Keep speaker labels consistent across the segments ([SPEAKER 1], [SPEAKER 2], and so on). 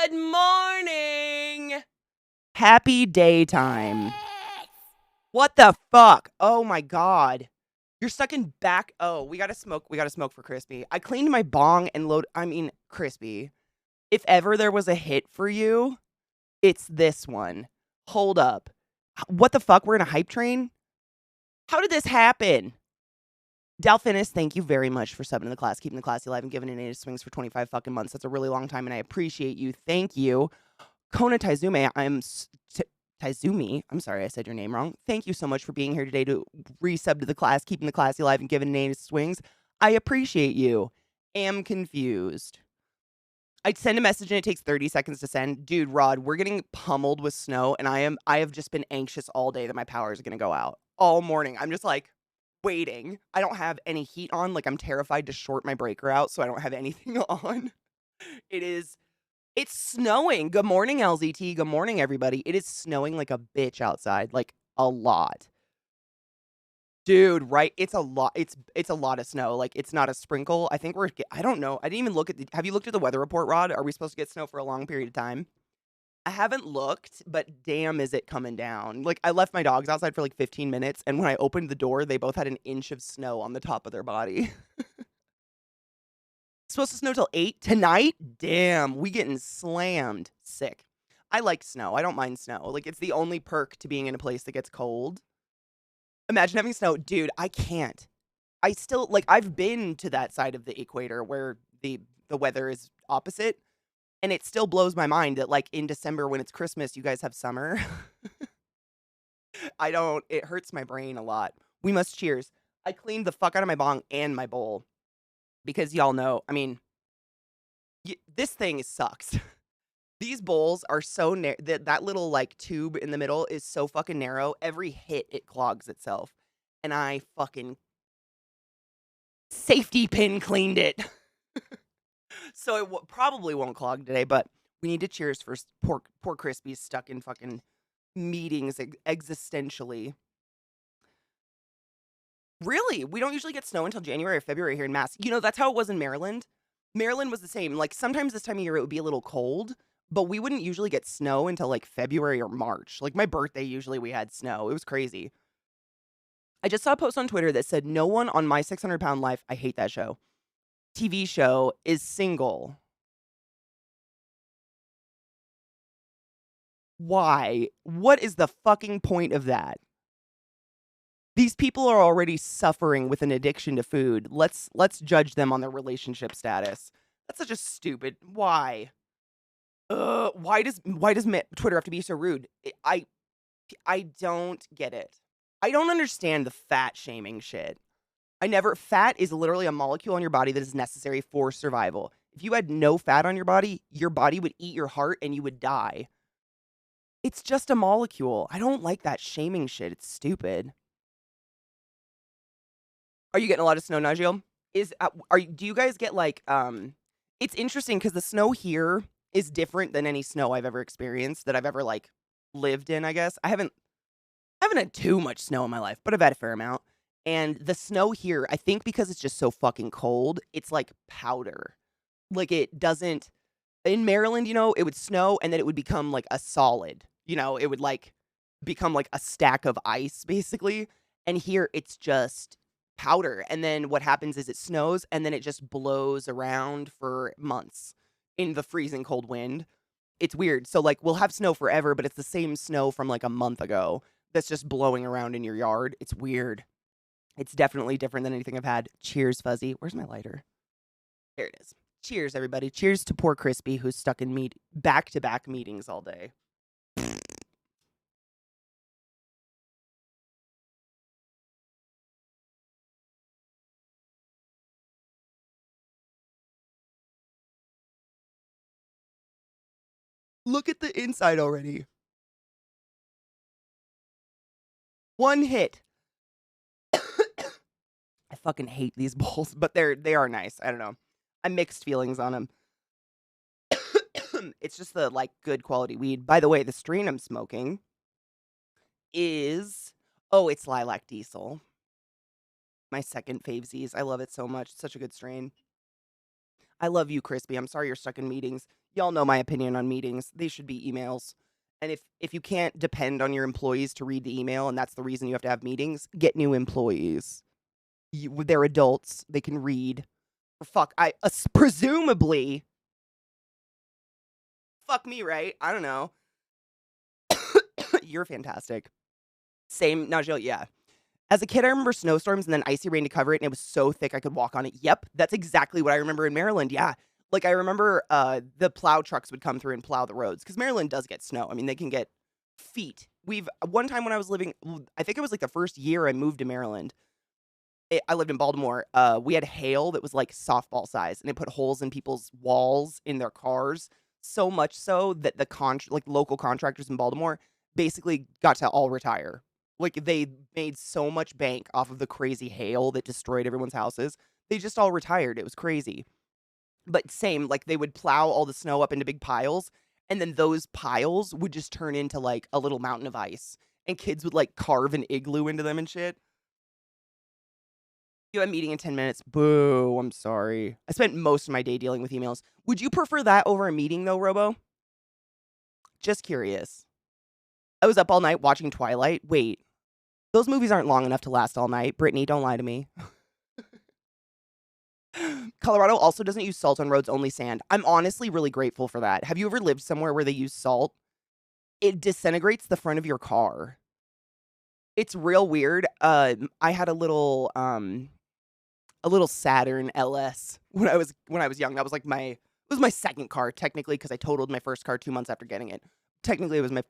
[SPEAKER 1] Good morning. Happy daytime. What the fuck? Oh my god. You're stuck in back. Oh, we gotta smoke. We gotta smoke for Crispy. I cleaned my bong and Crispy. If ever there was a hit for you, it's this one. Hold up. What the fuck? We're in a hype train? How did this happen? Dalfinis, thank you very much for subbing to the class, keeping the classy alive, and giving it native swings for 25 fucking months. That's a really long time, and I appreciate you. Thank you. Kona Taizume, Taizumi, I'm sorry I said your name wrong. Thank you so much for being here today to resub to the class, keeping the classy alive, and giving native swings. I appreciate you. Am confused. I'd send a message and it takes 30 seconds to send. Dude, Rod, we're getting pummeled with snow, and I have just been anxious all day that my power is gonna go out. All morning. I'm just like waiting. I don't have any heat on. Like, I'm terrified to short my breaker out, so I don't have anything on. It's snowing. Good morning, LZT. Good morning, everybody. It is snowing like a bitch outside, like a lot. Dude, right? It's a lot. It's a lot of snow. Like, it's not a sprinkle. I don't know. I didn't even look at have you looked at the weather report, Rod? Are we supposed to get snow for a long period of time? I haven't looked, but damn, is it coming down. Like, I left my dogs outside for like 15 minutes, and when I opened the door, they both had an inch of snow on the top of their body. Supposed to snow till 8 tonight? Damn, we getting slammed. Sick. I like snow. I don't mind snow. Like, it's the only perk to being in a place that gets cold. Imagine having snow. Dude, I can't. I still, like, I've been to that side of the equator where the weather is opposite, and it still blows my mind that, like, in December when it's Christmas, you guys have summer. It hurts my brain a lot. We must cheers. I cleaned the fuck out of my bong and my bowl because y'all know, I mean, this thing sucks. These bowls are so narrow. That little, like, tube in the middle is so fucking narrow. Every hit, it clogs itself. And I fucking safety pin cleaned it. So it probably won't clog today, but we need to cheers for poor Crispy stuck in fucking meetings existentially. Really? We don't usually get snow until January or February here in Mass. You know, that's how it was in Maryland. Maryland was the same. Like, sometimes this time of year it would be a little cold, but we wouldn't usually get snow until like February or March. Like, my birthday, usually we had snow. It was crazy. I just saw a post on Twitter that said, "No one on My 600-Pound Life," I hate that show, TV show, "is single." Why? What is the fucking point of that? These people are already suffering with an addiction to food. Let's judge them on their relationship status. That's such a stupid. Why? Why does Twitter have to be so rude? I don't get it. I don't understand the fat shaming shit. Fat is literally a molecule on your body that is necessary for survival. If you had no fat on your body would eat your heart and you would die. It's just a molecule. I don't like that shaming shit. It's stupid. Are you getting a lot of snow, Nigel? Do you guys get like it's interesting because the snow here is different than any snow I've ever experienced that I've ever like lived in, I guess. I haven't had too much snow in my life, but I've had a fair amount. And the snow here, I think because it's just so fucking cold, it's like powder. Like, it doesn't in Maryland, it would snow and then it would become like a solid. It would like become like a stack of ice basically. And here it's just powder. And then what happens is it snows and then it just blows around for months in the freezing cold wind. It's weird. So, like, we'll have snow forever, but it's the same snow from like a month ago that's just blowing around in your yard. It's weird. It's definitely different than anything I've had. Cheers, Fuzzy. Where's my lighter? There it is. Cheers, everybody. Cheers to poor Crispy, who's stuck in back-to-back meetings all day. Look at the inside already. One hit. I fucking hate these bowls, but they are nice. I don't know. I mixed feelings on them. It's just the, like, good quality weed. By the way, the strain I'm smoking is it's Lilac Diesel. My second favesies. I love it so much. It's such a good strain. I love you, Crispy. I'm sorry you're stuck in meetings. Y'all know my opinion on meetings. They should be emails. And if you can't depend on your employees to read the email, and that's the reason you have to have meetings, get new employees. They're adults. They can read. Or fuck, presumably, fuck me, right? I don't know. You're fantastic. Same, Najil, yeah. As a kid, I remember snowstorms and then icy rain to cover it, and it was so thick I could walk on it. Yep, that's exactly what I remember in Maryland, yeah. Like, I remember, the plow trucks would come through and plow the roads, because Maryland does get snow. I mean, they can get feet. One time when I was living, I think it was, like, the first year I moved to Maryland, I lived in Baltimore, we had hail that was, like, softball size, and it put holes in people's walls in their cars, so much so that local contractors in Baltimore basically got to all retire. Like, they made so much bank off of the crazy hail that destroyed everyone's houses. They just all retired. It was crazy. But same, like, they would plow all the snow up into big piles, and then those piles would just turn into, like, a little mountain of ice, and kids would, like, carve an igloo into them and shit. You have a meeting in 10 minutes. Boo, I'm sorry. I spent most of my day dealing with emails. Would you prefer that over a meeting, though, Robo? Just curious. I was up all night watching Twilight. Wait, those movies aren't long enough to last all night. Brittany, don't lie to me. Colorado also doesn't use salt on roads, only sand. I'm honestly really grateful for that. Have you ever lived somewhere where they use salt? It disintegrates the front of your car. It's real weird. I had a little Saturn LS when I was young. That was like it was my second car technically because I totaled my first car 2 months after getting it. Technically, it was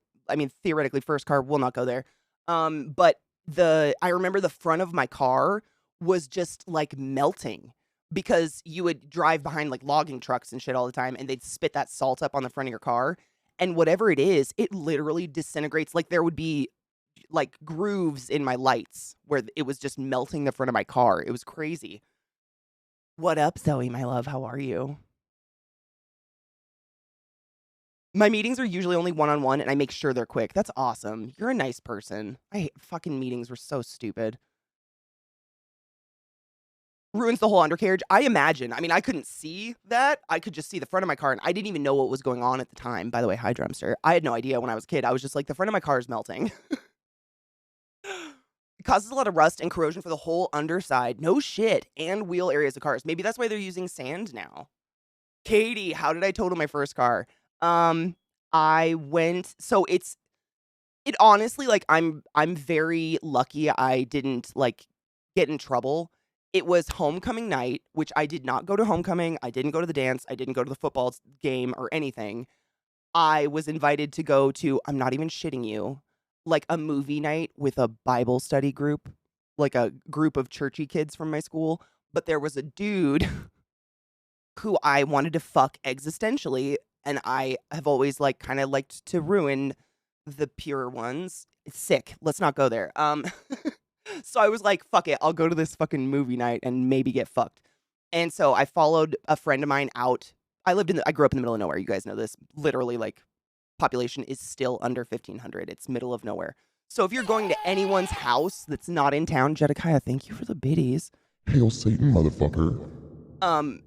[SPEAKER 1] theoretically first car. We'll not go there. But I remember the front of my car was just like melting because you would drive behind like logging trucks and shit all the time, and they'd spit that salt up on the front of your car, and whatever it is, it literally disintegrates. Like there would be like grooves in my lights where it was just melting the front of my car. It was crazy. What up, Zoe, my love? How are you? My meetings are usually only one-on-one, and I make sure they're quick. That's awesome. You're a nice person. I hate fucking meetings were so stupid. Ruins the whole undercarriage. I imagine. I mean, I couldn't see that. I could just see the front of my car, and I didn't even know what was going on at the time. By the way, hi, Drumster. I had no idea when I was a kid. I was just like, the front of my car is melting. It causes a lot of rust and corrosion for the whole underside. No shit. And wheel areas of cars. Maybe that's why they're using sand now. Katie, how did I total my first car? Um, I went so it honestly, like, I'm very lucky I didn't, like, get in trouble. It was homecoming night, which I did not go to homecoming, I didn't go to the dance, I didn't go to the football game or anything. I was invited to go to, I'm not even shitting you, like, a movie night with a Bible study group, like, a group of churchy kids from my school, but there was a dude who I wanted to fuck existentially, and I have always, like, kinda liked to ruin the pure ones. It's sick. Let's not go there. So I was like, "Fuck it. I'll go to this fucking movie night and maybe get fucked." And so I followed a friend of mine out. I grew up in the middle of nowhere. You guys know this. Literally, like, population is still under 1,500. It's middle of nowhere. So if you're going to anyone's house that's not in town, Jedekiah, thank you for the biddies.
[SPEAKER 2] Hail Satan, motherfucker.
[SPEAKER 1] Um,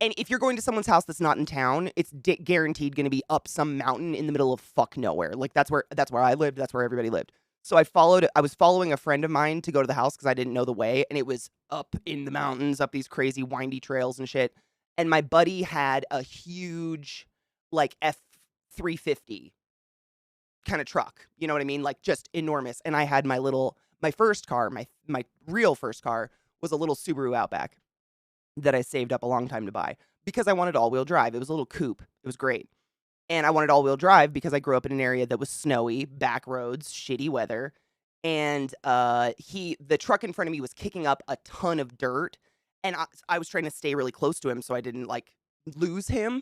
[SPEAKER 1] And if you're going to someone's house that's not in town, it's guaranteed gonna be up some mountain in the middle of fuck nowhere. Like, that's where I lived, that's where everybody lived. So I was following a friend of mine to go to the house because I didn't know the way, and it was up in the mountains, up these crazy windy trails and shit. And my buddy had a huge, like, F-350 kinda truck, you know what I mean? Like, just enormous. And I had my first car, my real first car was a little Subaru Outback that I saved up a long time to buy because I wanted all-wheel drive. It was a little coupe. It was great. And I wanted all-wheel drive because I grew up in an area that was snowy, back roads, shitty weather, and, the truck in front of me was kicking up a ton of dirt, and I was trying to stay really close to him so I didn't, like, lose him,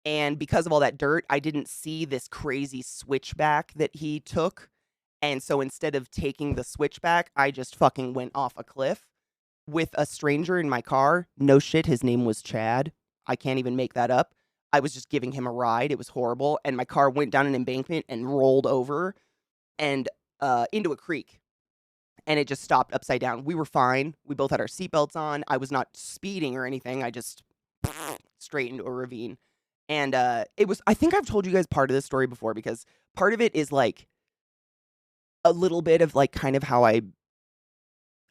[SPEAKER 1] and because of all that dirt, I didn't see this crazy switchback that he took, and so instead of taking the switchback, I just fucking went off a cliff with a stranger in my car. No shit, his name was Chad. I can't even make that up. I was just giving him a ride. It was horrible. And my car went down an embankment and rolled over and into a creek. And it just stopped upside down. We were fine. We both had our seatbelts on. I was not speeding or anything. I just straight into a ravine. And, it was I think I've told you guys part of this story before because part of it is, like, a little bit of, like, kind of how I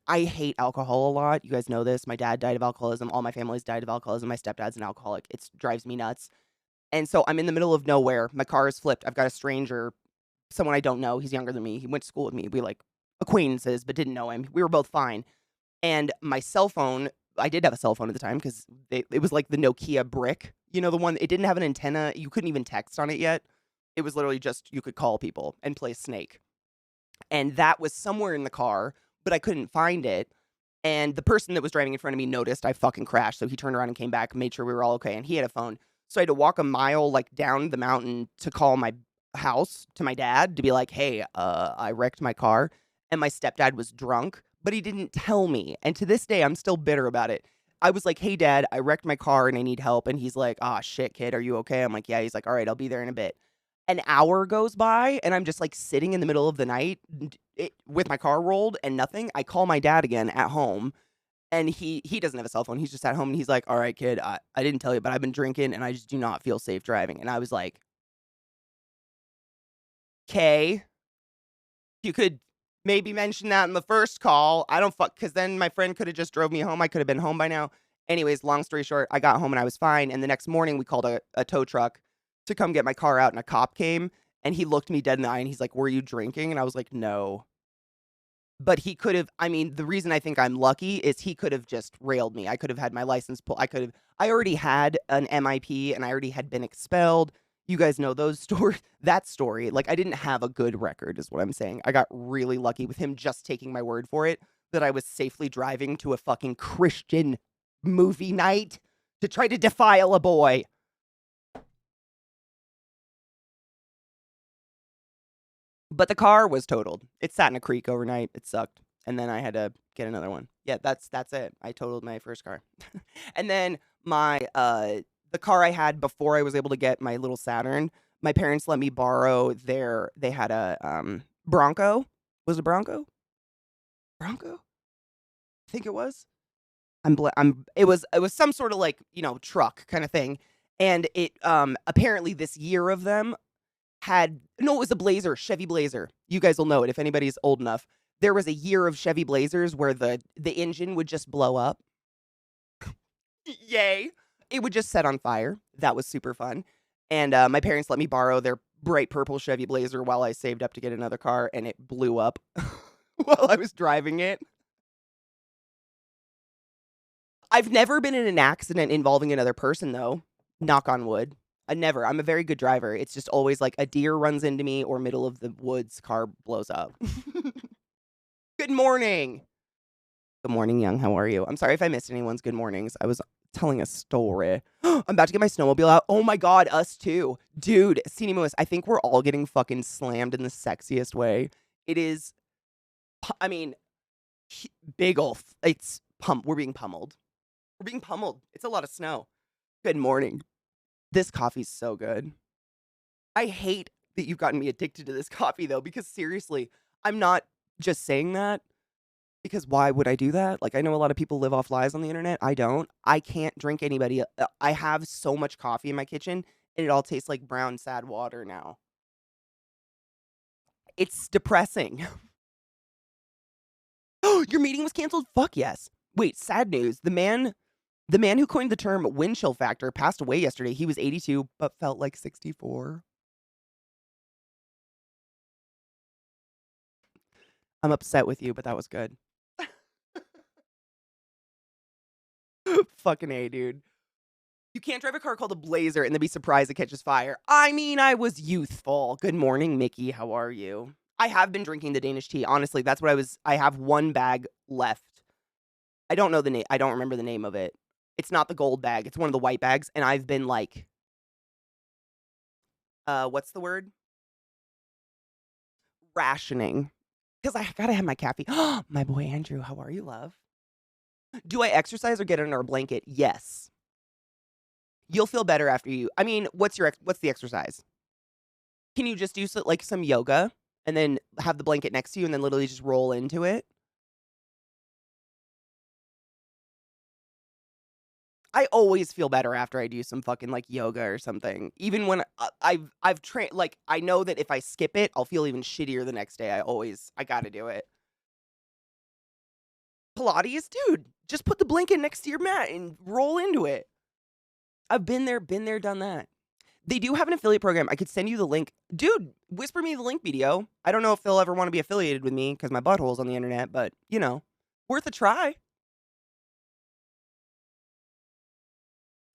[SPEAKER 1] hate alcohol a lot. You guys know this. My dad died of alcoholism. All my family's died of alcoholism. My stepdad's an alcoholic. It drives me nuts. And so I'm in the middle of nowhere. My car is flipped. I've got a stranger, someone I don't know. He's younger than me. He went to school with me. We like acquaintances, but didn't know him. We were both fine. And my cell phone, I did have a cell phone at the time because it was like the Nokia brick. You know, the one, it didn't have an antenna. You couldn't even text on it yet. It was literally just you could call people and play Snake. And that was somewhere in the car, but I couldn't find it. And the person that was driving in front of me noticed I fucking crashed. So he turned around and came back, made sure we were all okay. And he had a phone. So I had to walk a mile like down the mountain to call my house to my dad to be like, hey, I wrecked my car. And my stepdad was drunk, but he didn't tell me. And to this day, I'm still bitter about it. I was like, hey, dad, I wrecked my car and I need help. And he's like, ah, shit, kid, are you okay? I'm like, yeah. He's like, all right, I'll be there in a bit. An hour goes by and I'm just like sitting in the middle of the night with my car rolled and nothing. I call my dad again at home and he doesn't have a cell phone. He's just at home and he's like, all right, kid, I didn't tell you, but I've been drinking and I just do not feel safe driving. And I was like, okay, you could maybe mention that in the first call. I don't fuck, because then my friend could have just drove me home. I could have been home by now. Anyways, long story short, I got home and I was fine. And the next morning, we called a tow truck to come get my car out, and a cop came and he looked me dead in the eye and he's like, were you drinking? And I was like, no. But he could have, I mean, the reason I think I'm lucky is he could have just railed me. I could have had my license pulled. I already had an MIP and I already had been expelled. You guys know those stories, that story. Like, I didn't have a good record, is what I'm saying. I got really lucky with him just taking my word for it that I was safely driving to a fucking Christian movie night to try to defile a boy. But the car was totaled. It sat in a creek overnight. It sucked. And then I had to get another one. Yeah, that's it. I totaled my first car. And then the car I had before I was able to get my little Saturn, my parents let me borrow they had a Bronco. Was it Bronco? Bronco? I think it was. It was some sort of like, truck kind of thing. And it apparently this year of them it was a Blazer, Chevy Blazer. You guys will know it if anybody's old enough. There was a year of Chevy Blazers where the engine would just blow up. Yay. It would just set on fire. That was super fun. And my parents let me borrow their bright purple Chevy Blazer while I saved up to get another car, and it blew up while I was driving it. I've never been in an accident involving another person, though. Knock on wood. Never. I'm a very good driver. It's just always like a deer runs into me or middle of the woods, car blows up. Good morning. Good morning, Young. How are you? I'm sorry if I missed anyone's good mornings. I was telling a story. I'm about to get my snowmobile out. Oh my God, us too. Dude, Steenie Moose, I think we're all getting fucking slammed in the sexiest way. It is, I mean, big ol', we're being pummeled. We're being pummeled. It's a lot of snow. Good morning. This coffee's so good. I hate that you've gotten me addicted to this coffee, though, because seriously, I'm not just saying that because why would I do that? Like, I know a lot of people live off lies on the internet. I don't. I can't drink anybody. I have so much coffee in my kitchen, and it all tastes like brown, sad water now. It's depressing. Your meeting was canceled? Fuck yes. Wait, sad news. The man who coined the term wind chill factor passed away yesterday. He was 82, but felt like 64. I'm upset with you, but that was good. Fucking A, dude. You can't drive a car called a Blazer and then be surprised it catches fire. I mean, I was youthful. Good morning, Mickey. How are you? I have been drinking the Danish tea. Honestly, that's what I have one bag left. I don't know the name. I don't remember the name of it. It's not the gold bag. It's one of the white bags. And I've been like, what's the word? Rationing. Because I gotta have my caffeine. My boy Andrew, how are you, love? Do I exercise or get under a blanket? Yes. You'll feel better after you. I mean, what's the exercise? Can you just do like some yoga and then have the blanket next to you and then literally just roll into it? I always feel better after I do some fucking, like, yoga or something. Even when I've trained, like, I know that if I skip it, I'll feel even shittier the next day. I gotta do it. Pilates, dude, just put the blanket next to your mat and roll into it. I've been there, done that. They do have an affiliate program. I could send you the link. Dude, whisper me the link, BDO. I don't know if they'll ever want to be affiliated with me because my butthole's on the internet, but, you know, worth a try.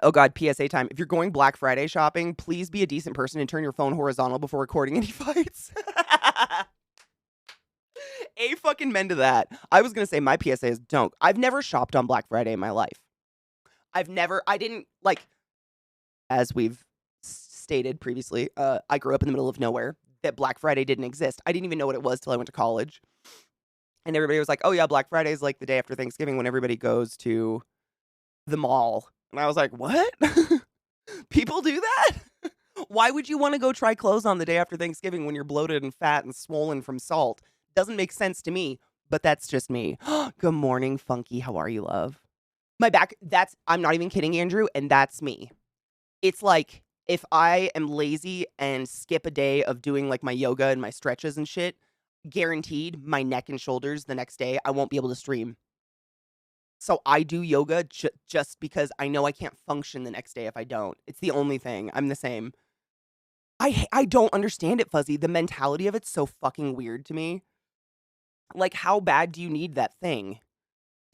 [SPEAKER 1] Oh God, PSA time. If you're going Black Friday shopping, please be a decent person and turn your phone horizontal before recording any fights. A fucking men to that. I was going to say my PSA is don't. I've never shopped on Black Friday in my life. I didn't, like, as we've stated previously, I grew up in the middle of nowhere. That Black Friday didn't exist. I didn't even know what it was till I went to college. And everybody was like, oh yeah, Black Friday is like the day after Thanksgiving when everybody goes to the mall. And I was like, what? People do that? Why would you want to go try clothes on the day after Thanksgiving when you're bloated and fat and swollen from salt? Doesn't make sense to me, but that's just me. Good morning, Funky. How are you, love? My back, I'm not even kidding, Andrew, and that's me. It's like, if I am lazy and skip a day of doing, like, my yoga and my stretches and shit, guaranteed my neck and shoulders the next day, I won't be able to stream. So I do yoga just because I know I can't function the next day if I don't. It's the only thing. I'm the same. I don't understand it, Fuzzy. The mentality of it's so fucking weird to me. Like, how bad do you need that thing?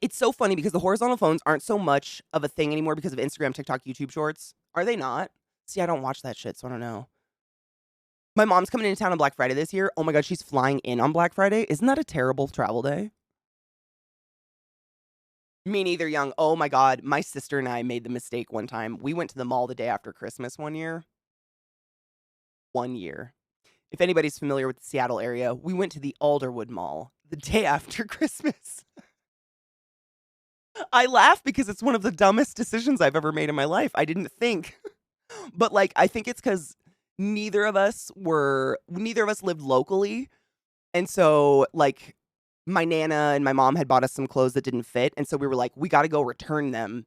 [SPEAKER 1] It's so funny because the horizontal phones aren't so much of a thing anymore because of Instagram, TikTok, YouTube Shorts. Are they not? See, I don't watch that shit, so I don't know. My mom's coming into town on Black Friday this year. Oh my God, she's flying in on Black Friday. Isn't that a terrible travel day? Me neither, Young. Oh my God, my sister and I made the mistake one time. We went to the mall the day after Christmas one year. If anybody's familiar with the Seattle area, we went to the Alderwood Mall the day after Christmas. I laugh because it's one of the dumbest decisions I've ever made in my life. I didn't think. But, like, I think it's because neither of us lived locally. And so, like, my Nana and my mom had bought us some clothes that didn't fit. And so we were like, we got to go return them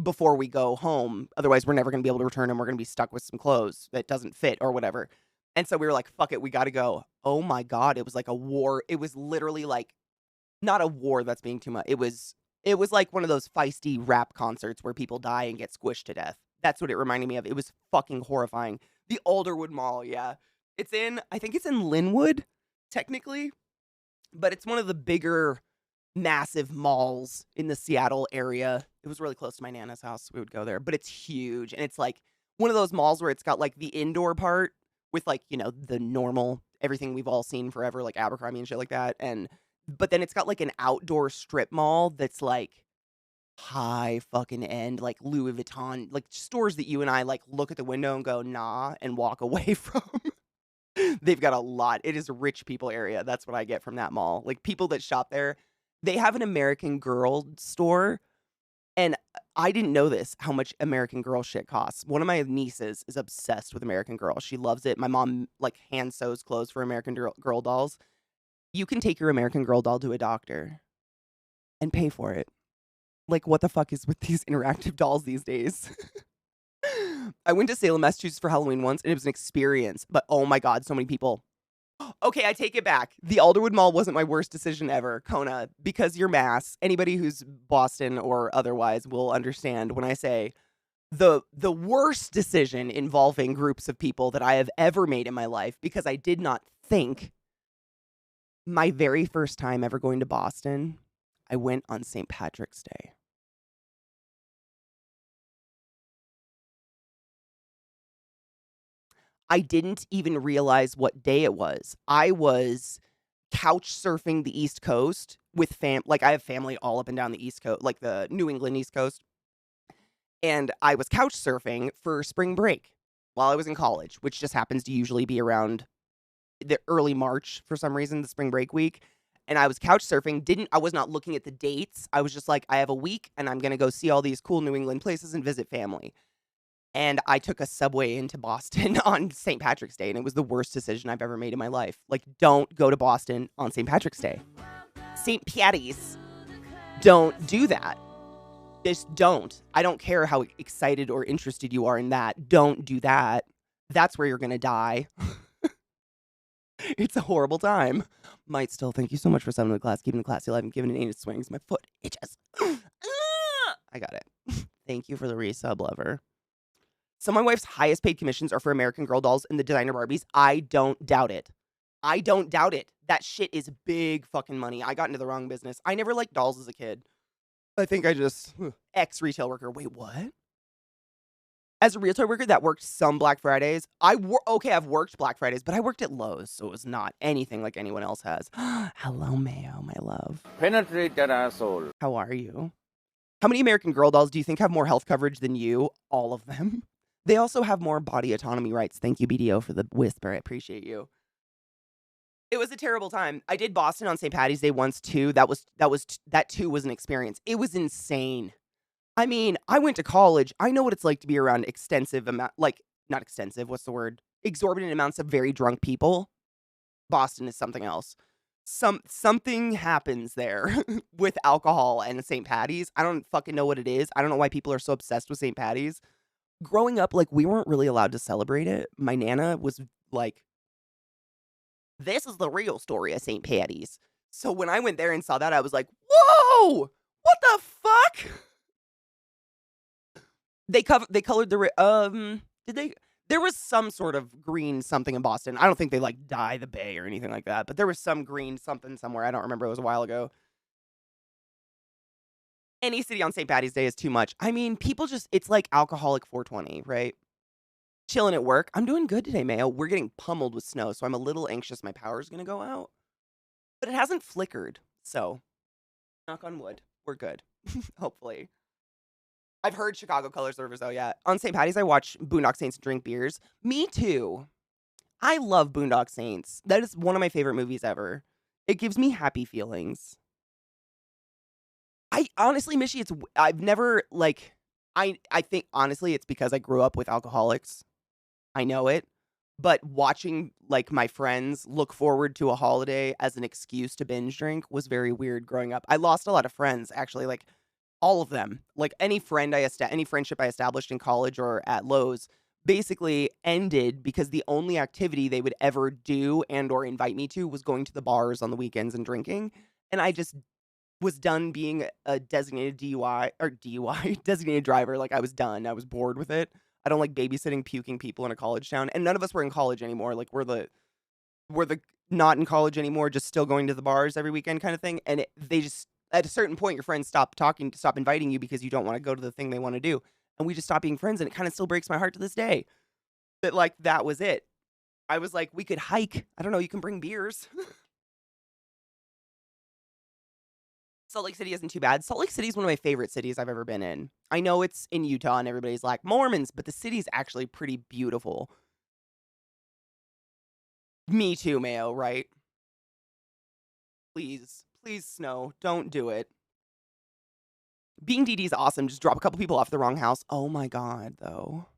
[SPEAKER 1] before we go home. Otherwise, we're never going to be able to return them. We're going to be stuck with some clothes that doesn't fit or whatever. And so we were like, fuck it, we got to go. Oh my God, it was like a war. It was literally like, not a war, that's being too much. It was like one of those feisty rap concerts where people die and get squished to death. That's what it reminded me of. It was fucking horrifying. The Alderwood Mall, yeah. I think it's in Linwood, technically. But it's one of the bigger, massive malls in the Seattle area. It was really close to my Nana's house. We would go there. But it's huge. And it's like one of those malls where it's got like the indoor part with, like, you know, the normal, everything we've all seen forever, like Abercrombie and shit like that. But then it's got like an outdoor strip mall that's like high fucking end, like Louis Vuitton, like stores that you and I like look at the window and go, nah, and walk away from. They've got a lot. It is a rich people area. That's what I get from that mall. Like, people that shop there, they have an American Girl store. And I didn't know this, how much American Girl shit costs. One of my nieces is obsessed with American Girl. She loves it. My mom, like, hand sews clothes for American Girl dolls. You can take your American Girl doll to a doctor and pay for it. Like, what the fuck is with these interactive dolls these days? I went to Salem, Massachusetts for Halloween once, and it was an experience. But oh my God, so many people. Okay, I take it back. The Alderwood Mall wasn't my worst decision ever, Kona, because you're Mass. Anybody who's Boston or otherwise will understand when I say the worst decision involving groups of people that I have ever made in my life, because I did not think. My very first time ever going to Boston, I went on St. Patrick's Day. I didn't even realize what day it was. I was couch surfing the East Coast with like, I have family all up and down the East Coast, like the New England East Coast. And I was couch surfing for spring break while I was in college, which just happens to usually be around the early March for some reason, the spring break week. And I was couch surfing. I was not looking at the dates. I was just like, I have a week and I'm going to go see all these cool New England places and visit family. And I took a subway into Boston on St. Patrick's Day, and it was the worst decision I've ever made in my life. Like, don't go to Boston on St. Patrick's Day. St. Patty's. Don't do that. Just don't. I don't care how excited or interested you are in that. Don't do that. That's where you're gonna die. It's a horrible time. Might still. Thank you so much for summoning the class, keeping the classy alive, and giving it 8 swings. My foot itches. I got it. Thank you for the resub, lover. Some of my wife's highest paid commissions are for American Girl dolls and the designer Barbies. I don't doubt it. I don't doubt it. That shit is big fucking money. I got into the wrong business. I never liked dolls as a kid. I think I just ex-retail worker. Wait, what? As a retail worker that worked some Black Fridays, I've worked Black Fridays, but I worked at Lowe's, so it was not anything like anyone else has. Hello, Mayo, my love.
[SPEAKER 3] Penetrate that asshole.
[SPEAKER 1] How are you? How many American Girl dolls do you think have more health coverage than you? All of them. They also have more body autonomy rights. Thank you, BDO, for the whisper. I appreciate you. It was a terrible time. I did Boston on St. Patty's Day once too. That too was an experience. It was insane. I mean, I went to college. I know what it's like to be around not extensive, what's the word? Exorbitant amounts of very drunk people. Boston is something else. Something happens there with alcohol and St. Patty's. I don't fucking know what it is. I don't know why people are so obsessed with St. Patty's. Growing up, we weren't really allowed to celebrate it. My Nana was like, this is the real story of St. Patty's. So when I went there and saw that, I was like, whoa, what the fuck? They colored the, did they? There was some sort of green something in Boston. I don't think they dye the bay or anything like that, but there was some green something somewhere. I don't remember. It was a while ago. Any city on St. Patty's Day is too much. I mean, people it's like alcoholic 420, right? Chilling at work. I'm doing good today, Mayo. We're getting pummeled with snow, so I'm a little anxious my power's going to go out. But it hasn't flickered, so knock on wood. We're good. Hopefully. I've heard Chicago color servers, though, yeah. On St. Patty's, I watch Boondock Saints and drink beers. Me too. I love Boondock Saints. That is one of my favorite movies ever. It gives me happy feelings. I honestly, Mishy, I've never, I think, honestly, it's because I grew up with alcoholics. I know it. But watching, my friends look forward to a holiday as an excuse to binge drink was very weird growing up. I lost a lot of friends, actually, all of them. Any friendship I established in college or at Lowe's basically ended because the only activity they would ever do and or invite me to was going to the bars on the weekends and drinking. And I just was done being a designated designated driver. I was done. I was bored with it. I don't like babysitting puking people in a college town. And none of us were in college anymore. We're the not in college anymore, just still going to the bars every weekend kind of thing. And they just, at a certain point, your friends stop inviting you because you don't want to go to the thing they want to do. And we just stopped being friends. And it kind of still breaks my heart to this day that that was it. I was like, we could hike. I don't know. You can bring beers. Salt Lake City isn't too bad. Salt Lake City is one of my favorite cities I've ever been in. I know it's in Utah and everybody's like, Mormons, but the city's actually pretty beautiful. Me too, Mayo, right? Please, snow. Don't do it. Being DD is awesome. Just drop a couple people off the wrong house. Oh my God, though.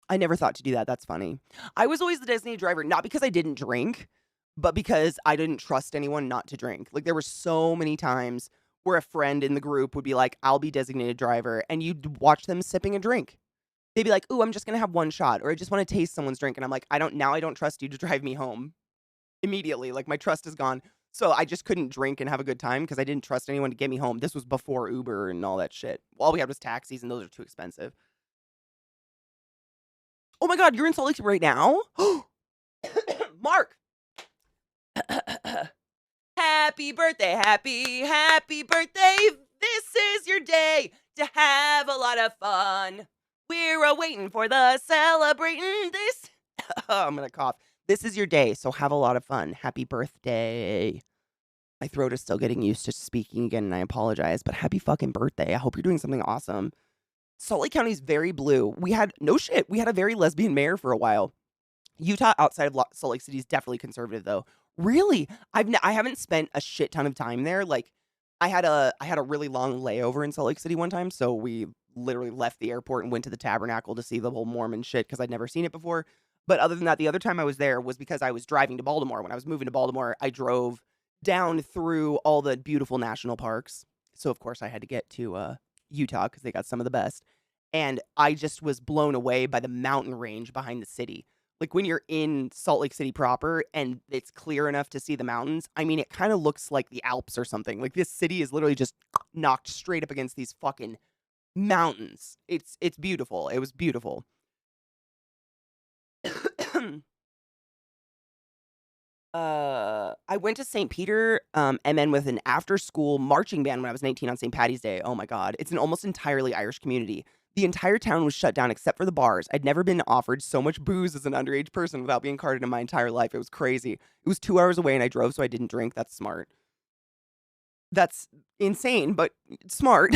[SPEAKER 1] I never thought to do that. That's funny. I was always the designated driver, not because I didn't drink, but because I didn't trust anyone not to drink. There were so many times where a friend in the group would be like, I'll be designated driver, and you'd watch them sipping a drink. They'd be like, ooh, I'm just going to have one shot, or I just want to taste someone's drink. And I'm like, I don't trust you to drive me home immediately. My trust is gone. So I just couldn't drink and have a good time because I didn't trust anyone to get me home. This was before Uber and all that shit. All we had was taxis, and those are too expensive. Oh my God, you're in Salt Lake right now? Mark! Happy birthday, happy birthday. This is your day to have a lot of fun. We're waiting for the celebrating this. I'm going to cough. This is your day, so have a lot of fun. Happy birthday. My throat is still getting used to speaking again, and I apologize, but happy fucking birthday. I hope you're doing something awesome. Salt Lake County is very blue. We had a very lesbian mayor for a while. Utah outside of Salt Lake City is definitely conservative, though. Really? I haven't spent a shit ton of time there. I had a really long layover in Salt Lake City one time, so we literally left the airport and went to the Tabernacle to see the whole Mormon shit because I'd never seen it before. But other than that, the other time I was there was because I was driving to Baltimore. When I was moving to Baltimore, I drove down through all the beautiful national parks. So, of course, I had to get to Utah because they got some of the best. And I just was blown away by the mountain range behind the city. Like when you're in Salt Lake City proper and it's clear enough to see the mountains, I mean, it kind of looks like the Alps or something. Like this city is literally just knocked straight up against these fucking mountains. It's beautiful. It was beautiful. I went to St. Peter, and then with an after-school marching band when I was 19 on St. Patty's Day. Oh my god, it's an almost entirely Irish community. The entire town was shut down except for the bars. I'd never been offered so much booze as an underage person without being carded in my entire life. It was crazy. It was 2 hours away and I drove, so I didn't drink. That's smart. That's insane, but smart.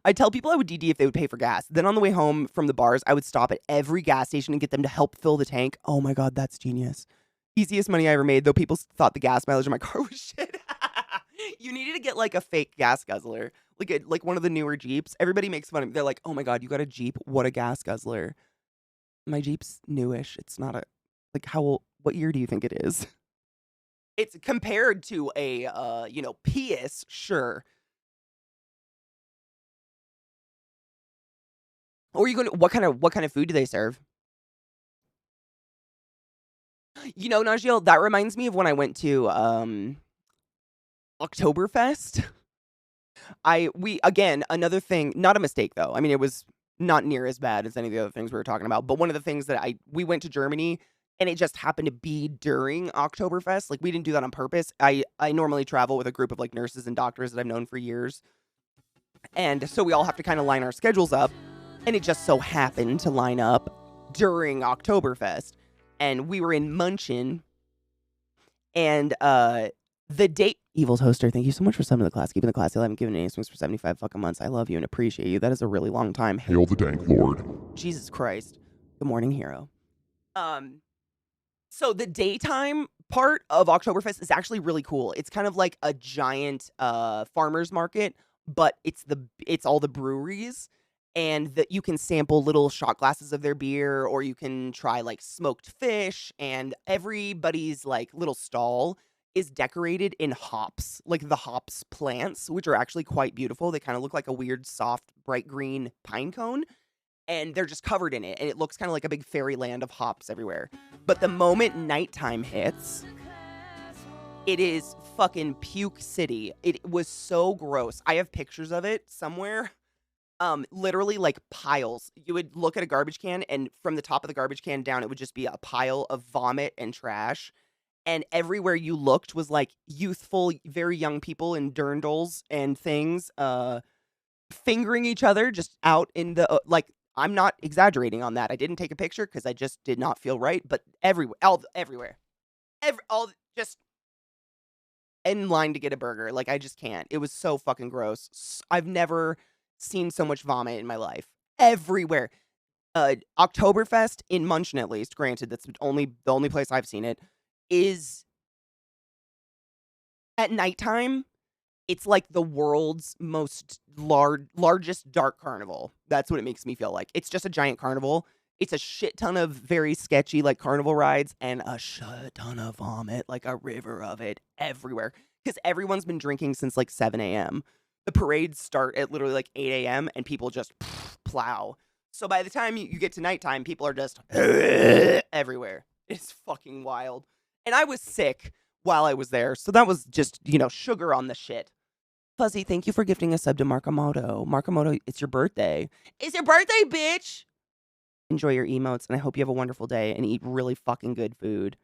[SPEAKER 1] I tell people I would DD if they would pay for gas. Then on the way home from the bars, I would stop at every gas station and get them to help fill the tank. Oh my god, that's genius. Easiest money I ever made, though people thought the gas mileage in my car was shit. You needed to get like a fake gas guzzler, like one of the newer Jeeps. Everybody makes fun of me. They're like, "Oh my god, you got a Jeep? What a gas guzzler!" My Jeep's newish. It's not a like how. What year do you think it is? It's compared to a Prius, sure. Or you going to what kind of food do they serve? You know, Najeel, that reminds me of when I went to Oktoberfest. Again, another thing, not a mistake though. I mean, it was not near as bad as any of the other things we were talking about, but one of the things that we went to Germany and it just happened to be during Oktoberfest. Like we didn't do that on purpose. I normally travel with a group of like nurses and doctors that I've known for years. And so we all have to kind of line our schedules up, and it just so happened to line up during Oktoberfest. And we were in Munchen, and the date Evil Toaster, thank you so much for summing the class, keeping the class. I haven't given any swings for 75 fucking months. I love you and appreciate you. That is a really long time.
[SPEAKER 2] Hail the Dank Lord.
[SPEAKER 1] Jesus Christ. Good morning, hero. So the daytime part of Oktoberfest is actually really cool. It's kind of like a giant farmer's market, but it's all the breweries, and that you can sample little shot glasses of their beer, or you can try like smoked fish, and everybody's like little stall is decorated in hops, like the hops plants, which are actually quite beautiful. They kind of look like a weird, soft, bright green pine cone, and they're just covered in it, and it looks kind of like a big fairyland of hops everywhere. But the moment nighttime hits, it is fucking puke city. It was so gross. I have pictures of it somewhere. Literally like piles. You would look at a garbage can, and from the top of the garbage can down, it would just be a pile of vomit and trash. And everywhere you looked was like youthful, very young people in dirndls and things, fingering each other just out in the, like, I'm not exaggerating on that. I didn't take a picture because I just did not feel right, but everywhere. All just in line to get a burger. Like, I just can't. It was so fucking gross. I've never seen so much vomit in my life. Everywhere. Oktoberfest in Munchen, at least, granted, that's the only place I've seen it, is at nighttime. It's like the world's most largest dark carnival. That's what it makes me feel like. It's just a giant carnival. It's a shit ton of very sketchy like carnival rides and a shit ton of vomit, like a river of it everywhere. Because everyone's been drinking since like 7 a.m. The parades start at literally like 8 a.m. and people just plow. So by the time you get to nighttime, people are just everywhere. It's fucking wild. And I was sick while I was there. So that was just, sugar on the shit. Fuzzy, thank you for gifting a sub to Markamoto. Markamoto, it's your birthday. It's your birthday, bitch! Enjoy your emotes, and I hope you have a wonderful day and eat really fucking good food.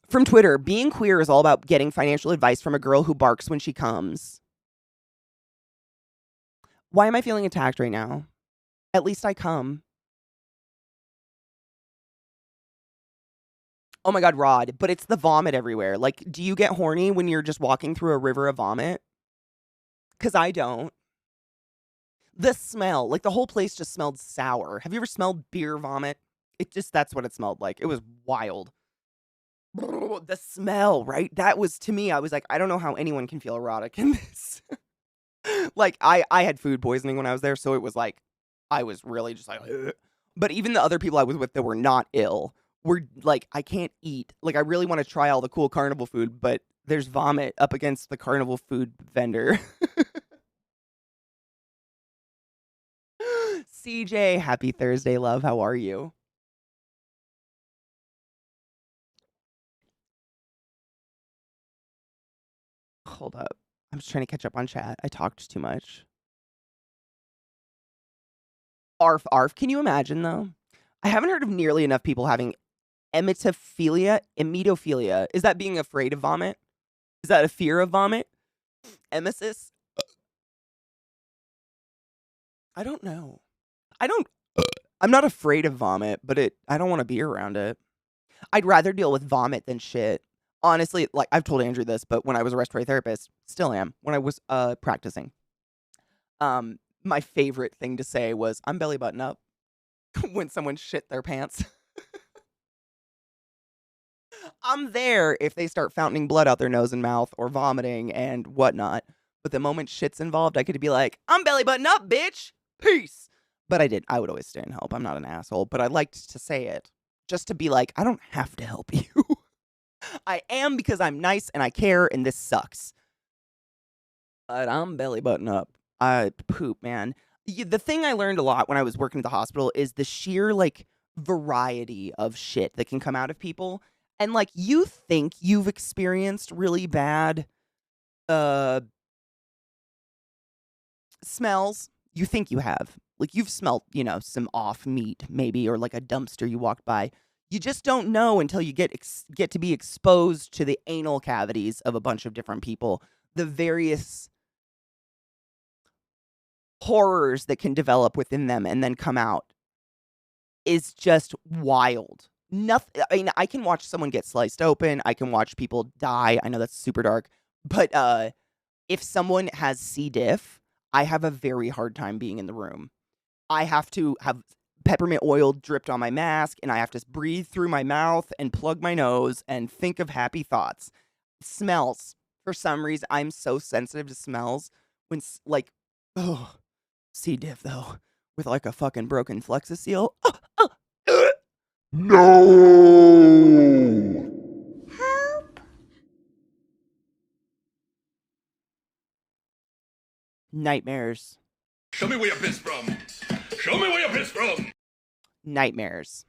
[SPEAKER 1] From Twitter, being queer is all about getting financial advice from a girl who barks when she comes. Why am I feeling attacked right now? At least I come. Oh my god, Rod, but it's the vomit everywhere. Like, do you get horny when you're just walking through a river of vomit? Because I don't. The smell, like the whole place just smelled sour. Have you ever smelled beer vomit? That's what it smelled like. It was wild. The smell, right? That was, to me, I was like, I don't know how anyone can feel erotic in this. Like, I had food poisoning when I was there, so it was like, I was really just like, ugh. But even the other people I was with that were not ill we're like, I can't eat. Like, I really want to try all the cool carnival food, but there's vomit up against the carnival food vendor. CJ, happy Thursday, love. How are you? Hold up. I'm just trying to catch up on chat. I talked too much. Arf, arf. Can you imagine, though? I haven't heard of nearly enough people having emetophilia. Emetophilia. Is that being afraid of vomit? Is that a fear of vomit? Emesis? I don't know. I don't. I'm not afraid of vomit, but I don't want to be around it. I'd rather deal with vomit than shit. Honestly, like I've told Andrew this, but when I was a respiratory therapist, still am, when I was practicing, my favorite thing to say was, "I'm belly button up," when someone shit their pants. I'm there if they start fountaining blood out their nose and mouth or vomiting and whatnot. But the moment shit's involved, I could be like, "I'm belly button up, bitch. Peace." But I would always stay and help. I'm not an asshole, but I liked to say it just to be like, I don't have to help you. I am because I'm nice and I care and this sucks. But I'm belly button up. I poop, man. The thing I learned a lot when I was working at the hospital is the sheer like variety of shit that can come out of people. And like you think you've experienced really bad uh smells. You think you have. Like you've smelt, some off meat maybe or like a dumpster you walked by. You just don't know until you get to be exposed to the anal cavities of a bunch of different people. The various horrors that can develop within them and then come out is just wild. Nothing. I mean, I can watch someone get sliced open. I can watch people die. I know that's super dark, but if someone has C. diff, I have a very hard time being in the room. I have to have peppermint oil dripped on my mask, and I have to breathe through my mouth and plug my nose and think of happy thoughts. Smells. For some reason, I'm so sensitive to smells. When like, oh, C. diff though, with like a fucking broken flexus seal.
[SPEAKER 2] No!
[SPEAKER 1] Nightmares.
[SPEAKER 4] Show me where you pissed from. Show me where you pissed from.
[SPEAKER 1] Nightmares.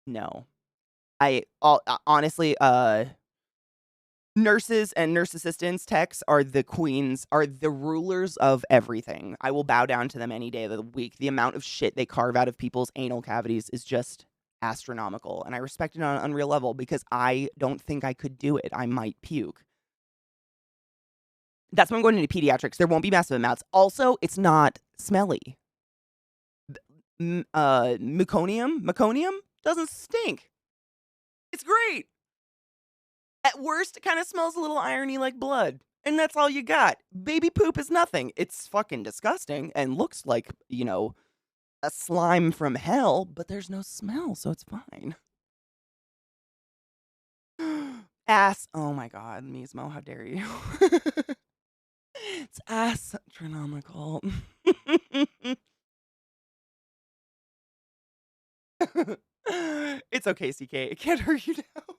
[SPEAKER 1] No. Honestly, nurses and nurse assistants, techs are the queens, are the rulers of everything. I will bow down to them any day of the week. The amount of shit they carve out of people's anal cavities is just astronomical. And I respect it on an unreal level because I don't think I could do it. I might puke. That's why I'm going into pediatrics. There won't be massive amounts. Also, it's not smelly. Meconium doesn't stink. It's great. At worst, it kind of smells a little irony like blood. And that's all you got. Baby poop is nothing. It's fucking disgusting and looks like, a slime from hell, but there's no smell, so it's fine. Ass. Oh my god, Mismo, how dare you? It's astronomical. It's okay, CK. It can't hurt you now.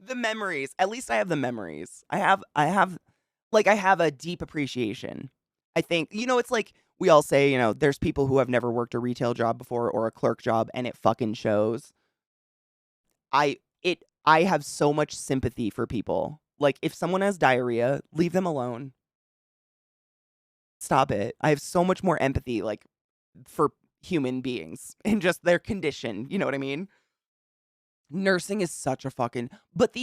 [SPEAKER 1] The memories. At least I have the memories. I have a deep appreciation. I think, it's like we all say, there's people who have never worked a retail job before or a clerk job and it fucking shows. I have so much sympathy for people. Like if someone has diarrhea, leave them alone. Stop it. I have so much more empathy like for human beings and just their condition, you know what I mean? Nursing is such a fucking but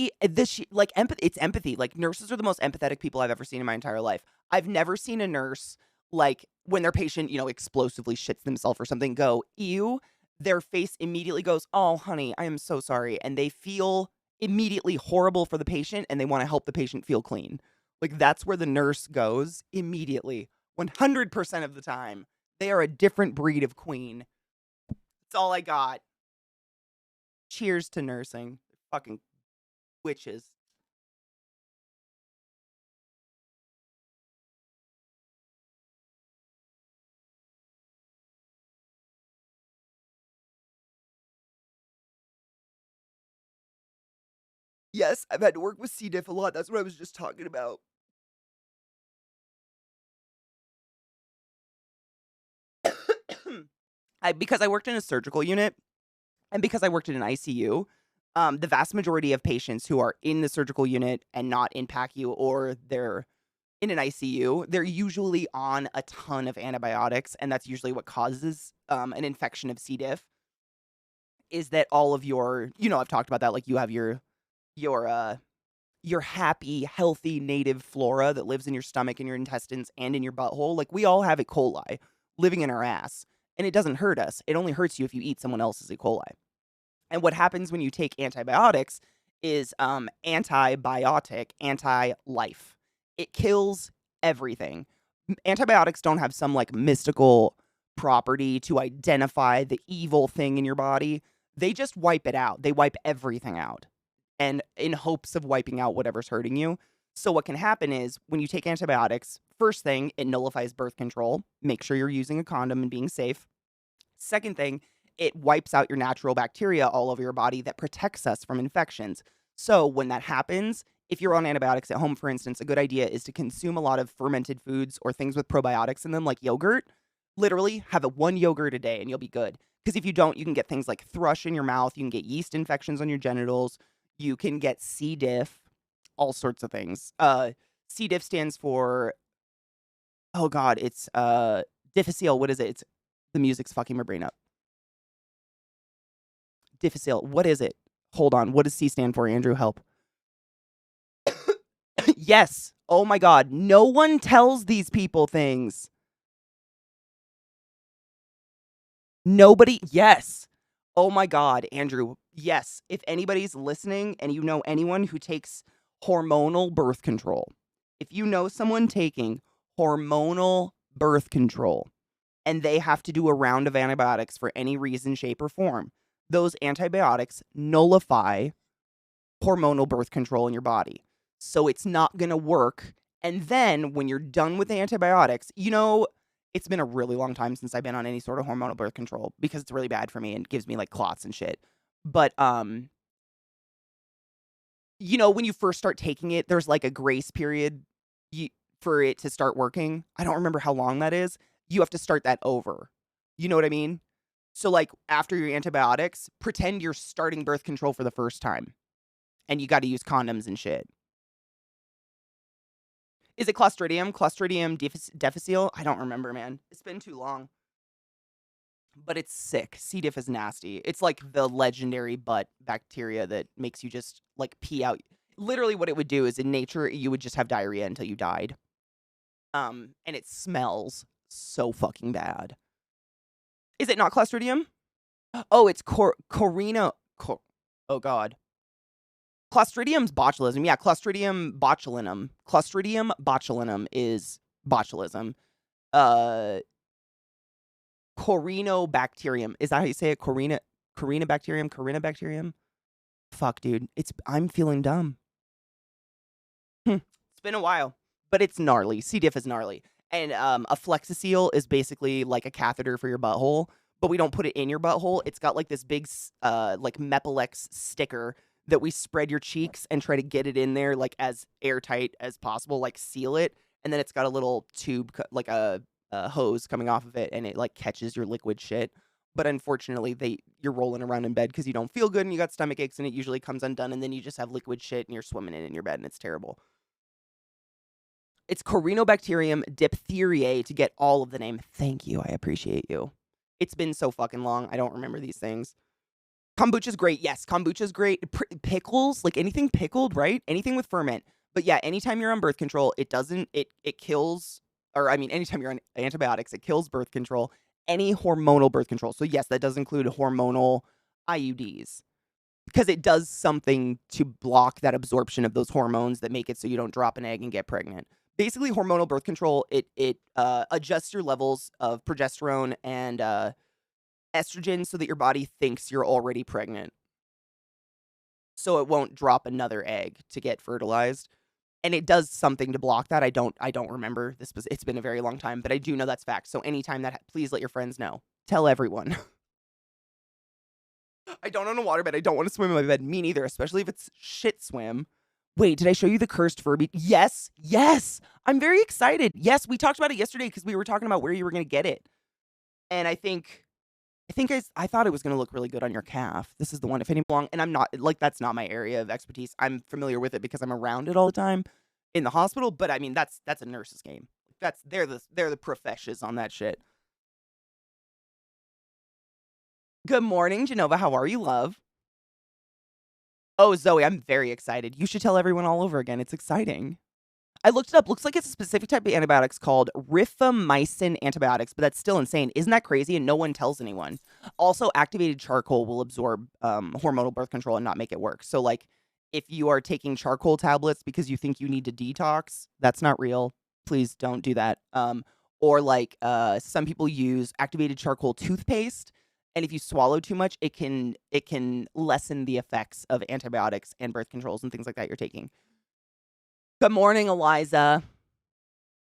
[SPEAKER 1] like empathy, it's empathy. Like nurses are the most empathetic people I've ever seen in my entire life. I've never seen a nurse like when their patient, explosively shits themselves or something go, "Ew." Their face immediately goes, "Oh, honey, I am so sorry." And they feel immediately horrible for the patient and they want to help the patient feel clean. Like that's where the nurse goes immediately. 100% of the time. They are a different breed of queen. That's all I got. Cheers to nursing. Fucking witches. Yes, I've had to work with C. diff a lot. That's what I was just talking about. Because I worked in a surgical unit and because I worked in an ICU, the vast majority of patients who are in the surgical unit and not in PACU or they're in an ICU, they're usually on a ton of antibiotics, and that's usually what causes an infection of C. diff. Is that all of your, I've talked about that, like you have your your happy, healthy native flora that lives in your stomach and your intestines and in your butthole. Like we all have E. coli living in our ass, and it doesn't hurt us. It only hurts you if you eat someone else's E. coli. And what happens when you take antibiotics is antibiotic, anti-life. It kills everything. Antibiotics don't have some like mystical property to identify the evil thing in your body. They just wipe it out. They wipe everything out. And in hopes of wiping out whatever's hurting you. So what can happen is when you take antibiotics, first thing, it nullifies birth control. Make sure you're using a condom and being safe. Second thing, it wipes out your natural bacteria all over your body that protects us from infections. So when that happens, if you're on antibiotics at home, for instance, a good idea is to consume a lot of fermented foods or things with probiotics in them, like yogurt. Literally, have one yogurt a day and you'll be good. Because if you don't, you can get things like thrush in your mouth. You can get yeast infections on your genitals. You can get C. diff, all sorts of things. C. diff stands for, oh God, it's difficile. What is it? It's the music's fucking my brain up. Difficile. What is it? Hold on. What does C stand for, Andrew? Help. Yes. Oh my God. No one tells these people things. Nobody. Yes. Oh my God, Andrew. Yes. If anybody's listening and you know anyone who takes hormonal birth control, if you know someone taking hormonal birth control and they have to do a round of antibiotics for any reason, shape, or form, those antibiotics nullify hormonal birth control in your body. So it's not going to work. And then when you're done with the antibiotics, it's been a really long time since I've been on any sort of hormonal birth control because it's really bad for me and gives me like clots and shit. But, when you first start taking it, there's like a grace period for it to start working. I don't remember how long that is. You have to start that over. You know what I mean? So like after your antibiotics, pretend you're starting birth control for the first time and you got to use condoms and shit. Is it Clostridium? Clostridium difficile? I don't remember, man. It's been too long. But it's sick. C. diff is nasty. It's like the legendary butt bacteria that makes you just like pee out. Literally what it would do is in nature, you would just have diarrhea until you died. And it smells so fucking bad. Is it not Clostridium? Oh, it's Corina. Oh, God. Clostridium's botulism. Yeah, Clostridium botulinum. Clostridium botulinum is botulism. Corynebacterium. Is that how you say it? Corynebacterium? Fuck, dude. I'm feeling dumb. It's been a while, but it's gnarly. C. diff is gnarly. And a Flexicil is basically like a catheter for your butthole, but we don't put it in your butthole. It's got like this big like Mepilex sticker that we spread your cheeks and try to get it in there like as airtight as possible, like seal it. And then it's got a little tube, like a hose coming off of it, and it like catches your liquid shit. But unfortunately, you're rolling around in bed because you don't feel good and you got stomach aches, and it usually comes undone, and then you just have liquid shit and you're swimming in your bed, and it's terrible. It's Corynebacterium diphtheriae to get all of the name. Thank you. I appreciate you. It's been so fucking long. I don't remember these things. Kombucha's great. Yes, kombucha's great. Pickles, like anything pickled, right? Anything with ferment. But yeah, anytime you're on birth control, it kills, or I mean, anytime you're on antibiotics, it kills birth control. Any hormonal birth control. So yes, that does include hormonal IUDs. Because it does something to block that absorption of those hormones that make it so you don't drop an egg and get pregnant. Basically, hormonal birth control, it adjusts your levels of progesterone and estrogen so that your body thinks you're already pregnant. So it won't drop another egg to get fertilized. And it does something to block that. I don't remember. It's been a very long time, but I do know that's fact. So anytime please let your friends know. Tell everyone. I don't own a waterbed. I don't want to swim in my bed. Me neither, especially if it's shit swim. Wait, did I show you the cursed Furby? Yes, yes. I'm very excited. Yes, we talked about it yesterday because we were talking about where you were going to get it. And I thought it was going to look really good on your calf. This is the one, if any belong. And I'm not, like, that's not my area of expertise. I'm familiar with it because I'm around it all the time in the hospital. But I mean, that's a nurse's game. They're the professions on that shit. Good morning, Genova. How are you, love? Oh, Zoe, I'm very excited. You should tell everyone all over again. It's exciting. I looked it up. Looks like it's a specific type of antibiotics called rifamycin antibiotics, but that's still insane. Isn't that crazy? And no one tells anyone. Also, activated charcoal will absorb hormonal birth control and not make it work. So, like, if you are taking charcoal tablets because you think you need to detox, that's not real. Please don't do that. Or like some people use activated charcoal toothpaste, and if you swallow too much, it can lessen the effects of antibiotics and birth controls and things like that you're taking. Good morning, Eliza.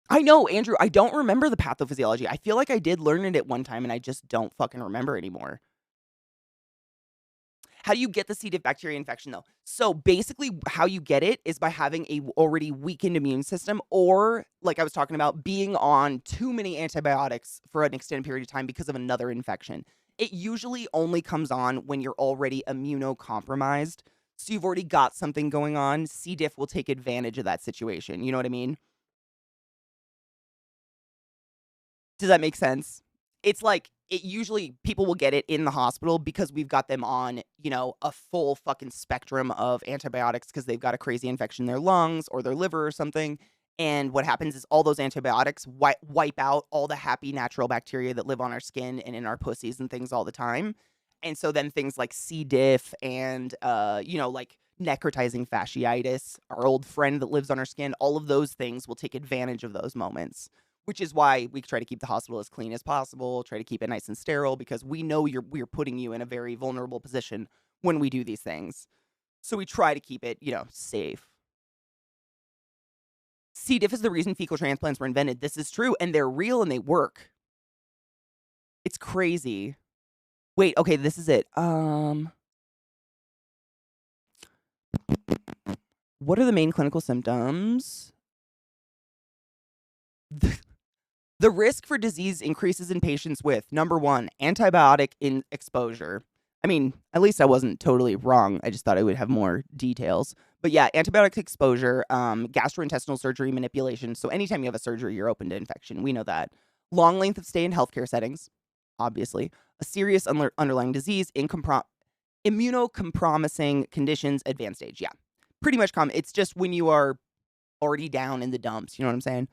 [SPEAKER 1] I know, Andrew, I don't remember the pathophysiology. I feel like I did learn it at one time, and I just don't fucking remember anymore. How do you get the C. diff bacteria infection, though? So basically, how you get it is by having a already weakened immune system, or, like I was talking about, being on too many antibiotics for an extended period of time because of another infection. It usually only comes on when you're already immunocompromised. So you've already got something going on. C. diff will take advantage of that situation. You know what I mean? Does that make sense? It's like, it usually, people will get it in the hospital because we've got them on, a full fucking spectrum of antibiotics because they've got a crazy infection in their lungs or their liver or something. And what happens is all those antibiotics wipe out all the happy natural bacteria that live on our skin and in our pussies and things all the time. And so then things like C. diff and, like necrotizing fasciitis, our old friend that lives on our skin, all of those things will take advantage of those moments. Which is why we try to keep the hospital as clean as possible, try to keep it nice and sterile, because we know we're putting you in a very vulnerable position when we do these things. So we try to keep it, safe. C. diff is the reason fecal transplants were invented. This is true, and they're real and they work. It's crazy. Wait, okay, this is it. What are the main clinical symptoms? The risk for disease increases in patients with, number 1, antibiotic exposure. I mean, at least I wasn't totally wrong. I just thought I would have more details. But yeah, antibiotic exposure, gastrointestinal surgery manipulation. So anytime you have a surgery, you're open to infection. We know that. Long length of stay in healthcare settings, obviously. A serious underlying disease, immunocompromising conditions, advanced stage. Yeah, pretty much common. It's just when you are already down in the dumps. You know what I'm saying?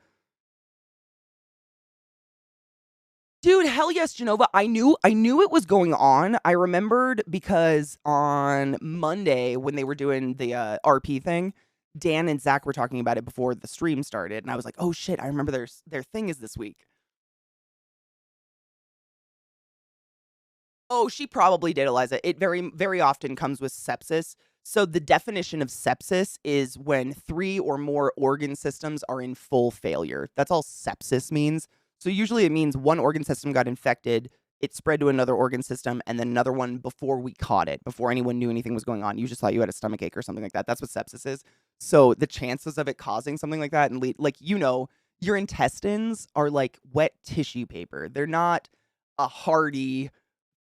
[SPEAKER 1] Dude, hell yes, Genova. I knew it was going on. I remembered because on Monday when they were doing the RP thing, Dan and Zach were talking about it before the stream started, and I was like, "Oh shit, I remember their thing is this week." Oh, she probably did, Eliza. It very, very often comes with sepsis. So the definition of sepsis is when 3 or more organ systems are in full failure. That's all sepsis means. So usually it means one organ system got infected, it spread to another organ system, and then another one before we caught it, before anyone knew anything was going on. You just thought you had a stomach ache or something like that. That's what sepsis is. So the chances of it causing something like that and your intestines are like wet tissue paper. They're not a hardy,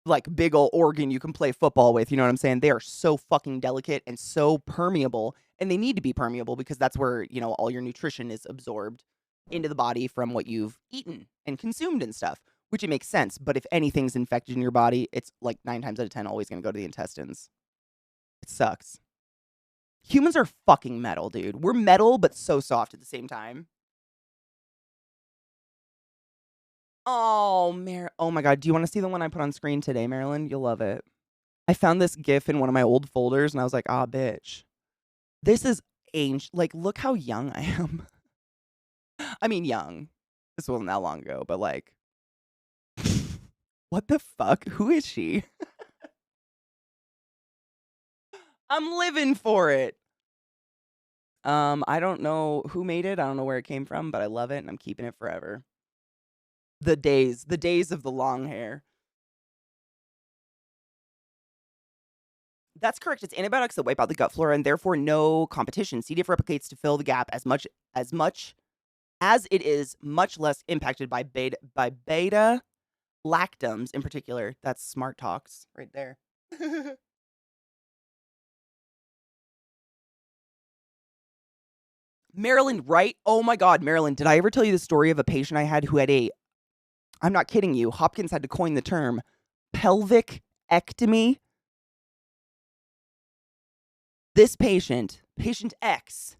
[SPEAKER 1] like, big ol' organ you can play football with, you know what I'm saying? They are so fucking delicate and so permeable, and they need to be permeable because that's where, all your nutrition is absorbed into the body from what you've eaten and consumed and stuff, which it makes sense. But if anything's infected in your body, it's like 9 times out of 10 always gonna go to the intestines. It sucks. Humans are fucking metal, dude. We're metal, but so soft at the same time. Oh, oh my god, do you wanna see the one I put on screen today, Marilyn? You'll love it. I found this GIF in one of my old folders, and I was like, "Ah, bitch. This is like, look how young I am." I mean, young. This wasn't that long ago, but, like, what the fuck? Who is she? I'm living for it. I don't know who made it, I don't know where it came from, but I love it, and I'm keeping it forever. The days of the long hair. That's correct. It's antibiotics that wipe out the gut flora and therefore no competition. C. diff replicates to fill the gap as much as it is much less impacted by beta lactams in particular. That's smart talks right there. Marilyn, right? Oh my God, Marilyn, did I ever tell you the story of a patient I had who had I'm not kidding you, Hopkins had to coin the term pelvic ectomy? This patient X,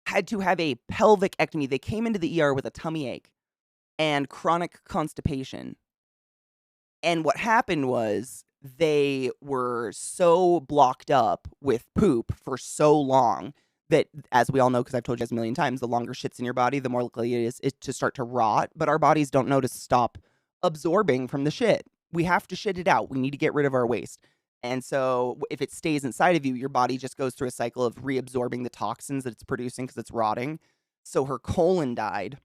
[SPEAKER 1] had to have a pelvic ectomy. They came into the ER with a tummy ache and chronic constipation. And what happened was they were so blocked up with poop for so long that, as we all know, because I've told you guys a million times, the longer shit's in your body, the more likely it is to start to rot. But our bodies don't know to stop absorbing from the shit. We have to shit it out. We need to get rid of our waste. And so if it stays inside of you, your body just goes through a cycle of reabsorbing the toxins that it's producing because it's rotting. So her colon died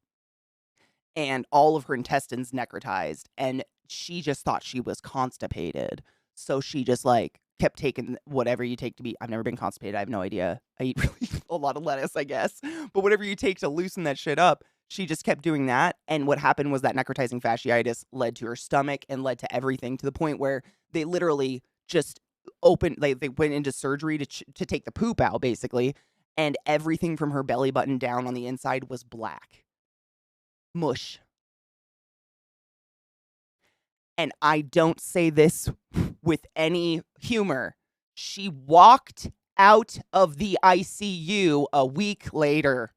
[SPEAKER 1] and all of her intestines necrotized, and she just thought she was constipated. So she just like kept taking whatever you take to be. I've never been constipated. I have no idea. I eat really a lot of lettuce, I guess. But whatever you take to loosen that shit up, she just kept doing that. And what happened was that necrotizing fasciitis led to her stomach and led to everything, to the point where they literally just opened, like they went into surgery to take the poop out, basically. And everything from her belly button down on the inside was black. Mush. And I don't say this with any humor. She walked out of the ICU a week later.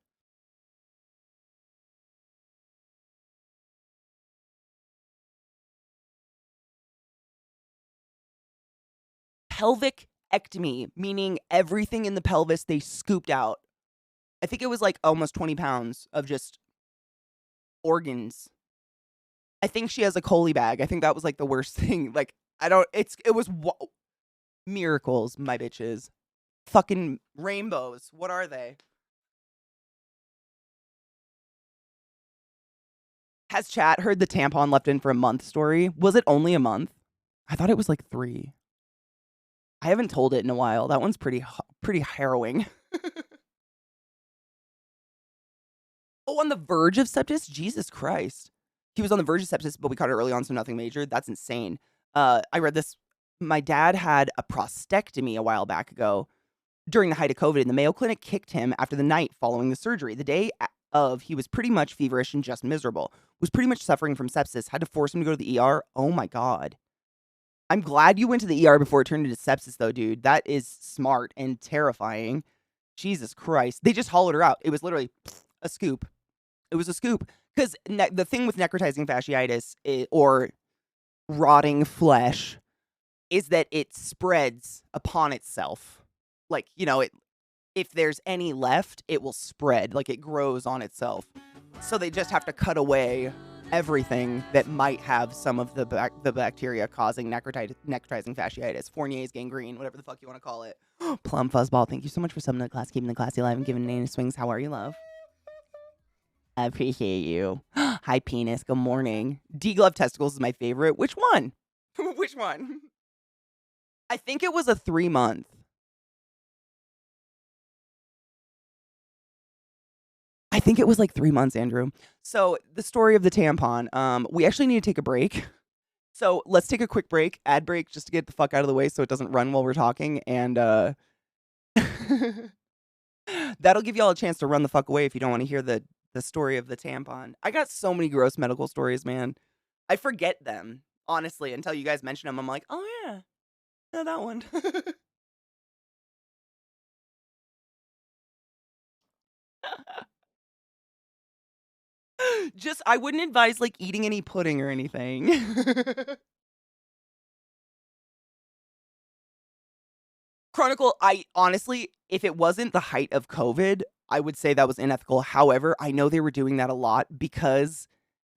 [SPEAKER 1] Pelvic ectomy, meaning everything in the pelvis they scooped out. I think it was like almost 20 pounds of just organs. I think she has a coli bag. I think that was like the worst thing. Like, it was miracles, my bitches. Fucking rainbows. What are they? Has chat heard the tampon left in for a month story? Was it only a month? I thought it was like 3. I haven't told it in a while. That one's pretty harrowing. Oh, on the verge of sepsis? Jesus Christ. He was on the verge of sepsis, but we caught it early on, so nothing major. That's insane. I read this. My dad had a prostectomy a while back ago during the height of COVID, and the Mayo Clinic kicked him after the night following the surgery. The day of, he was pretty much feverish and just miserable. Was pretty much suffering from sepsis. Had to force him to go to the ER. Oh my God. I'm glad you went to the ER before it turned into sepsis, though, dude. That is smart and terrifying. Jesus Christ. They just hollowed her out. It was literally a scoop. It was a scoop. Because the thing with necrotizing fasciitis or rotting flesh is that it spreads upon itself. Like, if there's any left, it will spread. Like, it grows on itself. So they just have to cut away everything that might have some of the bacteria causing necrotizing fasciitis, Fournier's gangrene, whatever the fuck you want to call it. Plum Fuzzball, thank you so much for summing the class, keeping the classy alive, and giving Nana swings. How are you, love? I appreciate you. Hi, penis. Good morning. D-glove testicles is my favorite. Which one? Which one? I think it was a 3-month. I think it was like 3 months, Andrew. So the story of the tampon. We actually need to take a break. So let's take a quick break, ad break, just to get the fuck out of the way so it doesn't run while we're talking. And that'll give y'all a chance to run the fuck away if you don't want to hear the story of the tampon. I got so many gross medical stories, man. I forget them, honestly, until you guys mention them. I'm like, oh yeah, that one. Just, I wouldn't advise like eating any pudding or anything. Chronicle, I honestly, if it wasn't the height of COVID, I would say that was unethical. However, I know they were doing that a lot because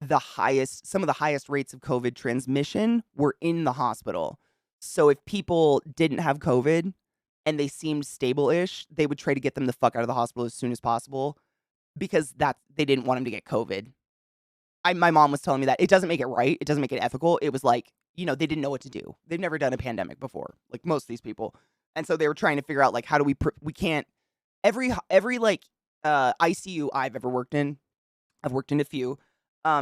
[SPEAKER 1] some of the highest rates of COVID transmission were in the hospital. So if people didn't have COVID and they seemed stable-ish, they would try to get them the fuck out of the hospital as soon as possible because they didn't want them to get COVID. My mom was telling me that. It doesn't make it right. It doesn't make it ethical. It was like, they didn't know what to do. They've never done a pandemic before, like most of these people. And so they were trying to figure out, like, how do we can't, every like, ICU I've ever worked in, I've worked in a few,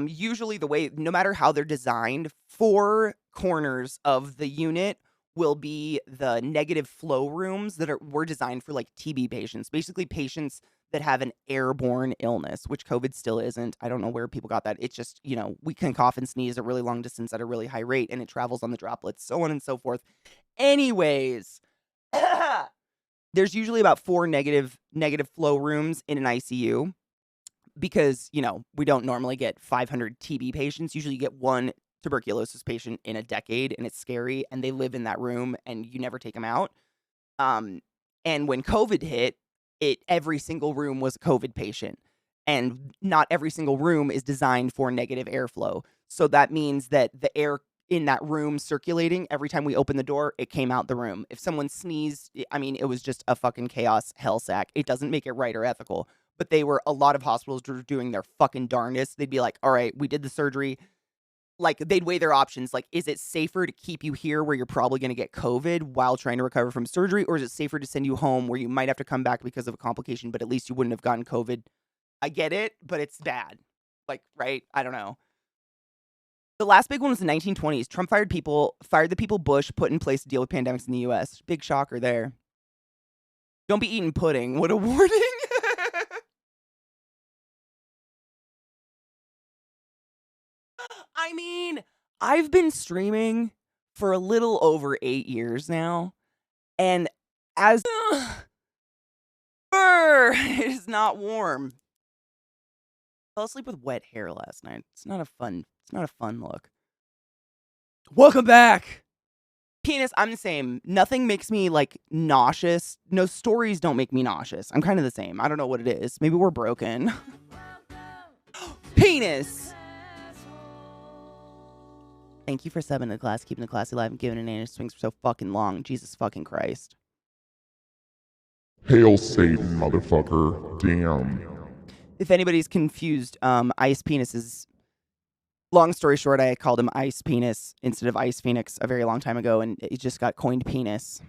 [SPEAKER 1] usually the way, no matter how they're designed, 4 corners of the unit will be the negative flow rooms that were designed for like TB patients, basically patients that have an airborne illness, which COVID still isn't. I don't know where people got that. It's just, we can cough and sneeze at really long distance at a really high rate, and it travels on the droplets, so on and so forth. Anyways, there's usually about 4 negative flow rooms in an ICU because, we don't normally get 500 TB patients. Usually you get 1 tuberculosis patient in a decade, and it's scary, and they live in that room, and you never take them out. And when COVID hit, every single room was a COVID patient, and not every single room is designed for negative airflow. So that means that the air in that room circulating, every time we opened the door, it came out the room. If someone sneezed, it was just a fucking chaos hell sack. It doesn't make it right or ethical, but a lot of hospitals were doing their fucking darndest. They'd be like, all right, we did the surgery. Like, they'd weigh their options. Like, is it safer to keep you here where you're probably going to get COVID while trying to recover from surgery? Or is it safer to send you home where you might have to come back because of a complication, but at least you wouldn't have gotten COVID? I get it, but it's bad. Like, right? I don't know. The last big one was the 1920s. Trump fired the people Bush put in place to deal with pandemics in the U.S. Big shocker there. Don't be eating pudding. What a warning. I've been streaming for a little over 8 years now, and as it is not warm. Fell asleep with wet hair last night. It's not a fun look. Welcome back. Penis, I'm the same. Nothing makes me like nauseous. No stories don't make me nauseous. I'm kind of the same. I don't know what it is. Maybe we're broken. Penis. Thank you for subbing the class, keeping the class alive, and giving an anus swings for so fucking long. Jesus fucking Christ.
[SPEAKER 2] Hail Satan, motherfucker. Damn.
[SPEAKER 1] If anybody's confused, Ice Penis is... Long story short, I called him Ice Penis instead of Ice Phoenix a very long time ago, and it just got coined Penis.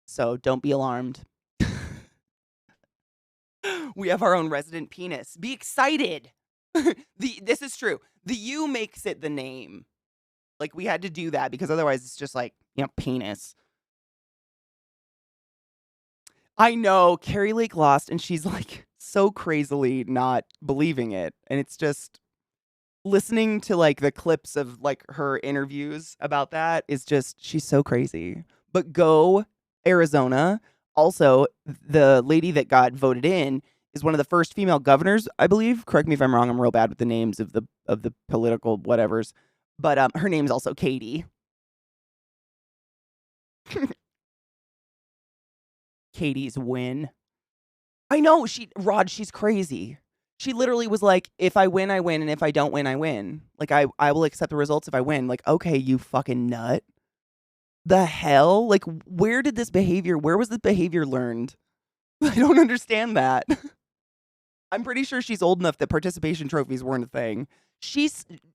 [SPEAKER 1] So don't be alarmed. We have our own resident penis. Be excited. This is true. The U makes it the name. Like, we had to do that because otherwise it's just like, penis. I know, Carrie Lake lost, and she's like so crazily not believing it. And it's just listening to like the clips of like her interviews about that is just, she's so crazy. But go Arizona. Also, the lady that got voted in is one of the first female governors, I believe. Correct me if I'm wrong. I'm real bad with the names of the political whatevers. But her name's also Katie. Katie's win. I know, she's crazy. She literally was like, if I win, I win, and if I don't win, I win. Like, I will accept the results if I win. Like, okay, you fucking nut. The hell? Like, where was this behavior learned? I don't understand that. I'm pretty sure she's old enough that participation trophies weren't a thing.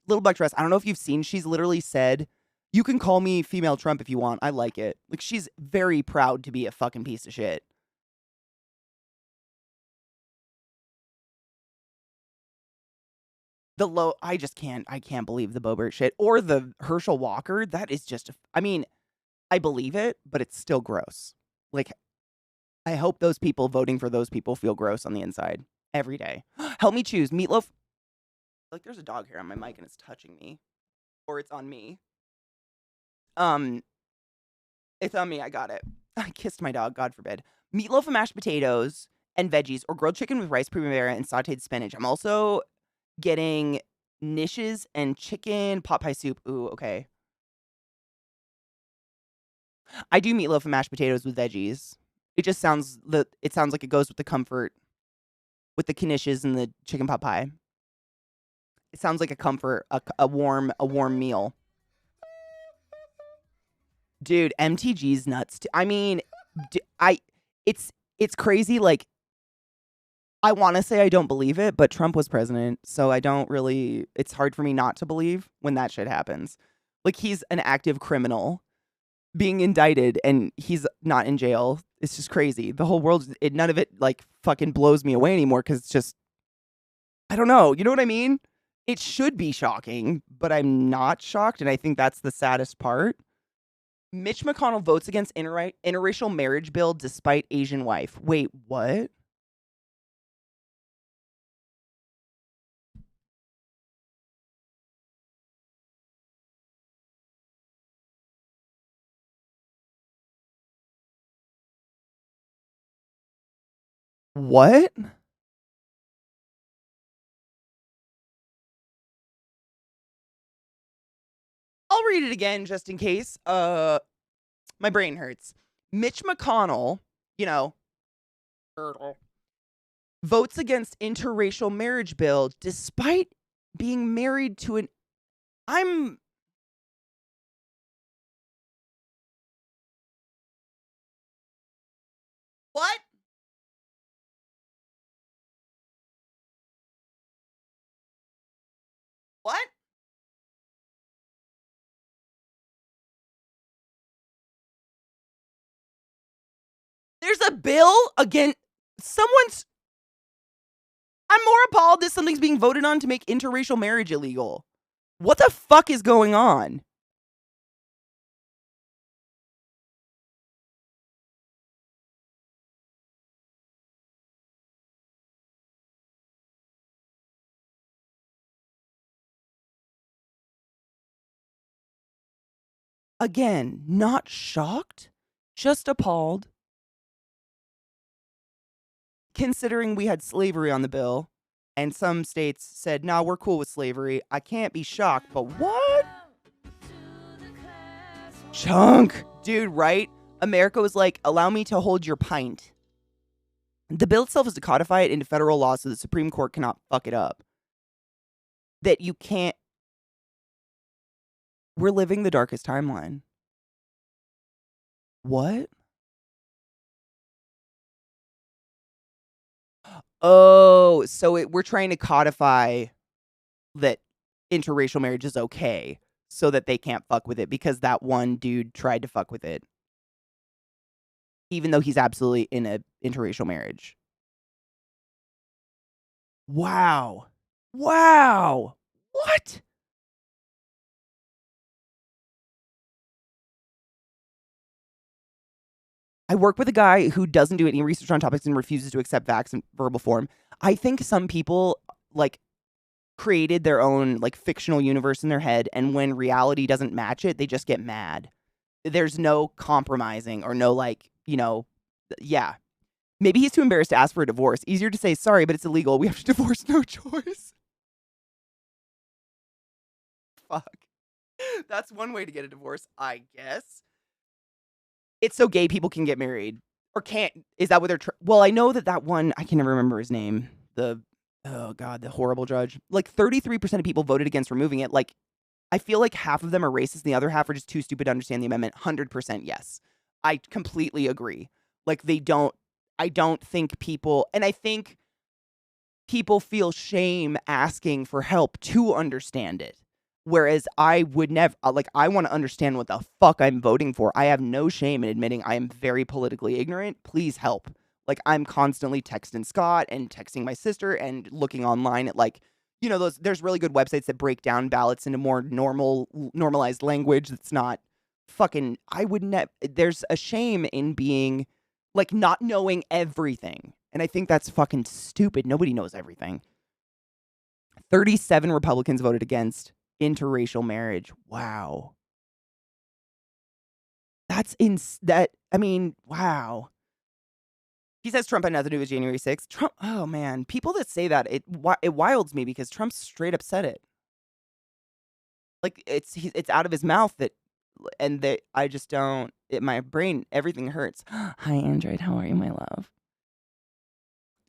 [SPEAKER 1] Little Black Dress, I don't know if you've seen, she's literally said, you can call me female Trump if you want. I like it. Like, she's very proud to be a fucking piece of shit. I can't believe the Boebert shit. Or the Herschel Walker. That is just, I believe it, but it's still gross. Like, I hope those people voting for those people feel gross on the inside every day. Help me choose. Meatloaf. Like, there's a dog hair on my mic and it's touching me. Or it's on me. It's on me. I got it. I kissed my dog. God forbid. Meatloaf and mashed potatoes and veggies, or grilled chicken with rice primavera and sauteed spinach. I'm also getting niches and chicken pot pie soup. Ooh, okay. I do meatloaf and mashed potatoes with veggies. It just sounds like it goes with the comfort, with the knishes and the chicken pot pie. It sounds like a comfort, a warm meal. Dude, MTG's nuts. It's crazy. Like, I want to say I don't believe it, but Trump was president, so I don't really. It's hard for me not to believe when that shit happens. Like, he's an active criminal being indicted and he's not in jail. It's just crazy. The whole world, none of it, like, fucking blows me away anymore because it's just, I don't know. You know what I mean? It should be shocking, but I'm not shocked, and I think that's the saddest part. Mitch McConnell votes against interracial marriage bill despite Asian wife. Wait, what? What? I'll read it again just in case. My brain hurts. Mitch McConnell, you know, votes against interracial marriage bill despite being married to an I'm what? What? There's a bill against someone's I'm more appalled that something's being voted on to make interracial marriage illegal. What the fuck is going on? Again, not shocked, just appalled. Considering we had slavery on the bill and some states said, nah, we're cool with slavery. I can't be shocked, but what? Chunk. Dude, right? America was like, allow me to hold your pint. The bill itself is to codify it into federal law so the Supreme Court cannot fuck it up. That you can't. We're living the darkest timeline. What? Oh, so we're trying to codify that interracial marriage is okay so that they can't fuck with it because that one dude tried to fuck with it. Even though he's absolutely in a interracial marriage. Wow. Wow. What? I work with a guy who doesn't do any research on topics and refuses to accept facts in verbal form. I think some people, like, created their own, like, fictional universe in their head, and when reality doesn't match it, they just get mad. There's no compromising or no, like, you know, yeah. Maybe he's too embarrassed to ask for a divorce. Easier to say, sorry, but it's illegal. We have to divorce, no choice. Fuck. That's one way to get a divorce, I guess. It's so gay people can get married. Or can't. Is that what they're well, I know that one, I can never remember his name. Oh God, the horrible judge. Like 33% of people voted against removing it. Like, I feel like half of them are racist and the other half are just too stupid to understand the amendment. 100% yes. I completely agree. Like, I don't think people, and I think people feel shame asking for help to understand it. Whereas I would never, like, I want to understand what the fuck I'm voting for. I have no shame in admitting I am very politically ignorant. Please help. Like, I'm constantly texting Scott and texting my sister and looking online at, like, you know, there's really good websites that break down ballots into more normalized language that's not fucking, I would never, there's a shame in being, like, not knowing everything. And I think that's fucking stupid. Nobody knows everything. 37 Republicans voted against interracial marriage. Wow. I mean, wow. He says Trump had nothing to do with January 6th. Trump, oh man, people that say that, it wilds me because Trump straight up said it. Like, it's out of his mouth that, and that I just don't, my brain, everything hurts. Hi, Android. How are you, my love?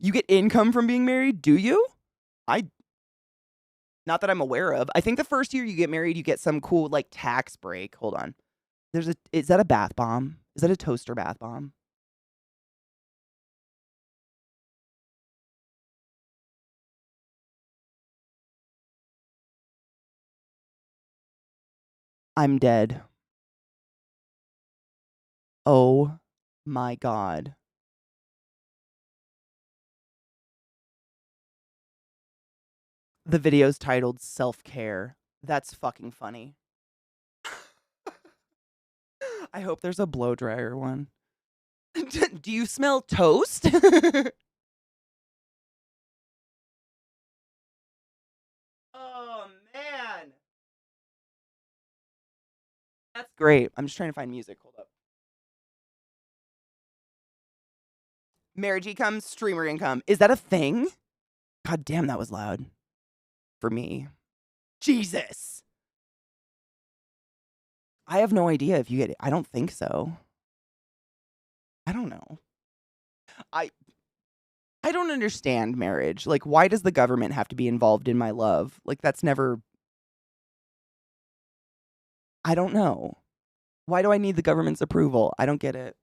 [SPEAKER 1] You get income from being married? Do you? Not that I'm aware of. I think the first year you get married, you get some cool, like, tax break. Hold on. Is that a bath bomb? Is that a toaster bath bomb? I'm dead. Oh my God. The video's titled Self-Care. That's fucking funny. I hope there's a blow dryer one. Do you smell toast? Oh man. That's great. I'm just trying to find music. Hold up. Marriage income, streamer income. Is that a thing? God damn, that was loud. For me. Jesus. I have no idea if you get it. I don't think so. I don't know. I don't understand marriage. Like, why does the government have to be involved in my love? Like, that's never. I don't know. Why do I need the government's approval? I don't get it.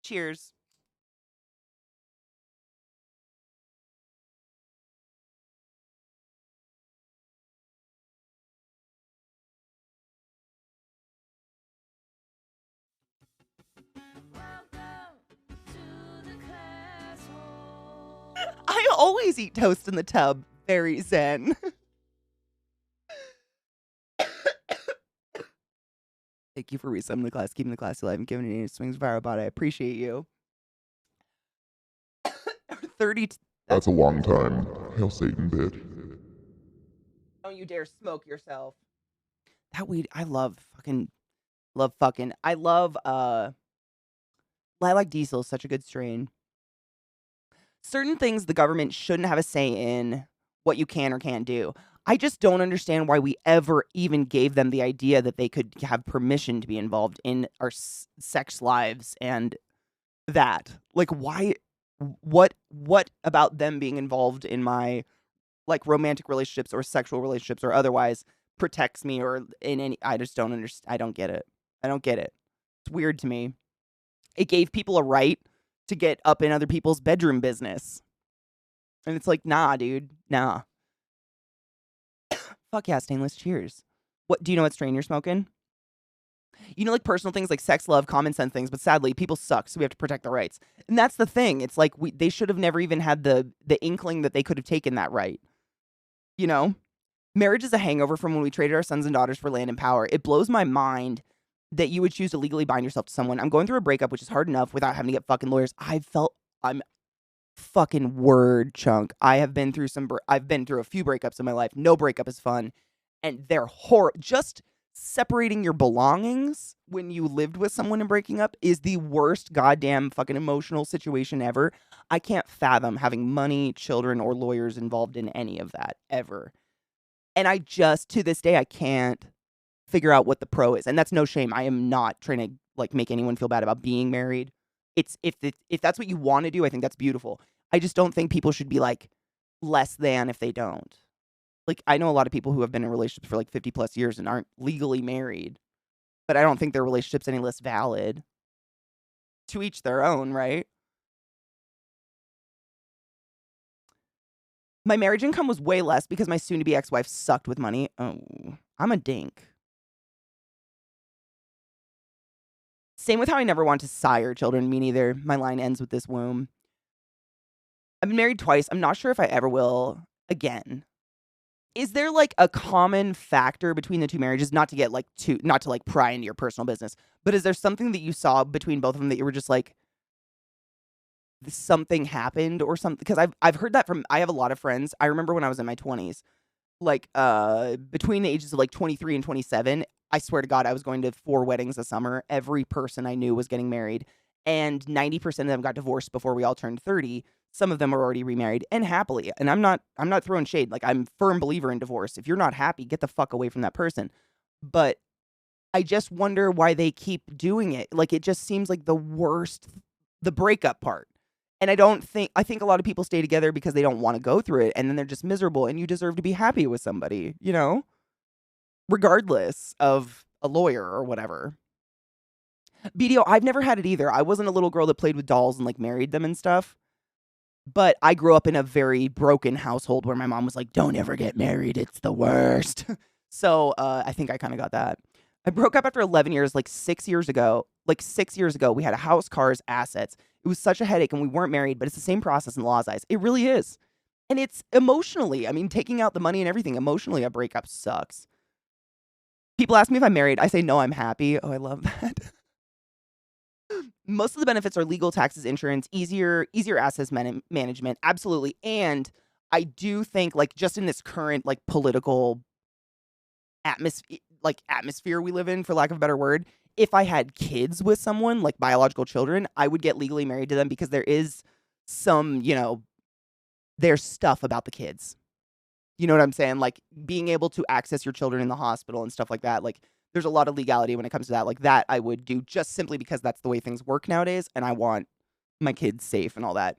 [SPEAKER 1] Cheers. I always eat toast in the tub. Very zen. Thank you for resummoning the class, keeping the class alive, and giving it any swings viral bot. I appreciate you. 30.
[SPEAKER 2] That's a long time. Hail Satan, bitch.
[SPEAKER 1] Don't you dare smoke yourself. That weed, I love fucking. I love Lilac Diesel is such a good strain. Certain things the government shouldn't have a say in what you can or can't do. I just don't understand why we ever even gave them the idea that they could have permission to be involved in our sex lives and that. Like, why? What about them being involved in my like romantic relationships or sexual relationships or otherwise protects me or in any? I just don't understand. I don't get it. I don't get it. It's weird to me. It gave people a right to get up in other people's bedroom business. And it's like, nah, dude, nah. Fuck yeah, stainless. Cheers. What do you know what strain you're smoking? You know, like personal things like sex, love, common sense things, but sadly, people suck, so we have to protect their rights. And that's the thing. It's like they should have never even had the inkling that they could have taken that right. You know? Marriage is a hangover from when we traded our sons and daughters for land and power. It blows my mind that you would choose to legally bind yourself to someone. I'm going through a breakup, which is hard enough without having to get fucking lawyers. I'm fucking word chunk. I've been through a few breakups in my life. No breakup is fun. And they're just separating your belongings when you lived with someone and breaking up is the worst goddamn fucking emotional situation ever. I can't fathom having money, children, or lawyers involved in any of that ever. And I just, to this day, I can't figure out what the pro is. And that's no shame. I am not trying to like make anyone feel bad about being married. It's if that's what you want to do, I think that's beautiful. I just don't think people should be like less than if they don't. Like, I know a lot of people who have been in relationships for like 50 plus years and aren't legally married, but I don't think their relationship's any less valid. To each their own, right? My marriage income was way less because my soon-to-be ex-wife sucked with money. Oh, I'm a dink. Same with how I never want to sire children. Me neither. My line ends with this womb. I've been married twice. I'm not sure if I ever will again. Is there like a common factor between the two marriages? Not to like pry into your personal business, but is there something that you saw between both of them that you were just like, something happened or something? Because I've heard that I have a lot of friends. I remember when I was in my 20s, like between the ages of like 23 and 27, I swear to God, I was going to 4 weddings a summer. Every person I knew was getting married, and 90% of them got divorced before we all turned 30. Some of them are already remarried and happily. And I'm not throwing shade. Like, I'm a firm believer in divorce. If you're not happy, get the fuck away from that person. But I just wonder why they keep doing it. Like, it just seems like the worst, the breakup part. And I think a lot of people stay together because they don't want to go through it, and then they're just miserable, and you deserve to be happy with somebody, you know? Regardless of a lawyer or whatever. BDO, I've never had it either. I wasn't a little girl that played with dolls and like married them and stuff. But I grew up in a very broken household where my mom was like, don't ever get married. It's the worst. So I think I kind of got that. I broke up after 11 years, like 6 years ago. Like 6 years ago, we had a house, cars, assets. It was such a headache and we weren't married, but it's the same process in law's eyes. It really is. And it's emotionally, I mean, taking out the money and everything, emotionally, a breakup sucks. People ask me if I'm married. I say, no, I'm happy. Oh, I love that. Most of the benefits are legal, taxes, insurance, easier assets management. Absolutely. And I do think, like, just in this current, like, political atmosphere we live in, for lack of a better word, if I had kids with someone, like biological children, I would get legally married to them because there is some, there's stuff about the kids. You know what I'm saying? Like being able to access your children in the hospital and stuff like that. Like there's a lot of legality when it comes to that. Like that I would do just simply because that's the way things work nowadays and I want my kids safe and all that.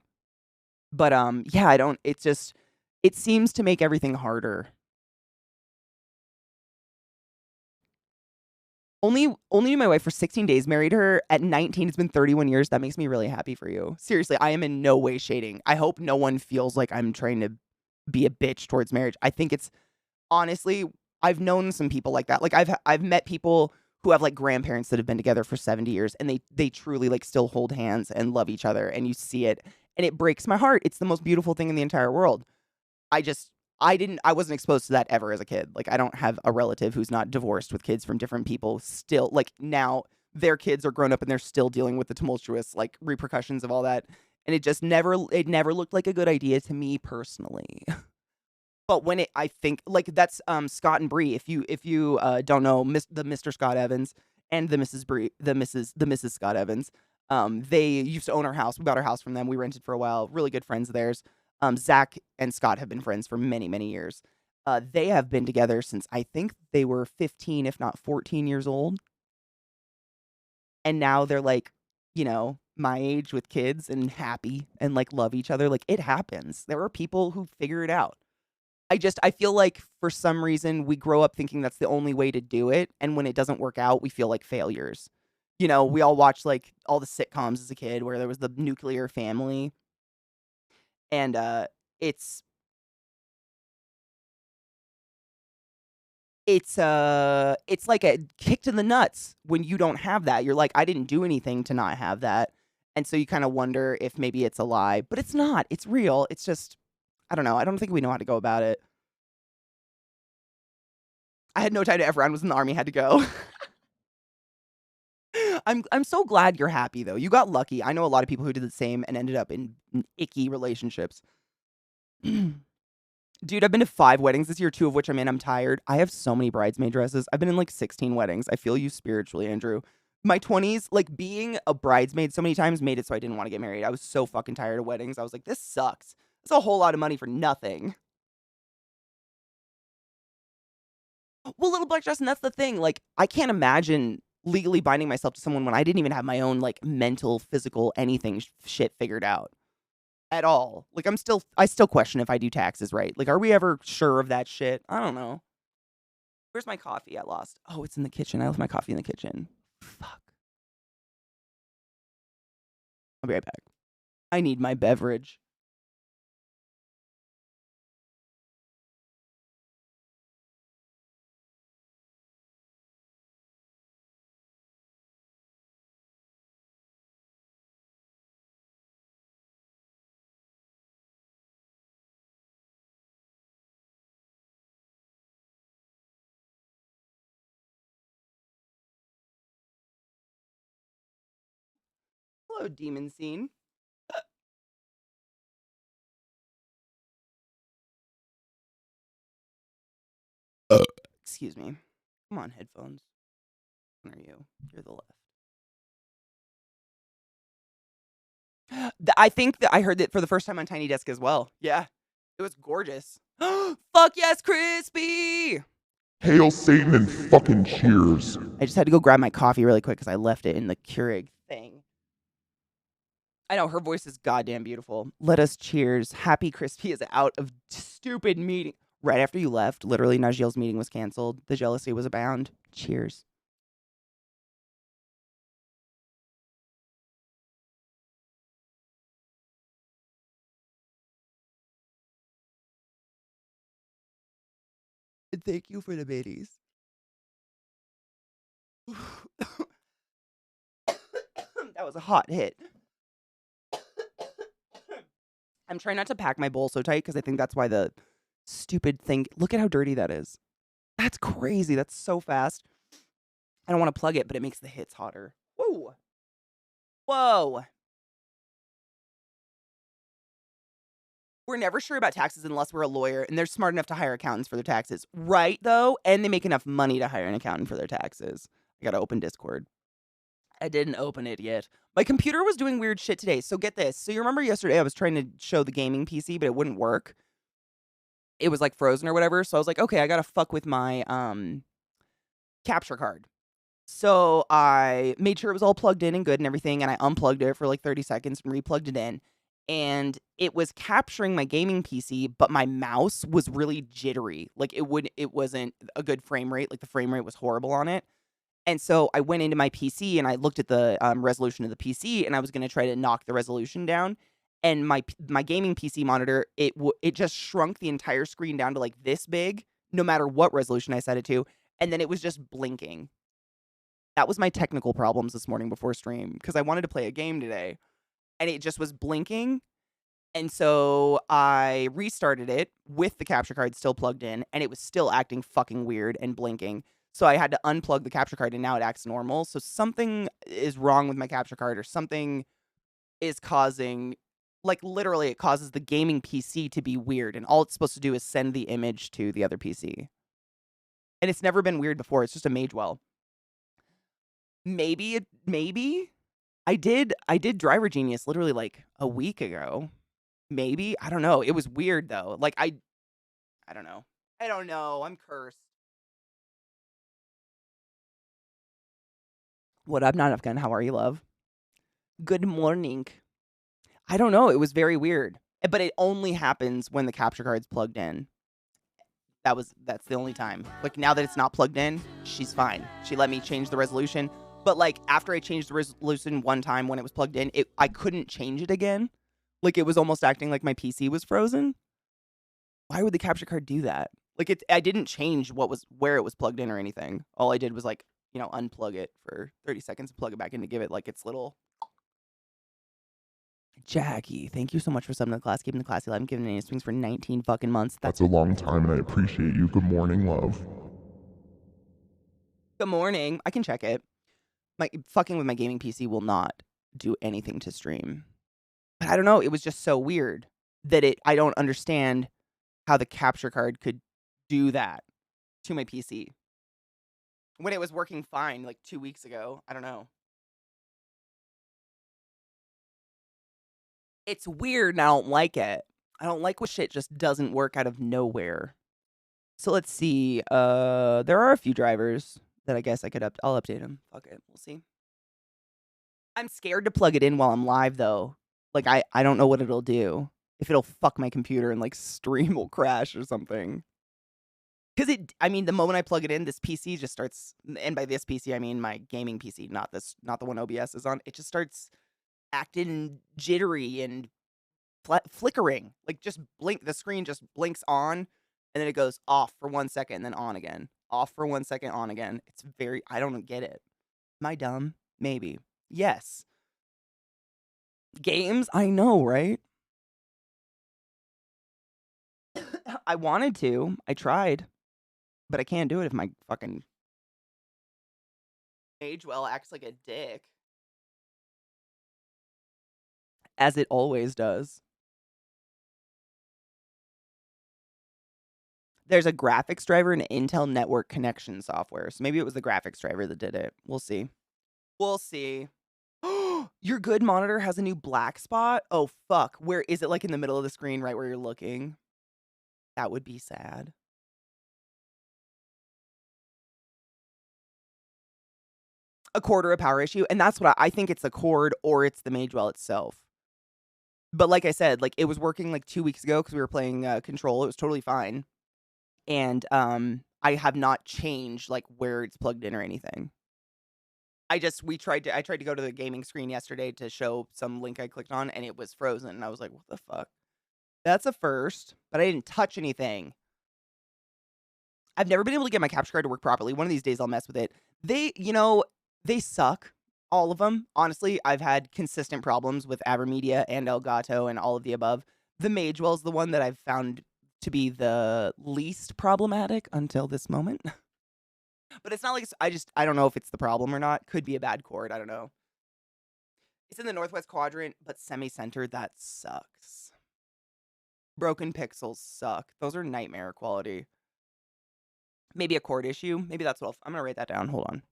[SPEAKER 1] But yeah, I don't it's just it seems to make everything harder. Only knew my wife for 16 days, married her at 19. It's been 31 years. That makes me really happy for you. Seriously, I am in no way shading. I hope no one feels like I'm trying to be a bitch towards marriage. I think it's honestly, I've known some people like that. Like I've met people who have like grandparents that have been together for 70 years and they truly like still hold hands and love each other and you see it and it breaks my heart. It's the most beautiful thing in the entire world. I just I wasn't exposed to that ever as a kid. Like I don't have a relative who's not divorced with kids from different people still like now their kids are grown up and they're still dealing with the tumultuous like repercussions of all that. And it never looked like a good idea to me personally. But when I think like that's Scott and Bree. If you don't know the Mr. Scott Evans and the Mrs. Bree, the Mrs. Scott Evans, they used to own our house. We bought our house from them. We rented for a while. Really good friends of theirs. Zach and Scott have been friends for many many years. They have been together since I think they were 15, if not 14 years old, and now they're like, my age with kids and happy and like love each other. Like it happens. There are people who figure it out. I feel like for some reason we grow up thinking that's the only way to do it, and when it doesn't work out, we feel like failures. We all watched like all the sitcoms as a kid where there was the nuclear family, and it's it's like a kick to the nuts when you don't have that. You're like, I didn't do anything to not have that, and so you kind of wonder if maybe it's a lie, but it's not. It's real. It's just I don't know. I don't think we know how to go about it. I had no time to Efron was in the army, had to go. I'm so glad you're happy though. You got lucky. I know a lot of people who did the same and ended up in icky relationships. Dude, I've been to 5 weddings this year, 2 of which I'm in. I'm tired. I have so many bridesmaid dresses. I've been in like 16 weddings. I feel you spiritually, Andrew. My 20s, like being a bridesmaid so many times made it so I didn't want to get married. I was so fucking tired of weddings. I was like, this sucks. It's a whole lot of money for nothing. Well, little black dress, and that's the thing. Like, I can't imagine legally binding myself to someone when I didn't even have my own like mental, physical, anything shit figured out at all. Like, I still question if I do taxes right. Like, are we ever sure of that shit? I don't know. Where's my coffee? I lost. Oh, it's in the kitchen. I left my coffee in the kitchen. Fuck. I'll be right back. I need my beverage. Hello, demon scene. Excuse me. Come on, headphones. Where are you? You're the left. I think that I heard it for the first time on Tiny Desk as well. Yeah. It was gorgeous. Fuck yes, crispy!
[SPEAKER 2] Hail Satan and fucking cheers.
[SPEAKER 1] I just had to go grab my coffee really quick because I left it in the Keurig thing. I know her voice is goddamn beautiful. Let us cheers. Happy Crispy is out of stupid meeting. Right after you left, literally Najiel's meeting was canceled. The jealousy was abound. Cheers. Thank you for the biddies. That was a hot hit. I'm trying not to pack my bowl so tight because I think that's why the stupid thing. Look at how dirty that is. That's crazy. That's so fast. I don't want to plug it, but it makes the hits hotter. Whoa. Whoa. We're never sure about taxes unless we're a lawyer and they're smart enough to hire accountants for their taxes. Right, though? And they make enough money to hire an accountant for their taxes. I gotta open Discord. I didn't open it yet. My computer was doing weird shit today. So get this. So you remember yesterday I was trying to show the gaming PC, but it wouldn't work. It was like frozen or whatever. So I was like, okay, I gotta fuck with my capture card. So I made sure it was all plugged in and good and everything, and I unplugged it for like 30 seconds and replugged it in. And it was capturing my gaming PC, but my mouse was really jittery. Like it wasn't a good frame rate. Like the frame rate was horrible on it. And so I went into my PC and I looked at the resolution of the PC, and I was going to try to knock the resolution down. And my gaming PC monitor, it just shrunk the entire screen down to like this big, no matter what resolution I set it to, and then it was just blinking. That was my technical problems this morning before stream because I wanted to play a game today, and it just was blinking. And so I restarted it with the capture card still plugged in, and it was still acting fucking weird and blinking. So I had to unplug the capture card, and now it acts normal. So something is wrong with my capture card, or something is causing, like literally it causes the gaming PC to be weird, and all it's supposed to do is send the image to the other PC. And it's never been weird before. It's just a Magewell. Maybe I did Driver Genius literally like a week ago. Maybe, I don't know. It was weird though. Like I don't know. I don't know. I'm cursed. What up, not Afghan? How are you, love? Good morning. I don't know. It was very weird. But it only happens when the capture card's plugged in. That's the only time. Like now that it's not plugged in, she's fine. She let me change the resolution. But like after I changed the resolution one time when it was plugged in, I couldn't change it again. Like it was almost acting like my PC was frozen. Why would the capture card do that? Like I didn't change where it was plugged in or anything. All I did was like, unplug it for 30 seconds and plug it back in to give it like its little. Jackie, thank you so much for subbing to the class, keeping the classy alive, giving any swings for 19 fucking months.
[SPEAKER 2] That's a long time, and I appreciate you. Good morning, love.
[SPEAKER 1] Good morning. I can check it. My fucking with my gaming PC will not do anything to stream. But I don't know. It was just so weird that I don't understand how the capture card could do that to my PC when it was working fine like 2 weeks ago. I don't know. It's weird and I don't like it. I don't like when shit just doesn't work out of nowhere. So let's see. There are a few drivers that I guess I could I'll update them. Fuck it. We'll see. I'm scared to plug it in while I'm live though. Like I don't know what it'll do. If it'll fuck my computer and like stream will crash or something. Cause the moment I plug it in, this PC just starts, and by this PC I mean my gaming PC, not the one OBS is on. It just starts acting jittery and flickering. Like just blink, the screen just blinks on, and then it goes off for 1 second, and then on again. Off for 1 second, on again. I don't get it. Am I dumb? Maybe. Yes. Games? I know, right? I wanted to. I tried. But I can't do it if my fucking Magewell acts like a dick. As it always does. There's a graphics driver and Intel network connection software. So maybe it was the graphics driver that did it. We'll see. We'll see. Your good monitor has a new black spot? Oh, fuck. Where is it? Like in the middle of the screen, right where you're looking? That would be sad. A cord or a power issue. And that's what I think it's the cord or it's the Magewell itself. But like I said, like it was working like 2 weeks ago because we were playing Control. It was totally fine. And I have not changed like where it's plugged in or anything. I tried to go to the gaming screen yesterday to show some link I clicked on, and it was frozen. And I was like, what the fuck? That's a first, but I didn't touch anything. I've never been able to get my capture card to work properly. One of these days I'll mess with it. They, you know, they suck. All of them. Honestly, I've had consistent problems with Avermedia and Elgato and all of the above. The Magewell is the one that I've found to be the least problematic until this moment. But it's not like I don't know if it's the problem or not. Could be a bad cord. I don't know. It's in the northwest quadrant, but semi-centered. That sucks. Broken pixels suck. Those are nightmare quality. Maybe a cord issue. Maybe that's what I'm gonna write that down. Hold on.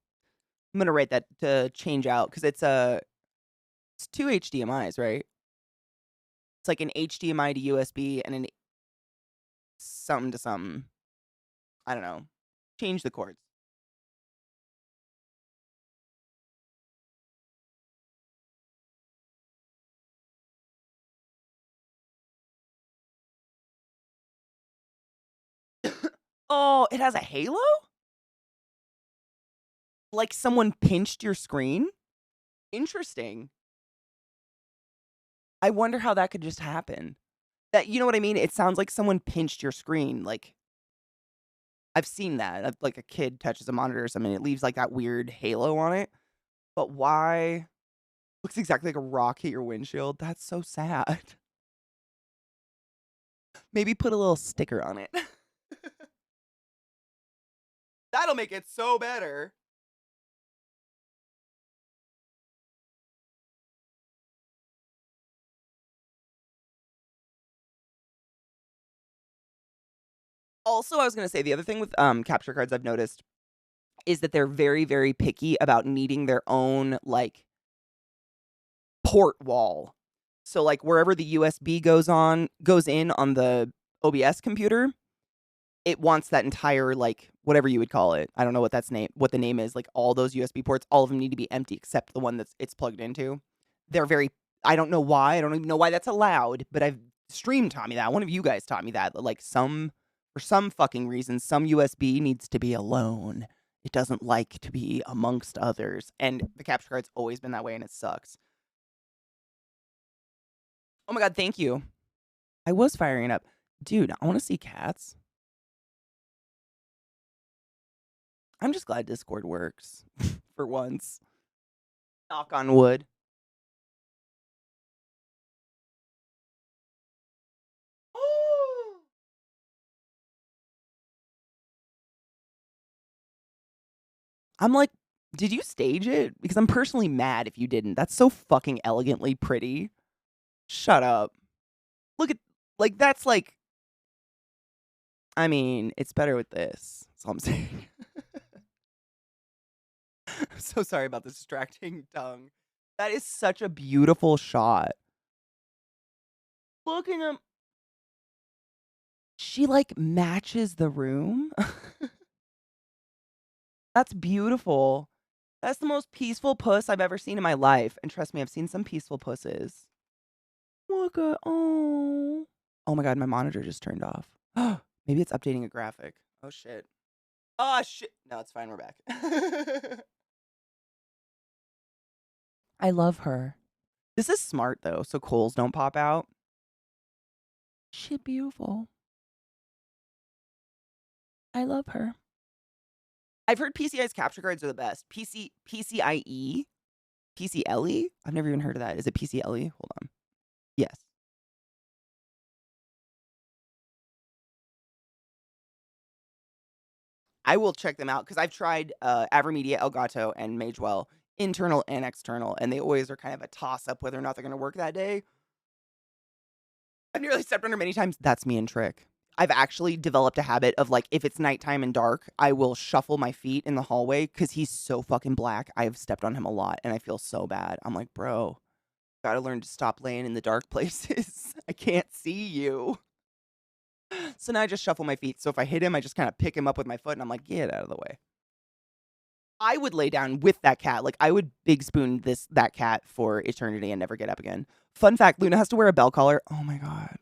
[SPEAKER 1] I'm gonna write that to change out because it's two HDMI's, right? It's like an HDMI to USB and an something to something. I don't know. Change the cords. Oh, it has a halo? Like someone pinched your screen? Interesting. I wonder how that could just happen. That you know what I mean? It sounds like someone pinched your screen. Like I've seen that. Like a kid touches a monitor or something, it leaves like that weird halo on it. But why? Looks exactly like a rock hit your windshield. That's so sad. Maybe put a little sticker on it. That'll make it so better. Also, I was gonna say the other thing with capture cards I've noticed is that they're very, very picky about needing their own like port wall. So like wherever the USB goes in on the OBS computer, it wants that entire like whatever you would call it. I don't know what the name is. Like all those USB ports, all of them need to be empty except the one it's plugged into. They're very I don't know why. I don't even know why that's allowed, but I've streamed taught me that. One of you guys taught me that. Like for some fucking reason, some USB needs to be alone. It doesn't like to be amongst others. And the capture card's always been that way and it sucks. Oh my god, thank you. I was firing it up. Dude, I want to see cats. I'm just glad Discord works for once. Knock on wood. I'm like, did you stage it? Because I'm personally mad if you didn't. That's so fucking elegantly pretty. Shut up. Look at, like, that's like, I mean, it's better with this. That's all I'm saying. I'm so sorry about the distracting tongue. That is such a beautiful shot. Look at him. She like matches the room. That's beautiful. That's the most peaceful puss I've ever seen in my life. And trust me, I've seen some peaceful pusses. Look at oh. Oh my god, my monitor just turned off. Maybe it's updating a graphic. Oh shit. Oh shit. No, it's fine. We're back. I love her. This is smart though, so coals don't pop out. She's beautiful. I love her. I've heard PCI's capture cards are the best. PCIe? PCLE? I've never even heard of that. Is it PCLE? Hold on. Yes. I will check them out because I've tried Avermedia, Elgato, and Magewell, internal and external, and they always are kind of a toss-up whether or not they're going to work that day. I've nearly stepped on her many times. That's me and Trick. I've actually developed a habit of like, if it's nighttime and dark, I will shuffle my feet in the hallway because he's so fucking black. I've stepped on him a lot and I feel so bad. I'm like, bro, gotta learn to stop laying in the dark places. I can't see you. So now I just shuffle my feet. So if I hit him, I just kind of pick him up with my foot and I'm like, get out of the way. I would lay down with that cat. Like I would big spoon that cat for eternity and never get up again. Fun fact, Luna has to wear a bell collar. Oh my god.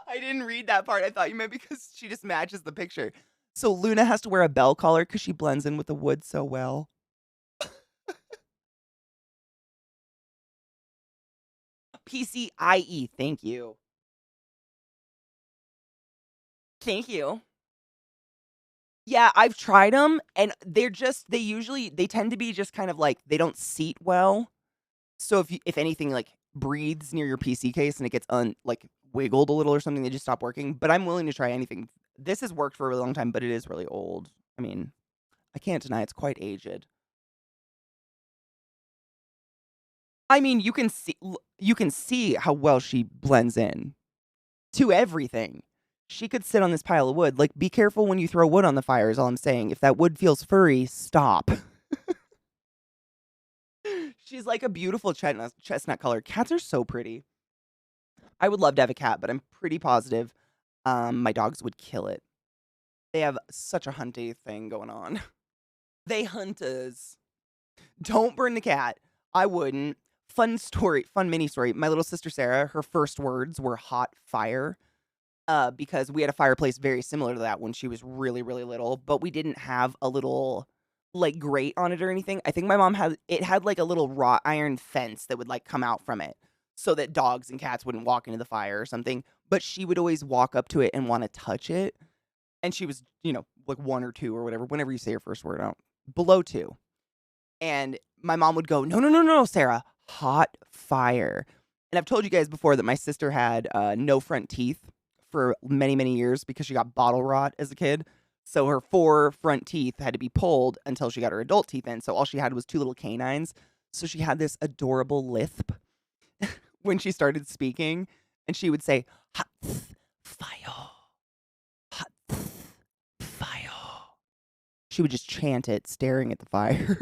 [SPEAKER 1] I didn't read that part. I thought you meant because she just matches the picture. So Luna has to wear a bell collar because she blends in with the wood so well. PCIe. Thank you. Thank you. Yeah, I've tried them, and they tend to be just kind of like they don't seat well. So if anything like breathes near your PC case and it gets like wiggled a little or something, they just stop working. But I'm willing to try anything. This has worked for a really long time, but it is really old. I mean, I can't deny it's quite aged. I mean, you can see how well she blends in to everything. She could sit on this pile of wood. Like, be careful when you throw wood on the fire, is all I'm saying. If that wood feels furry, stop. She's like a beautiful chestnut color. Cats are so pretty. I would love to have a cat, but I'm pretty positive my dogs would kill it. They have such a hunty thing going on. They hunt us. Don't burn the cat. I wouldn't. Fun mini story. My little sister Sarah, her first words were hot fire. Because we had a fireplace very similar to that when she was really, really little, but we didn't have a little like grate on it or anything. I think my mom had like a little wrought iron fence that would like come out from it so that dogs and cats wouldn't walk into the fire or something. But she would always walk up to it and want to touch it. And she was, like 1 or 2 or whatever, whenever you say your first word out, below 2. And my mom would go, no, no, no, no, Sarah, hot fire. And I've told you guys before that my sister had no front teeth for many, many years because she got bottle rot as a kid. So her 4 front teeth had to be pulled until she got her adult teeth in. So all she had was 2 little canines. So she had this adorable lisp when she started speaking. And she would say, hot fire, hot fire. She would just chant it, staring at the fire.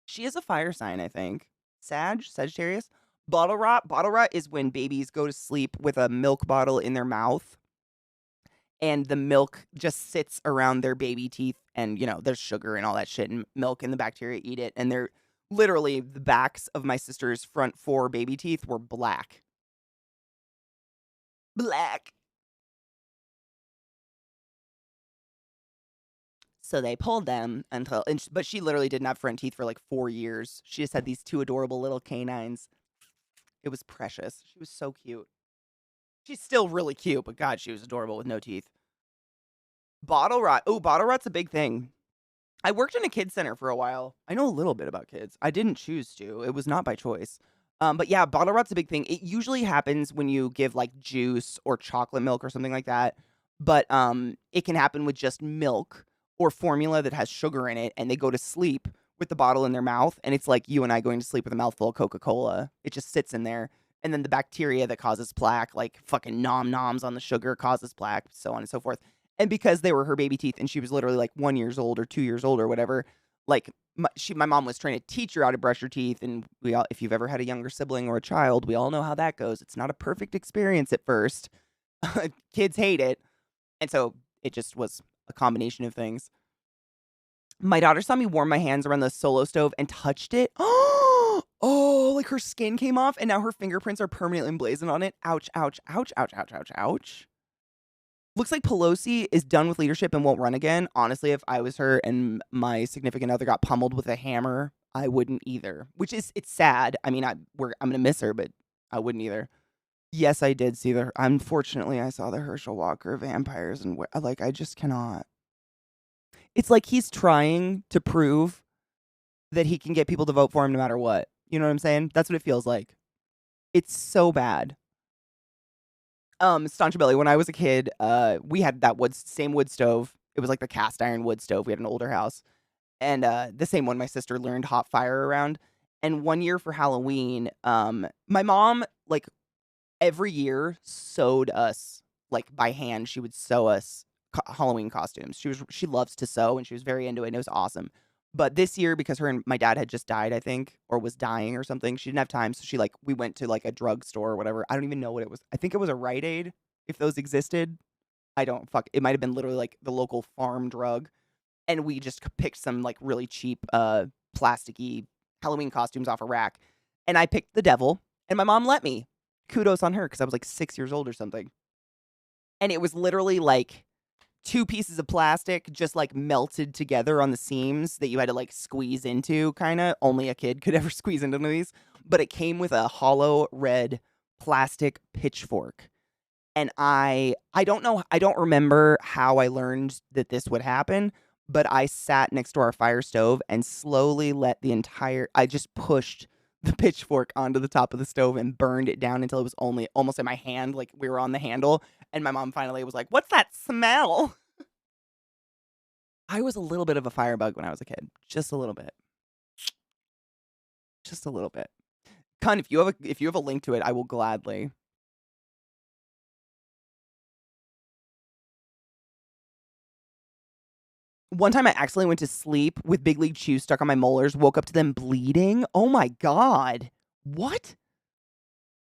[SPEAKER 1] She is a fire sign, I think. Sagittarius. Bottle rot. Bottle rot is when babies go to sleep with a milk bottle in their mouth and the milk just sits around their baby teeth and, there's sugar and all that shit and milk and the bacteria eat it. And they're literally the backs of my sister's front 4 baby teeth were black. Black. So they pulled them but she literally didn't have front teeth for like 4 years. She just had these 2 adorable little canines. It was precious. She was so cute. She's still really cute, but God, she was adorable with no teeth. Bottle rot. Oh, bottle rot's a big thing. I worked in a kids center for a while. I know a little bit about kids. I didn't choose to. It was not by choice. But yeah, bottle rot's a big thing. It usually happens when you give like juice or chocolate milk or something like that. But it can happen with just milk or formula that has sugar in it, and they go to sleep with the bottle in their mouth, and it's like you and I going to sleep with a mouthful of Coca-Cola. It just sits in there. And then the bacteria that causes plaque, like fucking nom-noms on the sugar, causes plaque, so on and so forth. And because they were her baby teeth and she was literally like 1 years old or 2 years old or whatever, like my mom was trying to teach her how to brush her teeth. And if you've ever had a younger sibling or a child, we all know how that goes. It's not a perfect experience at first. Kids hate it. And so it just was a combination of things. My daughter saw me warm my hands around the Solo stove and touched it. Oh, like her skin came off and now her fingerprints are permanently emblazoned on it. Ouch, ouch, ouch, ouch, ouch, ouch, ouch. Looks like Pelosi is done with leadership and won't run again. Honestly, if I was her and my significant other got pummeled with a hammer, I wouldn't either. It's sad. I mean, I'm gonna miss her, but I wouldn't either. Yes, I did see unfortunately, I saw the Herschel Walker vampires, and like, I just cannot. It's like he's trying to prove that he can get people to vote for him no matter what. You know what I'm saying? That's what it feels like. It's so bad. Staunchability, when I was a kid, we had that same wood stove. It was like the cast iron wood stove. We had an older house. And the same one my sister learned hot fire around. And one year for Halloween, my mom, like, every year sewed us, like, by hand. She would sew us Halloween costumes. She loves to sew, and she was very into it, and it was awesome. But this year, because her and my dad had just died, I think, or was dying or something, she didn't have time. So we went to like a drugstore or whatever. I don't even know what it was. I think it was a Rite Aid, if those existed. It might have been literally like the local farm drug. And we just picked some like really cheap, plasticky Halloween costumes off a rack. And I picked the devil, and my mom let me. Kudos on her, because I was like 6 years old or something. And it was literally like 2 pieces of plastic just like melted together on the seams that you had to like squeeze into, kind of. Only a kid could ever squeeze into these. But it came with a hollow red plastic pitchfork. And I don't remember how I learned that this would happen, but I sat next to our fire stove and slowly I just pushed the pitchfork onto the top of the stove and burned it down until it was only almost in my hand, like we were on the handle. And my mom finally was like, "What's that smell?" I was a little bit of a firebug when I was a kid. Just a little bit. Just a little bit. Con, if you have a link to it, I will gladly. One time I accidentally went to sleep with Big League Chew stuck on my molars, woke up to them bleeding. Oh my god. What?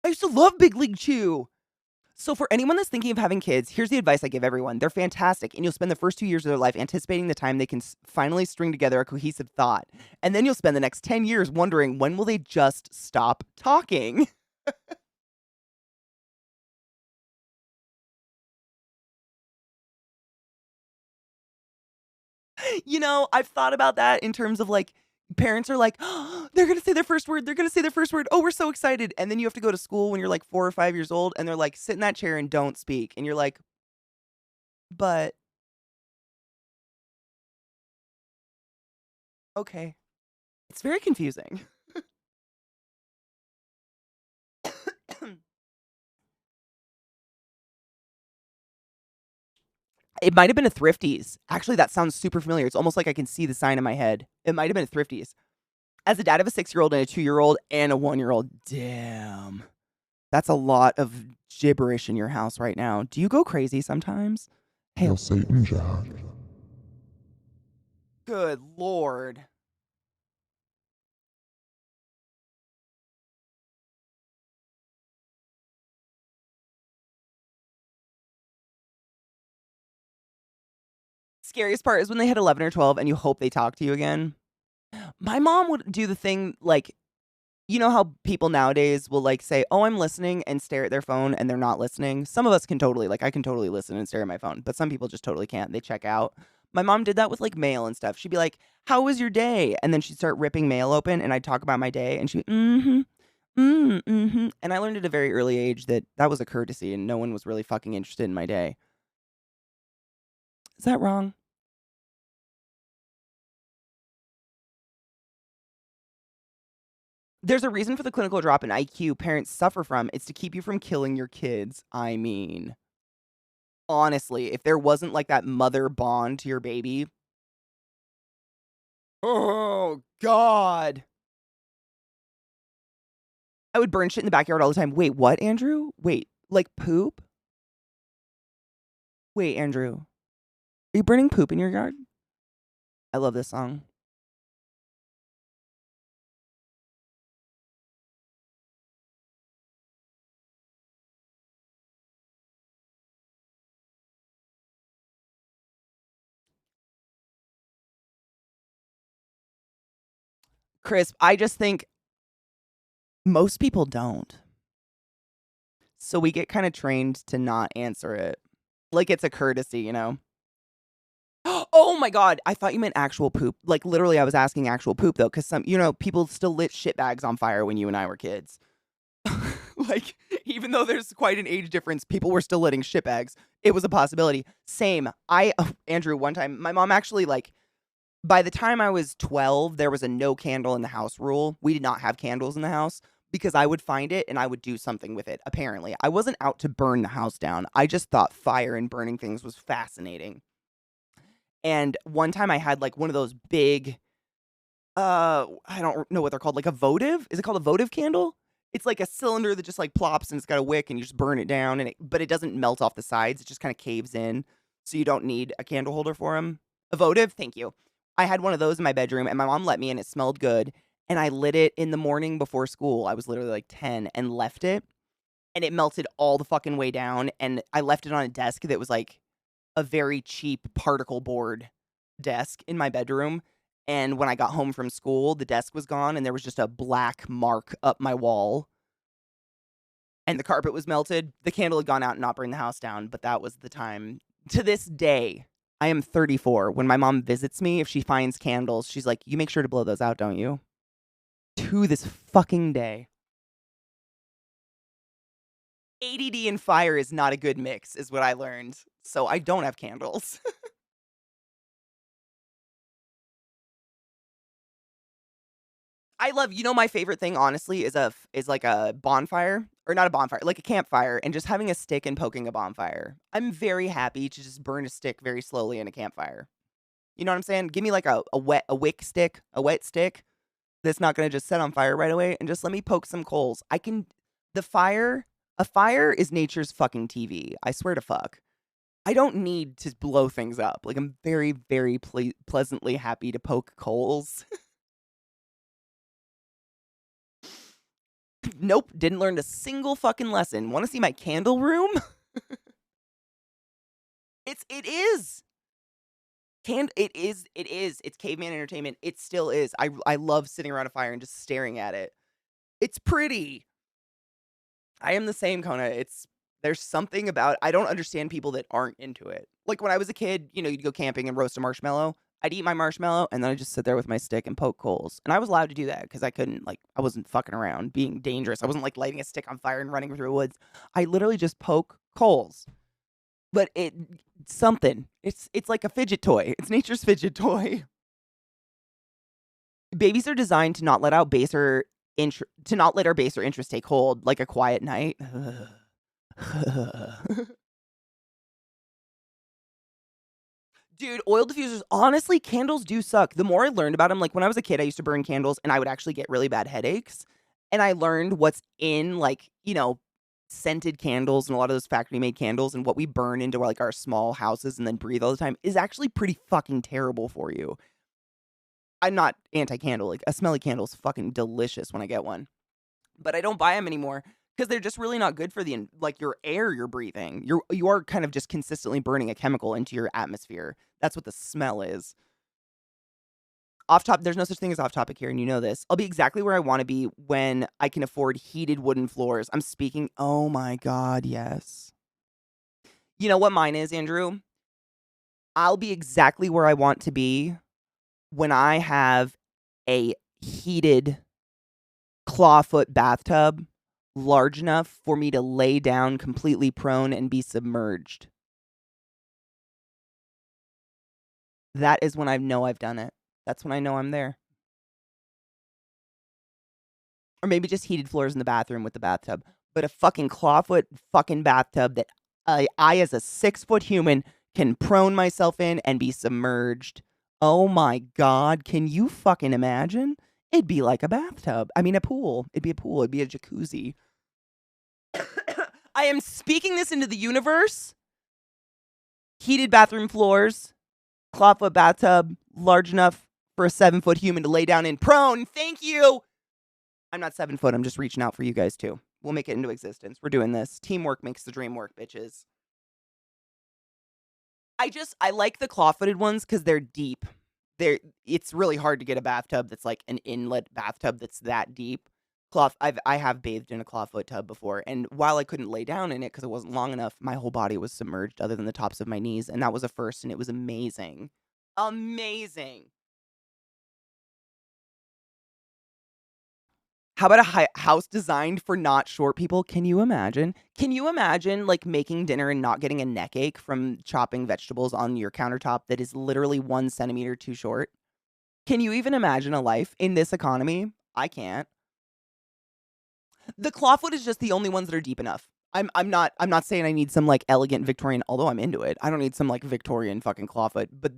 [SPEAKER 1] I used to love Big League Chew. So for anyone that's thinking of having kids, here's the advice I give everyone. They're fantastic, and you'll spend the first 2 years of their life anticipating the time they can finally string together a cohesive thought. And then you'll spend the next 10 years wondering, when will they just stop talking? You know, I've thought about that in terms of, like, parents are like, "Oh, they're gonna say their first word. They're gonna say their first word. Oh, we're so excited." And then you have to go to school when you're like 4 or 5 years old, and they're like, "Sit in that chair and don't speak." And you're like, "But, okay." It's very confusing. It might have been a Thrifties. Actually, that sounds super familiar. It's almost like I can see the sign in my head. It might have been a Thrifties. As a dad of a 6-year-old and a 2-year-old and a 1-year-old, damn. That's a lot of gibberish in your house right now. Do you go crazy sometimes? Hail
[SPEAKER 2] Hail Satan, Jack.
[SPEAKER 1] Good lord. Scariest part is when they hit 11 or 12 and you hope they talk to you again. My mom would do the thing like, you know how people nowadays will like say, "Oh, I'm listening," and stare at their phone and they're not listening. Some of us can totally, like, I can totally listen and stare at my phone, but some people just totally can't. They check out. My mom did that with like mail and stuff. She'd be like, "How was your day?" And then she'd start ripping mail open and I'd talk about my day and she'd be, And I learned at a very early age that that was a courtesy and no one was really fucking interested in my day. Is that wrong? There's a reason for the clinical drop in IQ parents suffer from. It's to keep you from killing your kids. I mean, honestly, if there wasn't like that mother bond to your baby. Oh, God. I would burn shit in the backyard all the time. Wait, what, Andrew? Wait, like poop? Wait, Andrew. Are you burning poop in your yard? I love this song. Chris, I just think most people don't. So we get kind of trained to not answer it. Like it's a courtesy, you know? Oh my god, I thought you meant actual poop. Like literally I was asking actual poop though, because some, people still lit shit bags on fire when you and I were kids. Like, even though there's quite an age difference, people were still litting shit bags. It was a possibility. Same. Andrew, one time, my mom actually, like, by the time I was 12, there was a no candle in the house rule. We did not have candles in the house because I would find it and I would do something with it, apparently. I wasn't out to burn the house down. I just thought fire and burning things was fascinating. And one time I had, like, one of those big, I don't know what they're called, like a votive? Is it called a votive candle? It's like a cylinder that just, like, plops and it's got a wick and you just burn it down but it doesn't melt off the sides. It just kinda caves in, so you don't need a candle holder for them. A votive? Thank you. I had one of those in my bedroom and my mom let me and it smelled good, and I lit it in the morning before school. I was literally, like, 10 and left it, and it melted all the fucking way down, and I left it on a desk that was, like, a very cheap particle board desk in my bedroom, and when I got home from school, the desk was gone, and there was just a black mark up my wall, and the carpet was melted. The candle had gone out and not burned the house down, but that was the time. To this day, I am 34. When my mom visits me, if she finds candles, she's like, "You make sure to blow those out, don't you?" To this fucking day. ADD and fire is not a good mix, is what I learned. So I don't have candles. I love, my favorite thing honestly is like a bonfire, or not a bonfire, like a campfire, and just having a stick and poking a bonfire. I'm very happy to just burn a stick very slowly in a campfire. You know what I'm saying? Give me like a wick stick, a wet stick that's not gonna just set on fire right away, and just let me poke some coals. The fire, a fire is nature's fucking TV. I swear to fuck. I don't need to blow things up. Like, I'm very, very pleasantly happy to poke coals. Nope, didn't learn a single fucking lesson. Want to see my candle room? It is. It is. It's caveman entertainment. It still is. I love sitting around a fire and just staring at it. It's pretty. I am the same, Kona. There's something about, I don't understand people that aren't into it. Like when I was a kid, you'd go camping and roast a marshmallow. I'd eat my marshmallow and then I'd just sit there with my stick and poke coals. And I was allowed to do that because I couldn't, I wasn't fucking around being dangerous. I wasn't like lighting a stick on fire and running through the woods. I literally just poke coals. But something. It's like a fidget toy. It's nature's fidget toy. Babies are designed to not let our baser interest take hold, like a quiet night. Dude, oil diffusers, honestly, candles do suck. The more I learned about them, like when I was a kid, I used to burn candles and I would actually get really bad headaches. And I learned what's in, scented candles and a lot of those factory made candles, and what we burn into like our small houses and then breathe all the time is actually pretty fucking terrible for you. I'm not anti-candle. Like, a smelly candle is fucking delicious when I get one. But I don't buy them anymore because they're just really not good for your air you're breathing. You are kind of just consistently burning a chemical into your atmosphere. That's what the smell is. There's no such thing as off topic here, and you know this. I'll be exactly where I want to be when I can afford heated wooden floors. I'm speaking, oh my God, yes. You know what mine is, Andrew? I'll be exactly where I want to be when I have a heated clawfoot bathtub large enough for me to lay down completely prone and be submerged. That is when I know I've done it. That's when I know I'm there. Or maybe just heated floors in the bathroom with the bathtub. But a fucking clawfoot fucking bathtub that I as a 6-foot human, can prone myself in and be submerged. Oh my God, can you fucking imagine? It'd be like a bathtub. I mean, a pool. It'd be a pool. It'd be a jacuzzi. I am speaking this into the universe. Heated bathroom floors. Clawfoot bathtub. Large enough for a 7-foot human to lay down in prone. Thank you. I'm not 7 foot. I'm just reaching out for you guys too. We'll make it into existence. We're doing this. Teamwork makes the dream work, bitches. I like the claw-footed ones because they're deep. It's really hard to get a bathtub that's like an inlet bathtub that's that deep. I have bathed in a clawfoot tub before, and while I couldn't lay down in it because it wasn't long enough, my whole body was submerged other than the tops of my knees, and that was a first, and it was amazing. Amazing. How about a house designed for not short people? Can you imagine? Can you imagine, making dinner and not getting a neck ache from chopping vegetables on your countertop that is literally 1 centimeter too short? Can you even imagine a life in this economy? I can't. The clawfoot is just the only ones that are deep enough. I'm not saying I need some elegant Victorian, although I'm into it. I don't need some Victorian fucking clawfoot, but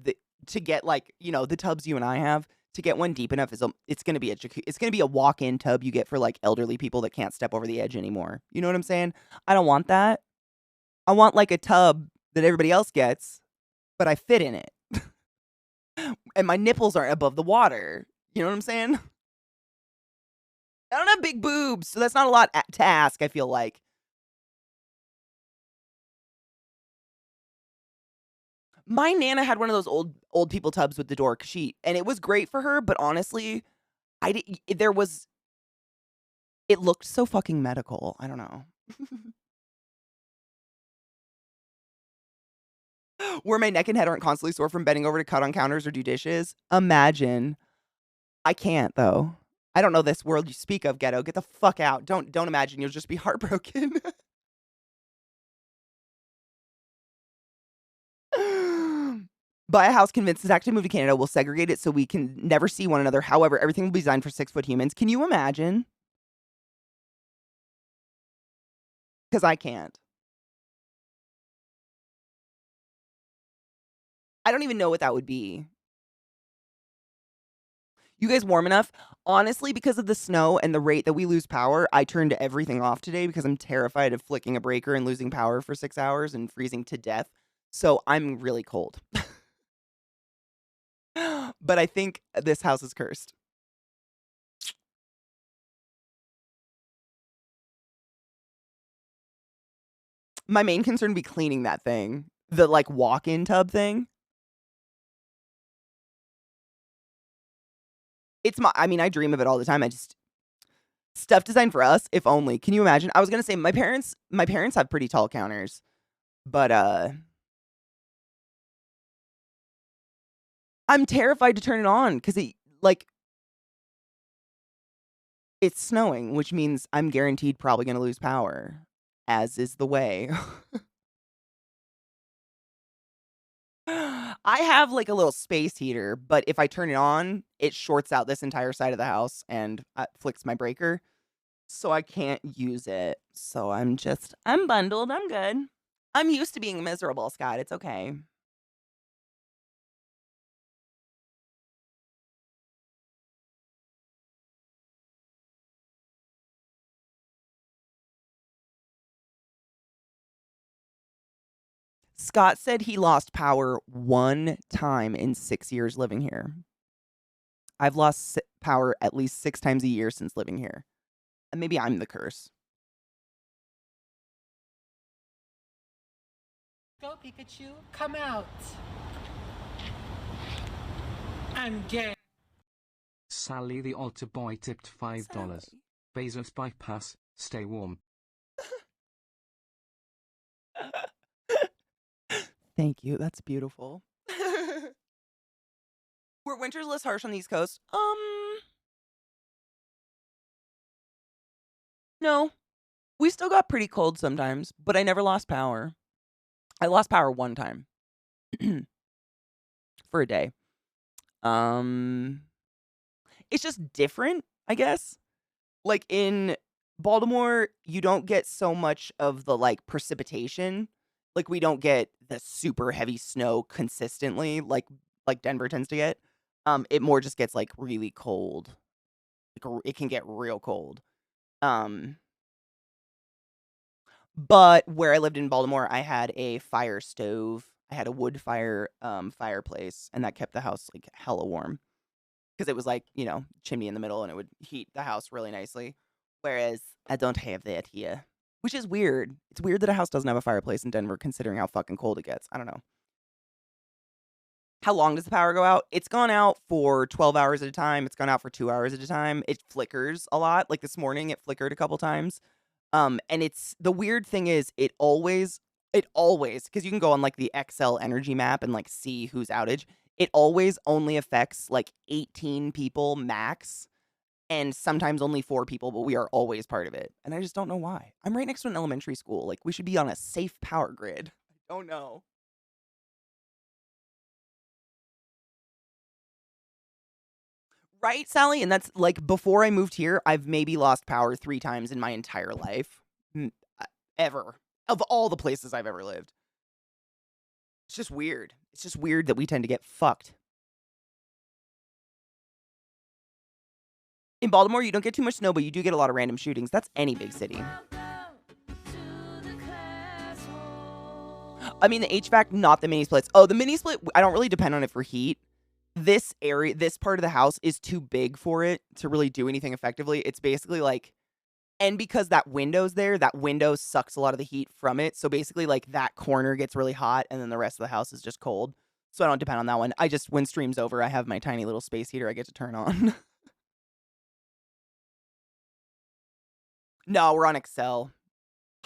[SPEAKER 1] to get the tubs you and I have, to get one deep enough it's going to be it's going to be a walk-in tub you get for elderly people that can't step over the edge anymore. You know what I'm saying? I don't want that. I want a tub that everybody else gets, but I fit in it. And my nipples aren't above the water. You know what I'm saying? I don't have big boobs, so that's not a lot to ask, I feel like. My Nana had one of those old people tubs with the door, and it was great for her, but honestly, it looked so fucking medical. I don't know. Where my neck and head aren't constantly sore from bending over to cut on counters or do dishes. Imagine. I can't, though. I don't know this world you speak of, ghetto. Get the fuck out. Don't imagine. You'll just be heartbroken. Buy a house, convince Zach to move to Canada. We'll segregate it so we can never see one another. However, everything will be designed for 6-foot humans. Can you imagine? Because I can't. I don't even know what that would be. You guys warm enough? Honestly, because of the snow and the rate that we lose power, I turned everything off today because I'm terrified of flicking a breaker and losing power for 6 hours and freezing to death. So I'm really cold. But I think this house is cursed. My main concern would be cleaning that thing. The, like, walk-in tub thing. I mean, I dream of it all the time. Stuff designed for us, if only. Can you imagine? I was gonna say my parents have pretty tall counters. But, I'm terrified to turn it on because it's snowing, which means I'm guaranteed probably gonna lose power, as is the way. I have, like, a little space heater, but if I turn it on, it shorts out this entire side of the house and, flicks my breaker, so I can't use it. So I'm bundled, I'm good. I'm used to being miserable, Scott, it's okay. Scott said he lost power 1 time in 6 years living here. I've lost power at least 6 times a year since living here. And maybe I'm the curse.
[SPEAKER 5] Go, Pikachu. Come out. I'm gay.
[SPEAKER 6] Sally the altar boy tipped $5. Bezos bypass, stay warm.
[SPEAKER 1] Thank you. That's beautiful. Were winters less harsh on the East Coast? No. We still got pretty cold sometimes, but I never lost power. I lost power 1 time. For a day. It's just different, I guess. Like, in Baltimore, you don't get so much of the, like, precipitation. Like, we don't get the super heavy snow consistently like Denver tends to get. It more just gets, like, really cold. Like, it can get real cold. But where I lived in Baltimore, I had a fire stove. I had a wood fire, fireplace, and that kept the house, like, hella warm. Because it was, like, chimney in the middle, and it would heat the house really nicely. Whereas I don't have that here. Which is weird. It's weird that a house doesn't have a fireplace in Denver, considering how fucking cold it gets. I don't know. How long does the power go out? It's gone out for 12 hours at a time. It's gone out for 2 hours at a time. It flickers a lot. Like, this morning, it flickered a couple times. And the weird thing is, it always, because you can go on, like, the XL energy map and, like, see who's outage. It always only affects, like, 18 people max, and sometimes only 4 people, but we are always part of it. And I just don't know why. I'm right next to an elementary school. Like, we should be on a safe power grid. I don't know. Right, Sally? And that's, like, before I moved here, I've maybe lost power 3 times in my entire life. Ever. Of all the places I've ever lived. It's just weird. It's just weird that we tend to get fucked. In Baltimore, you don't get too much snow, but you do get a lot of random shootings. That's any big city. I mean, the HVAC, not the mini splits. Oh, the mini split, I don't really depend on it for heat. This part of the house is too big for it to really do anything effectively. It's basically like, and because that window's there, that window sucks a lot of the heat from it. So basically, like, that corner gets really hot, and then the rest of the house is just cold. So I don't depend on that one. When stream's over, I have my tiny little space heater I get to turn on. No, we're on Excel.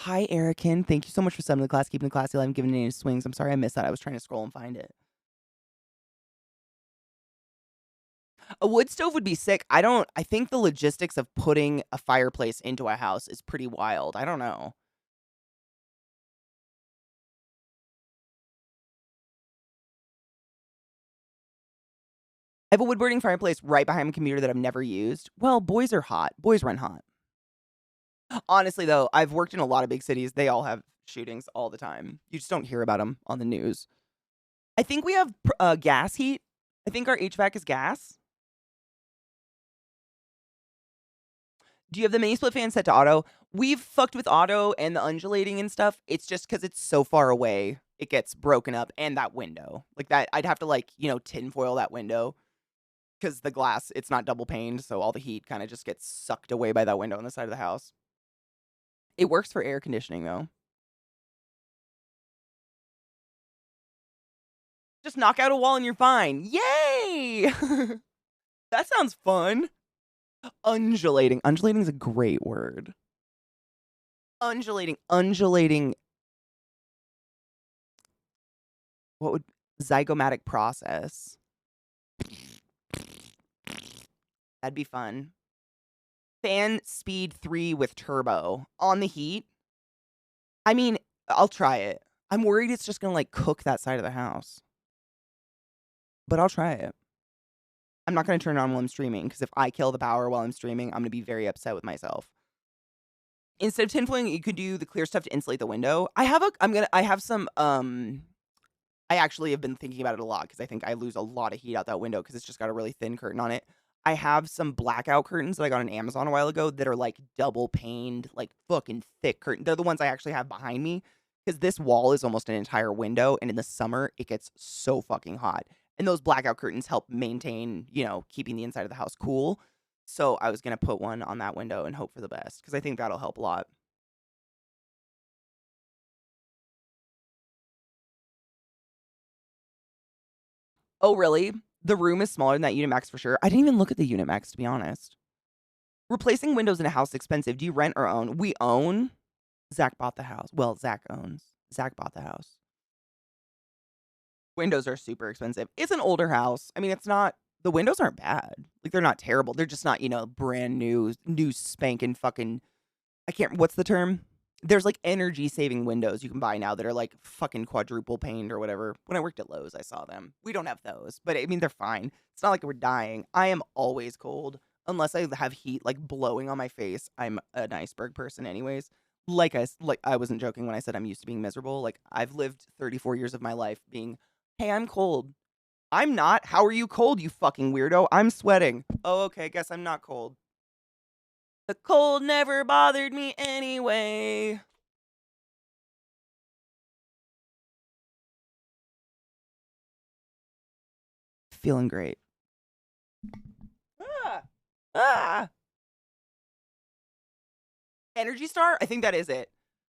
[SPEAKER 1] Hi, Erican. Thank you so much for subbing to the class. Keeping the classy alive and giving it any swings. I'm sorry I missed that. I was trying to scroll and find it. A wood stove would be sick. I think the logistics of putting a fireplace into a house is pretty wild. I don't know. I have a wood burning fireplace right behind my computer that I've never used. Well, boys are hot. Boys run hot. Honestly, though, I've worked in a lot of big cities. They all have shootings all the time. You just don't hear about them on the news. I think we have gas heat. I think our HVAC is gas. Do you have the mini split fan set to auto? We've fucked with auto and the undulating and stuff. It's just because it's so far away, it gets broken up. And that window. Like that, I'd have to like, tinfoil that window. Because the glass, it's not double paned, so all the heat kind of just gets sucked away by that window on the side of the house. It works for air conditioning, though. Just knock out a wall and you're fine. Yay! That sounds fun. Undulating. Undulating is a great word. Undulating. What would zygomatic process? That'd be fun. Fan speed 3 with turbo on the heat. I mean, I'll try it. I'm worried it's just gonna like cook that side of the house. But I'll try it. I'm not gonna turn it on while I'm streaming, because if I kill the power while I'm streaming, I'm gonna be very upset with myself. Instead of tinfoiling, you could do the clear stuff to insulate the window. I actually have been thinking about it a lot because I think I lose a lot of heat out that window because it's just got a really thin curtain on it. I have some blackout curtains that I got on Amazon a while ago that are like double paned, like fucking thick curtain. They're the ones I actually have behind me because this wall is almost an entire window, and in the summer it gets so fucking hot. And those blackout curtains help maintain, keeping the inside of the house cool. So I was gonna put one on that window and hope for the best because I think that'll help a lot. Oh, really? The room is smaller than that unit max for sure. I didn't even look at the unit max, to be honest. Replacing windows in a house is expensive. Do you rent or own? We own. Zach bought the house. Well, Zach owns. Zach bought the house. Windows are super expensive. It's an older house. I mean, it's not. The windows aren't bad. Like, they're not terrible. They're just not, brand new spanking fucking. What's the term? There's like energy saving windows you can buy now that are like fucking quadruple paned or whatever. When I worked at Lowe's, I saw them. We don't have those, but I mean, they're fine. It's not like we're dying. I am always cold unless I have heat like blowing on my face. I'm an iceberg person anyways. Like I wasn't joking when I said I'm used to being miserable. Like I've lived 34 years of my life being, hey, I'm cold. I'm not. How are you cold, you fucking weirdo? I'm sweating. Oh, okay. Guess I'm not cold. The cold never bothered me anyway. Feeling great. Ah! Energy Star? I think that is it.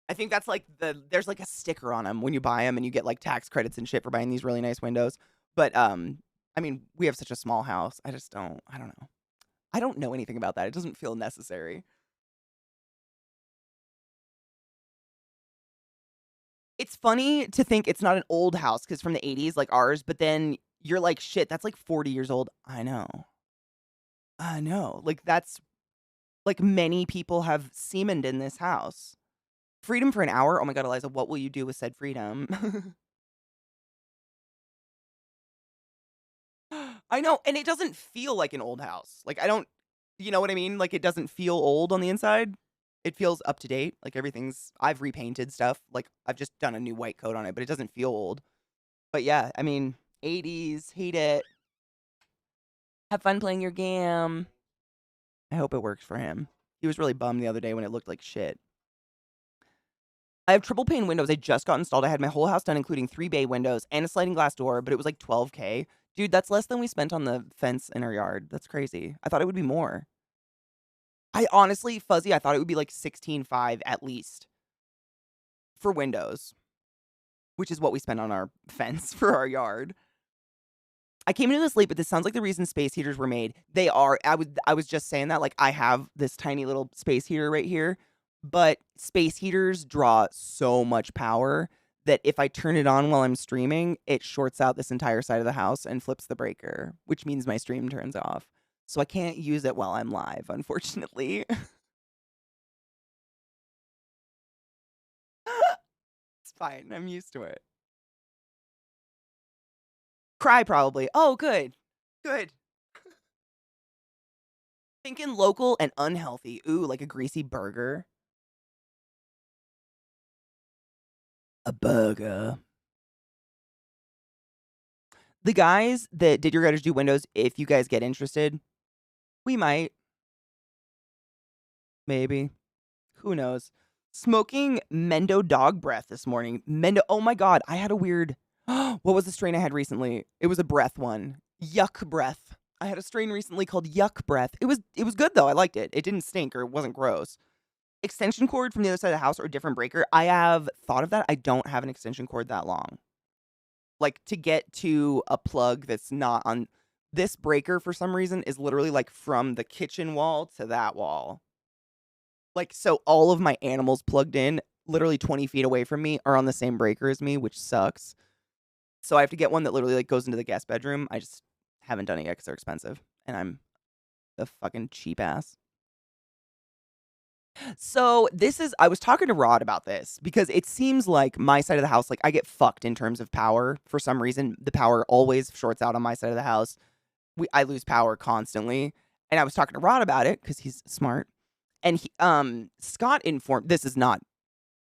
[SPEAKER 1] I think that's like there's like a sticker on them when you buy them and you get like tax credits and shit for buying these really nice windows. But I mean, we have such a small house. I don't know. I don't know anything about that. It doesn't feel necessary. It's funny to think it's not an old house because from the 80s like ours, but then you're like, shit, that's like 40 years old. I know. Like that's like many people have semened in this house. Freedom for an hour? Oh my god, Eliza, what will you do with said freedom? I know, and it doesn't feel like an old house. Like, you know what I mean? Like, it doesn't feel old on the inside. It feels up to date. Like, I've repainted stuff. Like, I've just done a new white coat on it, but it doesn't feel old. But yeah, I mean, 80s, hate it. Have fun playing your game. I hope it works for him. He was really bummed the other day when it looked like shit. I have triple pane windows I just got installed. I had my whole house done, including 3 bay windows and a sliding glass door, but it was like $12K. Dude, that's less than we spent on the fence in our yard. That's crazy. I thought it would be more. I honestly, Fuzzy, I thought it would be like 16.5 at least for windows, which is what we spent on our fence for our yard. I came into this late, but this sounds like the reason space heaters were made. They are. I was just saying that. Like, I have this tiny little space heater right here, but space heaters draw so much power that if I turn it on while I'm streaming, it shorts out this entire side of the house and flips the breaker, which means my stream turns off. So I can't use it while I'm live, unfortunately. It's fine. I'm used to it. Cry, probably. Oh, good. Good. Thinking local and unhealthy. Ooh, like a greasy burger. A burger. The guys that did your guys do windows, if you guys get interested, we might. Maybe. Who knows? Smoking Mendo dog breath this morning. Mendo, oh my God, I had a weird, what was the strain I had recently? It was a breath one. Yuck breath. I had a strain recently called Yuck breath. It was good though. I liked it. It didn't stink or it wasn't gross. Extension cord from the other side of the house or a different breaker. I have thought of that. I don't have an extension cord that long. Like to get to a plug that's not on this breaker for some reason is literally like from the kitchen wall to that wall. Like, so all of my animals plugged in literally 20 feet away from me are on the same breaker as me, which sucks. So I have to get one that literally like goes into the guest bedroom. I just haven't done it yet because they're expensive. And I'm a fucking cheap ass. So I was talking to Rod about this because it seems like my side of the house, like I get fucked in terms of power. For some reason, the power always shorts out on my side of the house. I lose power constantly. And I was talking to Rod about it because he's smart. And Scott informed, this is not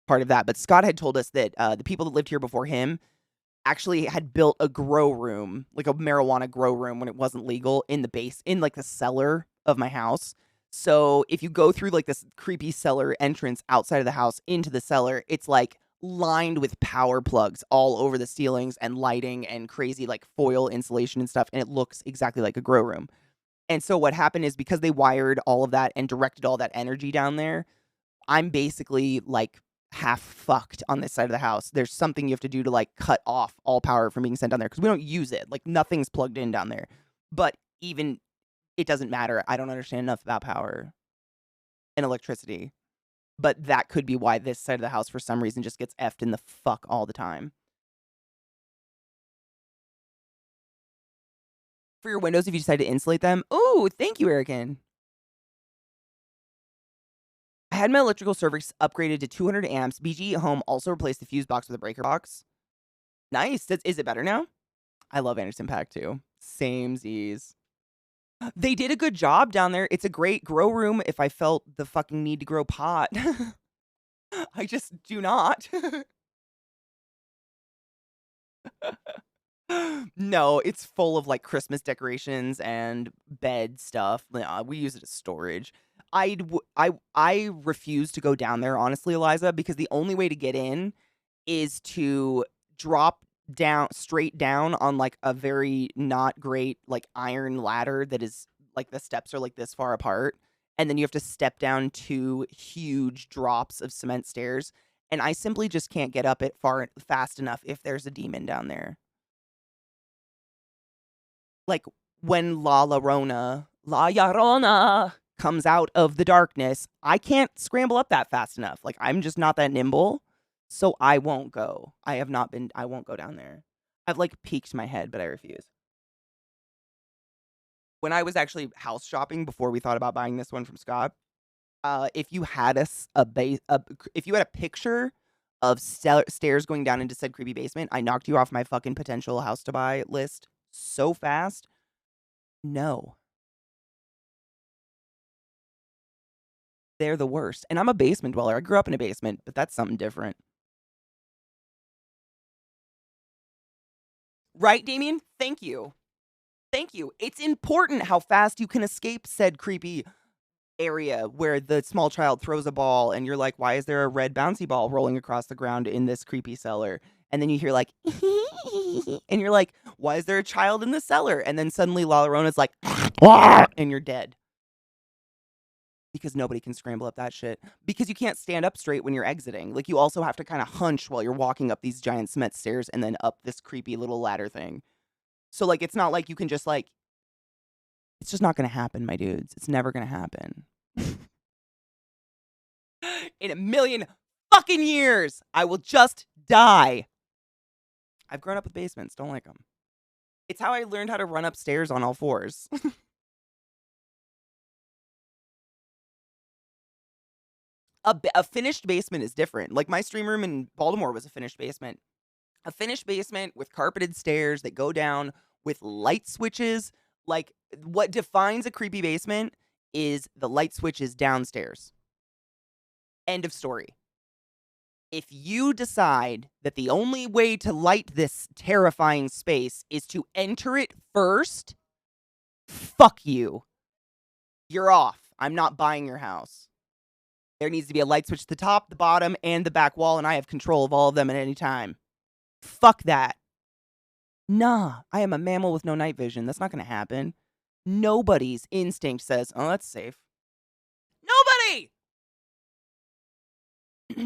[SPEAKER 1] part of that, but Scott had told us that the people that lived here before him actually had built a grow room, like a marijuana grow room when it wasn't legal in like the cellar of my house. So if you go through like this creepy cellar entrance outside of the house into the cellar, it's like lined with power plugs all over the ceilings and lighting and crazy like foil insulation and stuff. And it looks exactly like a grow room. And so what happened is because they wired all of that and directed all that energy down there, I'm basically like half fucked on this side of the house. There's something you have to do to like cut off all power from being sent down there because we don't use it. Like nothing's plugged in down there. But even it doesn't matter. I don't understand enough about power and electricity. But that could be why this side of the house for some reason just gets effed in the fuck all the time. For your windows, if you decide to insulate them. Oh, thank you, Erican. I had my electrical service upgraded to 200 amps. BG at home also replaced the fuse box with a breaker box. Nice. Is it better now? I love Anderson Paak too. Same Z's. They did a good job down there. It's a great grow room if I felt the fucking need to grow pot. I just do not. No, it's full of like Christmas decorations and bed stuff. We use it as storage. I refuse to go down there, honestly, Eliza, because the only way to get in is to drop down straight down on like a very not great like iron ladder that is like the steps are like this far apart. And then you have to step down 2 huge drops of cement stairs. And I simply just can't get up it fast enough if there's a demon down there. Like when La Llorona comes out of the darkness, I can't scramble up that fast enough. Like I'm just not that nimble. So I won't go. I won't go down there. I've like peeked my head, but I refuse. When I was actually house shopping before we thought about buying this one from Scott, if you had if you had a picture of stairs going down into said creepy basement, I knocked you off my fucking potential house to buy list so fast. No. They're the worst. And I'm a basement dweller. I grew up in a basement, but that's something different. Right, Damien? Thank you. Thank you. It's important how fast you can escape said creepy area where the small child throws a ball and you're like, why is there a red bouncy ball rolling across the ground in this creepy cellar? And then you hear like, and you're like, why is there a child in the cellar? And then suddenly La Llorona's like, and you're dead. Because nobody can scramble up that shit. Because you can't stand up straight when you're exiting. Like, you also have to kind of hunch while you're walking up these giant cement stairs and then up this creepy little ladder thing. So, like, it's not like you can just, like... It's just not gonna happen, my dudes. It's never gonna happen. In a million fucking years, I will just die. I've grown up with basements. Don't like them. It's how I learned how to run upstairs on all fours. A finished basement is different. Like my stream room in Baltimore was a finished basement. A finished basement with carpeted stairs that go down with light switches. Like what defines a creepy basement is the light switch is downstairs. End of story. If you decide that the only way to light this terrifying space is to enter it first, fuck you. You're off. I'm not buying your house. There needs to be a light switch at the top, the bottom, and the back wall, and I have control of all of them at any time. Fuck that. Nah, I am a mammal with no night vision. That's not going to happen. Nobody's instinct says, oh, that's safe. Nobody!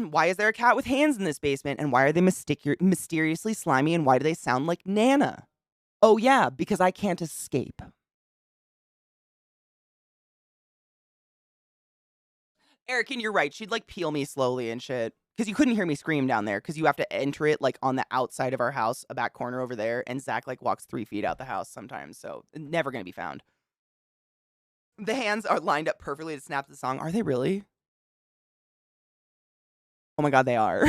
[SPEAKER 1] Why is there a cat with hands in this basement? And why are they mysteriously slimy? And why do they sound like Nana? Oh, yeah, because I can't escape. Eric, and you're right. She'd like peel me slowly and shit. Because you couldn't hear me scream down there. Because you have to enter it like on the outside of our house, a back corner over there. And Zach like walks 3 feet out the house sometimes. So never going to be found. The hands are lined up perfectly to snap the song. Are they really? Oh my God, they are.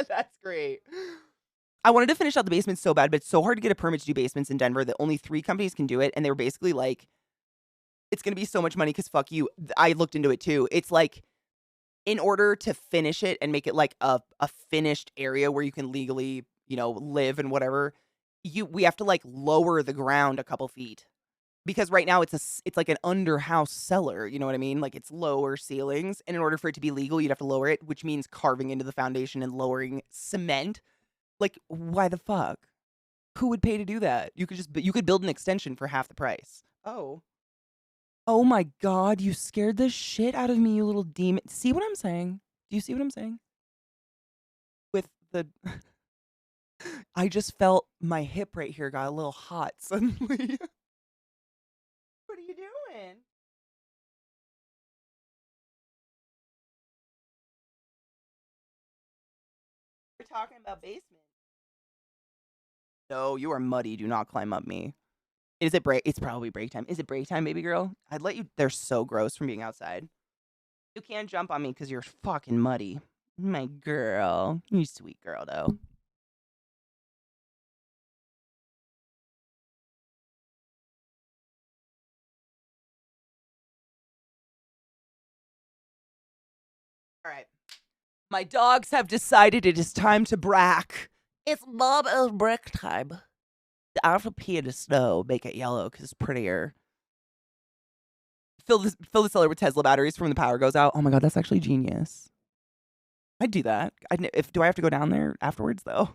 [SPEAKER 1] That's great. I wanted to finish out the basement so bad, but it's so hard to get a permit to do basements in Denver that only 3 companies can do it. And they were basically like, it's going to be so much money because fuck you. I looked into it too. It's like, in order to finish it and make it like a finished area where you can legally, live and whatever, we have to like lower the ground a couple feet. Because right now it's like an underhouse cellar, you know what I mean? Like it's lower ceilings, and in order for it to be legal, you'd have to lower it, which means carving into the foundation and lowering cement. Like, why the fuck? Who would pay to do that? You could build an extension for half the price. Oh my God, you scared the shit out of me, you little demon. See what I'm saying? Do you see what I'm saying? With the I just felt my hip right here got a little hot suddenly. What are you doing? We're talking about basement. No, you are muddy. Do not climb up me. Is it break? It's probably break time. Is it break time, baby girl? I'd let you. They're so gross from being outside. You can't jump on me because you're fucking muddy. My girl. You sweet girl, though. All right. My dogs have decided it is time to brack. It's Mama's break time. I have to pee in the snow, make it yellow because it's prettier. Fill the cellar with Tesla batteries from when the power goes out. Oh my God, that's actually genius. I'd do that. Do I have to go down there afterwards though?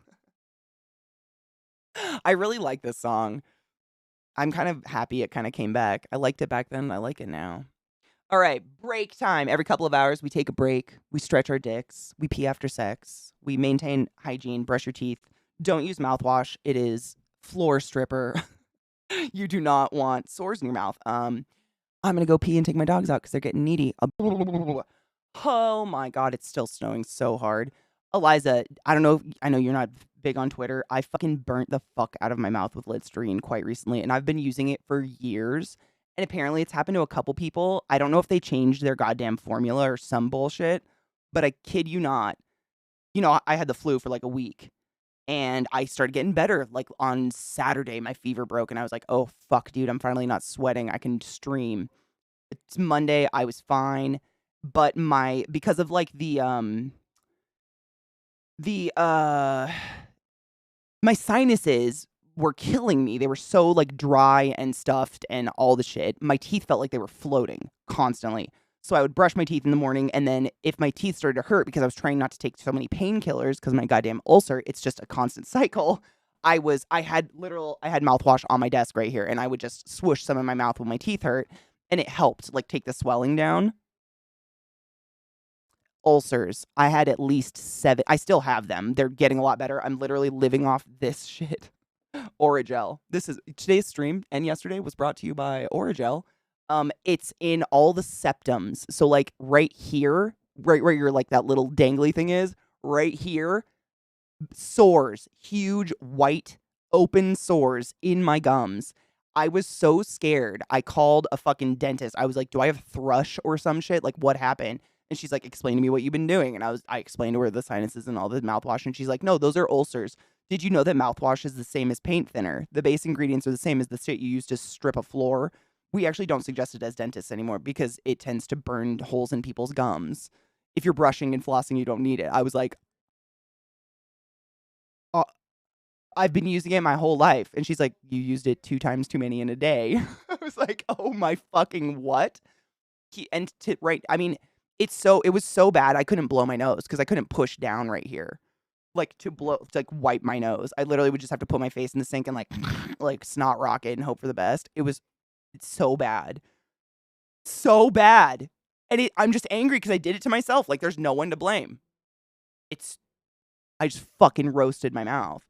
[SPEAKER 1] I really like this song. I'm kind of happy it kind of came back. I liked it back then. I like it now. All right, break time. Every couple of hours, we take a break. We stretch our dicks. We pee after sex. We maintain hygiene. Brush your teeth. Don't use mouthwash. It is floor stripper. You do not want sores in your mouth. I'm gonna go pee and take my dogs out because they're getting needy. Oh my God, it's still snowing so hard. Eliza, I know you're not big on Twitter. I fucking burnt the fuck out of my mouth with Listerine quite recently, and I've been using it for years. And apparently it's happened to a couple people. I don't know if they changed their goddamn formula or some bullshit, but I kid you not. I had the flu for like a week. And I started getting better. Like on Saturday, my fever broke, and I was like, "Oh fuck, dude, I'm finally not sweating. I can stream." It's Monday. I was fine, but because of like my sinuses were killing me. They were so like dry and stuffed and all the shit. My teeth felt like they were floating constantly. So I would brush my teeth in the morning, and then if my teeth started to hurt because I was trying not to take so many painkillers because my goddamn ulcer, it's just a constant cycle. I had mouthwash on my desk right here, and I would just swoosh some in my mouth when my teeth hurt, and it helped like take the swelling down. Ulcers. I had at least 7. I still have them. They're getting a lot better. I'm literally living off this shit. Oragel. Today's stream and yesterday was brought to you by Oragel. It's in all the septums. So like right here, right where your like that little dangly thing is, right here, sores, huge white open sores in my gums. I was so scared. I called a fucking dentist. I was like, "Do I have thrush or some shit? Like what happened?" And she's like, "Explain to me what you've been doing." And I explained to her the sinuses and all the mouthwash, and she's like, "No, those are ulcers. Did you know that mouthwash is the same as paint thinner? The base ingredients are the same as the shit you use to strip a floor we actually don't suggest it as dentists anymore because it tends to burn holes in people's gums. If you're brushing and flossing, you don't need it. I was like, I've been using it my whole life. And she's like, you used it 2 times too many in a day. I was like, oh my fucking what? I mean, it was so bad I couldn't blow my nose because I couldn't push down right here. Like to wipe my nose. I literally would just have to put my face in the sink and like snot rocket and hope for the best. It's so bad. So bad. And I'm just angry because I did it to myself. Like there's no one to blame. I just fucking roasted my mouth.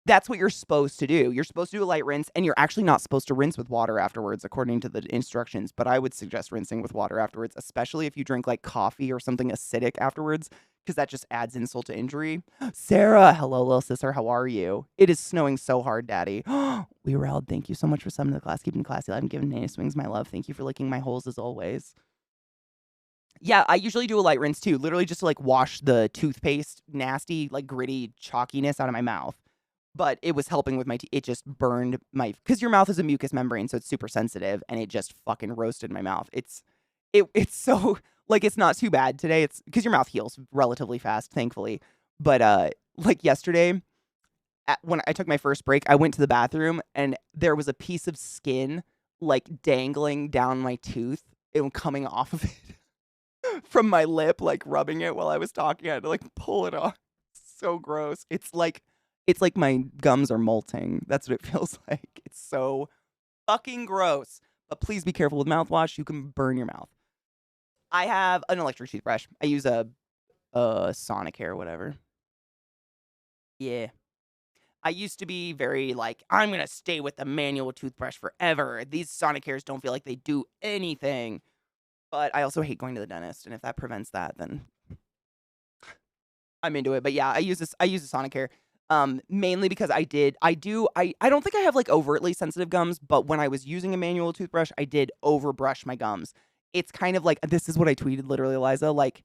[SPEAKER 1] That's what you're supposed to do. You're supposed to do a light rinse, and you're actually not supposed to rinse with water afterwards, according to the instructions. But I would suggest rinsing with water afterwards, especially if you drink like coffee or something acidic afterwards, because that just adds insult to injury. Sarah, hello, little sister. How are you? It is snowing so hard, Daddy. We Relled, thank you so much for summoning the class, keeping classy. I'm giving Nana Swings my love. Thank you for licking my holes as always. Yeah, I usually do a light rinse too, literally just to like wash the toothpaste, nasty, like gritty chalkiness out of my mouth. But it was helping with my teeth. It just burned because your mouth is a mucous membrane, so it's super sensitive, and it just fucking roasted my mouth. It's so like it's not too bad today. It's because your mouth heals relatively fast, thankfully. But like yesterday, when I took my first break, I went to the bathroom and there was a piece of skin like dangling down my tooth and coming off of it from my lip, like rubbing it while I was talking. I had to like pull it off. So gross. It's like my gums are molting. That's what it feels like. It's so fucking gross. But please be careful with mouthwash. You can burn your mouth. I have an electric toothbrush. I use a Sonicare or whatever. Yeah. I used to be very like, I'm going to stay with the manual toothbrush forever. These Sonicares don't feel like they do anything. But I also hate going to the dentist. And if that prevents that, then I'm into it. But yeah, I use a Sonicare. Mainly because I don't think I have like overtly sensitive gums, but when I was using a manual toothbrush, I did overbrush my gums. It's kind of like, this is what I tweeted literally, Eliza, like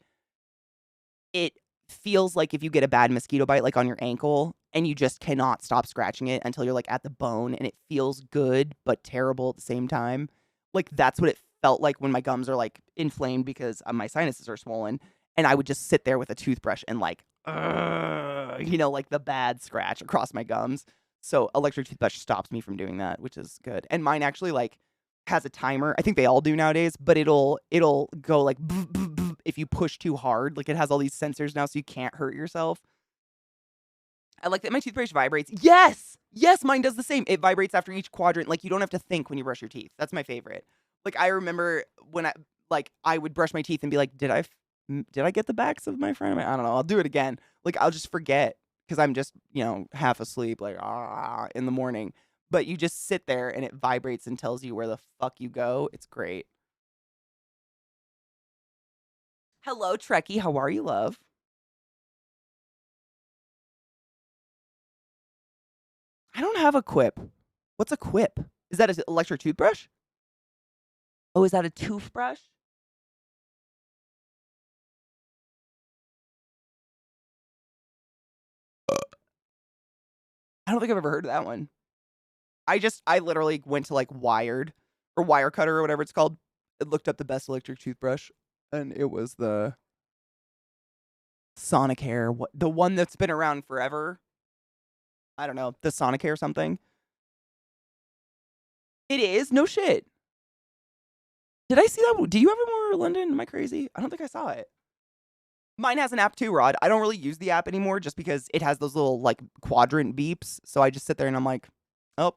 [SPEAKER 1] it feels like if you get a bad mosquito bite, like on your ankle, and you just cannot stop scratching it until you're like at the bone, and it feels good, but terrible at the same time. Like that's what it felt like when my gums are like inflamed because my sinuses are swollen. And I would just sit there with a toothbrush and like, like the bad scratch across my gums. So electric toothbrush stops me from doing that, which is good. And mine actually like has a timer. I think they all do nowadays, but it'll go like if you push too hard. Like it has all these sensors now, so you can't hurt yourself. I like that my toothbrush vibrates. Yes, mine does the same. It vibrates after each quadrant. Like you don't have to think when you brush your teeth. That's my favorite. Like I remember when I would brush my teeth and be like, did I get the backs of my friend? I don't know. I'll do it again. Like, I'll just forget because I'm just, half asleep, like, in the morning. But you just sit there and it vibrates and tells you where the fuck you go. It's great. Hello, Trekkie. How are you, love? I don't have a quip. What's a quip? Is that an electric toothbrush? Oh, is that a toothbrush? I don't think I've ever heard of that one. I literally went to like Wired or Wirecutter or whatever it's called. It looked up the best electric toothbrush, and it was the Sonicare, the one that's been around forever. I don't know, the Sonicare or something. It is? No shit. Did I see that? Do you have it more, London? Am I crazy? I don't think I saw it. Mine has an app too, Rod. I don't really use the app anymore just because it has those little like quadrant beeps. So I just sit there and I'm like, oh,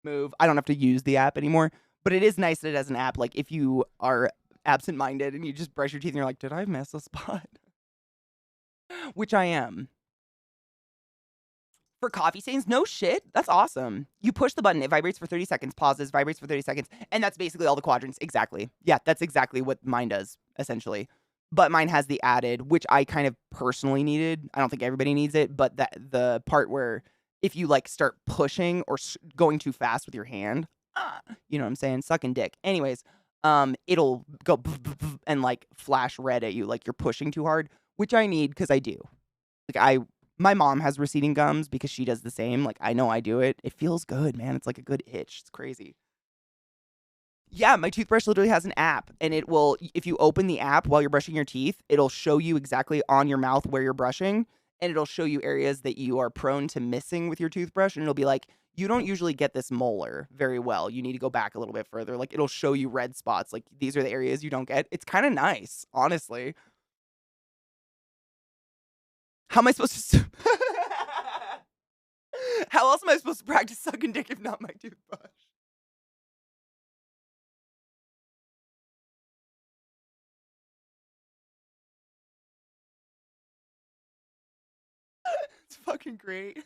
[SPEAKER 1] move. I don't have to use the app anymore. But it is nice that it has an app. Like if you are absent-minded and you just brush your teeth and you're like, did I miss a spot? Which I am. For coffee stains? No shit. That's awesome. You push the button. It vibrates for 30 seconds. Pauses. Vibrates for 30 seconds. And that's basically all the quadrants. Exactly. Yeah, that's exactly what mine does, essentially. But mine has the added, which I kind of personally needed. I don't think everybody needs it, but the part where if you like start pushing or going too fast with your hand, you know what I'm saying? Sucking dick. Anyways, it'll go and like flash red at you like you're pushing too hard, which I need because I do. Like my mom has receding gums because she does the same. Like I know I do it. It feels good, man. It's like a good itch. It's crazy. Yeah, my toothbrush literally has an app, and it will, if you open the app while you're brushing your teeth, it'll show you exactly on your mouth where you're brushing, and it'll show you areas that you are prone to missing with your toothbrush, and it'll be like, you don't usually get this molar very well. You need to go back a little bit further. Like, it'll show you red spots. Like, these are the areas you don't get. It's kind of nice, honestly. How am I supposed to... How else am I supposed to practice sucking dick if not my toothbrush? It's fucking great.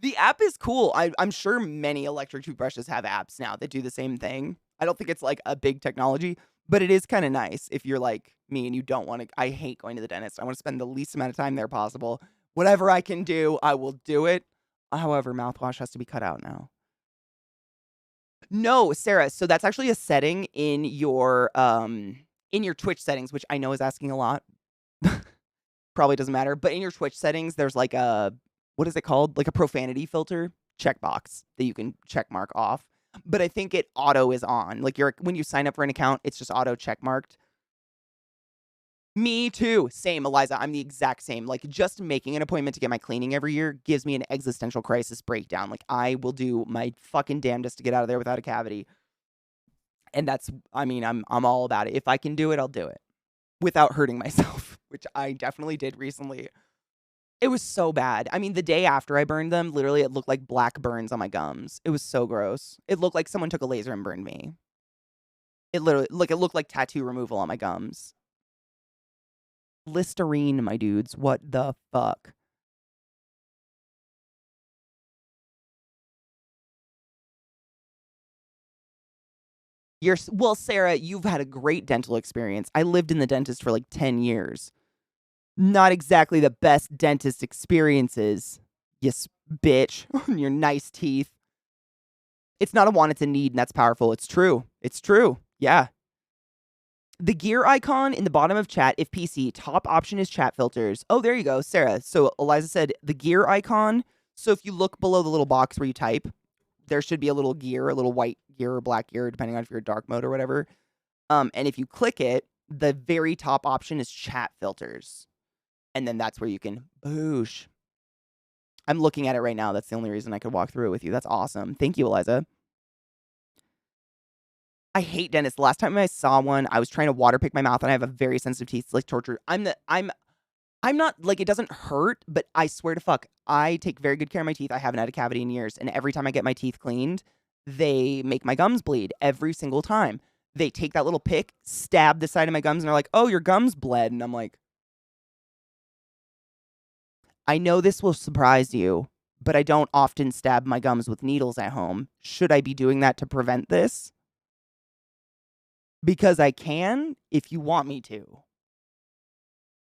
[SPEAKER 1] The app is cool. I'm sure many electric toothbrushes have apps now that do the same thing. I don't think it's like a big technology, but it is kind of nice if you're like me and you don't want to. I hate going to the dentist. I want to spend the least amount of time there possible. Whatever I can do, I will do it. However, mouthwash has to be cut out now. No, Sarah. So that's actually a setting in your Twitch settings, which I know is asking a lot. Probably doesn't matter, but in your Twitch settings, there's like a, what is it called? Like a profanity filter checkbox that you can check mark off. But I think it auto is on. Like when you sign up for an account, it's just auto check marked. Me too. Same, Eliza. I'm the exact same. Like, just making an appointment to get my cleaning every year gives me an existential crisis breakdown. Like, I will do my fucking damnedest to get out of there without a cavity. And that's, I mean, I'm all about it. If I can do it, I'll do it without hurting myself, which I definitely did recently. It was so bad. I mean, the day after I burned them, literally it looked like black burns on my gums. It was so gross. It looked like someone took a laser and burned me. It looked like tattoo removal on my gums. Listerine, my dudes. What the fuck? Well, Sarah, you've had a great dental experience. I lived in the dentist for like 10 years. Not exactly the best dentist experiences, yes, bitch. Your nice teeth. It's not a want, it's a need, and that's powerful. It's true. It's true. Yeah. The gear icon in the bottom of chat, if PC, top option is chat filters. Oh, there you go, Sarah. So Eliza said the gear icon. So if you look below the little box where you type, there should be a little gear, a little white gear or black gear, depending on if you're dark mode or whatever. And if you click it, the very top option is chat filters. And then that's where you can boosh. I'm looking at it right now. That's the only reason I could walk through it with you. That's awesome. Thank you, Eliza. I hate dentists. The last time I saw one, I was trying to water pick my mouth, and I have a very sensitive teeth. It's like torture. I'm not, like, it doesn't hurt, but I swear to fuck, I take very good care of my teeth. I haven't had a cavity in years, and every time I get my teeth cleaned, they make my gums bleed every single time. They take that little pick, stab the side of my gums, and they're like, oh, your gums bled. And I'm like, I know this will surprise you, but I don't often stab my gums with needles at home. Should I be doing that to prevent this? Because I can, if you want me to.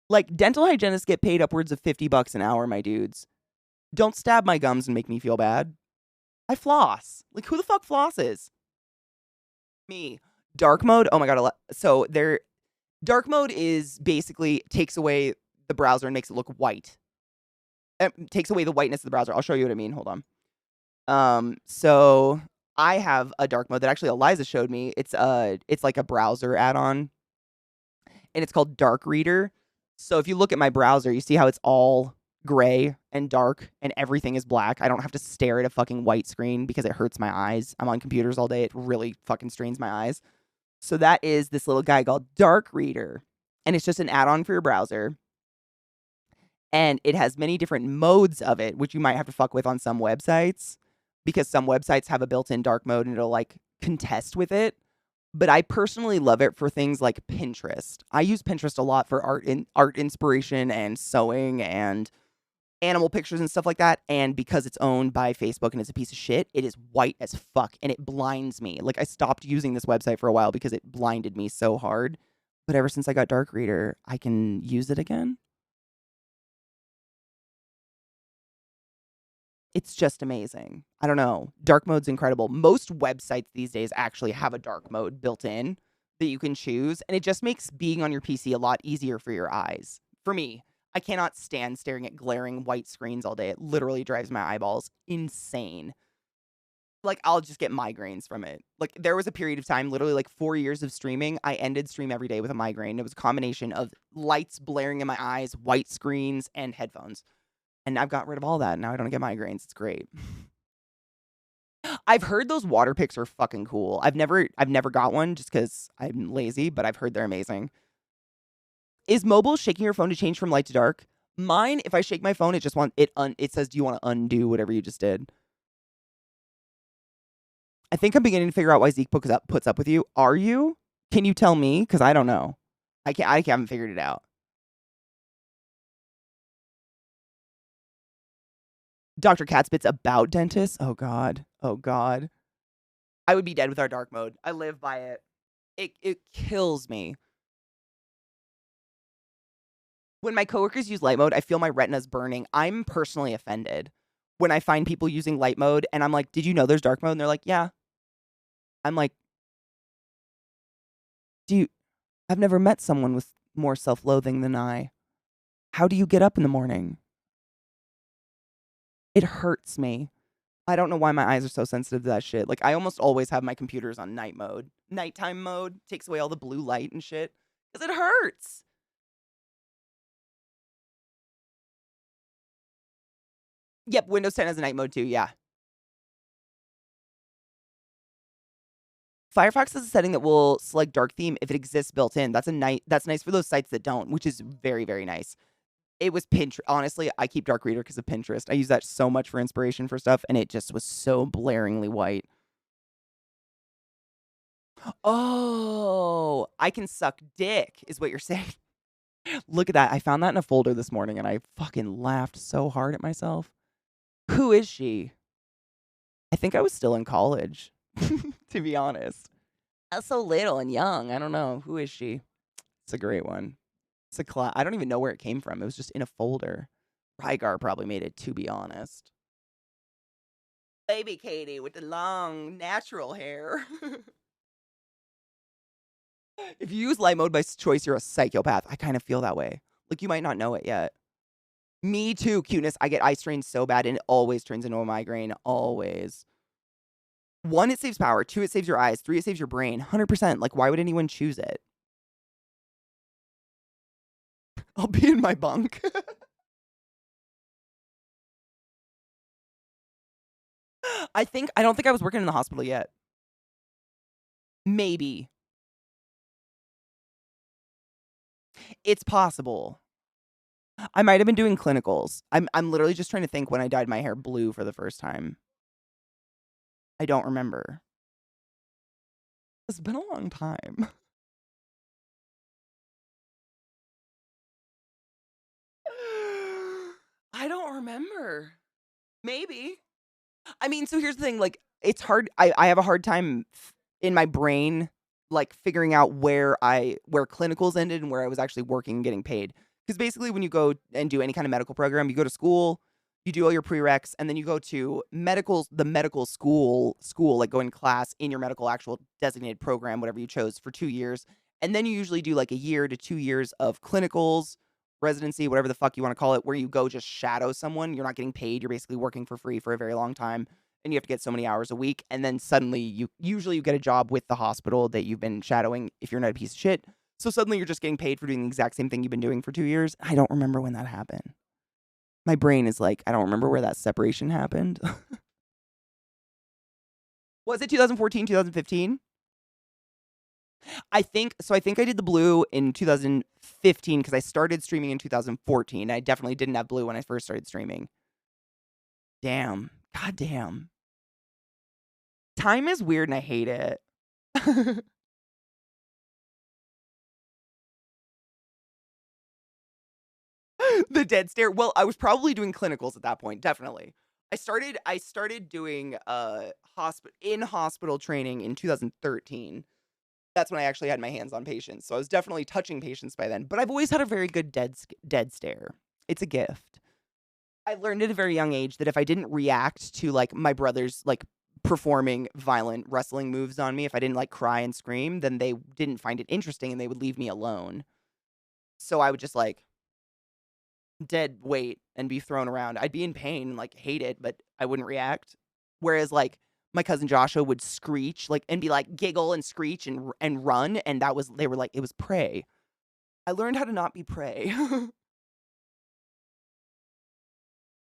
[SPEAKER 1] Like, dental hygienists get paid upwards of $50 an hour, my dudes. Don't stab my gums and make me feel bad. I floss. Like, who the fuck flosses? Me. Dark mode? Oh my god. So, dark mode is basically takes away the browser and makes it look white. It takes away the whiteness of the browser. I'll show you what I mean. Hold on. So I have a dark mode that actually Eliza showed me. It's like a browser add-on, and it's called Dark Reader. So if you look at my browser, you see how it's all gray and dark and everything is black. I don't have to stare at a fucking white screen because it hurts my eyes. I'm on computers all day. It really fucking strains my eyes. So that is this little guy called Dark Reader, and it's just an add-on for your browser. And it has many different modes of it, which you might have to fuck with on some websites, because some websites have a built-in dark mode and it'll like contest with it. But I personally love it for things like Pinterest. I use Pinterest a lot for art inspiration and sewing and animal pictures and stuff like that. And because it's owned by Facebook and it's a piece of shit, it is white as fuck and it blinds me. Like, I stopped using this website for a while because it blinded me so hard. But ever since I got Dark Reader, I can use it again. It's just amazing. I don't know. Dark mode's incredible. Most websites these days actually have a dark mode built in that you can choose, and it just makes being on your PC a lot easier for your eyes. For me, I cannot stand staring at glaring white screens all day. It literally drives my eyeballs insane. like, I'll just get migraines from it. Like, there was a period of time, literally, like, 4 years of streaming, I ended stream every day with a migraine. It was a combination of lights blaring in my eyes, white screens, and headphones. And I've got rid of all that. Now I don't get migraines. It's great. I've heard those water picks are fucking cool. I've never got one just because I'm lazy, but I've heard they're amazing. Is mobile shaking your phone to change from light to dark? Mine, if I shake my phone, it just it says, do you want to undo whatever you just did? I think I'm beginning to figure out why Zeke puts up with you. Are you? Can you tell me? Because I don't know. I haven't figured it out. Dr. Catspit's about dentists? Oh, God. Oh, God. I would be dead with our dark mode. I live by it. It kills me. When my coworkers use light mode, I feel my retina's burning. I'm personally offended when I find people using light mode, and I'm like, did you know there's dark mode? And they're like, yeah. I'm like, I've never met someone with more self-loathing than I. How do you get up in the morning? It hurts me. I don't know why my eyes are so sensitive to that shit. Like, I almost always have my computers on night mode. Nighttime mode takes away all the blue light and shit. Because it hurts. Yep, Windows 10 has a night mode too, yeah. Firefox has a setting that will select dark theme if it exists built in. That's nice for those sites that don't, which is very, very nice. It was Pinterest. Honestly, I keep Dark Reader because of Pinterest. I use that so much for inspiration for stuff, and it just was so blaringly white. Oh, I can suck dick, is what you're saying. Look at that. I found that in a folder this morning, and I fucking laughed so hard at myself. Who is she? I think I was still in college, to be honest. I was so little and young. I don't know. Who is she? It's a great one. It's a class. I don't even know where it came from. It was just in a folder. Rygar probably made it, to be honest. Baby Katie with the long, natural hair. If you use light mode by choice, you're a psychopath. I kind of feel that way. Like, you might not know it yet. Me too, cuteness. I get eye strain so bad, and it always turns into a migraine. Always. 1, it saves power. 2, it saves your eyes. 3, it saves your brain. 100%. Like, why would anyone choose it? I'll be in my bunk. I don't think I was working in the hospital yet. Maybe. It's possible. I might have been doing clinicals. I'm literally just trying to think when I dyed my hair blue for the first time. I don't remember. It's been a long time. I don't remember. Maybe. I mean, so here's the thing, like, it's hard. I have a hard time in my brain, like, figuring out where clinicals ended and where I was actually working and getting paid. Because basically, when you go and do any kind of medical program, you go to school, you do all your prereqs, and then you go to the medical school, like going to class in your medical actual designated program, whatever you chose, for 2 years. And then you usually do like a year to 2 years of clinicals, residency, whatever the fuck you want to call it, where you go just shadow someone. You're not getting paid. You're basically working for free for a very long time. And you have to get so many hours a week. And then suddenly you get a job with the hospital that you've been shadowing if you're not a piece of shit. So suddenly you're just getting paid for doing the exact same thing you've been doing for 2 years. I don't remember when that happened. My brain is like, I don't remember where that separation happened. Was it 2014, 2015? I think I did the blue in 2015 because I started streaming in 2014. I definitely didn't have blue when I first started streaming. Damn. God damn. Time is weird and I hate it. The dead stare. Well, I was probably doing clinicals at that point, definitely. I started doing hospital training in 2013. That's when I actually had my hands on patients. So I was definitely touching patients by then. But I've always had a very good dead stare. It's a gift. I learned at a very young age that if I didn't react to like my brothers like performing violent wrestling moves on me, if I didn't like cry and scream, then they didn't find it interesting and they would leave me alone. So I would just like dead weight and be thrown around. I'd be in pain and like hate it, but I wouldn't react. Whereas like my cousin Joshua would screech like and be like giggle and screech and run, and they were like it was prey. I learned how to not be prey.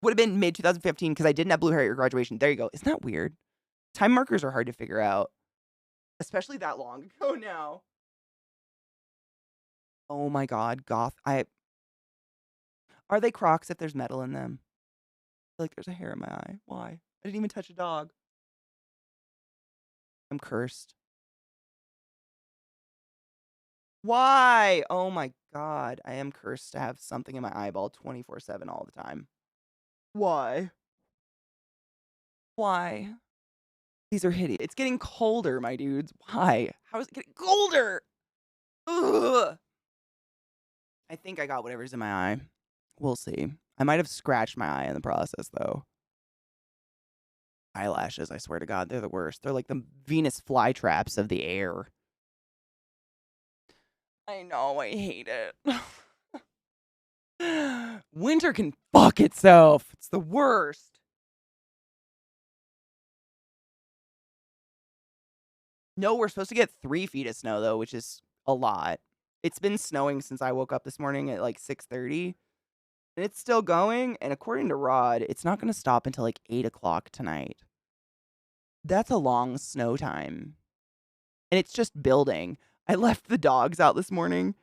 [SPEAKER 1] Would have been mid 2015 because I didn't have blue hair at your graduation. There you go. Isn't that weird? Time markers are hard to figure out, especially that long ago now. Oh my god, goth. Are they Crocs if there's metal in them? I feel like there's a hair in my eye. Why? I didn't even touch a dog. I'm cursed. Why? Oh my god. I am cursed to have something in my eyeball 24/7 all the time. Why? Why? These are hideous. It's getting colder, my dudes. Why? How is it getting colder? Ugh. I think I got whatever's in my eye. We'll see. I might have scratched my eye in the process, though. Eyelashes, I swear to God, they're the worst. They're like the Venus flytraps of the air. I know, I hate it. Winter can fuck itself. It's the worst. No, we're supposed to get 3 feet of snow, though, which is a lot. It's been snowing since I woke up this morning at like 6:30. And it's still going. And according to Rod, it's not going to stop until like 8 o'clock tonight. That's a long snow time. And it's just building. I left the dogs out this morning.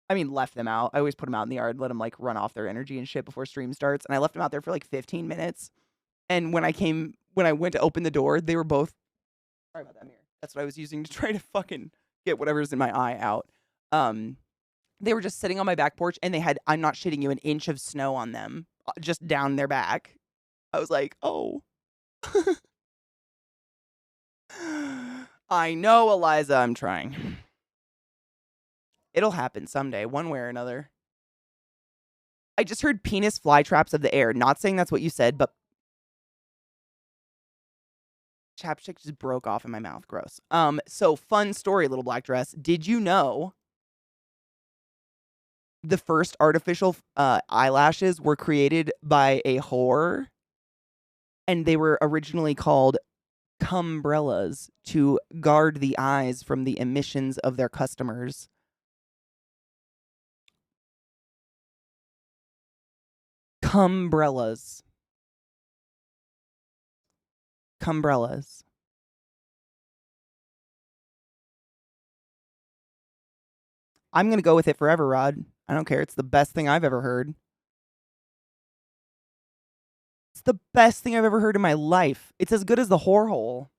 [SPEAKER 1] I mean, left them out. I always put them out in the yard, let them like run off their energy and shit before stream starts. And I left them out there for like 15 minutes. And when I went to open the door, they were both, sorry about that mirror. That's what I was using to try to fucking get whatever's in my eye out. They were just sitting on my back porch and they had, I'm not shitting you, an inch of snow on them, just down their back. I was like, oh. I know, Eliza, I'm trying. It'll happen someday, one way or another. I just heard penis flytraps of the air. Not saying that's what you said, but chapstick just broke off in my mouth. Gross. So fun story, little black dress. Did you know the first artificial eyelashes were created by a whore? And they were originally called cumbrellas to guard the eyes from the emissions of their customers. Cumbrellas. Cumbrellas. I'm going to go with it forever, Rod. I don't care. It's the best thing I've ever heard. It's the best thing I've ever heard in my life. It's as good as the whore hole,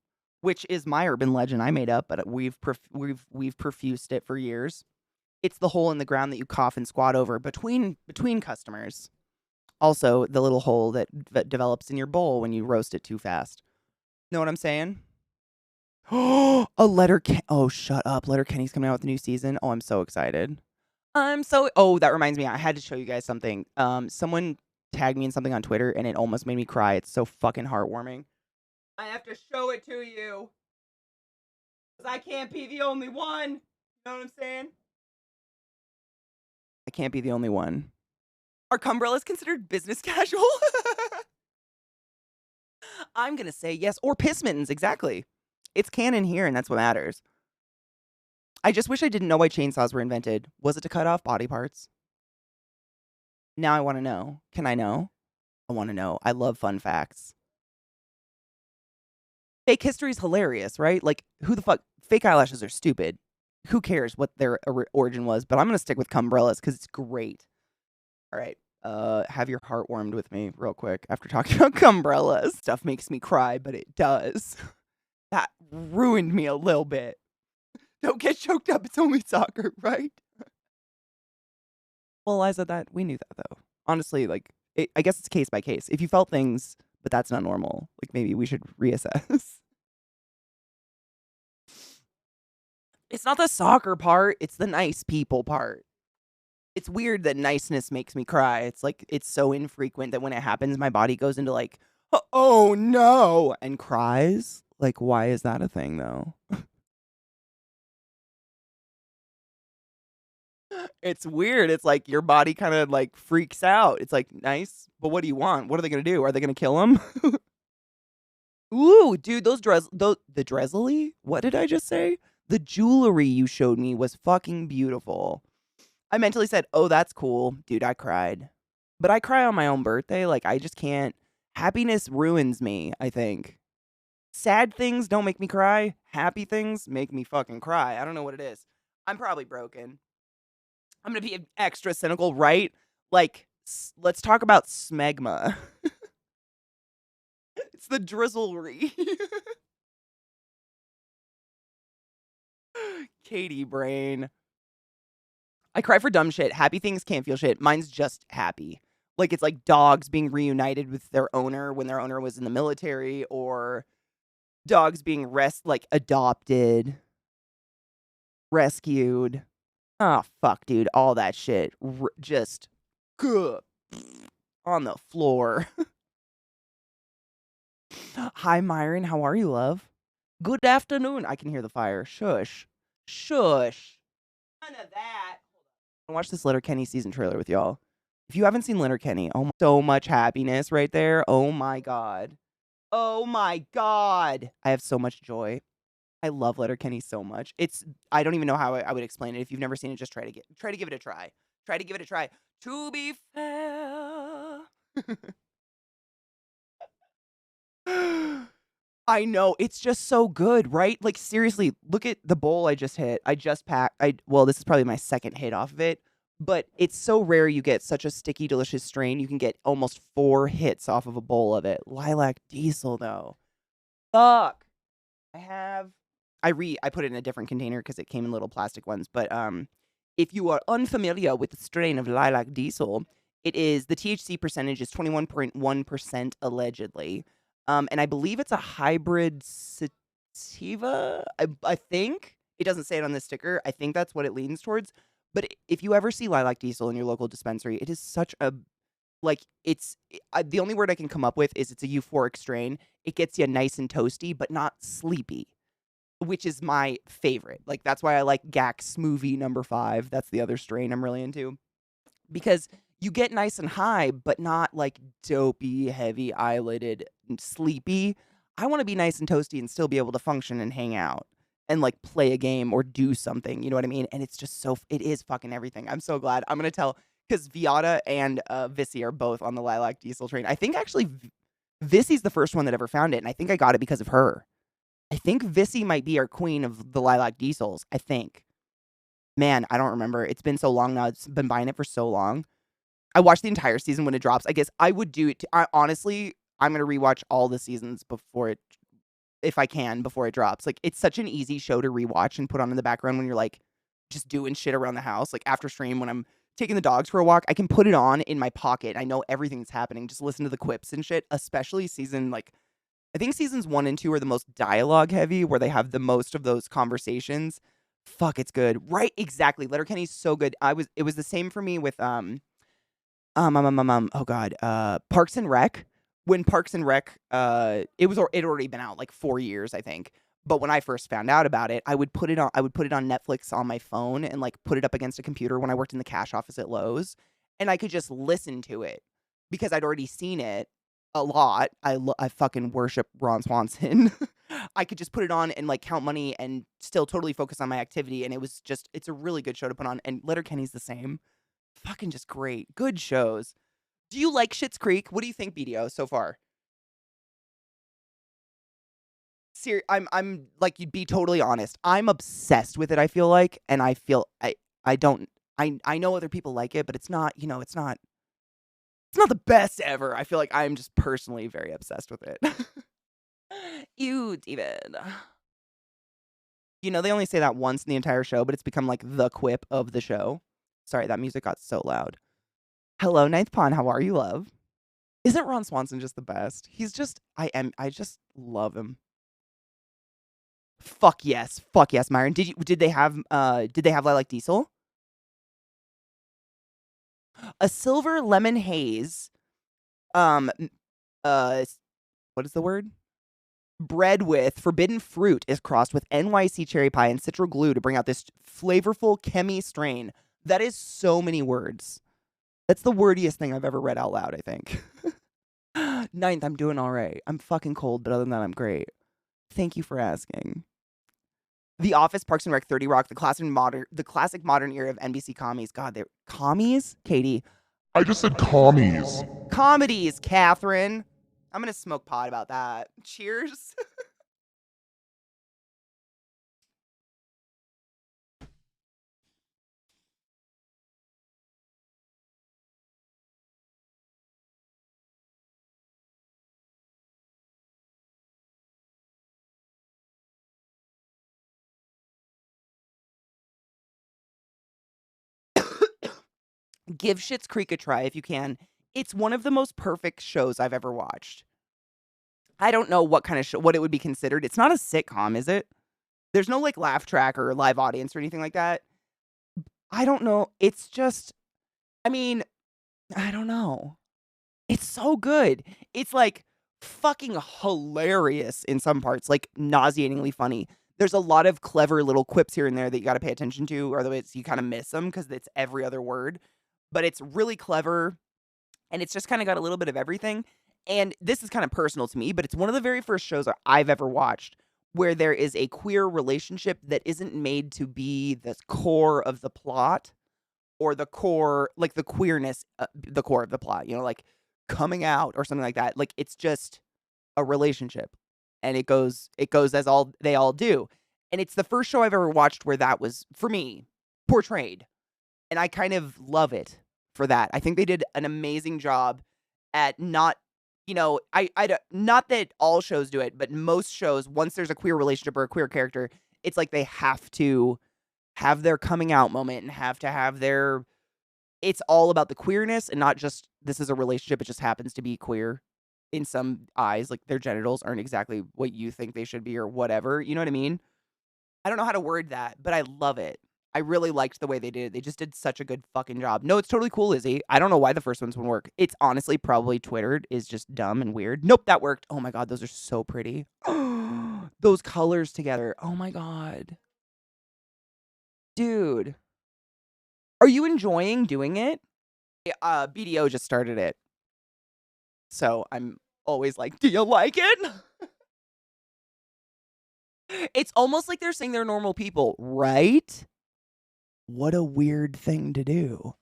[SPEAKER 1] which is my urban legend I made up, but we've profused it for years. It's the hole in the ground that you cough and squat over between customers. Also, the little hole that develops in your bowl when you roast it too fast. Know what I'm saying? Oh, oh, shut up. Letterkenny's coming out with a new season. Oh, I'm so excited. Oh, that reminds me. I had to show you guys something. Someone tagged me in something on Twitter and it almost made me cry. It's so fucking heartwarming. I have to show it to you. Because I can't be the only one. You know what I'm saying? I can't be the only one. Are cumbrellas considered business casual? I'm going to say yes. Or piss mittens, exactly. It's canon here, and that's what matters. I just wish I didn't know why chainsaws were invented. Was it to cut off body parts? Now I want to know. Can I know? I want to know. I love fun facts. Fake history is hilarious, right? Like, who the fuck? Fake eyelashes are stupid. Who cares what their origin was? But I'm going to stick with cumbrellas because it's great. All right. Have your heart warmed with me real quick after talking about cumbrellas. Stuff makes me cry, but it does. That ruined me a little bit. Don't get choked up. It's only soccer, right? Well, Eliza, we knew that, though. Honestly, like, I guess it's case by case. If you felt things, but that's not normal, like, maybe we should reassess. It's not the soccer part. It's the nice people part. It's weird that niceness makes me cry. It's like, it's so infrequent that when it happens, my body goes into like, oh no, and cries. Like, why is that a thing, though? It's weird. It's like your body kind of like freaks out. It's like, nice, but what do you want? What are they going to do? Are they going to kill him? Ooh, dude, the Dresley? What did I just say? The jewelry you showed me was fucking beautiful. I mentally said, "Oh, that's cool." Dude, I cried. But I cry on my own birthday. Like, I just can't. Happiness ruins me, I think. Sad things don't make me cry. Happy things make me fucking cry. I don't know what it is. I'm probably broken. I'm gonna be extra cynical, right? Like, let's talk about smegma. It's the drizzlery. Katie brain. I cry for dumb shit. Happy things can't feel shit. Mine's just happy. Like, it's like dogs being reunited with their owner when their owner was in the military, or dogs being adopted, rescued. Oh, fuck, dude. All that shit. Just good on the floor. Hi, Myron. How are you, love? Good afternoon. I can hear the fire. Shush. Shush. None of that. I watched this Letterkenny season trailer with y'all. If you haven't seen Letterkenny, oh, so much happiness right there. Oh my god. Oh my god. I have so much joy. I love Letterkenny so much. I don't even know how I would explain it. If you've never seen it, just try to give it a try. Try to give it a try. To be fair. I know, it's just so good, right? Like, seriously, look at the bowl I just hit. I just packed well, this is probably my second hit off of it, but it's so rare you get such a sticky, delicious strain. You can get almost 4 hits off of a bowl of it. Lilac Diesel, though. Fuck. I put it in a different container because it came in little plastic ones, but, if you are unfamiliar with the strain of Lilac Diesel, the THC percentage is 21.1% allegedly. And I believe it's a hybrid sativa. I think it doesn't say it on this sticker. I think that's what it leans towards. But if you ever see Lilac Diesel in your local dispensary, it is such a the only word I can come up with is it's a euphoric strain. It gets you nice and toasty, but not sleepy, which is my favorite. Like, that's why I like GAC Smoothie number 5. That's the other strain I'm really into, because you get nice and high, but not like dopey, heavy eyelided, and sleepy. I want to be nice and toasty and still be able to function and hang out and like play a game or do something. You know what I mean? And it's just it is fucking everything. I'm so glad. I'm going to tell, because Viata and Vissy are both on the Lilac Diesel train. I think actually Vissy's the first one that ever found it. And I think I got it because of her. I think Vissy might be our queen of the Lilac Diesels. I think. Man, I don't remember. It's been so long now. It's been buying it for so long. I watched the entire season when it drops. I guess I would do it. Honestly, I'm going to rewatch all the seasons if I can, before it drops. Like, it's such an easy show to rewatch and put on in the background when you're like just doing shit around the house. Like, after stream, when I'm taking the dogs for a walk, I can put it on in my pocket. I know everything that's happening. Just listen to the quips and shit, especially I think seasons 1 and 2 are the most dialogue heavy, where they have the most of those conversations. Fuck, it's good. Right, exactly. Letterkenny's so good. It was the same for me with oh god, Parks and Rec. When Parks and Rec, it had already been out like 4 years, I think. But when I first found out about it, I would put it on Netflix on my phone and like put it up against a computer when I worked in the cash office at Lowe's, and I could just listen to it because I'd already seen it a lot. I fucking worship Ron Swanson. I could just put it on and like count money and still totally focus on my activity, and it's a really good show to put on. And Letterkenny's the same. Fucking just great. Good shows. Do you like Schitt's Creek? What do you think, BDO, so far? I'm like, you'd be totally honest. I'm obsessed with it, I feel like, and I know other people like it, but it's not, it's not the best ever. I feel like I'm just personally very obsessed with it. Ew, David. They only say that once in the entire show, but it's become like the quip of the show. Sorry, that music got so loud. Hello, Ninth Pawn. How are you, love? Isn't Ron Swanson just the best? I just love him. Fuck yes, Myron. Did they have Lilac Diesel? A silver lemon haze. What is the word? Bread with forbidden fruit is crossed with NYC cherry pie and citro glue to bring out this flavorful chemi strain. That is so many words. That's the wordiest thing I've ever read out loud, I think. Ninth, I'm doing all right. I'm fucking cold, but other than that, I'm great. Thank you for asking. The Office, Parks and Rec, 30 Rock, the classic modern era of NBC comedies. God, they're commies, Katie.
[SPEAKER 2] I just said commies.
[SPEAKER 1] Comedies, Catherine. I'm gonna smoke pot about that. Cheers. Give Schitt's Creek a try if you can. It's one of the most perfect shows I've ever watched. I don't know what kind of show, what it would be considered. It's not a sitcom, is it? There's no like laugh track or live audience or anything like that. I don't know. It's just, I mean, I don't know. It's so good. It's like fucking hilarious in some parts, like nauseatingly funny. There's a lot of clever little quips here and there that you got to pay attention to, or otherwise you kind of miss them because it's every other word. But it's really clever, and it's just kind of got a little bit of everything. And this is kind of personal to me, but it's one of the very first shows I've ever watched where there is a queer relationship that isn't made to be the core of the plot or the core, like the queerness, the core of the plot, you know, like coming out or something like that. Like it's just a relationship, and it goes as all they all do. And it's the first show I've ever watched where that was, for me, portrayed. And I kind of love it for that. I think they did an amazing job at not, you know, not that all shows do it, but most shows, once there's a queer relationship or a queer character, it's like they have to have their coming out moment and have to have their, it's all about the queerness and not just this is a relationship. It just happens to be queer in some eyes. Like their genitals aren't exactly what you think they should be or whatever. You know what I mean? I don't know how to word that, but I love it. I really liked the way they did it. They just did such a good fucking job. No, it's totally cool, Izzy. I don't know why the first ones wouldn't work. It's honestly probably Twitter is just dumb and weird. Nope, that worked. Oh my God, those are so pretty. Those colors together. Oh my God. Dude. Are you enjoying doing it? BDO just started it. So I'm always like, do you like it? It's almost like they're saying they're normal people, right? What a weird thing to do.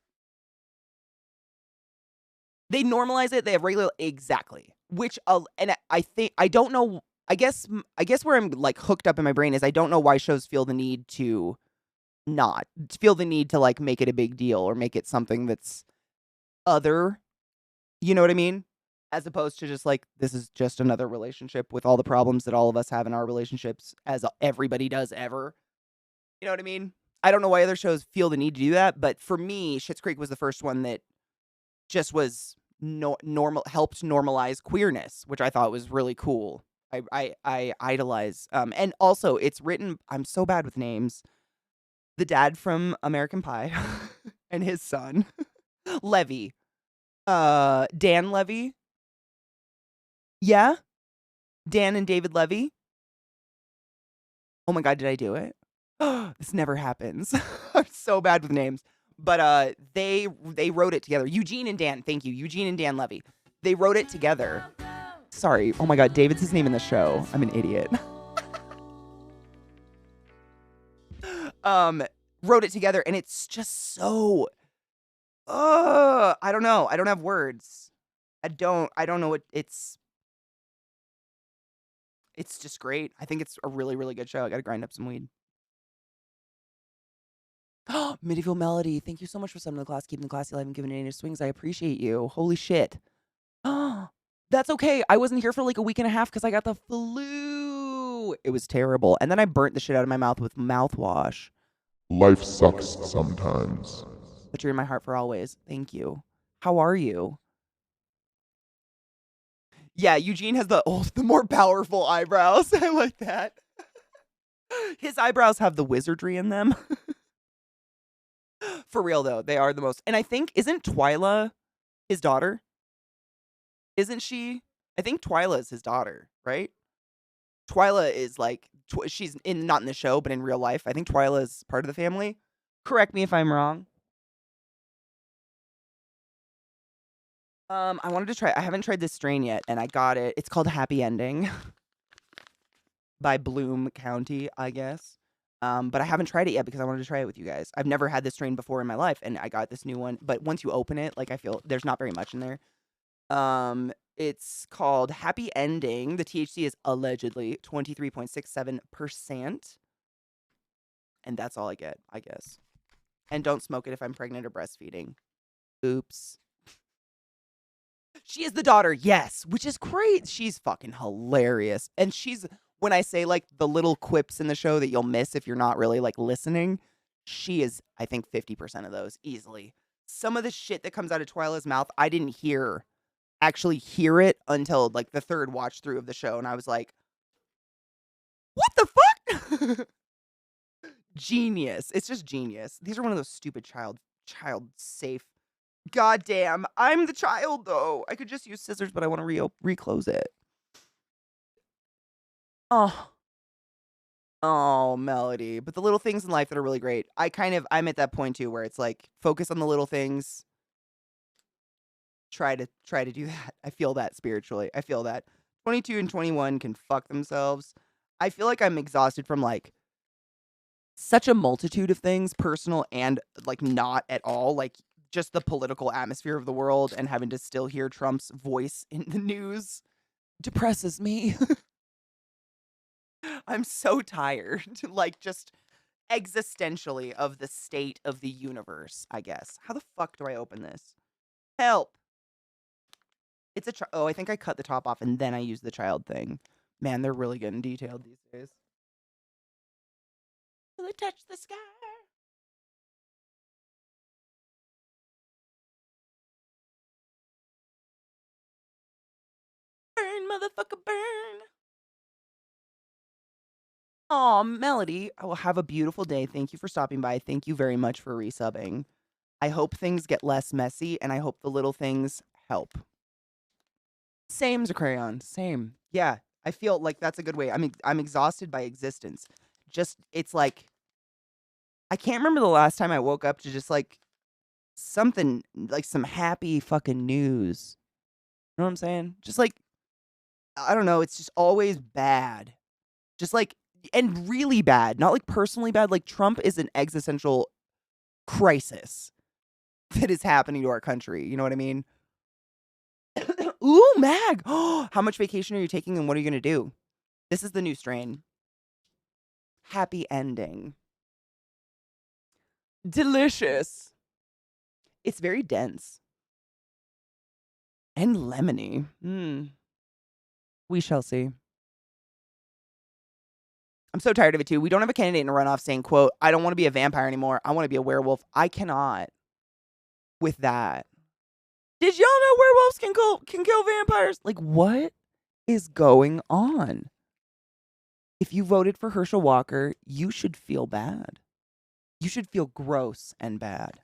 [SPEAKER 1] They normalize it. They have regular, exactly. Which, and I think, I don't know. I guess where I'm like hooked up in my brain is I don't know why shows feel the need to like make it a big deal or make it something that's other. You know what I mean? As opposed to just like, this is just another relationship with all the problems that all of us have in our relationships, as everybody does ever. You know what I mean? I don't know why other shows feel the need to do that, but for me, Schitt's Creek was the first one that just was helped normalize queerness, which I thought was really cool. I idolize. And also it's written, I'm so bad with names. The dad from American Pie and his son, Levy. Dan Levy. Yeah? Dan and David Levy. Oh my God, did I do it? This never happens. I'm so bad with names. But they wrote it together. Eugene and Dan, thank you. Eugene and Dan Levy. They wrote it together. Sorry. Oh my God, David's his name in the show. I'm an idiot. Wrote it together, and it's just so I don't know. I don't have words. I don't know what it's just great. I think it's a really, really good show. I gotta grind up some weed. Medieval Melody, thank you so much for summoning the class, keeping the classy alive and giving it any swings. I appreciate you. Holy shit. That's okay. I wasn't here for like a week and a half because I got the flu. It was terrible. And then I burnt the shit out of my mouth with mouthwash.
[SPEAKER 2] Life sucks sometimes.
[SPEAKER 1] But you're in my heart for always. Thank you. How are you? Yeah, Eugene has the more powerful eyebrows. I like that. His eyebrows have the wizardry in them. For real, though. They are the most. And I think, isn't Twyla his daughter? Isn't she? I think Twyla is his daughter, right? Twyla is like, she's not in the show, but in real life. I think Twyla is part of the family. Correct me if I'm wrong. I wanted to try. I haven't tried this strain yet, and I got it. It's called Happy Ending by Bloom County, I guess. But I haven't tried it yet because I wanted to try it with you guys. I've never had this strain before in my life, and I got this new one. But once you open it, like I feel there's not very much in there. It's called Happy Ending. The THC is allegedly 23.67%. And that's all I get, I guess. And don't smoke it if I'm pregnant or breastfeeding. Oops. She is the daughter, yes, which is great. She's fucking hilarious. And she's, when I say like the little quips in the show that you'll miss if you're not really like listening, she is, I think, 50% of those easily. Some of the shit that comes out of Twyla's mouth, I didn't actually hear it until like the third watch through of the show. And I was like, what the fuck? Genius. It's just genius. These are one of those stupid child safe. Goddamn. I'm the child though. I could just use scissors, but I want to reclose it. Oh, Melody. But the little things in life that are really great. I'm at that point too where it's like focus on the little things. Try to do that. I feel that spiritually. I feel that 22 and 21 can fuck themselves. I feel like I'm exhausted from like such a multitude of things, personal and like not at all, like just the political atmosphere of the world and having to still hear Trump's voice in the news depresses me. I'm so tired, like just existentially of the state of the universe, I guess. How the fuck do I open this? Help. It's I think I cut the top off and then I used the child thing. Man, they're really getting detailed these days. Will it touch the sky? Burn, motherfucker, burn. Aw, Melody, I will have a beautiful day. Thank you for stopping by. Thank you very much for resubbing. I hope things get less messy, and I hope the little things help. Same, Zacrayon. Same. Yeah, I feel like that's a good way. I mean, I'm exhausted by existence. Just, it's like, I can't remember the last time I woke up to just like something, like some happy fucking news. You know what I'm saying? Just like, I don't know. It's just always bad. Just like, and really bad. Not like personally bad. Like Trump is an existential crisis that is happening to our country. You know what I mean? Ooh, Mag. How much vacation are you taking and what are you going to do? This is the new strain. Happy Ending. Delicious. It's very dense. And lemony. We shall see. I'm so tired of it too. We don't have a candidate in a runoff saying, quote, I don't want to be a vampire anymore. I want to be a werewolf. I cannot with that. Did y'all know werewolves can kill vampires? Like, what is going on? If you voted for Herschel Walker, you should feel bad. You should feel gross and bad.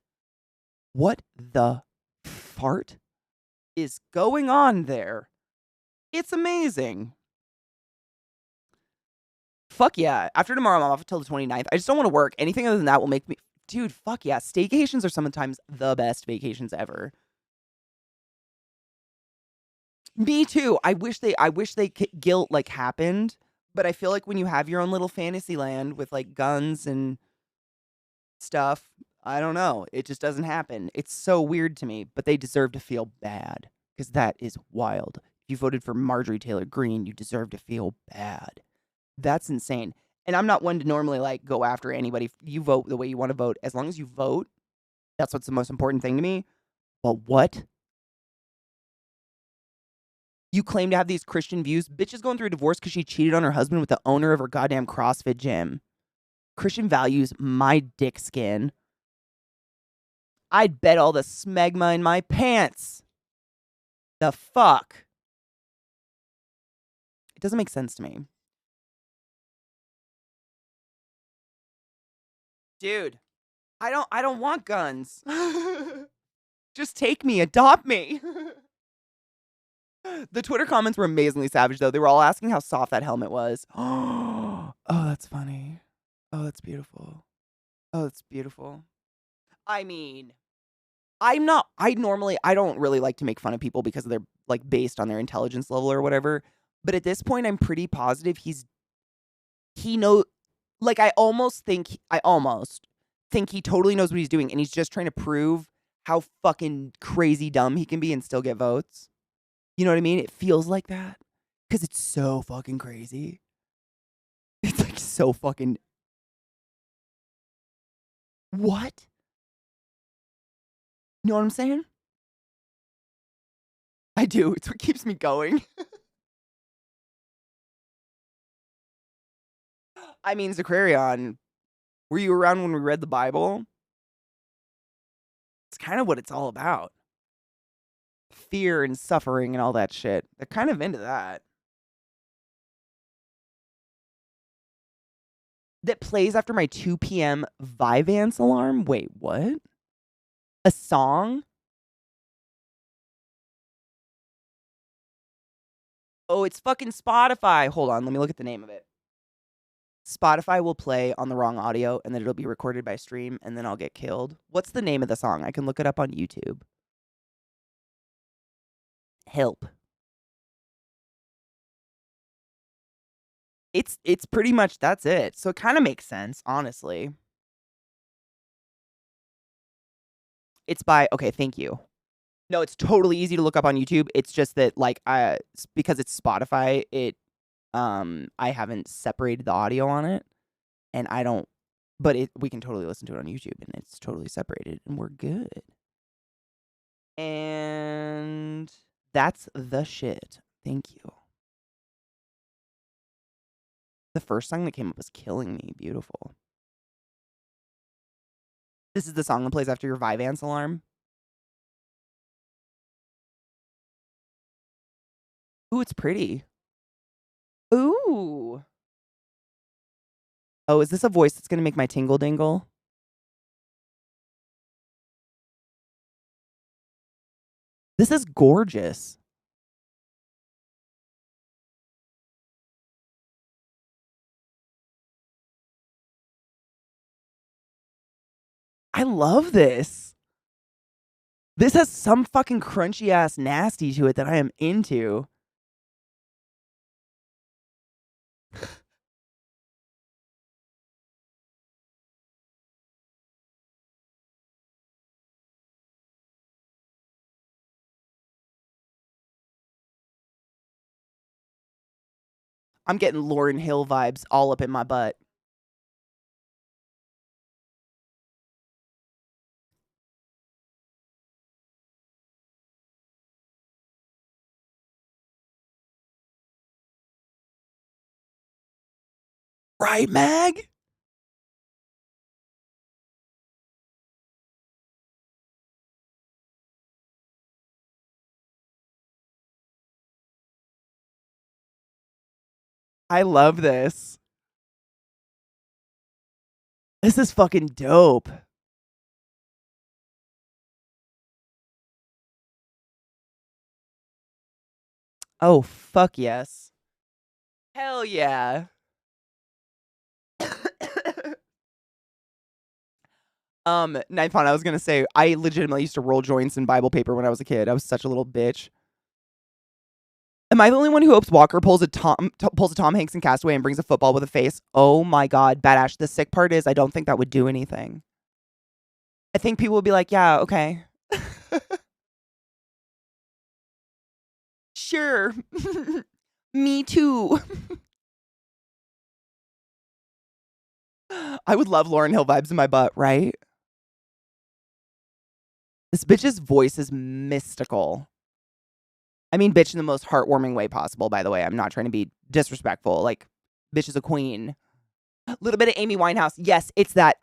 [SPEAKER 1] What the fart is going on there? It's amazing. Fuck yeah. After tomorrow, I'm off until the 29th. I just don't want to work. Anything other than that will make me... Dude, fuck yeah. Staycations are sometimes the best vacations ever. Me too. I wish they guilt like happened, but I feel like when you have your own little fantasy land with like guns and stuff, I don't know. It just doesn't happen. It's so weird to me, but they deserve to feel bad because that is wild. If you voted for Marjorie Taylor Greene, you deserve to feel bad. That's insane. And I'm not one to normally like go after anybody. You vote the way you want to vote. As long as you vote, that's what's the most important thing to me. But what? You claim to have these Christian views. Bitch is going through a divorce because she cheated on her husband with the owner of her goddamn CrossFit gym. Christian values, my dick skin. I'd bet all the smegma in my pants. The fuck? It doesn't make sense to me. Dude, I don't want guns. Just take me, adopt me. The Twitter comments were amazingly savage, though. They were all asking how soft that helmet was. Oh, that's funny. Oh, that's beautiful. Oh, that's beautiful. I mean, I don't really like to make fun of people because they're like based on their intelligence level or whatever. But at this point, I'm pretty positive he know like I almost think he totally knows what he's doing and he's just trying to prove how fucking crazy dumb he can be and still get votes. You know what I mean? It feels like that because it's so fucking crazy. It's like so fucking what? You know what I'm saying? I do. It's what keeps me going. I mean, Zacarion, were you around when we read the Bible? It's kind of what it's all about. Fear and suffering and all that shit. They're kind of into that. That plays after my 2 p.m. Vyvanse alarm? Wait, what? A song? Oh, it's fucking Spotify. Hold on, let me look at the name of it. Spotify will play on the wrong audio and then it'll be recorded by stream and then I'll get killed. What's the name of the song? I can look it up on YouTube. Help. It's pretty much that's it. So it kind of makes sense, honestly. It's by okay, thank you. No, it's totally easy to look up on YouTube. It's just that like because it's Spotify, I haven't separated the audio on it and I don't but we can totally listen to it on YouTube and it's totally separated and we're good. And that's the shit. Thank you. The first song that came up was Killing Me. Beautiful. This is the song that plays after your Vyvanse alarm. Ooh, it's pretty. Ooh. Oh, is this a voice that's going to make my tingle dingle? This is gorgeous. I love this. This has some fucking crunchy ass nasty to it that I am into. I'm getting Lauryn Hill vibes all up in my butt. Right, Mag? I love this. This is fucking dope. Oh, fuck yes. Hell yeah. Ninth Pond, I was gonna say, I legitimately used to roll joints in Bible paper when I was a kid. I was such a little bitch. Am I the only one who hopes Walker pulls a Tom Hanks in Castaway and brings a football with a face? Oh my god, badass. The sick part is I don't think that would do anything. I think people would be like, yeah, okay. Sure. Me too. I would love Lauryn Hill vibes in my butt, right? This bitch's voice is mystical. I mean, bitch in the most heartwarming way possible, by the way. I'm not trying to be disrespectful. Like, bitch is a queen. A little bit of Amy Winehouse. Yes, it's that,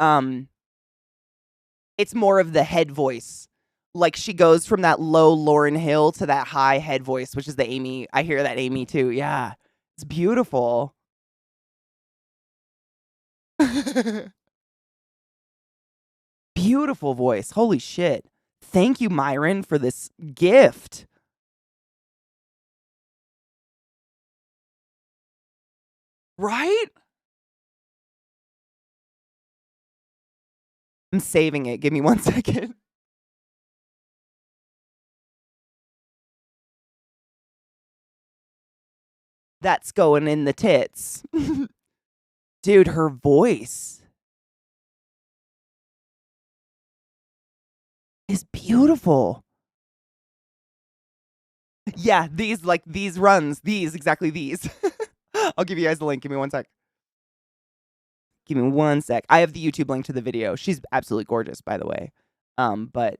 [SPEAKER 1] it's more of the head voice. Like, she goes from that low Lauryn Hill to that high head voice, which is the Amy. I hear that Amy, too. Yeah. It's beautiful. Beautiful voice. Holy shit. Thank you, Myron, for this gift. Right? I'm saving it. Give me 1 second. That's going in the tits. Dude, her voice is beautiful. Yeah, these runs, exactly these. I'll give you guys the link. Give me 1 sec. Give me 1 sec. I have the YouTube link to the video. She's absolutely gorgeous, by the way. But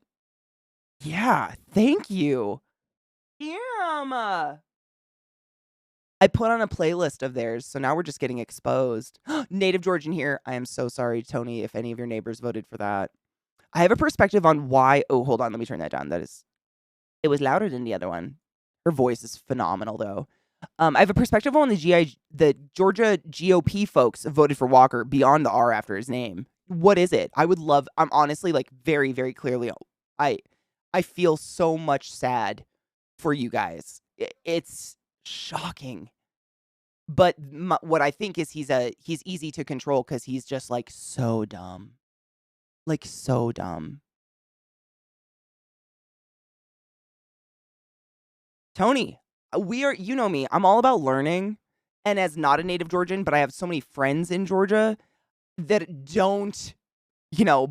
[SPEAKER 1] yeah, thank you. Damn. I put on a playlist of theirs, so now we're just getting exposed. Native Georgian here. I am so sorry, Tony, if any of your neighbors voted for that. I have a perspective on why. Oh, hold on. Let me turn that down. It was louder than the other one. Her voice is phenomenal, though. I have a perspective on the Georgia GOP folks voted for Walker beyond the R after his name. What is it? I'm honestly like very, very clearly. I feel so much sad for you guys. It's shocking. But what I think is he's easy to control because he's just like so dumb. Like so dumb. Tony, you know me, I'm all about learning. And as not a native Georgian, but I have so many friends in Georgia that don't, there's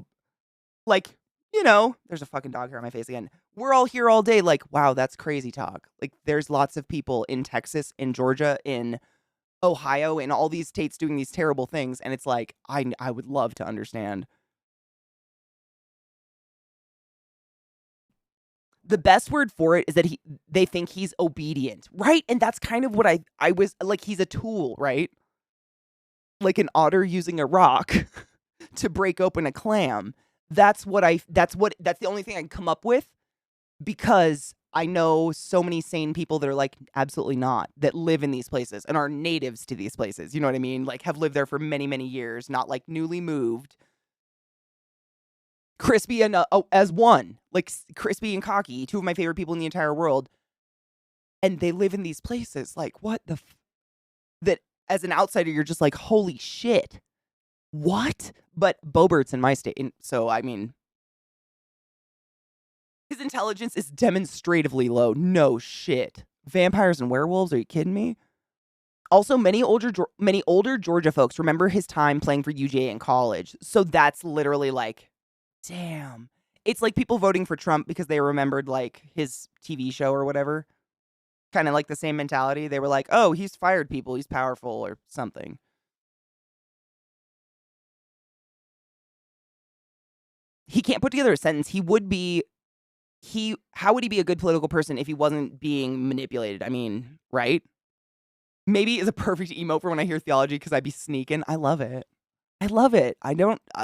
[SPEAKER 1] a fucking dog hair on my face again. We're all here all day like, wow, that's crazy talk. Like, there's lots of people in Texas, in Georgia, in Ohio, in all these states doing these terrible things. And it's like, I would love to understand. The best word for it is that they think he's obedient, right? And that's kind of what I was like, he's a tool, right? Like an otter using a rock to break open a clam. That's the only thing I can come up with, because I know so many sane people that are like, absolutely not, that live in these places and are natives to these places. You know what I mean? Like, have lived there for many, many years, not like newly moved. Crispy and as one, like Crispy and Cocky, two of my favorite people in the entire world, and they live in these places. Like, what the that as an outsider you're just like, holy shit, what? But Bobert's in my state, so I mean, his intelligence is demonstratively low. No shit. Vampires and werewolves? Are you kidding me? Also, many older Georgia folks remember his time playing for UGA in college, so that's literally like. Damn. It's like people voting for Trump because they remembered like his TV show or whatever. Kind of like the same mentality. They were like, oh, he's fired people. He's powerful or something. He can't put together a sentence. How would he be a good political person if he wasn't being manipulated? I mean, right? Maybe is a perfect emote for when I hear theology because I'd be sneaking. I love it. I love it. I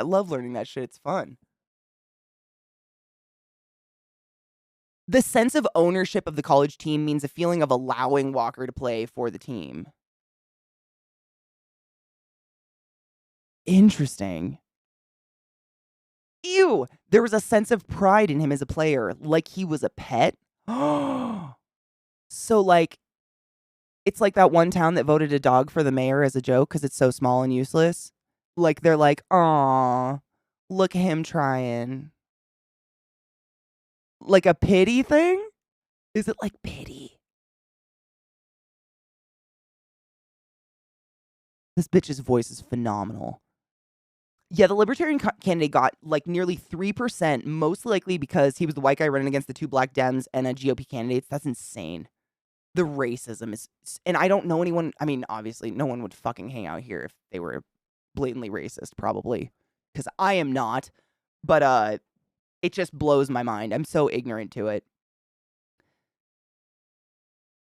[SPEAKER 1] love learning that shit. It's fun. The sense of ownership of the college team means a feeling of allowing Walker to play for the team. Interesting. Ew! There was a sense of pride in him as a player, like he was a pet. So, like, it's like that one town that voted a dog for the mayor as a joke because it's so small and useless. Like, they're like, aw, look at him trying. Like a pity thing? Is it like pity? This bitch's voice is phenomenal. Yeah, the Libertarian candidate got like nearly 3%, most likely because he was the white guy running against the two black Dems and a GOP candidates. That's insane. The racism is, and I don't know anyone. I mean, obviously, no one would fucking hang out here if they were blatantly racist, probably, because I am not. But it just blows my mind. I'm so ignorant to it.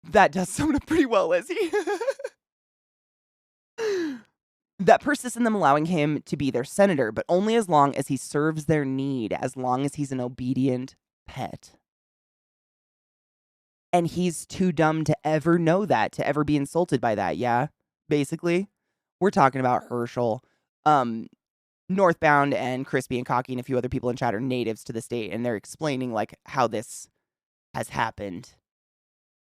[SPEAKER 1] That does sum it up pretty well, Lizzie. That persists in them allowing him to be their senator, but only as long as he serves their need, as long as he's an obedient pet. And he's too dumb to ever know that, to ever be insulted by that, yeah? Basically. We're talking about Herschel. Northbound and Crispy and Cocky and a few other people in chat are natives to the state, and they're explaining, like, how this has happened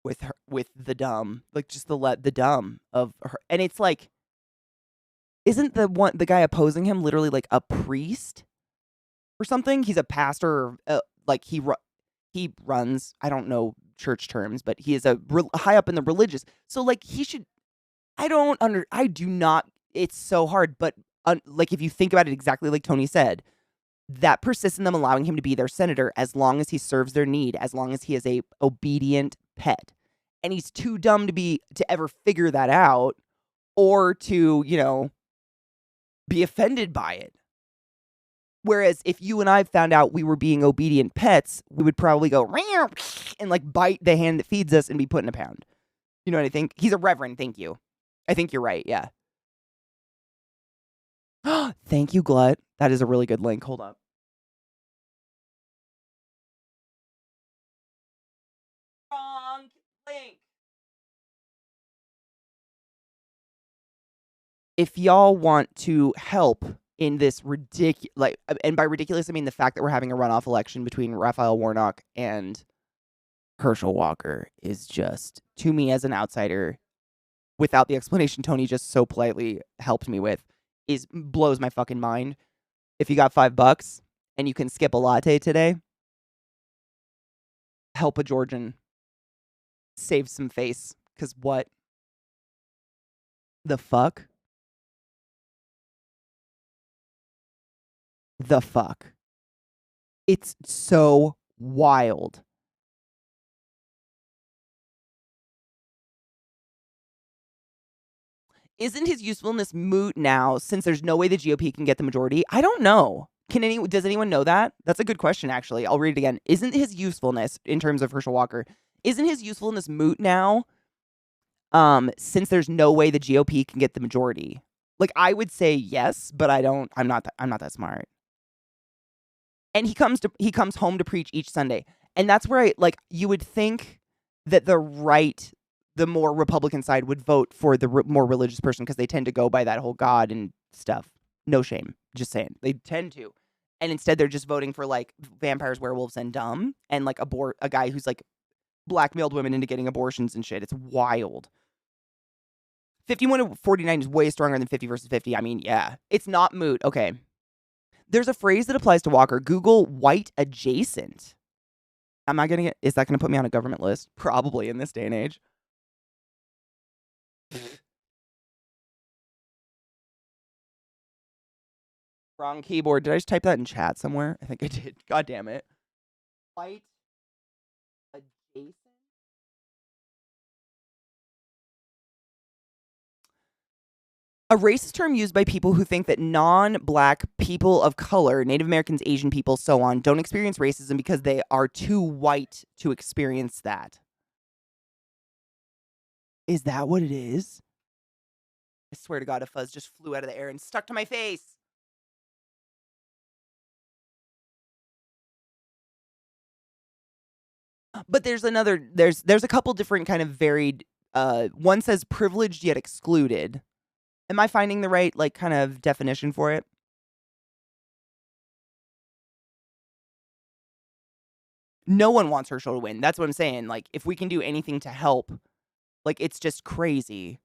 [SPEAKER 1] with her, with the dumb. Like, just the dumb of her. And it's like, isn't the guy opposing him literally like a priest or something? He's a pastor, or, like he runs. I don't know church terms, but he is high up in the religious. So like he should. I do not, it's so hard, but like if you think about it exactly like Tony said, that persists in them allowing him to be their senator as long as he serves their need, as long as he is a obedient pet. And he's too dumb to ever figure that out or to, be offended by it. Whereas if you and I found out we were being obedient pets, we would probably go "Meow," and like bite the hand that feeds us and be put in a pound. You know what I think? He's a reverend, thank you. I think you're right, yeah. Thank you, Glut. That is a really good link. Hold up. Wrong link. If y'all want to help in this ridiculous, and by ridiculous, I mean the fact that we're having a runoff election between Raphael Warnock and Herschel Walker is just, to me as an outsider, without the explanation Tony just so politely helped me with, blows my fucking mind. If you got $5 and you can skip a latte today, help a Georgian save some face. Because what the fuck? The fuck? It's so wild. Isn't his usefulness moot now since there's no way the GOP can get the majority? I don't know. Does anyone know that? That's a good question, actually. I'll read it again. Isn't his usefulness, in terms of Herschel Walker, isn't his usefulness moot now since there's no way the GOP can get the majority? Like, I would say yes, but I'm not that smart. And he comes home to preach each Sunday. And that's where you would think that the more Republican side would vote for the more religious person because they tend to go by that whole God and stuff. No shame. Just saying. They tend to. And instead they're just voting for like vampires, werewolves, and dumb. And like a guy who's like blackmailed women into getting abortions and shit. It's wild. 51 to 49 is way stronger than 50 versus 50. I mean, yeah. It's not moot. Okay. There's a phrase that applies to Walker. Google white adjacent. Is that going to put me on a government list? Probably in this day and age. Wrong keyboard. Did I just type that in chat somewhere? I think I did. God damn it. White adjacent? A racist term used by people who think that non-black people of color, Native Americans, Asian people, so on, don't experience racism because they are too white to experience that. Is that what it is? I swear to God, a fuzz just flew out of the air and stuck to my face. But there's a couple different kind of varied, one says privileged yet excluded. Am I finding the right, kind of definition for it? No one wants Herschel to win. That's what I'm saying. If we can do anything to help, it's just crazy.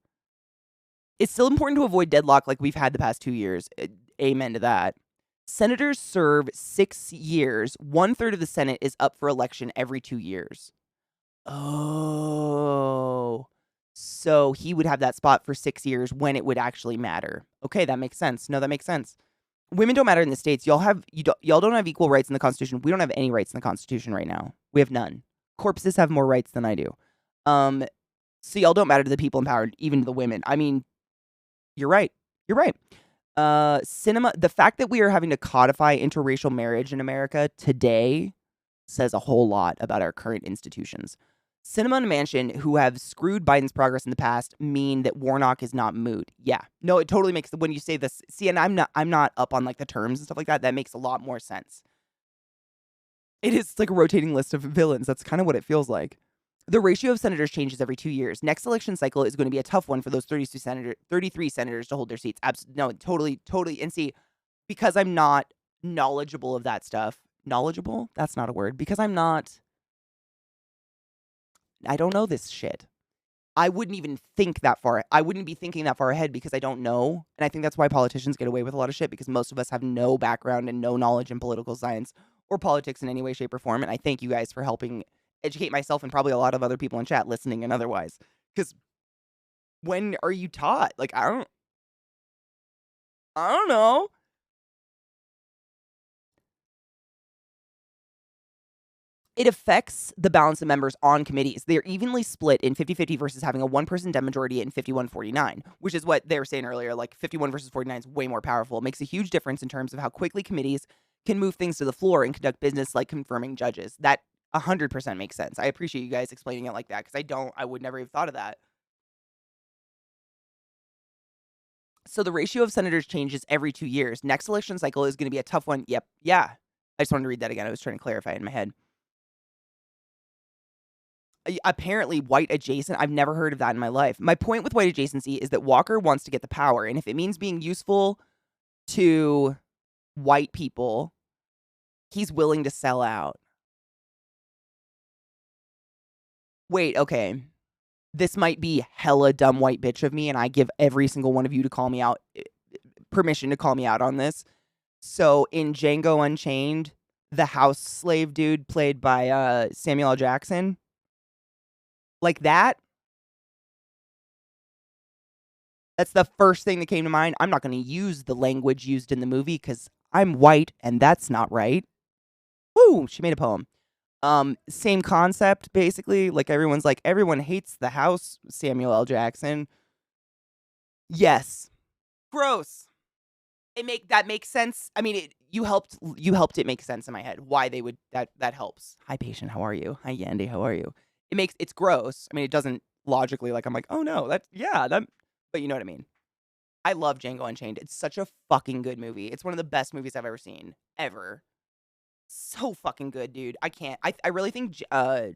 [SPEAKER 1] It's still important to avoid deadlock like we've had the past 2 years. Amen to that. Senators serve 6 years. 1/3 of the Senate is up for election every 2 years. Oh. So he would have that spot for 6 years when it would actually matter. Okay, that makes sense. No, that makes sense. Women don't matter in the States. Y'all don't have equal rights in the Constitution. We don't have any rights in the Constitution right now. We have none. Corpses have more rights than I do. So y'all don't matter to the people in power, even to the women. I mean, you're right. You're right. The fact that we are having to codify interracial marriage in America today says a whole lot about our current institutions. Sinema and Manchin, who have screwed Biden's progress in the past, mean that Warnock is not moot. Yeah. No, it totally makes, when you say this, see, and I'm not up on the terms and stuff like that. That makes a lot more sense. It is like a rotating list of villains. That's kind of what it feels like. The ratio of senators changes every 2 years. Next election cycle is going to be a tough one for those 33 senators to hold their seats. No, totally. And see, because I'm not knowledgeable of that stuff. Knowledgeable? That's not a word. Because I don't know this shit. I wouldn't even think that far. I wouldn't be thinking that far ahead because I don't know. And I think that's why politicians get away with a lot of shit, because most of us have no background and no knowledge in political science or politics in any way, shape, or form. And I thank you guys for helping educate myself and probably a lot of other people in chat listening and otherwise. Because When are you taught? Like, I don't know. It affects the balance of members on committees. They're evenly split in 50-50 versus having a one-person Dem majority in 51-49, which is what they were saying earlier. Like 51 versus 49 is way more powerful. It makes a huge difference in terms of how quickly committees can move things to the floor and conduct business like confirming judges. That 100% makes sense. I appreciate you guys explaining it like that because I would never have thought of that. So the ratio of senators changes every 2 years. Next election cycle is going to be a tough one. Yep. Yeah. I just wanted to read that again. I was trying to clarify it in my head. Apparently white adjacent. I've never heard of that in my life. My point with white adjacency is that Walker wants to get the power, and if it means being useful to white people, he's willing to sell out. Wait, okay. This might be hella dumb white bitch of me, and I give every single one of you to call me out, permission to call me out on this. So in Django Unchained, the house slave dude played by Samuel L. Jackson, like that. That's the first thing that came to mind. I'm not going to use the language used in the movie because I'm white and that's not right. Woo! She made a poem. Same concept, basically. Like everyone hates the house, Samuel L. Jackson. Yes. Gross. That makes sense. I mean, you helped it make sense in my head. Why they would that helps. Hi, patient. How are you? Hi, Yandy. How are you? It's gross. I mean, it doesn't logically I'm like, oh no, but you know what I mean. I love Django Unchained. It's such a fucking good movie. It's one of the best movies I've ever seen. Ever. So fucking good, dude. I really think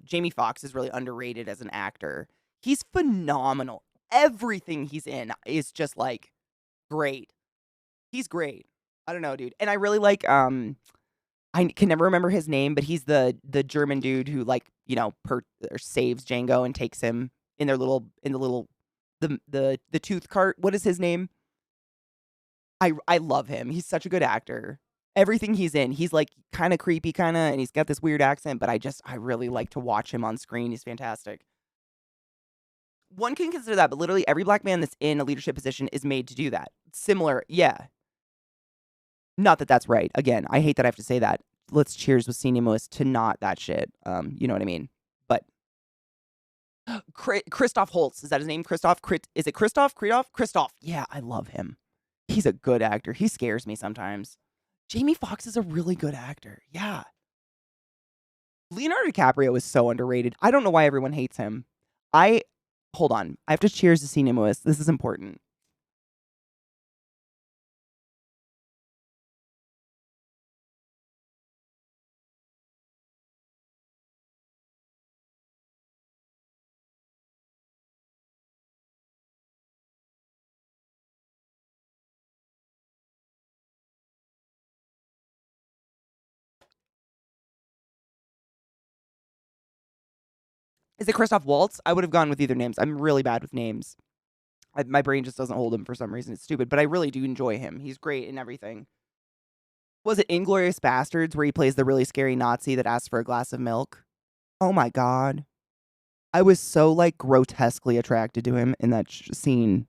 [SPEAKER 1] Jamie Foxx is really underrated as an actor. He's phenomenal. Everything he's in is just like great. He's great. I don't know, dude. And I really like I can never remember his name, but he's the German dude who or saves Django and takes him in the tooth cart. What is his name? I love him. He's such a good actor. Everything he's in, he's like kind of creepy, and he's got this weird accent, but I really like to watch him on screen. He's fantastic. One can consider that, but literally every black man that's in a leadership position is made to do that. Similar, yeah. Not that that's right. Again, I hate that I have to say that. Let's cheers with Cinemus to not that shit. You know what I mean? But Christoph Holtz, is that his name? Christoph? Is it Christoph? Christoph. Yeah, I love him. He's a good actor. He scares me sometimes. Jamie Foxx is a really good actor. Yeah. Leonardo DiCaprio is so underrated. I don't know why everyone hates him. Hold on. I have to cheers to Cinemus. This is important. Is it Christoph Waltz? I would have gone with either names. I'm really bad with names. My brain just doesn't hold him for some reason. It's stupid, but I really do enjoy him. He's great in everything. Was it Inglourious Bastards where he plays the really scary Nazi that asks for a glass of milk? Oh my god. I was so grotesquely attracted to him in that scene.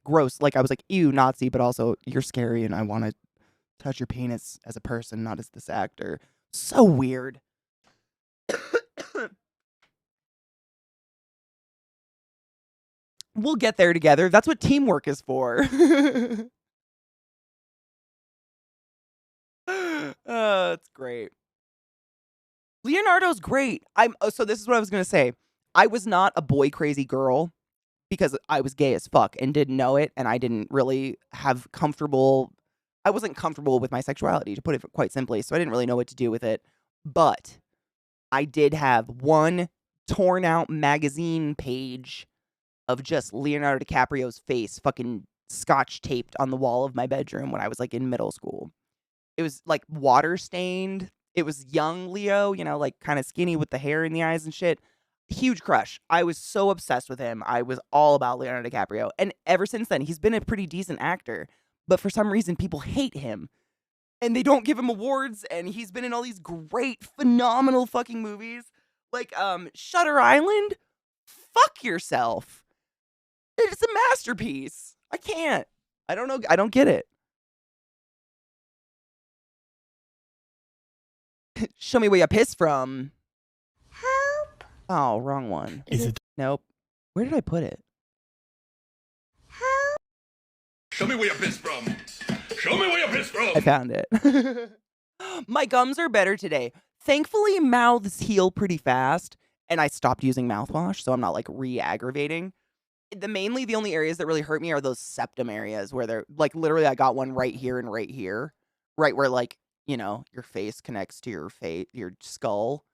[SPEAKER 1] Gross. I was like, ew, Nazi, but also you're scary and I want to touch your penis as a person, not as this actor. So weird. We'll get there together. That's what teamwork is for. It's great. Leonardo's great. So this is what I was going to say. I was not a boy crazy girl because I was gay as fuck and didn't know it, and I didn't really have I wasn't comfortable with my sexuality, to put it quite simply, so I didn't really know what to do with it. But I did have one torn out magazine page of just Leonardo DiCaprio's face fucking scotch taped on the wall of my bedroom when I was in middle school. It was water stained. It was young Leo, kind of skinny with the hair in the eyes and shit. Huge crush. I was so obsessed with him. I was all about Leonardo DiCaprio. And ever since then, he's been a pretty decent actor. But for some reason, people hate him. And they don't give him awards. And he's been in all these great, phenomenal fucking movies. Shutter Island? Fuck yourself. It's a masterpiece. I can't. I don't know. I don't get it. Show me where you piss from.
[SPEAKER 7] Help.
[SPEAKER 1] Oh, wrong one.
[SPEAKER 7] Is it?
[SPEAKER 1] Nope. Where did I put it?
[SPEAKER 7] Help.
[SPEAKER 4] Show me where you piss from. Show me where you piss from.
[SPEAKER 1] I found it. My gums are better today. Thankfully, mouths heal pretty fast, and I stopped using mouthwash, so I'm not like re-aggravating. Mainly the only areas that really hurt me are those septum areas where they're like literally I got one right here and right here, right where like, you know, your face connects to your skull.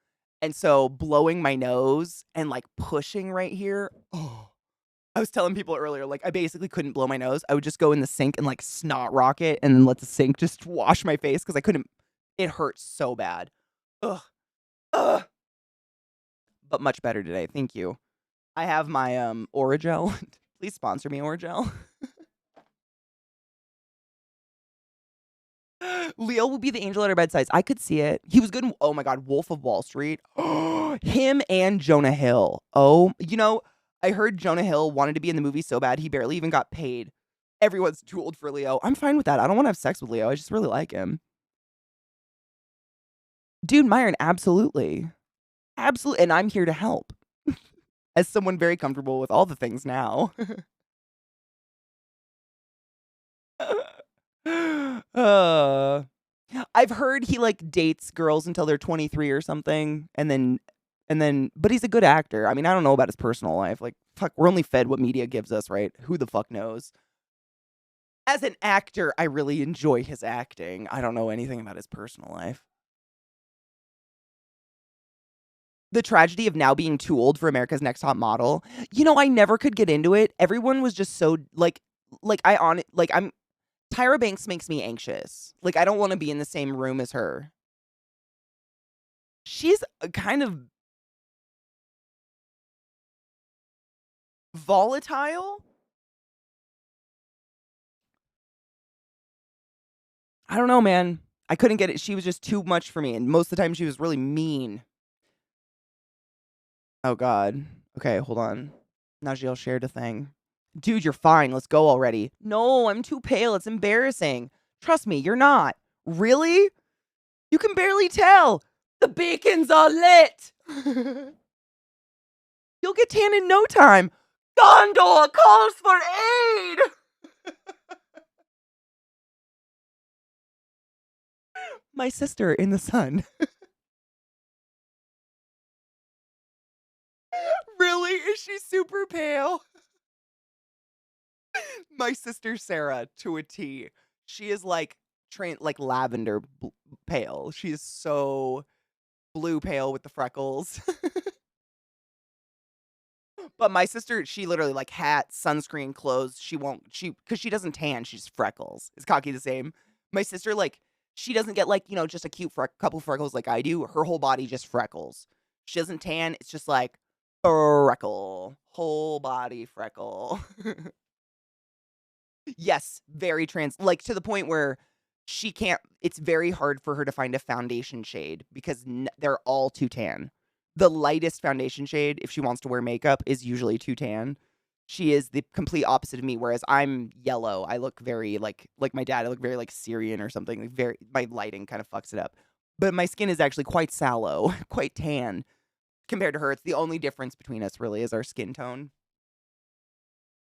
[SPEAKER 1] And so blowing my nose and like pushing right here. Oh, I was telling people earlier, like I basically couldn't blow my nose. I would just go in the sink and like snot rocket and then let the sink just wash my face because I couldn't. It hurts so bad. Ugh. Ugh. But much better today. Thank you. I have my Oragel. Please sponsor me, Oragel. Leo will be the angel at our bedsides. I could see it. He was good in, oh my God, Wolf of Wall Street. Him and Jonah Hill. Oh, you know, I heard Jonah Hill wanted to be in the movie so bad he barely even got paid. Everyone's too old for Leo. I'm fine with that. I don't want to have sex with Leo. I just really like him. Dude, Myron, absolutely. Absolutely. And I'm here to help. As someone very comfortable with all the things now. I've heard he like dates girls until they're 23 or something, and then but he's a good actor. I mean, I don't know about his personal life. Like, fuck, we're only fed what media gives us, right? Who the fuck knows? As an actor, I really enjoy his acting. I don't know anything about his personal life. The tragedy of now being too old for America's Next Top Model. You know, I never could get into it. Everyone was just so I'm Tyra Banks makes me anxious. Like I don't want to be in the same room as her. She's kind of volatile. I don't know, man. I couldn't get it. She was just too much for me, and most of the time she was really mean. Oh, God. Okay, hold on. Najeel shared a thing. Dude, you're fine. Let's go already. No, I'm too pale. It's embarrassing. Trust me, you're not. Really? You can barely tell. The beacons are lit. You'll get tan in no time. Gondor calls for aid. My sister in the sun. Really? Is she super pale? My sister Sarah to a T. She is like like lavender pale. She is so blue pale with the freckles. But my sister, she literally like hat, sunscreen, clothes. Because she doesn't tan. She's freckles. Is Cocky the same? My sister, like, she doesn't get like, you know, just a cute couple freckles like I do. Her whole body just freckles. She doesn't tan. It's just like freckle. Whole body freckle. Yes, very like to the point where she can't, it's very hard for her to find a foundation shade because they're all too tan. The lightest foundation shade, if she wants to wear makeup, is usually too tan. She is the complete opposite of me, whereas I'm yellow. I look very like my dad. I look very like Syrian or something. Like very, my lighting kind of fucks it up. But my skin is actually quite sallow, quite tan compared to her. It's the only difference between us really is our skin tone.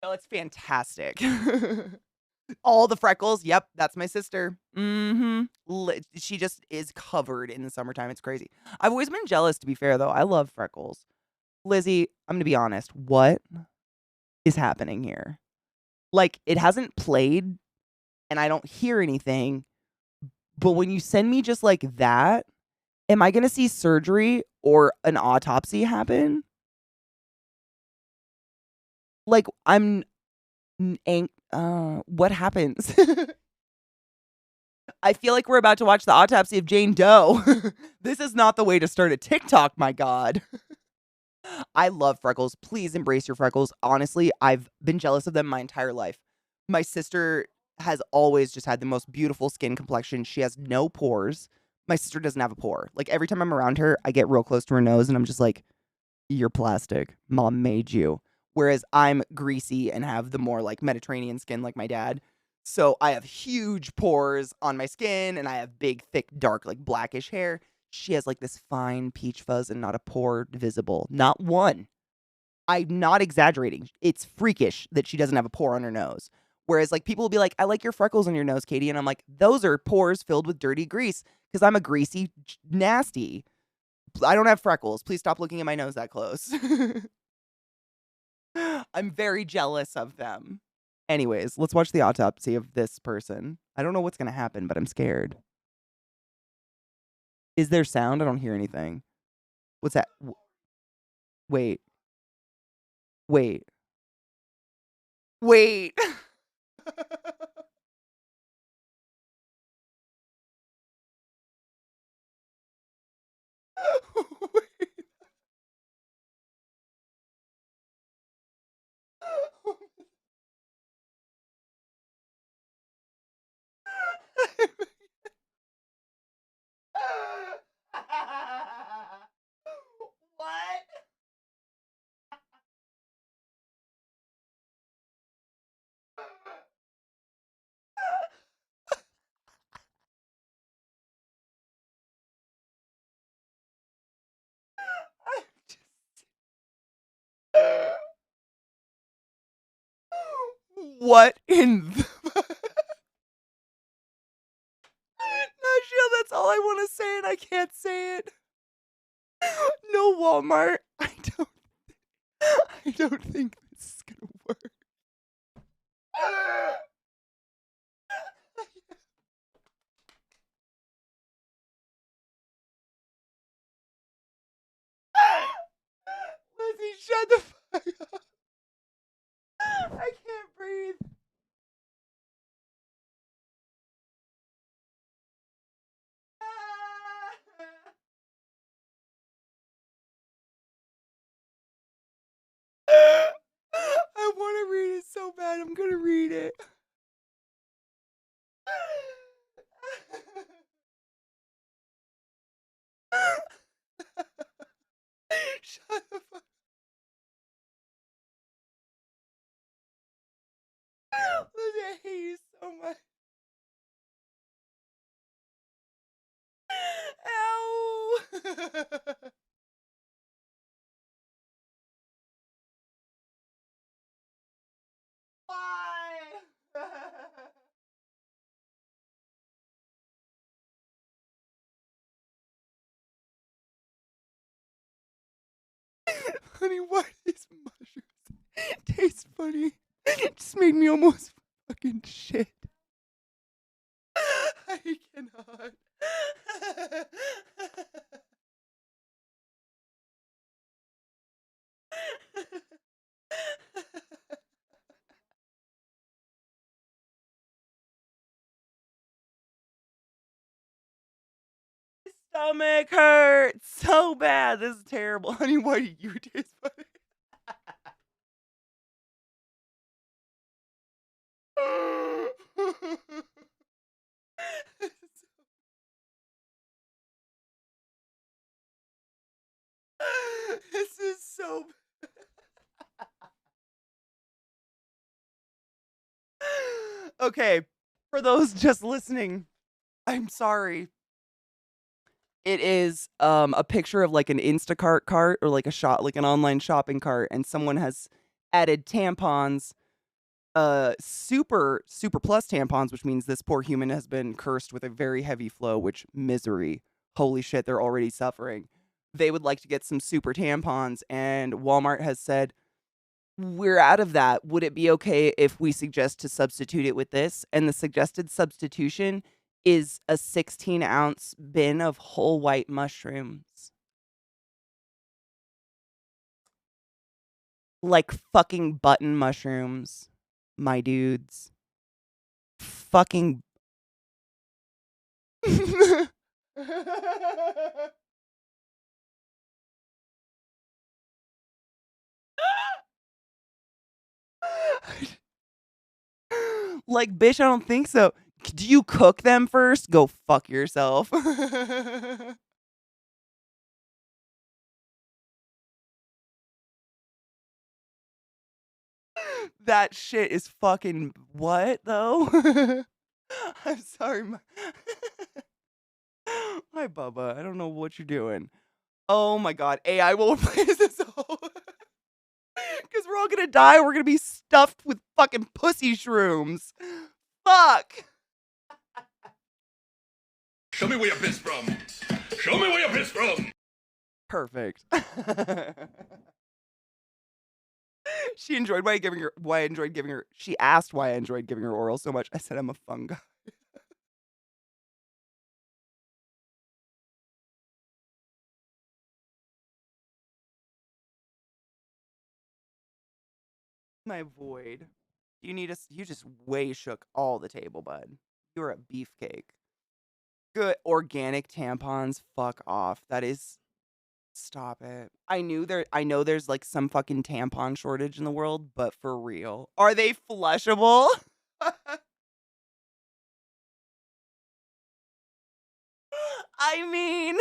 [SPEAKER 1] Oh, it's fantastic. All the freckles. Yep, that's my sister. She just is covered in the summertime. It's crazy. I've always been jealous, to be fair, though. I love freckles. Lizzie, I'm going to be honest. What is happening here? Like, it hasn't played, and I don't hear anything. But when you send me just like that, am I going to see surgery or an autopsy happen? Like, what happens? I feel like we're about to watch the autopsy of Jane Doe. This is not the way to start a TikTok, my God. I love freckles. Please embrace your freckles. Honestly, I've been jealous of them my entire life. My sister has always just had the most beautiful skin complexion. She has no pores. My sister doesn't have a pore. Like, every time I'm around her, I get real close to her nose, and I'm just like, you're plastic. Mom made you. whereas I'm greasy and have the more like Mediterranean skin like my dad. So I have huge pores on my skin and I have big, thick, dark, like blackish hair. She has like this fine peach fuzz and not a pore visible. Not one. I'm not exaggerating. It's freakish that she doesn't have a pore on her nose. Whereas like people will be like, I like your freckles on your nose, Katie. And I'm like, those are pores filled with dirty grease because I'm a greasy, nasty. I don't have freckles. Please stop looking at my nose that close. I'm very jealous of them. Anyways, let's watch the autopsy of this person. I don't know what's going to happen, but I'm scared. Is there sound? I don't hear anything. What's that? Wait. Wait. Wait. Wait. What? I'm just... What in the... Nashil, that's all I want to say and I can't say it. No, Walmart. I don't think this is gonna work. Lizzie, shut the fuck up. I can't breathe. I want to read it so bad. I'm gonna read it. Shut the fuck up. Lizzie, I hate you so much. Ow. Why? Honey, why these mushrooms taste funny? It just made me almost fucking shit. I cannot. Stomach hurts so bad. This is terrible. Honey, why do you taste funny? This is so okay, for those just listening, I'm sorry. It is a picture of like an Instacart cart or like a shop, like an online shopping cart, and someone has added tampons, super plus tampons, which means this poor human has been cursed with a very heavy flow, which misery. Holy shit, they're already suffering. They would like to get some super tampons, and Walmart has said, we're out of that. Would it be okay if we suggest to substitute it with this? And the suggested substitution is a 16-ounce bin of whole white mushrooms. Like fucking button mushrooms, my dudes. Fucking. Like, bitch, I don't think so. Do you cook them first? Go fuck yourself. That shit is fucking what though? I'm sorry. Hi, Bubba. I don't know what you're doing. Oh my god. AI will replace this whole. Because we're all gonna die. We're gonna be stuffed with fucking pussy shrooms. Fuck.
[SPEAKER 4] Show me where you pissed from. Show me where you pissed from.
[SPEAKER 1] Perfect. She enjoyed why I enjoyed giving her. She asked why I enjoyed giving her oral so much. I said I'm a fungi. My void. You need us. You just way shook all the table, bud. You're a beefcake. Good organic tampons. Fuck off. That is. Stop it. I know there's like some fucking tampon shortage in the world, but for real. Are they flushable? I mean,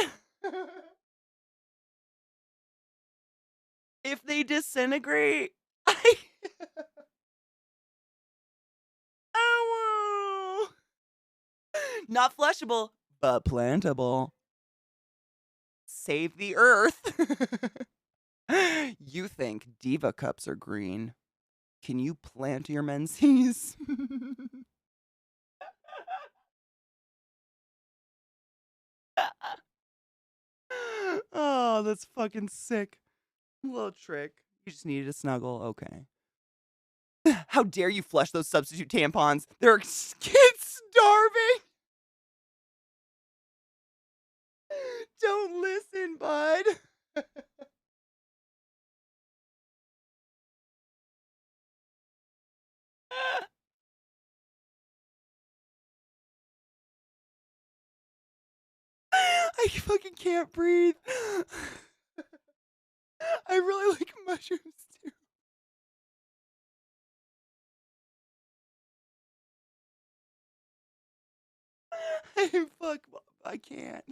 [SPEAKER 1] if they disintegrate, I oh, not flushable, but plantable. Save the earth. You think diva cups are green? Can you plant your menses? Oh, that's fucking sick. Little trick. You just needed a snuggle. Okay. How dare you flush those substitute tampons? There are kids starving. Don't listen, bud. I fucking can't breathe. I really like mushrooms too. Fuck, I can't.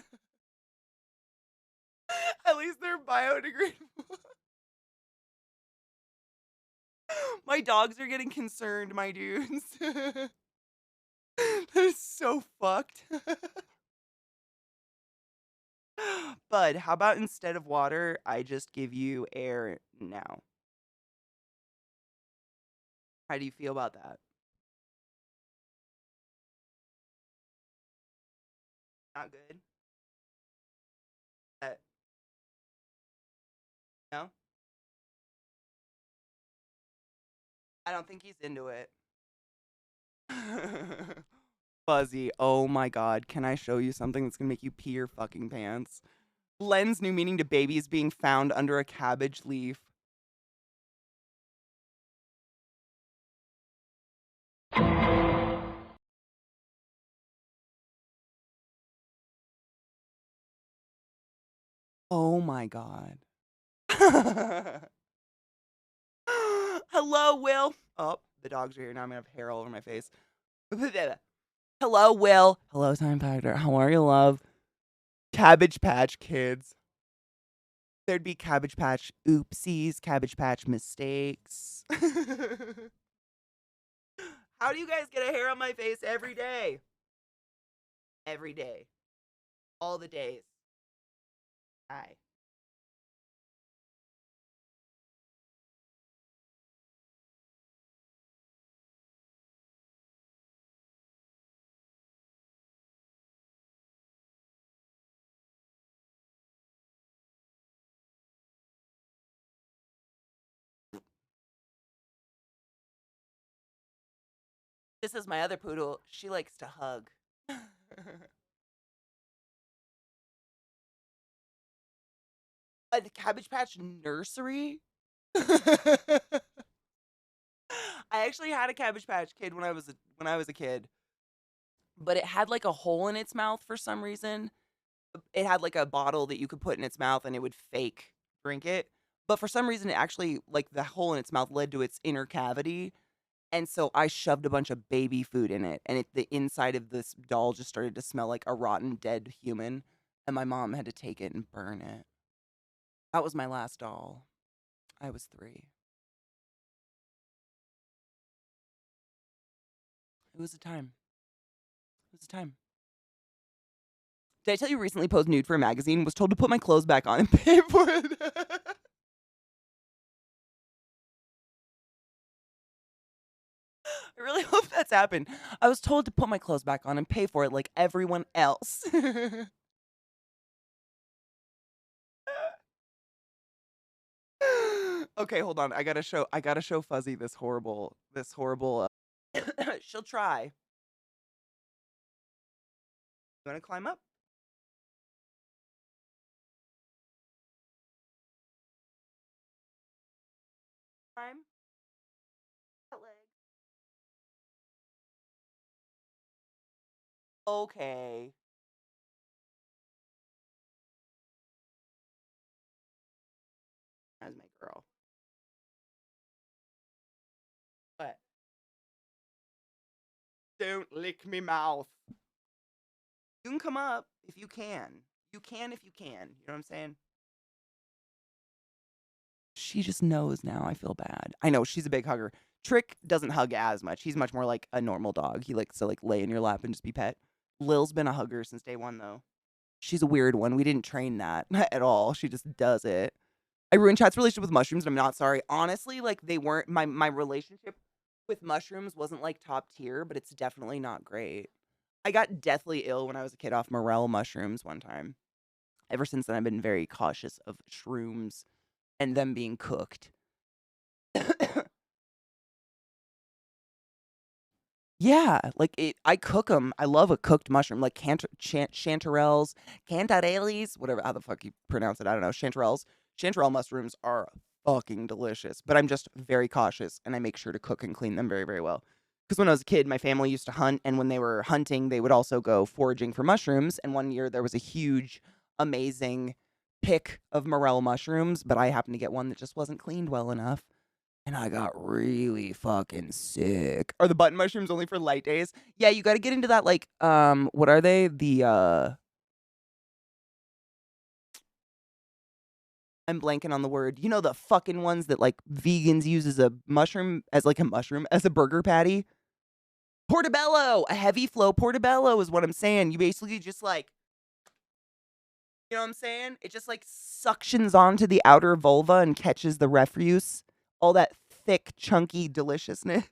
[SPEAKER 1] At least they're biodegradable. My dogs are getting concerned, my dudes. That is so fucked. Bud, how about instead of water, I just give you air now? How do you feel about that? Not good? Uh, no? I don't think he's into it. Fuzzy, oh my god, can I show you something that's gonna make you pee your fucking pants? Len's new meaning to baby is being found under a cabbage leaf. Oh my god. Hello, Will. Oh, the dogs are here. Now I'm gonna have hair all over my face. Hello, Will. Hello, Time Factor. How are you, love? Cabbage Patch Kids. There'd be Cabbage Patch oopsies, Cabbage Patch mistakes. How do you guys get a hair on my face every day? Every day. All the days. Hi. This is my other poodle. She likes to hug. The Cabbage Patch nursery? I actually had a Cabbage Patch Kid when I was a kid, but it had like a hole in its mouth for some reason. It had like a bottle that you could put in its mouth and it would fake drink it. But for some reason, it actually like the hole in its mouth led to its inner cavity. And so I shoved a bunch of baby food in it, and the inside of this doll just started to smell like a rotten dead human. And my mom had to take it and burn it. That was my last doll. I was 3. It was a time. It was a time. Did I tell you recently posed nude for a magazine? Was told to put my clothes back on and pay for it. I really hope that's happened. I was told to put my clothes back on and pay for it like everyone else. Okay, hold on. I gotta show Fuzzy this horrible, she'll try. You wanna climb up? Climb. That leg. Okay. That's my girl. What? Don't lick me mouth. You can come up if you can. You can if you can. You know what I'm saying? She just knows now. I feel bad. I know she's a big hugger. Trick doesn't hug as much. He's much more like a normal dog. He likes to like lay in your lap and just be pet. Lil's been a hugger since day one though. She's a weird one. We didn't train that at all. She just does it. I ruined Chat's relationship with mushrooms, and I'm not sorry. Honestly, like they weren't my relationship with mushrooms wasn't like top tier, but it's definitely not great. I got deathly ill when I was a kid off morel mushrooms one time. Ever since then, I've been very cautious of shrooms and them being cooked. Yeah, like I cook them. I love a cooked mushroom, like chanterelles, cantareles, whatever how the fuck you pronounce it. I don't know. Chanterelles. Chanterelle mushrooms are fucking delicious, but I'm just very cautious and I make sure to cook and clean them very, very well. Because when I was a kid, my family used to hunt, and when they were hunting, they would also go foraging for mushrooms. And one year there was a huge, amazing pick of morel mushrooms, but I happened to get one that just wasn't cleaned well enough. And I got really fucking sick. Are the button mushrooms only for light days? Yeah, you got to get into that, like, what are they? I'm blanking on the word. You know, the fucking ones that, like, vegans use as a mushroom, as a burger patty? Portobello! A heavy flow portobello is what I'm saying. You basically just, like, you know what I'm saying? It just, like, suctions onto the outer vulva and catches the refuse. All that thick, chunky deliciousness.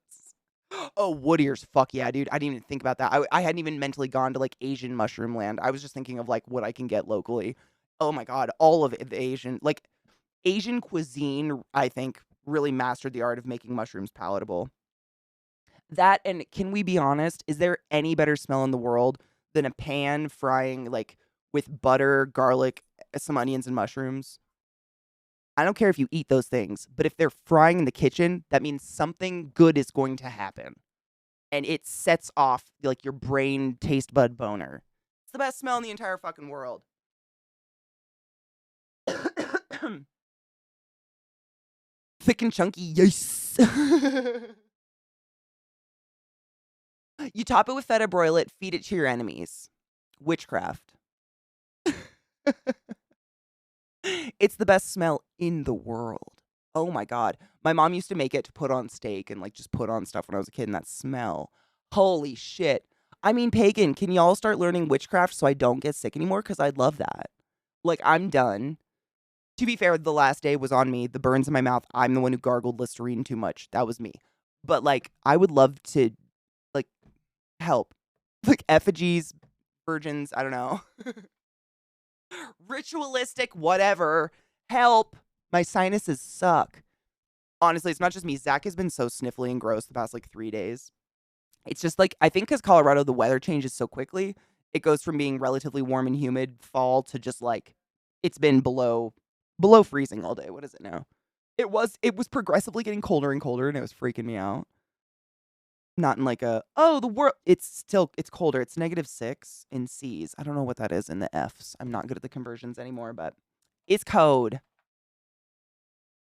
[SPEAKER 1] Oh, wood ears. Fuck yeah, dude. I didn't even think about that. I hadn't even mentally gone to, like, Asian mushroom land. I was just thinking of, like, what I can get locally. Oh my god. All of the Asian, like, Asian cuisine, I think, really mastered the art of making mushrooms palatable. That, and can we be honest? Is there any better smell in the world than a pan frying, like, with butter, garlic, some onions, and mushrooms? I don't care if you eat those things, but if they're frying in the kitchen, that means something good is going to happen. And it sets off, like, your brain taste bud boner. It's the best smell in the entire fucking world. Thick and chunky, yes. You top it with feta, broil it, feed it to your enemies. Witchcraft. It's the best smell in the world. Oh my god. My mom used to make it to put on steak and, like, just put on stuff when I was a kid, and that smell. Holy shit. I mean, Pagan, can y'all start learning witchcraft so I don't get sick anymore? Because I'd love that. Like, I'm done. To be fair, the last day was on me. The burns in my mouth, I'm the one who gargled Listerine too much. That was me. But, like, I would love to, like, help. Like, effigies, virgins, I don't know. Ritualistic, whatever. Help. My sinuses suck. Honestly, it's not just me. Zach has been so sniffly and gross the past, like, 3 days. It's just, like, I think because Colorado, the weather changes so quickly, it goes from being relatively warm and humid fall to just, like, it's been below freezing all day. What is it now? It was progressively getting colder and colder, and it was freaking me out. Not in like the world. It's colder. It's -6 in C's. I don't know what that is in the F's. I'm not good at the conversions anymore, but it's code.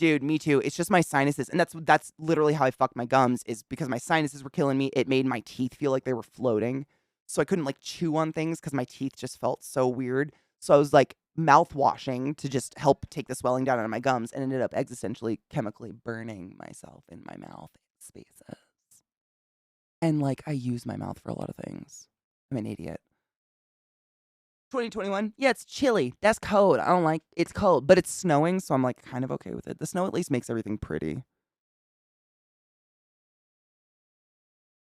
[SPEAKER 1] Dude, me too. It's just my sinuses. And that's literally how I fucked my gums, is because my sinuses were killing me. It made my teeth feel like they were floating. So I couldn't, like, chew on things because my teeth just felt so weird. So I was, like, mouth washing to just help take the swelling down out of my gums, and ended up existentially chemically burning myself in my mouth spaces. And, like, I use my mouth for a lot of things. I'm an idiot. 2021? Yeah, it's chilly. That's cold. I don't like it's cold, but it's snowing, so I'm, like, kind of okay with it. The snow at least makes everything pretty.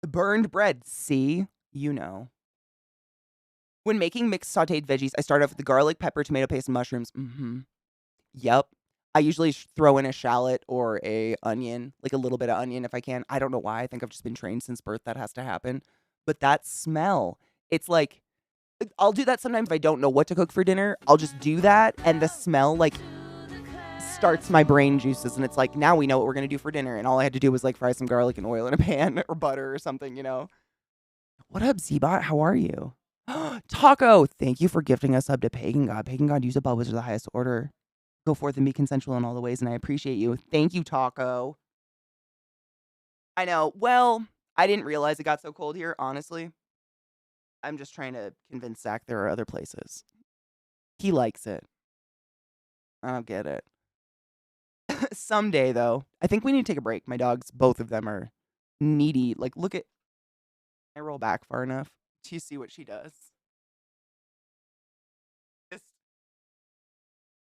[SPEAKER 1] The burned bread. See? You know. When making mixed sautéed veggies, I start off with the garlic, pepper, tomato paste, and mushrooms. Yep. I usually throw in a shallot or a onion, like a little bit of onion if I can. I don't know why. I think I've just been trained since birth that has to happen. But that smell, it's like, I'll do that sometimes if I don't know what to cook for dinner. I'll just do that, and the smell, like, starts my brain juices, and it's like, now we know what we're going to do for dinner. And all I had to do was, like, fry some garlic and oil in a pan or butter or something, you know? What up, Zbot? How are you? Taco, thank you for gifting us up to Pagan God. Pagan God, use up always are the highest order. Go forth and be consensual in all the ways, and I appreciate you. Thank you, Taco. I know. Well, I didn't realize it got so cold here, honestly. I'm just trying to convince Zach there are other places. He likes it. I don't get it. Someday, though, I think we need to take a break. My dogs, both of them, are needy. Like, look at... I roll back far enough. Do you see what she does? Just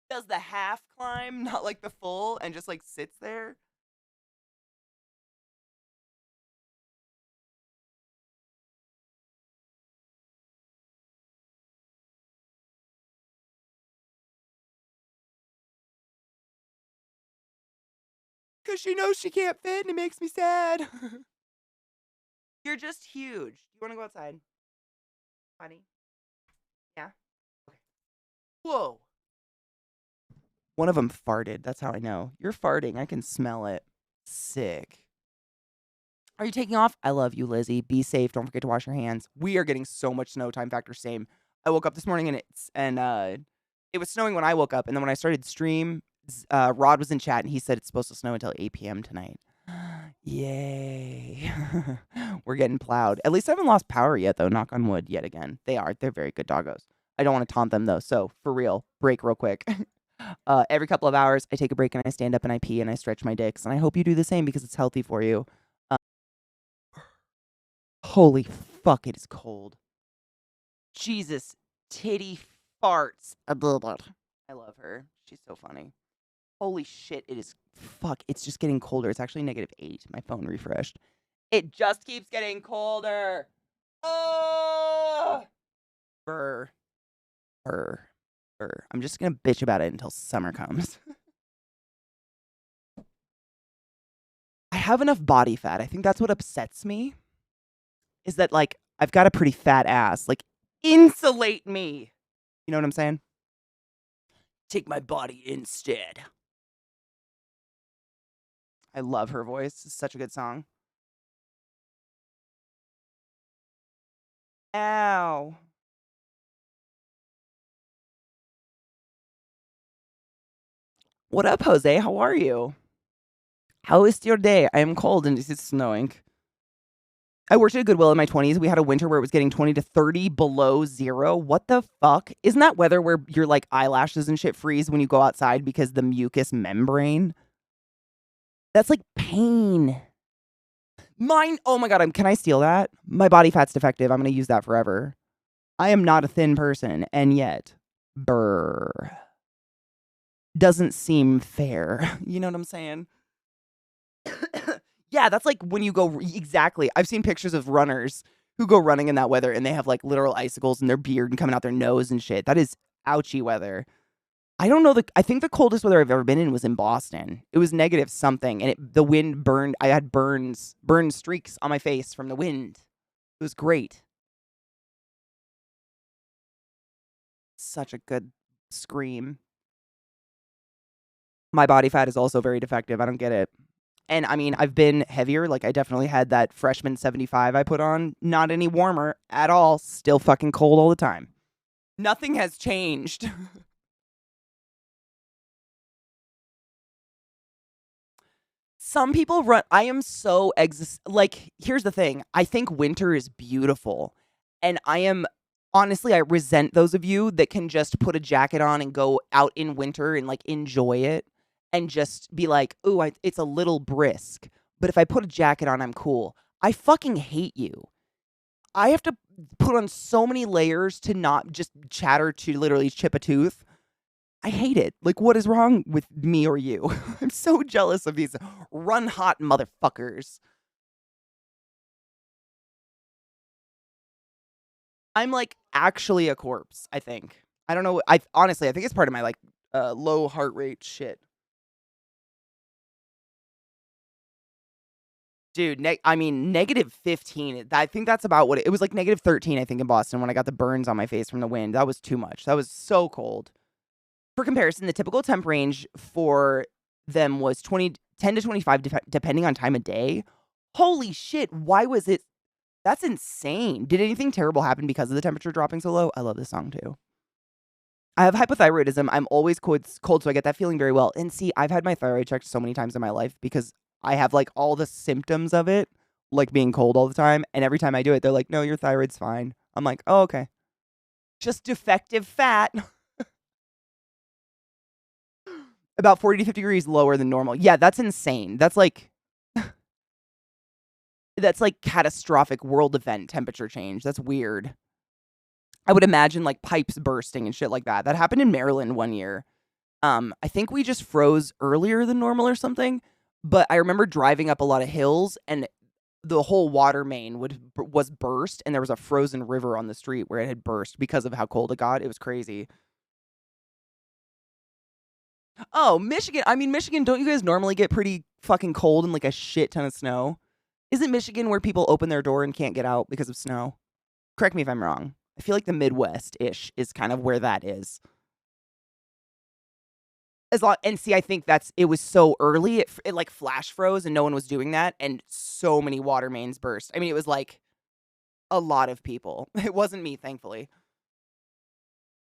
[SPEAKER 1] does the half climb, not like the full, and just, like, sits there. Because she knows she can't fit, and it makes me sad. You're just huge. You want to go outside? Honey? Yeah? Okay. Whoa. One of them farted. That's how I know. You're farting. I can smell it. Sick. Are you taking off? I love you, Lizzie. Be safe. Don't forget to wash your hands. We are getting so much snow. Time factor same. I woke up this morning and it was snowing when I woke up, and then when I started stream, Rod was in chat and he said it's supposed to snow until 8 p.m. tonight. Yay. We're getting plowed. At least I haven't lost power yet, though. Knock on wood yet again. They are. They're very good doggos. I don't want to taunt them, though. So, for real, break real quick. Every couple of hours, I take a break and I stand up and I pee and I stretch my dicks. And I hope you do the same because it's healthy for you. Holy fuck, it is cold. Jesus, titty farts. I love her. She's so funny. Holy shit, it is... Fuck, it's just getting colder. It's actually -8. My phone refreshed. It just keeps getting colder. Oh! Brr. Brr. Brr. I'm just gonna bitch about it until summer comes. I have enough body fat. I think that's what upsets me. Is that, like, I've got a pretty fat ass. Like, insulate me. You know what I'm saying? Take my body instead. I love her voice. It's such a good song. Ow. What up, Jose? How are you? How is your day? I am cold and it's snowing. I worked at a Goodwill in my 20s. We had a winter where it was getting 20 to 30 below zero. What the fuck? Isn't that weather where your, like, eyelashes and shit freeze when you go outside because the mucous membrane? That's like pain. Mine, oh my god, can I steal that? My body fat's defective. I'm going to use that forever. I am not a thin person, and yet, brr. Doesn't seem fair. You know what I'm saying? Yeah, that's like when you go, exactly. I've seen pictures of runners who go running in that weather, and they have, like, literal icicles in their beard and coming out their nose and shit. That is ouchy weather. I don't know. I think the coldest weather I've ever been in was in Boston. It was negative something, and the wind burned. I had burn streaks on my face from the wind. It was great. Such a good scream. My body fat is also very defective. I don't get it. And I mean, I've been heavier. Like, I definitely had that freshman 75 I put on. Not any warmer at all. Still fucking cold all the time. Nothing has changed. Some people run. I am so like, here's the thing. I think winter is beautiful. And honestly, I resent those of you that can just put a jacket on and go out in winter and, like, enjoy it and just be like, ooh, it's a little brisk. But if I put a jacket on, I'm cool. I fucking hate you. I have to put on so many layers to not just chatter to literally chip a tooth. I hate it. Like, what is wrong with me or you? I'm so jealous of these run hot motherfuckers. I'm like actually a corpse, I think. I don't know. I honestly, I think it's part of my like low heart rate shit. Dude, I mean, -15. I think that's about what it was like -13, I think, in Boston when I got the burns on my face from the wind. That was too much. That was so cold. For comparison, the typical temp range for them was 10 to 25, depending on time of day. Holy shit. Why was it? That's insane. Did anything terrible happen because of the temperature dropping so low? I love this song too. I have hypothyroidism. I'm always cold, so I get that feeling very well. And see, I've had my thyroid checked so many times in my life because I have like all the symptoms of it, like being cold all the time. And every time I do it, they're like, no, your thyroid's fine. I'm like, oh, okay. Just defective fat. About 40 to 50 degrees lower than normal. Yeah, that's insane. That's like catastrophic world event temperature change. That's weird. I would imagine like pipes bursting and shit like that. That happened in Maryland one year. I think we just froze earlier than normal or something, but I remember driving up a lot of hills and the whole water main was burst and there was a frozen river on the street where it had burst because of how cold it got. It was crazy. Oh, Michigan. I mean, Michigan, don't you guys normally get pretty fucking cold and like a shit ton of snow? Isn't Michigan where people open their door and can't get out because of snow? Correct me if I'm wrong. I feel like the Midwest-ish is kind of where that is. And see, I think it was so early, it like flash froze and no one was doing that, and so many water mains burst. I mean, it was like a lot of people. It wasn't me, thankfully.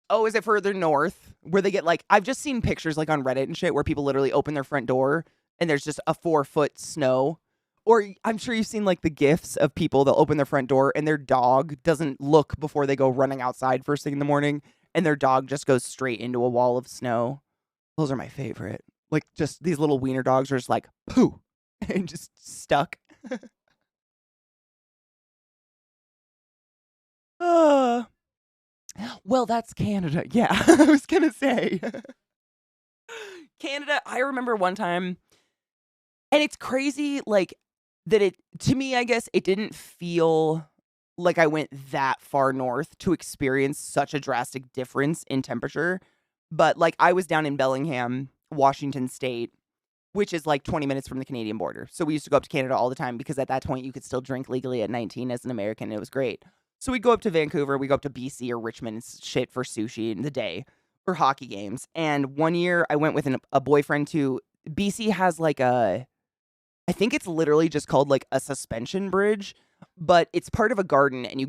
[SPEAKER 1] Oh, is it further north where they get like, I've just seen pictures like on Reddit and shit where people literally open their front door and there's just a 4-foot snow. Or I'm sure you've seen like the gifs of people that open their front door and their dog doesn't look before they go running outside first thing in the morning and their dog just goes straight into a wall of snow. Those are my favorite. Like just these little wiener dogs are just like, poo, and just stuck. Well, that's Canada. Yeah, I was going to say. Canada, I remember one time, and it's crazy, like, that to me, I guess, it didn't feel like I went that far north to experience such a drastic difference in temperature. But, like, I was down in Bellingham, Washington State, which is like 20 minutes from the Canadian border. So we used to go up to Canada all the time because at that point you could still drink legally at 19 as an American. It was great. So we'd go up to Vancouver, we go up to BC or Richmond and shit for sushi in the day or hockey games. And one year I went with a boyfriend to BC has like I think it's literally just called like a suspension bridge, but it's part of a garden and you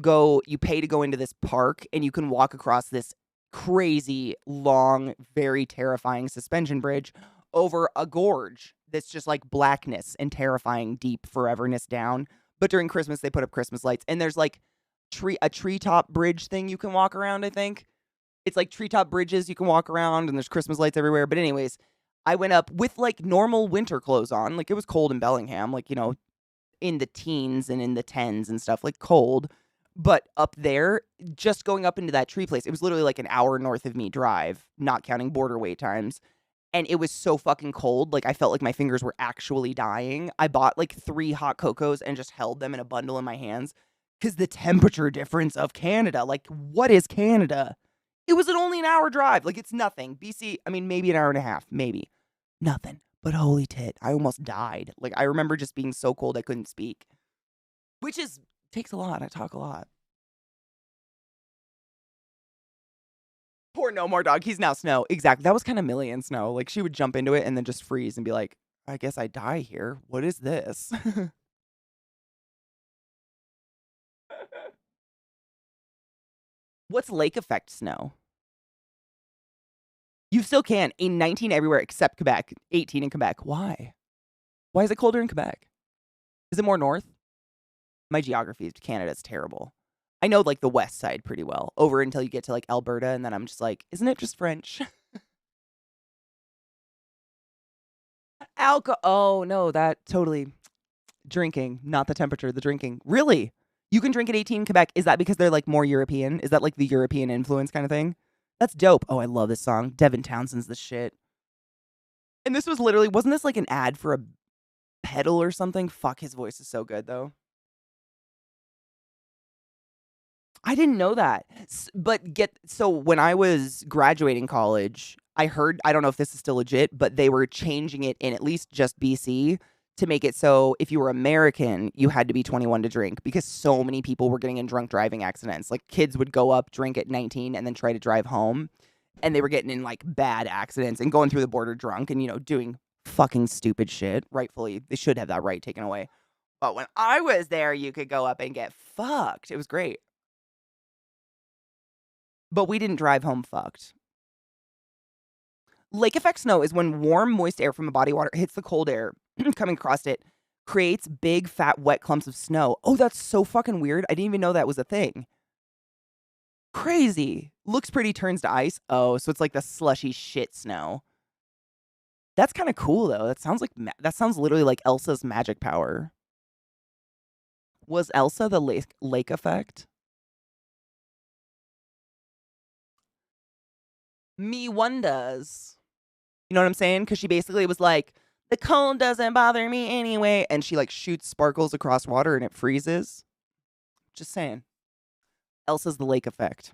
[SPEAKER 1] pay to go into this park and you can walk across this crazy long, very terrifying suspension bridge over a gorge that's just like blackness and terrifying deep foreverness down. But during Christmas, they put up Christmas lights and there's like a treetop bridge thing you can walk around, I think. It's like treetop bridges you can walk around and there's Christmas lights everywhere. But anyways, I went up with like normal winter clothes on. Like it was cold in Bellingham, like, you know, in the teens and in the tens and stuff, like cold. But up there, just going up into that tree place, it was literally like an hour north of me drive, not counting border wait times. And it was so fucking cold. Like I felt like my fingers were actually dying. I bought like 3 hot cocos and just held them in a bundle in my hands. Because the temperature difference of Canada, like, what is Canada? It was only an hour drive. Like, it's nothing. BC, I mean, maybe an hour and a half. Maybe. Nothing. But holy tit, I almost died. Like, I remember just being so cold I couldn't speak. Which takes a lot. I talk a lot. Poor No More Dog. He's now Snow. Exactly. That was kind of Millie and Snow. Like, she would jump into it and then just freeze and be like, I guess I die here. What is this? What's lake effect snow? You still can. A 19 everywhere except Quebec. 18 in Quebec. Why? Why is it colder in Quebec? Is it more north? My geography of Canada is terrible. I know like the west side pretty well. Over until you get to like Alberta and then I'm just like, isn't it just French? Oh, no, that totally Drinking, not the temperature, the drinking. Really? You can drink at 18 in Quebec. Is that because they're like more European? Is that like the European influence kind of thing? That's dope. Oh, I love this song. Devin Townsend's the shit. And this was literally, wasn't this like an ad for a pedal or something? Fuck, his voice is so good though. I didn't know that. So when I was graduating college, I heard, I don't know if this is still legit, but they were changing it in at least just BC to make it so if you were American, you had to be 21 to drink because so many people were getting in drunk driving accidents. Like kids would go up, drink at 19 and then try to drive home, and they were getting in like bad accidents and going through the border drunk and, you know, doing fucking stupid shit. Rightfully, they should have that right taken away. But when I was there, you could go up and get fucked. It was great. But we didn't drive home fucked. Lake effect snow is when warm, moist air from a body of water hits the cold air coming across it, creates big, fat, wet clumps of snow. Oh, that's so fucking weird. I didn't even know that was a thing. Crazy. Looks pretty, turns to ice. Oh, so it's like the slushy shit snow. That's kind of cool, though. That sounds like that sounds literally like Elsa's magic power. Was Elsa the lake effect? Me wonders. You know what I'm saying? Because she basically was like, the cold doesn't bother me anyway. And she like shoots sparkles across water and it freezes. Just saying. Elsa's the lake effect.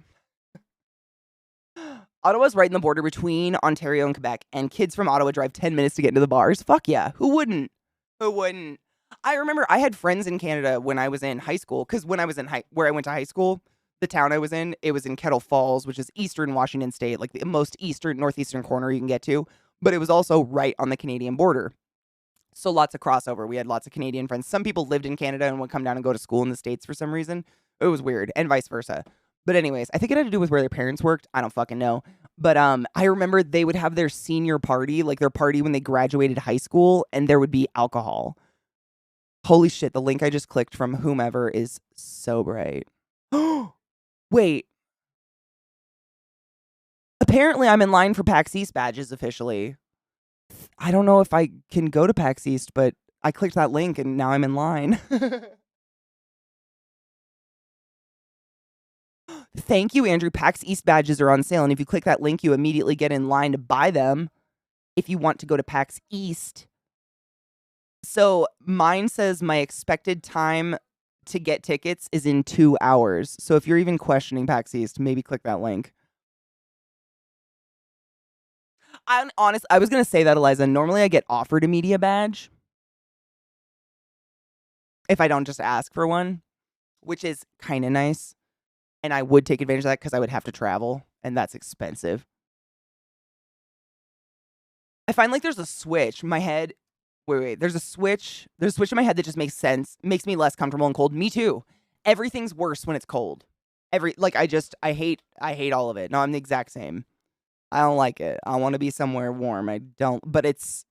[SPEAKER 1] Ottawa's right in the border between Ontario and Quebec. And kids from Ottawa drive 10 minutes to get into the bars. Fuck yeah. Who wouldn't? Who wouldn't? I remember I had friends in Canada when I was in high school. Because when I was in where I went to high school, the town I was in, it was in Kettle Falls, which is eastern Washington State, like the most northeastern corner you can get to. But it was also right on the Canadian border. So lots of crossover. We had lots of Canadian friends. Some people lived in Canada and would come down and go to school in the States for some reason. It was weird, and vice versa. But anyways, I think it had to do with where their parents worked. I don't fucking know. But I remember they would have their senior party, like their party when they graduated high school, and there would be alcohol. Holy shit, the link I just clicked from whomever is so bright. Wait. Apparently, I'm in line for PAX East badges officially. I don't know if I can go to PAX East, but I clicked that link and now I'm in line. Thank you, Andrew. PAX East badges are on sale, and if you click that link, you immediately get in line to buy them if you want to go to PAX East. So mine says my expected time to get tickets is in 2 hours. So if you're even questioning PAX East, maybe click that link. I'm honest. I was going to say that, Eliza. Normally I get offered a media badge if I don't just ask for one, which is kind of nice. And I would take advantage of that because I would have to travel, and that's expensive. I find like there's a switch. My head... Wait. There's a switch. There's a switch in my head that just makes sense. Makes me less comfortable in cold. Me too. Everything's worse when it's cold. I hate all of it. No, I'm the exact same. I don't like it. I want to be somewhere warm. I don't... But it's...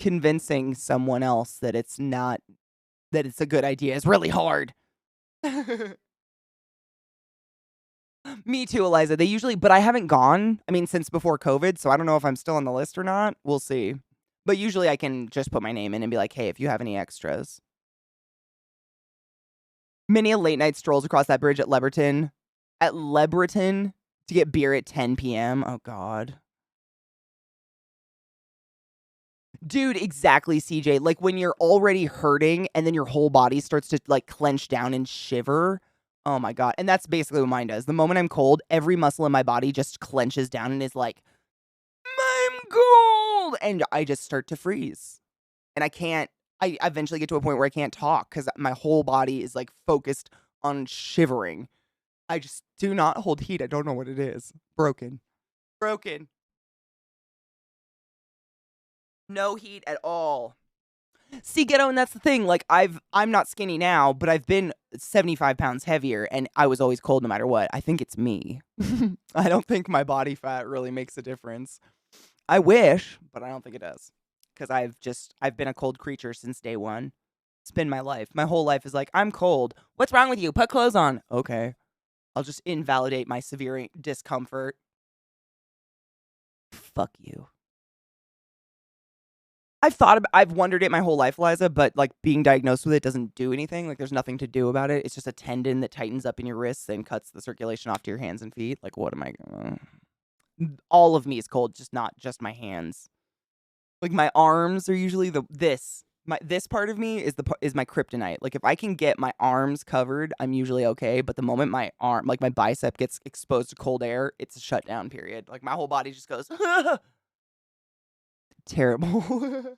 [SPEAKER 1] convincing someone else that it's not... that it's a good idea is really hard. Me too, Eliza. They usually, but I haven't gone, I mean, since before COVID, so I don't know if I'm still on the list or not. We'll see. But usually I can just put my name in and be like, hey, if you have any extras. Many a late night strolls across that bridge at Leberton. To get beer at 10 p.m. Oh, God. Dude, exactly, CJ. Like, when you're already hurting and then your whole body starts to, like, clench down and shiver. Oh, my God. And that's basically what mine does. The moment I'm cold, every muscle in my body just clenches down and is like, I'm cold! And I just start to freeze. And I eventually get to a point where I can't talk because my whole body is, like, focused on shivering. I just do not hold heat. I don't know what it is. Broken. No heat at all. See, Ghetto, and that's the thing. Like, I'm not skinny now, but I've been 75 pounds heavier, and I was always cold no matter what. I think it's me. I don't think my body fat really makes a difference. I wish, but I don't think it does. Because I've been a cold creature since day one. It's been my life. My whole life is like, I'm cold. What's wrong with you? Put clothes on. Okay. I'll just invalidate my severe discomfort. Fuck you. I've wondered it my whole life, Liza, but like being diagnosed with it doesn't do anything. Like there's nothing to do about it. It's just a tendon that tightens up in your wrists and cuts the circulation off to your hands and feet. Like what am I all of me is cold, just not just my hands. Like my arms are usually this part of me is my kryptonite. Like if I can get my arms covered, I'm usually okay. But the moment my arm, like my bicep gets exposed to cold air, it's a shutdown period. Like my whole body just goes terrible.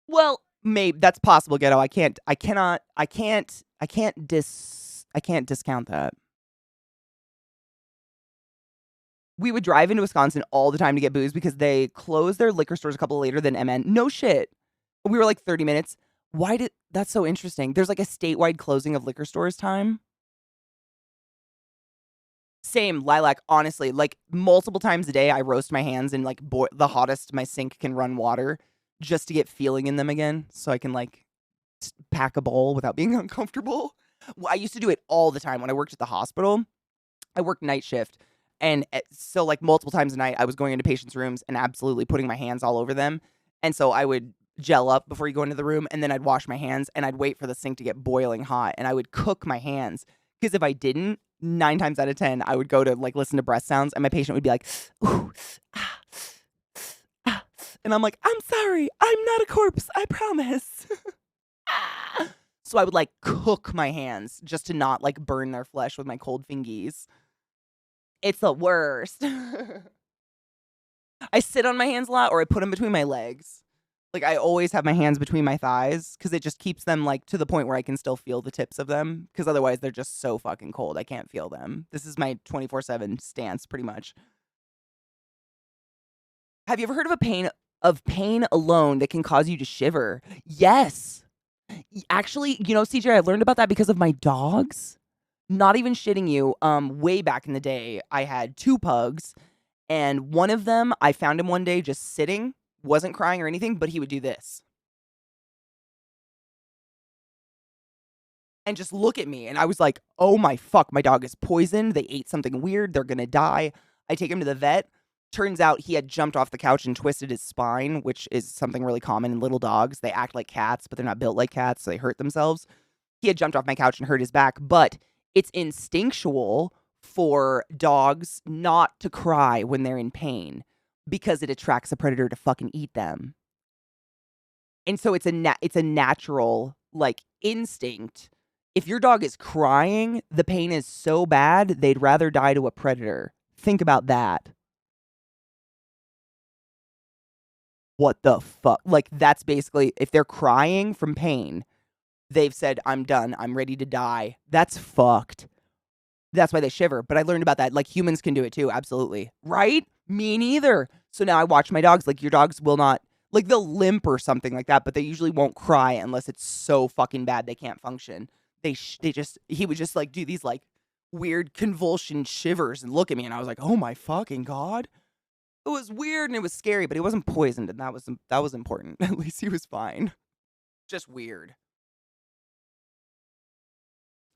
[SPEAKER 1] Well, maybe that's possible, Ghetto. I can't discount that. We would drive into Wisconsin all the time to get booze because they closed their liquor stores a couple later than MN. No shit. We were like 30 minutes. That's so interesting. There's like a statewide closing of liquor stores time. Same, Lilac, honestly, like multiple times a day I roast my hands and like the hottest my sink can run water just to get feeling in them again so I can like pack a bowl without being uncomfortable. I used to do it all the time when I worked at the hospital. I worked night shift. And so, like, multiple times a night, I was going into patients' rooms and absolutely putting my hands all over them. And so I would gel up before you go into the room, and then I'd wash my hands, and I'd wait for the sink to get boiling hot, and I would cook my hands. Because if I didn't, 9 times out of 10, I would go to, like, listen to breath sounds, and my patient would be like, ooh, ah, ah. And I'm like, I'm sorry, I'm not a corpse, I promise. So I would, like, cook my hands just to not, like, burn their flesh with my cold fingies. It's the worst. I sit on my hands a lot or I put them between my legs. Like I always have my hands between my thighs because it just keeps them like to the point where I can still feel the tips of them because otherwise they're just so fucking cold. I can't feel them. This is my 24/7 stance pretty much. Have you ever heard of pain alone that can cause you to shiver? Yes. Actually, CJ, I learned about that because of my dogs. Not even shitting you, way back in the day, I had 2 pugs, and one of them, I found him one day just sitting, wasn't crying or anything, but he would do this. And just look at me, and I was like, oh my fuck, my dog is poisoned, they ate something weird, they're gonna die. I take him to the vet. Turns out he had jumped off the couch and twisted his spine, which is something really common in little dogs. They act like cats, but they're not built like cats, so they hurt themselves. He had jumped off my couch and hurt his back, but it's instinctual for dogs not to cry when they're in pain because it attracts a predator to fucking eat them. And so it's a natural like instinct. If your dog is crying, the pain is so bad, they'd rather die to a predator. Think about that. What the fuck? Like that's basically if they're crying from pain, they've said, I'm done. I'm ready to die. That's fucked. That's why they shiver. But I learned about that. Like humans can do it too. Absolutely. Right? Me neither. So now I watch my dogs. Like your dogs will not, like they'll limp or something like that, but they usually won't cry unless it's so fucking bad they can't function. He would just like do these like weird convulsion shivers and look at me and I was like, oh my fucking God. It was weird and it was scary, but he wasn't poisoned and that was important. At least he was fine. Just weird.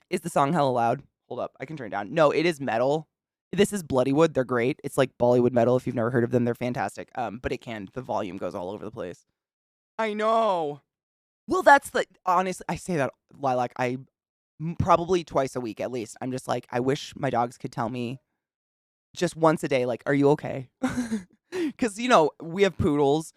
[SPEAKER 1] Is the song hella loud? Hold up, I can turn it down. No, it is metal. This is Bloodywood. They're great. It's like Bollywood metal. If you've never heard of them, they're fantastic. But the volume goes all over the place. I know. Well, that's honestly, I say that, Lilac, probably twice a week at least. I'm just like, I wish my dogs could tell me just once a day, like, are you okay? Because, we have poodles.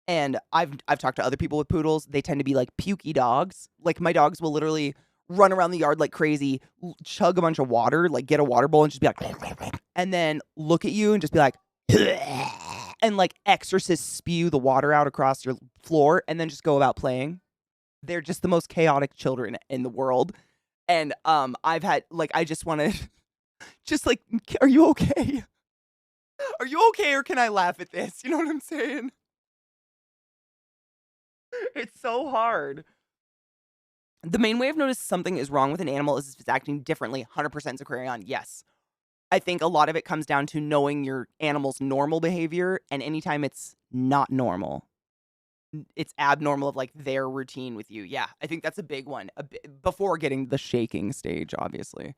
[SPEAKER 1] And I've talked to other people with poodles. They tend to be like pukey dogs. Like my dogs will literally run around the yard like crazy, chug a bunch of water, like get a water bowl and just be like, and then look at you and just be like, and like exorcist spew the water out across your floor and then just go about playing. They're just the most chaotic children in the world. And I've had like, I just want to just like, are you okay? Are you okay or can I laugh at this? You know what I'm saying? It's so hard. The main way I've noticed something is wrong with an animal is if it's acting differently. 100% Zakarian, yes. I think a lot of it comes down to knowing your animal's normal behavior, and anytime it's not normal, it's abnormal of like their routine with you. Yeah, I think that's a big one. Before getting the shaking stage, obviously.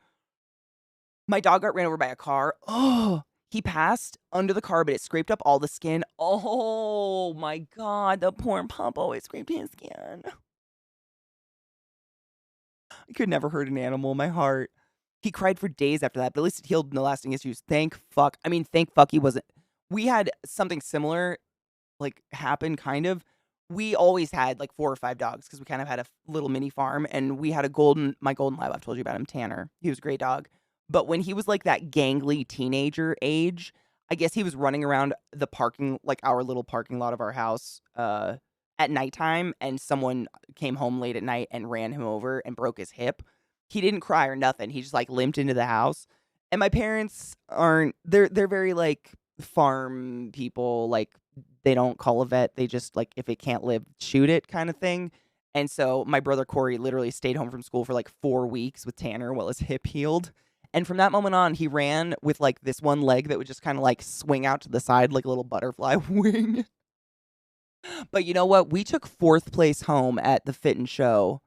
[SPEAKER 1] My dog got ran over by a car. Oh, He passed under the car, but it scraped up all the skin. Oh my God, the poor pup always scraped his skin. I could never hurt an animal, my heart. He cried for days after that, but at least it healed no lasting issues. Thank fuck. I mean, thank fuck he wasn't. We had something similar, like, happen, kind of. We always had, like, 4 or 5 dogs because we kind of had a little mini farm, and we had my golden lab, I've told you about him, Tanner. He was a great dog. But when he was, like, that gangly teenager age, I guess he was running around the parking, like, our little parking lot of our house, at nighttime, and someone came home late at night and ran him over and broke his hip. He didn't cry or nothing. He just, like, limped into the house. And my parents aren't, they're very, like, farm people, like, they don't call a vet. They just, like, if it can't live, shoot it kind of thing. And so my brother Corey literally stayed home from school for, like, 4 weeks with Tanner while his hip healed. And from that moment on, he ran with, like, this one leg that would just kind of, like, swing out to the side like a little butterfly wing. But you know what? We took 4th place home at the Fit and Show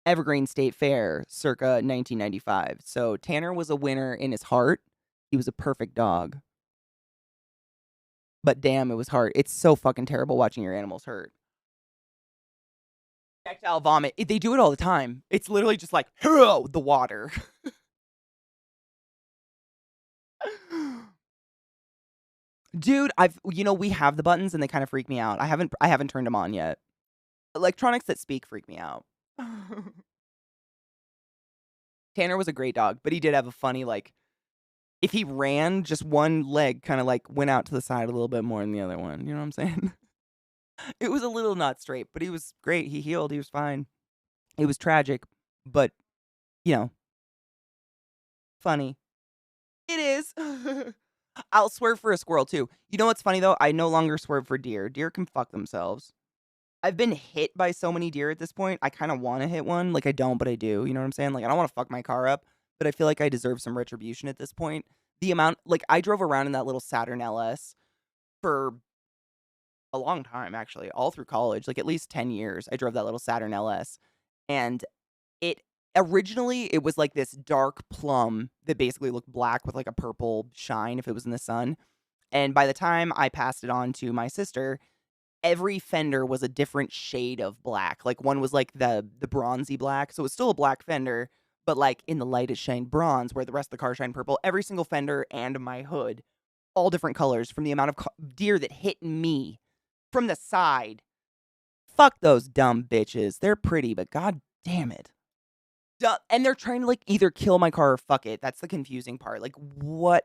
[SPEAKER 1] Evergreen State Fair circa 1995. So Tanner was a winner in his heart. He was a perfect dog. But damn, it was hard. It's so fucking terrible watching your animals hurt. Projectile vomit. They do it all the time. It's literally just like, the water. Dude, we have the buttons and they kind of freak me out. I haven't turned them on yet. Electronics that speak freak me out. Tanner was a great dog, but he did have a funny, like, if he ran, just one leg kind of, like, went out to the side a little bit more than the other one. You know what I'm saying? It was a little not straight, but he was great. He healed. He was fine. It was tragic, but, funny. It is. I'll swerve for a squirrel, too. You know what's funny, though? I no longer swerve for deer. Deer can fuck themselves. I've been hit by so many deer at this point, I kind of want to hit one. Like, I don't, but I do. You know what I'm saying? Like, I don't want to fuck my car up, but I feel like I deserve some retribution at this point. The amount, like, I drove around in that little Saturn LS for a long time, actually, all through college, like, at least 10 years. I drove that little Saturn LS, and originally, it was like this dark plum that basically looked black with, like, a purple shine if it was in the sun. And by the time I passed it on to my sister, every fender was a different shade of black. Like, one was, like, the bronzy black, so it was still a black fender, but, like, in the light it shined bronze, where the rest of the car shined purple. Every single fender and my hood, all different colors from the amount of deer that hit me from the side. Fuck those dumb bitches. They're pretty, but god damn it. And they're trying to, like, either kill my car or fuck it. That's the confusing part. Like, what?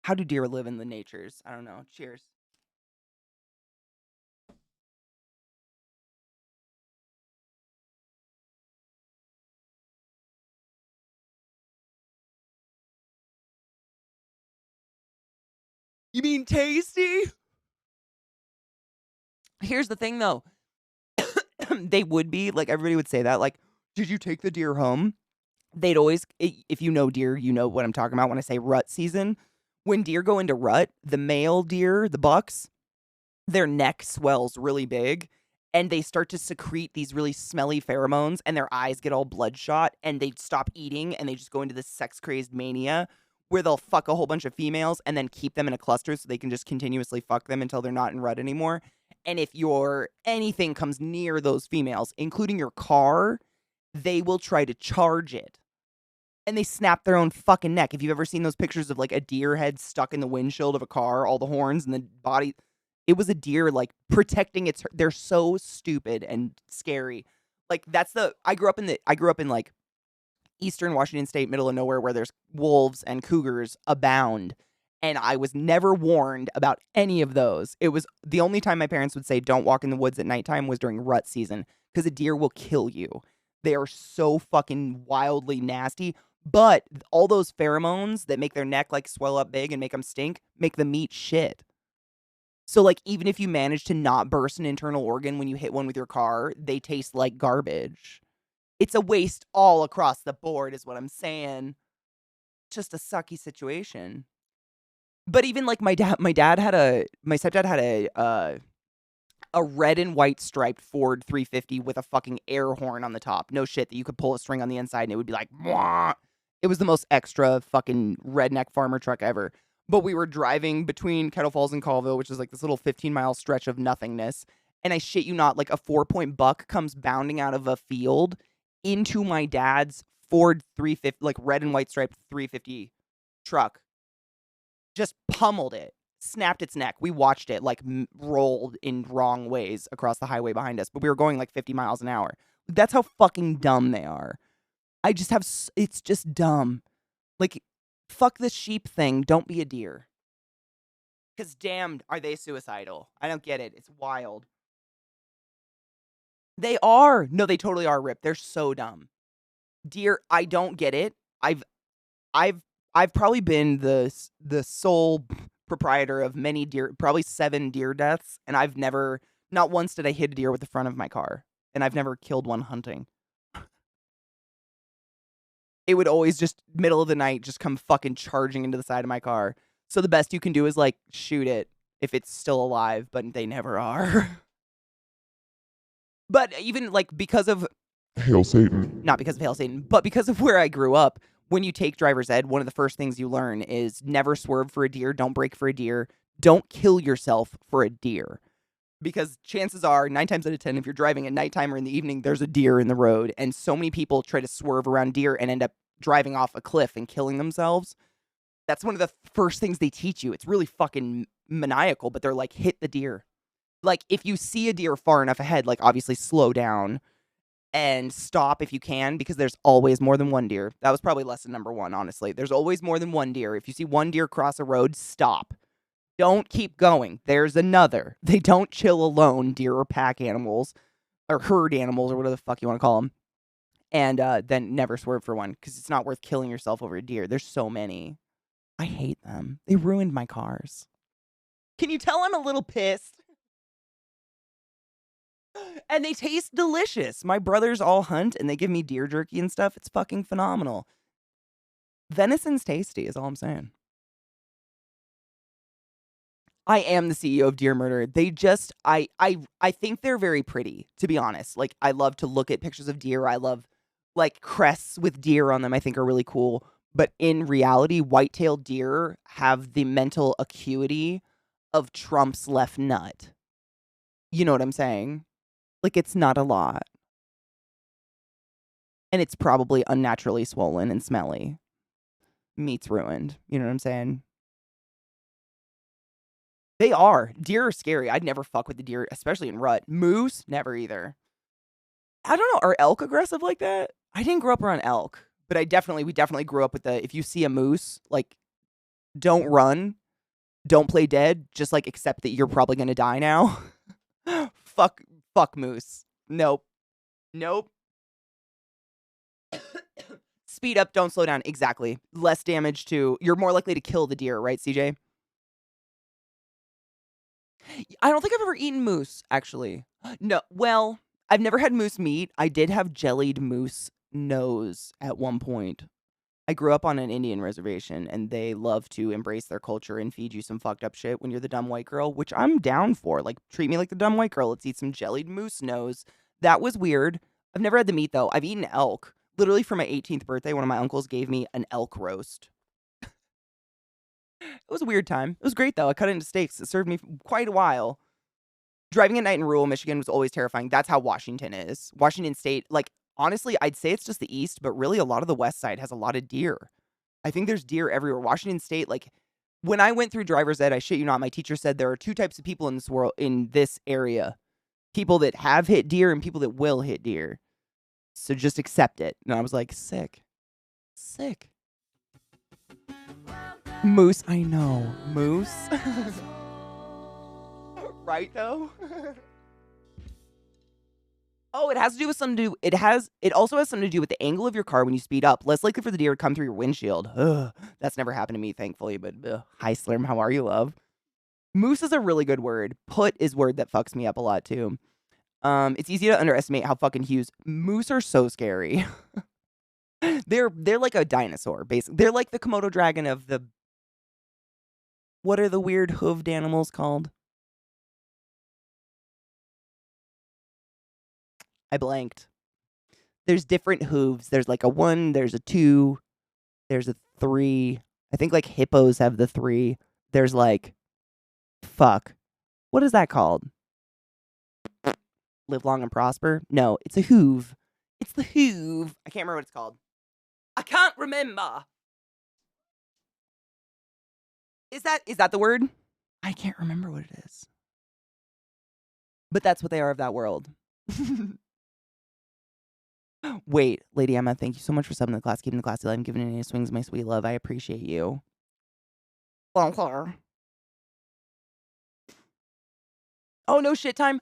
[SPEAKER 1] How do deer live in the natures? I don't know. Cheers. You mean tasty? Here's the thing, though. They would be, like, everybody would say that, like, did you take the deer home? They'd always, if you know deer, you know what I'm talking about when I say rut season. When deer go into rut, the male deer, the bucks, their neck swells really big, and they start to secrete these really smelly pheromones, and their eyes get all bloodshot, and they stop eating, and they just go into this sex-crazed mania, where they'll fuck a whole bunch of females, and then keep them in a cluster so they can just continuously fuck them until they're not in rut anymore. And if anything comes near those females, including your car, they will try to charge it. And they snap their own fucking neck. If you've ever seen those pictures of, like, a deer head stuck in the windshield of a car, all the horns and the body, it was a deer, like, protecting its, they're so stupid and scary. Like, I grew up in, like, eastern Washington State, middle of nowhere, where there's wolves and cougars abound. And I was never warned about any of those. It was the only time my parents would say, don't walk in the woods at nighttime, was during rut season, because a deer will kill you. They are so fucking wildly nasty. But all those pheromones that make their neck, like, swell up big and make them stink, make the meat shit. So, like, even if you manage to not burst an internal organ when you hit one with your car, they taste like garbage. It's a waste all across the board, is what I'm saying. Just a sucky situation. But even, like, my stepdad had a red and white striped Ford 350 with a fucking air horn on the top. No shit, that you could pull a string on the inside and it would be like, Mwah! It was the most extra fucking redneck farmer truck ever. but we were driving between Kettle Falls and Colville, which is like this little 15-mile stretch of nothingness. And I shit you not, like a 4-point buck comes bounding out of a field into my dad's Ford 350, like red and white striped 350 truck. Just pummeled it, snapped its neck. We watched it like rolled in wrong ways across the highway behind us, but we were going like 50 miles an hour. That's how fucking dumb they are. It's just dumb. Like, fuck the sheep thing. Don't be a deer. Because damned, are they suicidal? I don't get it. It's wild. They are. No, they totally are, Rip. They're so dumb. Deer, I don't get it. I've probably been the sole proprietor of many deer, probably 7 deer deaths, and I've never, not once did I hit a deer with the front of my car, and I've never killed one hunting. It would always just, middle of the night, just come fucking charging into the side of my car. So the best you can do is, like, shoot it if it's still alive, but they never are. But even, like, because of...
[SPEAKER 2] Hail Satan.
[SPEAKER 1] Not because of Hail Satan, but because of where I grew up, when you take driver's ed, one of the first things you learn is never swerve for a deer, don't brake for a deer, don't kill yourself for a deer. Because chances are, 9 times out of 10, if you're driving at nighttime or in the evening, there's a deer in the road. And so many people try to swerve around deer and end up driving off a cliff and killing themselves. That's one of the first things they teach you. It's really fucking maniacal, but they're like, hit the deer. Like, if you see a deer far enough ahead, like, obviously slow down and stop if you can, because there's always more than one deer. That was probably lesson number 1, honestly. There's always more than one deer. If you see one deer cross a road, stop. Don't keep going. There's another. They don't chill alone, deer or pack animals, or herd animals, or whatever the fuck you want to call them. And then never swerve for one, because it's not worth killing yourself over a deer. There's so many. I hate them. They ruined my cars. Can you tell I'm a little pissed? And they taste delicious. My brothers all hunt, and they give me deer jerky and stuff. It's fucking phenomenal. Venison's tasty, is all I'm saying. I am the CEO of Deer Murder. They just, I think they're very pretty, to be honest. Like, I love to look at pictures of deer. I love, like, crests with deer on them I think are really cool. But in reality, white-tailed deer have the mental acuity of Trump's left nut. You know what I'm saying? Like, it's not a lot. And it's probably unnaturally swollen and smelly. Meat's ruined. You know what I'm saying? They are. Deer are scary. I'd never fuck with the deer, especially in rut. Moose, never either. I don't know. Are elk aggressive like that? I didn't grow up around elk, but we definitely grew up with if you see a moose, like, don't run, don't play dead, just, like, accept that you're probably gonna die now. Fuck moose. Nope. Speed up, don't slow down. Exactly. Less damage you're more likely to kill the deer, right, CJ? I don't think I've ever eaten moose, actually. No, well, I've never had moose meat. I did have jellied moose nose at one point. I grew up on an Indian reservation, and they love to embrace their culture and feed you some fucked up shit when you're the dumb white girl, which I'm down for. Like, treat me like the dumb white girl. Let's eat some jellied moose nose. That was weird. I've never had the meat, though. I've eaten elk. Literally, for my 18th birthday, one of my uncles gave me an elk roast. It was a weird time. It was great, though. I cut it into steaks. It served me quite a while. Driving at night in rural Michigan was always terrifying. That's how Washington is. Washington State, like, honestly, I'd say it's just the east, but really a lot of the west side has a lot of deer. I think there's deer everywhere. Washington State, like, when I went through driver's ed, I shit you not, my teacher said there are 2 types of people in this world, in this area. People that have hit deer and people that will hit deer. So just accept it. And I was like, sick. Moose, I know. Moose? Right, though? Oh, it has to do with something it also has something to do with the angle of your car when you speed up. Less likely for the deer to come through your windshield. Ugh, that's never happened to me, thankfully, but hi, Slim, how are you, love? Moose is a really good word. Put is word that fucks me up a lot, too. It's easy to underestimate how fucking huge. Moose are so scary. They're like a dinosaur, basically. They're like the Komodo dragon of the... What are the weird hooved animals called? I blanked. There's different hooves. There's like a 1, there's a 2, there's a 3. I think like hippos have the 3. There's like, fuck. What is that called? Live long and prosper? No, it's a hoove. It's the hoove. I can't remember what it's called. I can't remember. Is that the word? I can't remember what it is. But that's what they are of that world. Wait, Lady Emma, thank you so much for subbing the class, keeping the classy life, and giving it any swings, my sweet love. I appreciate you. Oh, no shit time.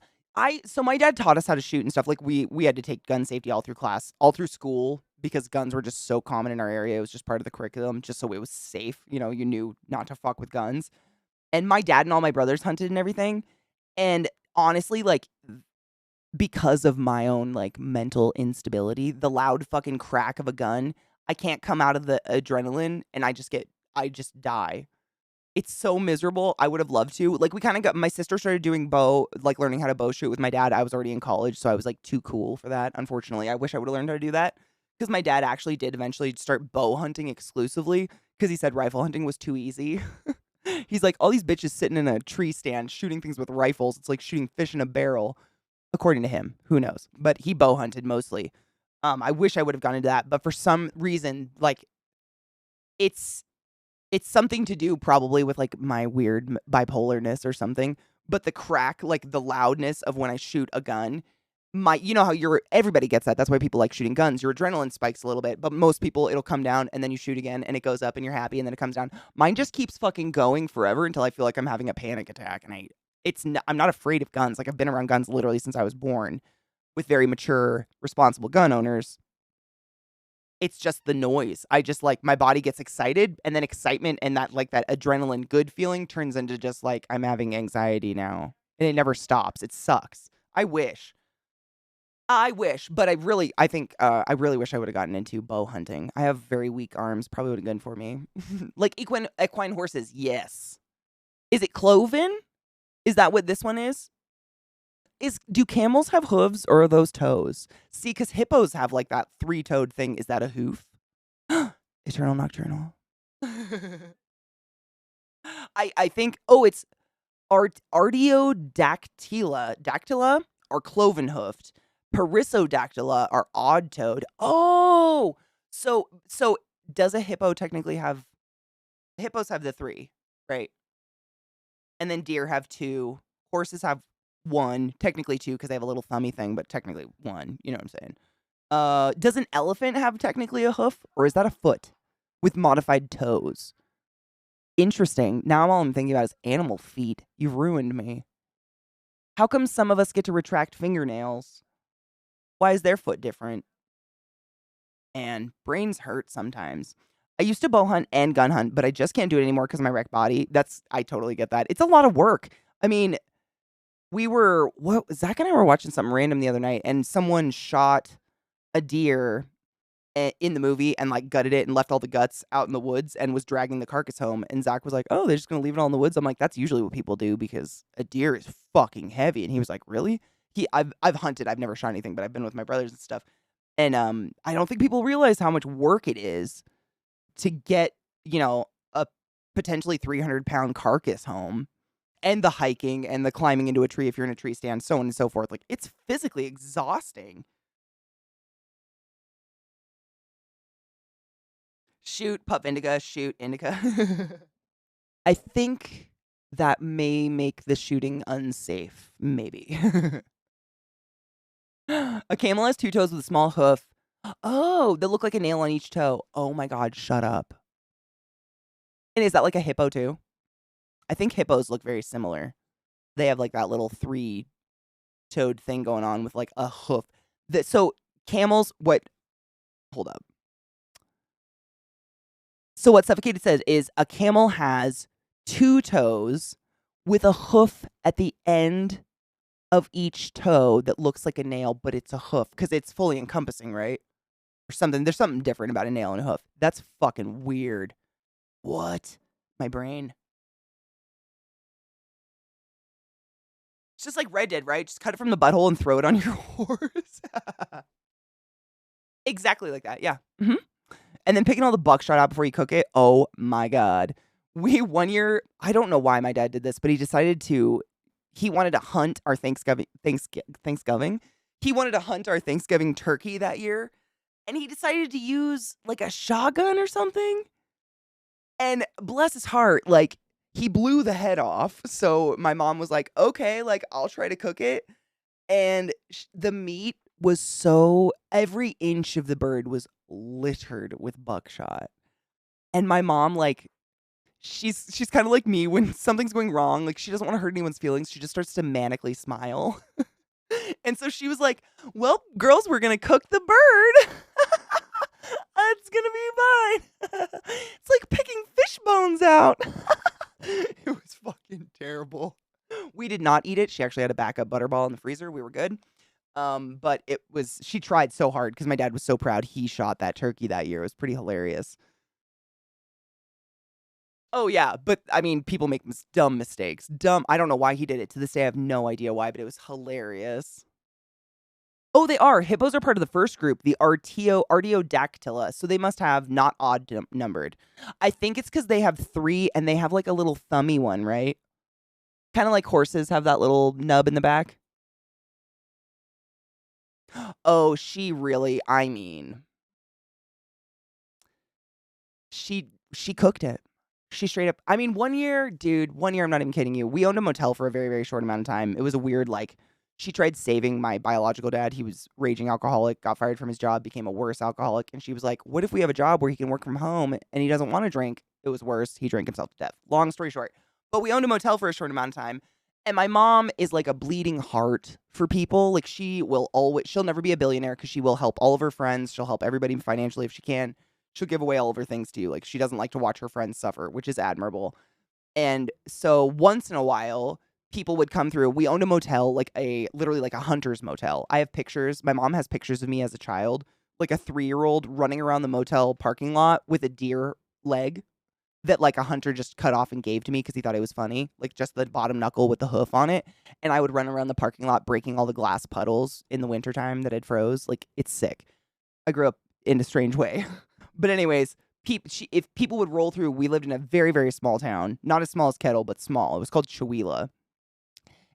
[SPEAKER 1] So my dad taught us how to shoot and stuff. Like we had to take gun safety all through class, all through school, because guns were just so common in our area. It was just part of the curriculum, just so it was safe. You know, you knew not to fuck with guns. And my dad and all my brothers hunted and everything. And honestly, like, because of my own like mental instability, the loud fucking crack of a gun, I can't come out of the adrenaline and I just die. It's so miserable. I would have loved to. Like, we kind of got, my sister started doing learning how to bow shoot with my dad. I was already in college, so I was like too cool for that. Unfortunately, I wish I would have learned how to do that, because my dad actually did eventually start bow hunting exclusively because he said rifle hunting was too easy. He's like, all these bitches sitting in a tree stand shooting things with rifles. It's like shooting fish in a barrel, according to him. Who knows? But he bow hunted mostly. I wish I would have gone into that, but for some reason, like, it's something to do probably with like my weird bipolarness or something. But the crack, like the loudness of when I shoot a gun, you know how everybody gets that. That's why people like shooting guns. Your adrenaline spikes a little bit, but most people, it'll come down and then you shoot again and it goes up and you're happy and then it comes down. Mine just keeps fucking going forever until I feel like I'm having a panic attack. And I'm not afraid of guns. Like, I've been around guns literally since I was born with very mature, responsible gun owners. It's just the noise. I just like, my body gets excited, and then excitement and that like that adrenaline good feeling turns into just like, I'm having anxiety now. And it never stops. It sucks. I wish, but I really wish I would have gotten into bow hunting. I have very weak arms. Probably would have been for me. Like equine horses. Yes. Is it cloven? Is that what this one is? Do camels have hooves or are those toes? See, because hippos have like that 3-toed thing. Is that a hoof? Eternal Nocturnal. I think, it's Artiodactyla are cloven-hoofed. Perissodactyla are odd-toed. Oh! So does a hippo technically have... Hippos have the 3, right? And then deer have 2. Horses have 1, technically 2 because they have a little thummy thing, but technically 1. You know what I'm saying? Does an elephant have technically a hoof, or is that a foot with modified toes? Interesting. Now all I'm thinking about is animal feet. You've ruined me. How come some of us get to retract fingernails? Why is their foot different? And brains hurt sometimes. I used to bow hunt and gun hunt, but I just can't do it anymore because of my wrecked body. I totally get that. It's a lot of work. I mean, Zach and I were watching something random the other night, and someone shot a deer in the movie and like gutted it and left all the guts out in the woods and was dragging the carcass home. And Zach was like, "Oh, they're just gonna leave it all in the woods." I'm like, "That's usually what people do because a deer is fucking heavy." And he was like, "Really?" I've hunted. I've never shot anything, but I've been with my brothers and stuff. And I don't think people realize how much work it is to get, a potentially 300-pound carcass home, and the hiking and the climbing into a tree if you're in a tree stand, so on and so forth. Like, it's physically exhausting. Shoot, pup indica, shoot, indica. I think that may make the shooting unsafe. Maybe. A camel has 2 toes with a small hoof. Oh, they look like a nail on each toe. Oh my God, shut up. And is that like a hippo too? I think hippos look very similar. They have like that little 3-toed thing going on with like a hoof. So camels, hold up. So what Suffocated says is a camel has 2 toes with a hoof at the end of each toe that looks like a nail, but it's a hoof because it's fully encompassing, right? Or something. There's something different about a nail and a hoof. That's fucking weird. What? My brain. It's just like Red Dead, right? Just cut it from the butthole and throw it on your horse. Exactly like that, yeah. And then picking all the buckshot out before you cook it. Oh my God. One year, I don't know why my dad did this, but he wanted to hunt our Thanksgiving. He wanted to hunt our Thanksgiving turkey that year. And he decided to use like a shotgun or something. And bless his heart, like he blew the head off. So my mom was like, okay, like I'll try to cook it. And the meat was every inch of the bird was littered with buckshot. And my mom, like, she's kind of like me when something's going wrong. Like, she doesn't want to hurt anyone's feelings. She just starts to manically smile. And so she was like, well, girls, we're going to cook the bird. It's going to be fine. It's like picking fish bones out. It was fucking terrible. We did not eat it. She actually had a backup butterball in the freezer. We were good. But she tried so hard because my dad was so proud he shot that turkey that year. It was pretty hilarious. Oh, yeah. But I mean, people make dumb mistakes. I don't know why he did it. To this day, I have no idea why, but it was hilarious. Oh, they are. Hippos are part of the first group, the Artiodactyla. So they must have not odd numbered. I think it's because they have 3 and they have like a little thummy one, right? Kind of like horses have that little nub in the back. Oh, she cooked it. She straight up, I mean, one year, I'm not even kidding you. We owned a motel for a very, very short amount of time. It was a weird, like, she tried saving my biological dad. He was raging alcoholic, got fired from his job, became a worse alcoholic. And she was like, what if we have a job where he can work from home and he doesn't want to drink? It was worse. He drank himself to death. Long story short. But we owned a motel for a short amount of time. And my mom is like a bleeding heart for people. Like she'll never be a billionaire because she will help all of her friends. She'll help everybody financially if she can. She'll give away all of her things to you. Like she doesn't like to watch her friends suffer, which is admirable. And so once in a while, people would come through. We owned a motel, literally like a hunter's motel. I have pictures. My mom has pictures of me as a child, like a 3-year-old running around the motel parking lot with a deer leg that like a hunter just cut off and gave to me because he thought it was funny, like just the bottom knuckle with the hoof on it. And I would run around the parking lot breaking all the glass puddles in the wintertime that had froze. Like, it's sick. I grew up in a strange way. But anyways, if people would roll through, we lived in a very, very small town. Not as small as Kettle, but small. It was called Chewelah.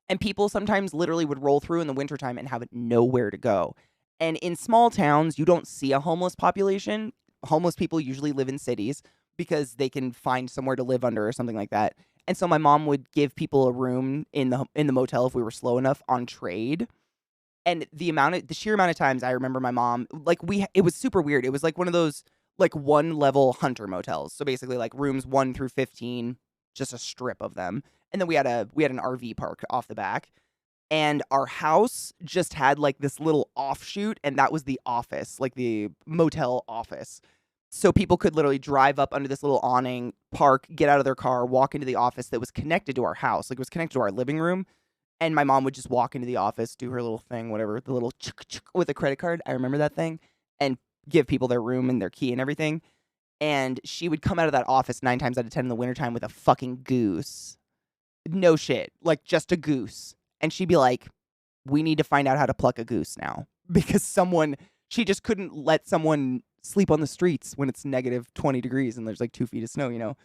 [SPEAKER 1] And people sometimes literally would roll through in the wintertime and have nowhere to go. And in small towns, you don't see a homeless population. Homeless people usually live in cities because they can find somewhere to live under or something like that. And so my mom would give people a room in the motel if we were slow enough on trade. And the sheer amount of times I remember my mom, like it was super weird. It was like one of those like 1-level hunter motels. So basically like rooms 1 through 15, just a strip of them. And then we had an RV park off the back. And our house just had like this little offshoot, and that was the office, like the motel office. So people could literally drive up under this little awning, park, get out of their car, walk into the office that was connected to our house. Like it was connected to our living room. And my mom would just walk into the office, do her little thing, whatever, the little with a credit card. I remember that thing. And give people their room and their key and everything. And she would come out of that office 9 times out of 10 in the wintertime with a fucking goose. No shit. Like just a goose. And she'd be like, we need to find out how to pluck a goose now. Because she just couldn't let someone sleep on the streets when it's negative 20 degrees and there's like 2 feet of snow, you know?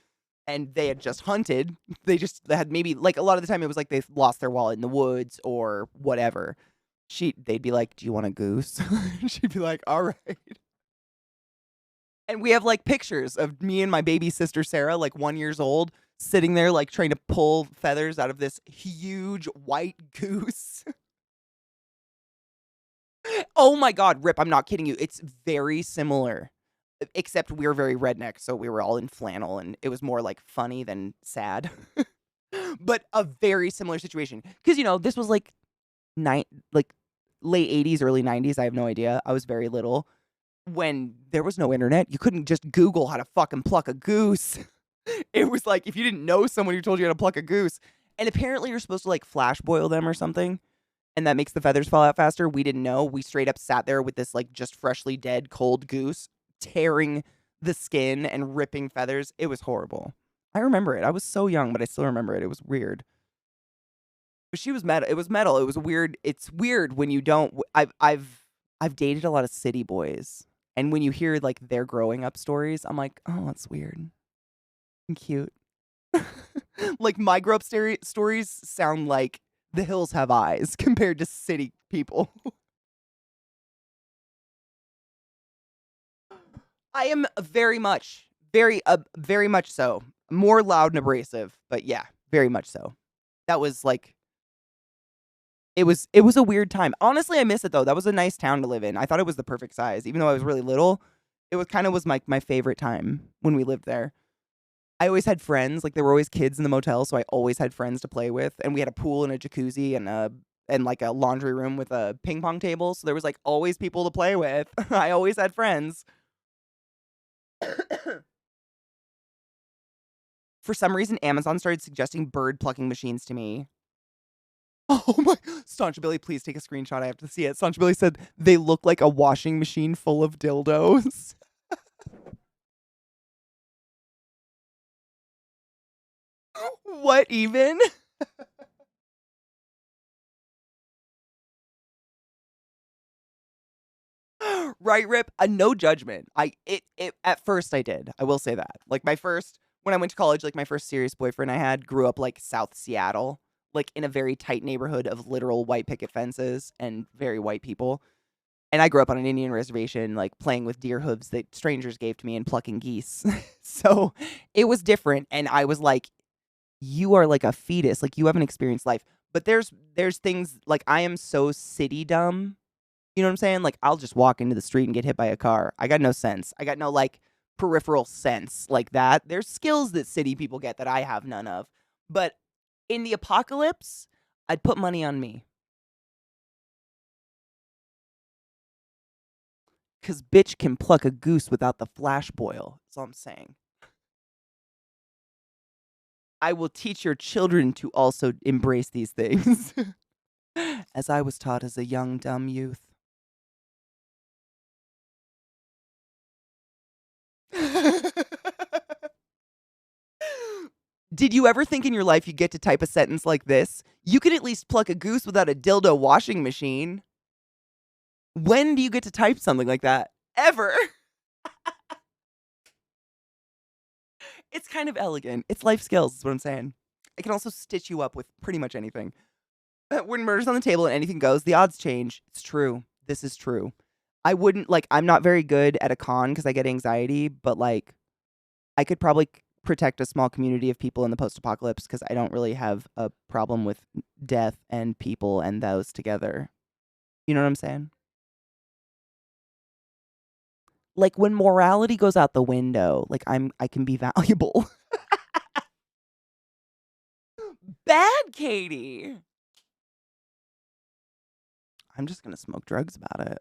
[SPEAKER 1] And they had just hunted. They had maybe, like a lot of the time it was like they lost their wallet in the woods or whatever. They'd be like, do you want a goose? She'd be like, all right. And we have like pictures of me and my baby sister Sarah, like 1 year old, sitting there like trying to pull feathers out of this huge white goose. Oh my God, Rip, I'm not kidding you. It's very similar, except we were very redneck, so we were all in flannel, and it was more like funny than sad. But a very similar situation. Because, you know, this was like late 80s, early 90s. I have no idea. I was very little. When there was no internet, you couldn't just Google how to fucking pluck a goose. It was like if you didn't know someone who told you how to pluck a goose. And apparently you're supposed to like flash boil them or something. And that makes the feathers fall out faster. We didn't know. We straight up sat there with this like just freshly dead cold goose, tearing the skin and ripping feathers. It was horrible. I remember it. I was so young, but I still remember it. It was weird. But she was metal. It was metal. It was weird. It's weird when you don't. I've dated a lot of city boys. And when you hear like their growing up stories, I'm like, oh, that's weird and cute. Like my grow up stories sound like The Hills Have Eyes compared to city people. I am very much, very much so. More loud and abrasive, but yeah, very much so. That was like, it was a weird time. Honestly, I miss it though. That was a nice town to live in. I thought it was the perfect size, even though I was really little. It was kind of was my favorite time when we lived there. I always had friends. Like there were always kids in the motel, so I always had friends to play with. And we had a pool and a jacuzzi and like a laundry room with a ping pong table. So there was like always people to play with. I always had friends. For some reason, Amazon started suggesting bird plucking machines to me. Oh my, Staunch Billy, please take a screenshot. I have to see it. Staunch Billy said they look like a washing machine full of dildos. What even? Right, Rip? No judgment. It at first I did. I will say that. Like when I went to college, like my first serious boyfriend I had grew up like South Seattle, like in a very tight neighborhood of literal white picket fences and very white people. And I grew up on an Indian reservation, like playing with deer hooves that strangers gave to me and plucking geese. So it was different. And I was like, you are like a fetus. Like you haven't experienced life. But there's things like I am so city dumb. You know what I'm saying? Like I'll just walk into the street and get hit by a car. I got no sense. I got no like peripheral sense like that. There's skills that city people get that I have none of. But in the apocalypse, I'd put money on me. Cause bitch can pluck a goose without the flash boil. That's all I'm saying. I will teach your children to also embrace these things. As I was taught as a young, dumb youth. Did you ever think in your life you'd get to type a sentence like this? You could at least pluck a goose without a dildo washing machine. When do you get to type something like that? Ever? It's kind of elegant. It's life skills, is what I'm saying. It can also stitch you up with pretty much anything. When murder's on the table and anything goes, the odds change. It's true. This is true. I wouldn't, like, I'm not very good at a con because I get anxiety, but, like, I could probably protect a small community of people in the post-apocalypse because I don't really have a problem with death and people and those together. You know what I'm saying? Like, when morality goes out the window, like, I can be valuable. Bad Katie! I'm just gonna smoke drugs about it.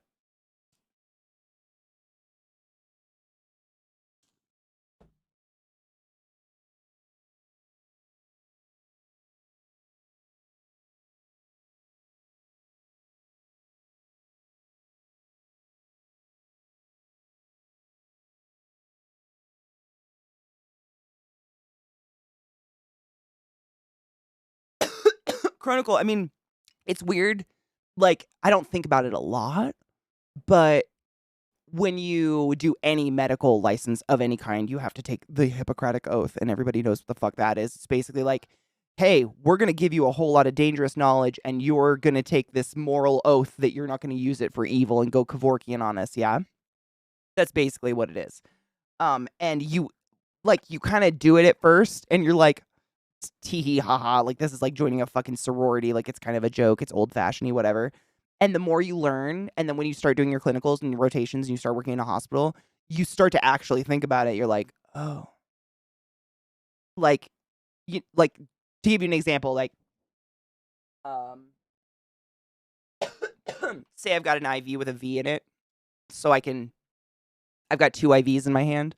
[SPEAKER 1] Chronicle, I mean, it's weird. Like, I don't think about it a lot, but when you do any medical license of any kind, you have to take the Hippocratic Oath, and everybody knows what the fuck that is. It's basically like, hey, we're going to give you a whole lot of dangerous knowledge, and you're going to take this moral oath that you're not going to use it for evil and go Kevorkian on us, yeah? That's basically what it is. And you kind of do it at first, and you're like, tee hee ha ha, like this is like joining a fucking sorority, like it's kind of a joke, it's old-fashioned-y, whatever. And the more you learn, and then when you start doing your clinicals and your rotations and you start working in a hospital, you start to actually think about it. You're like, oh. Like, to give you an example, like, say I've got an IV with a V in it, so I've got 2 IVs in my hand,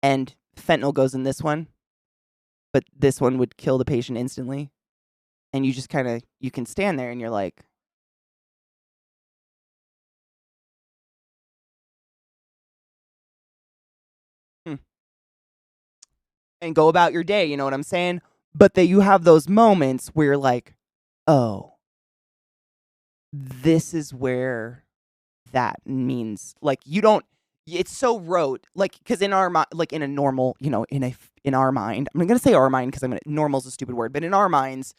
[SPEAKER 1] and fentanyl goes in this one, but this one would kill the patient instantly. And you just kind of, you can stand there and you're like, and go about your day, you know what I'm saying? But that you have those moments where you're like, oh, this is where that means. Like, you don't, it's so rote. Like, because in our mind, like in a normal, in our mind, I'm going to say our mind because normal's a stupid word, but in our minds,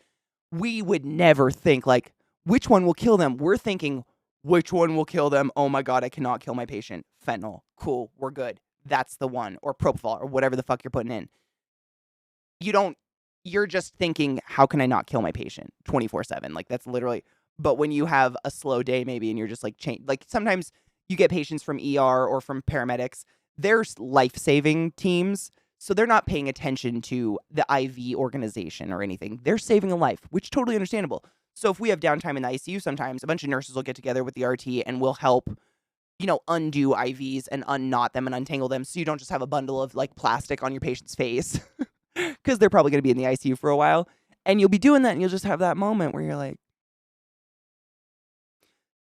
[SPEAKER 1] we would never think like, which one will kill them? We're thinking, which one will kill them? Oh my God, I cannot kill my patient. Fentanyl. Cool. We're good. That's the one. Or propofol or whatever the fuck you're putting in. You're just thinking, how can I not kill my patient 24/7? Like, that's literally, but when you have a slow day maybe and you're just like, like sometimes you get patients from ER or from paramedics, there's life-saving teams. So they're not paying attention to the IV organization or anything. They're saving a life, which is totally understandable. So if we have downtime in the ICU sometimes, a bunch of nurses will get together with the RT and we'll help, undo IVs and unknot them and untangle them so you don't just have a bundle of like plastic on your patient's face because they're probably going to be in the ICU for a while. And you'll be doing that and you'll just have that moment where you're like,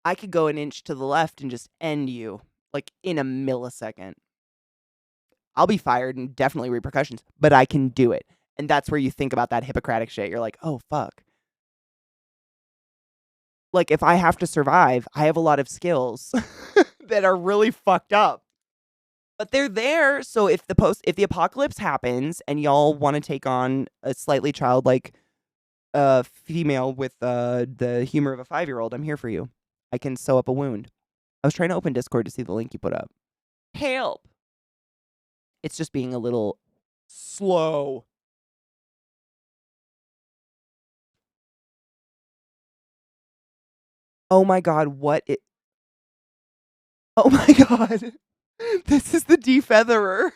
[SPEAKER 1] I could go an inch to the left and just end you like in a millisecond. I'll be fired and definitely repercussions, but I can do it. And that's where you think about that Hippocratic shit. You're like, oh, fuck. Like, if I have to survive, I have a lot of skills that are really fucked up. But they're there, so if the apocalypse happens and y'all want to take on a slightly childlike female with the humor of a 5-year-old, I'm here for you. I can sew up a wound. I was trying to open Discord to see the link you put up. Help! It's just being a little slow. Oh my God, oh my God. This is the defeatherer.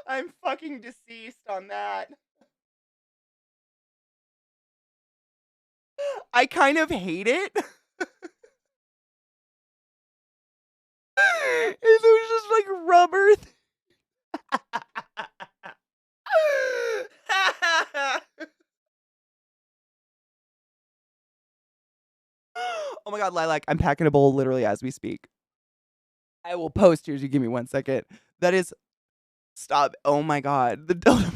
[SPEAKER 1] I'm fucking deceased on that. I kind of hate it. It was just like rubber. Oh my God, Lilac, I'm packing a bowl literally as we speak. I will post yours. You give me 1 second. That is, stop. Oh my God. The dildo.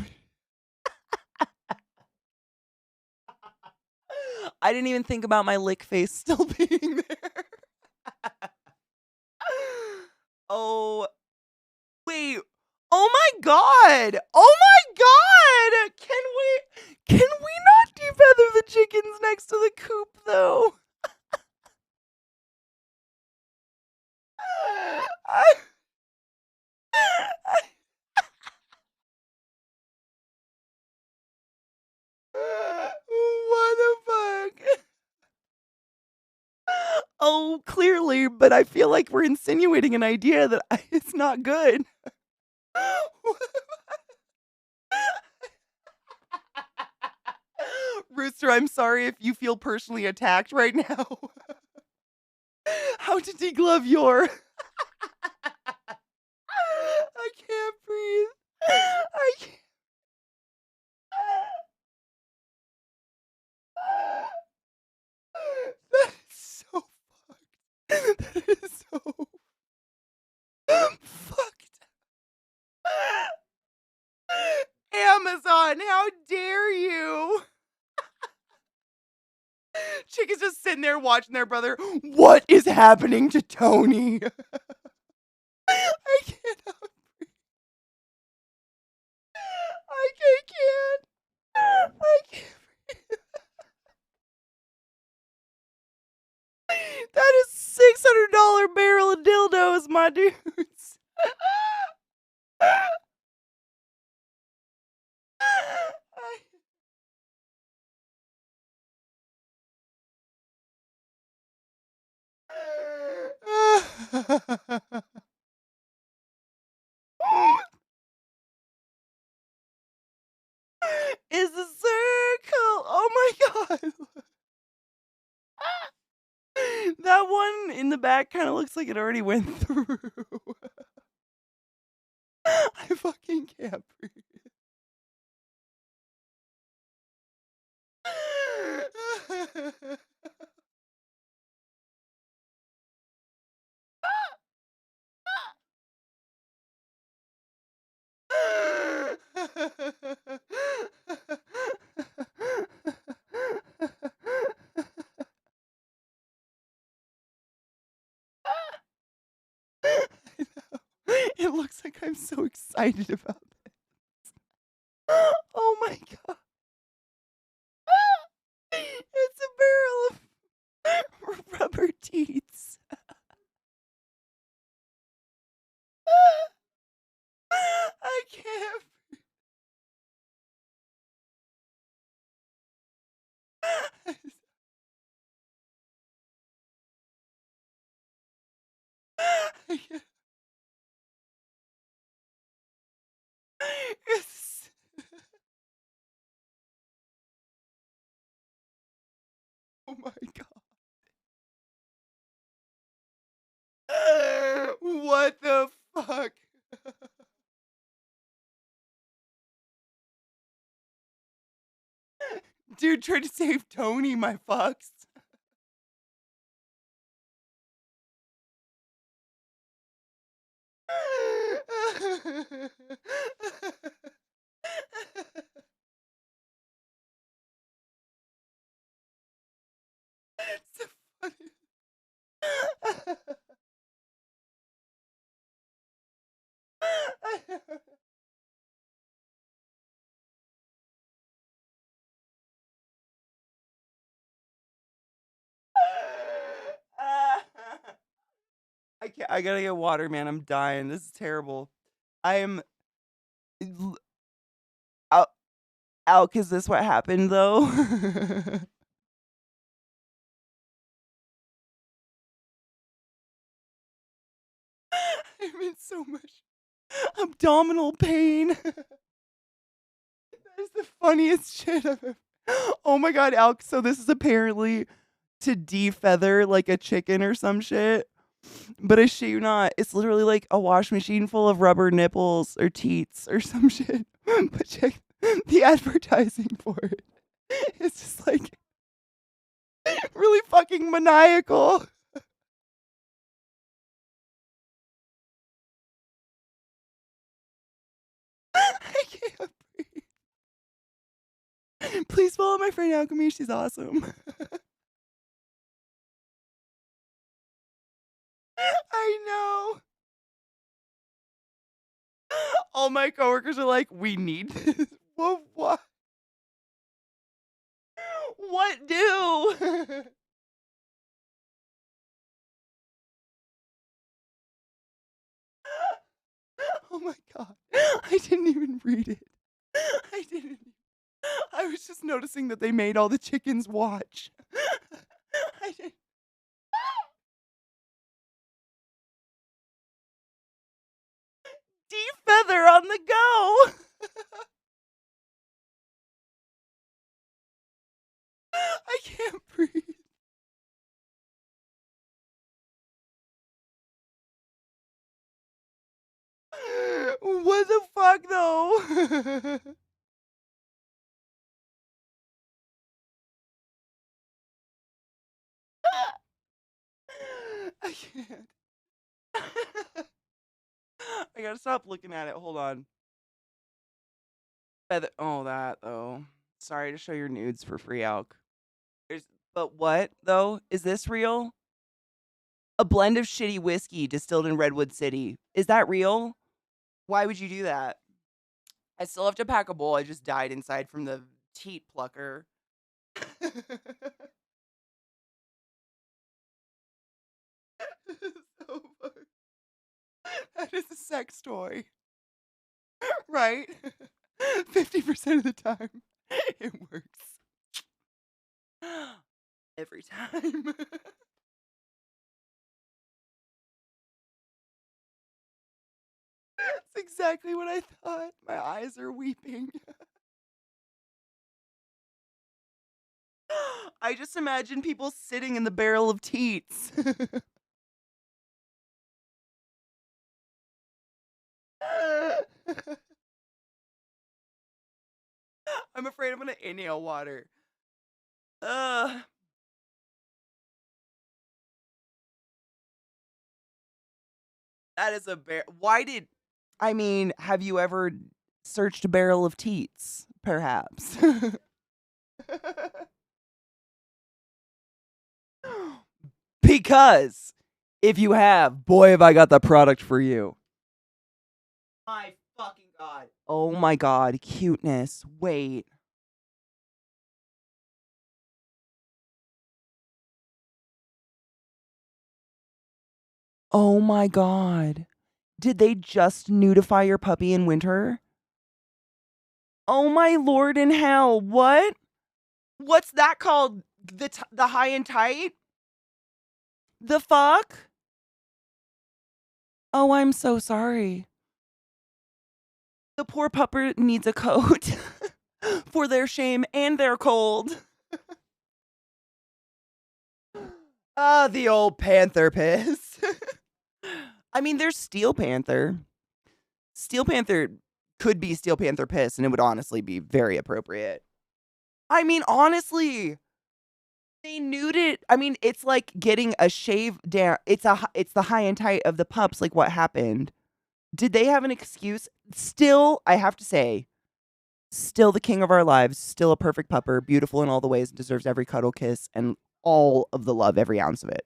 [SPEAKER 1] I didn't even think about my lick face still being there. Oh, wait. Oh my God. Oh my God. Can we not defeather the chickens next to the coop though? What the fuck? Oh, clearly, but I feel like we're insinuating an idea that it's not good. Rooster, I'm sorry if you feel personally attacked right now. How to deglove your... I can't breathe. I can't... That is so fucked. That is so fucked. Amazon, how dare you? Chick is just sitting there watching their brother. What is happening to Tony? I cannot breathe. I can't. I can't breathe. That is $600 barrel of dildos, my dudes. Is a circle. Oh my God. That one in the back kind of looks like it already went through. I fucking can't breathe. It looks like I'm so excited about this. Oh my god. It's a barrel of rubber teats. I can't. It's- oh my god. What the fuck? Dude, try to save Tony, my fucks. It's so funny. I can't. I gotta get water, man. I'm dying. This is terrible. I am. Alk, is this what happened though? I'm in so much abdominal pain. That is the funniest shit I've ever. Oh my god, Alk. So this is apparently to defeather like a chicken or some shit. But I shit you not, it's literally like a wash machine full of rubber nipples or teats or some shit. But check the advertising for it. It's just like really fucking maniacal. I can't breathe. Please follow my friend Alchemy. She's awesome. I know. All my coworkers are like, we need this. What? What do? Oh my god. I didn't even read it. I didn't. I was just noticing that they made all the chickens watch. I didn't. Defeather on the go. I can't breathe. What the fuck though? I can't. I gotta stop looking at it. Hold on. Oh, that though. Sorry to show your nudes for free, Alk. But what though? Is this real? A blend of shitty whiskey distilled in Redwood City. Is that real? Why would you do that? I still have to pack a bowl. I just died inside from the teat plucker. So funny. That is a sex toy. Right? 50% of the time, it works. Every time. That's exactly what I thought. My eyes are weeping. I just imagine people sitting in the barrel of teats. I'm afraid I'm gonna inhale water. Uh, that is a bear. Why did? I mean, have you ever searched a barrel of teats? Perhaps. Because if you have, boy, have I got the product for you. My fucking god. Oh my god, cuteness. Wait. Oh my god. Did they just nudify your puppy in winter? Oh my lord in hell. What? What's that called? The high and tight? The fuck? Oh, I'm so sorry. The poor pupper needs a coat for their shame and their cold. Ah, the old panther piss. I mean, there's Steel Panther. Steel Panther could be Steel Panther piss, and it would honestly be very appropriate. I mean, honestly, they nude it. I mean, it's like getting a shave down. It's the high and tight of the pups. Like, what happened? Did they have an excuse? Still, I have to say, still the king of our lives. Still a perfect pupper, beautiful in all the ways, deserves every cuddle, kiss, and all of the love, every ounce of it.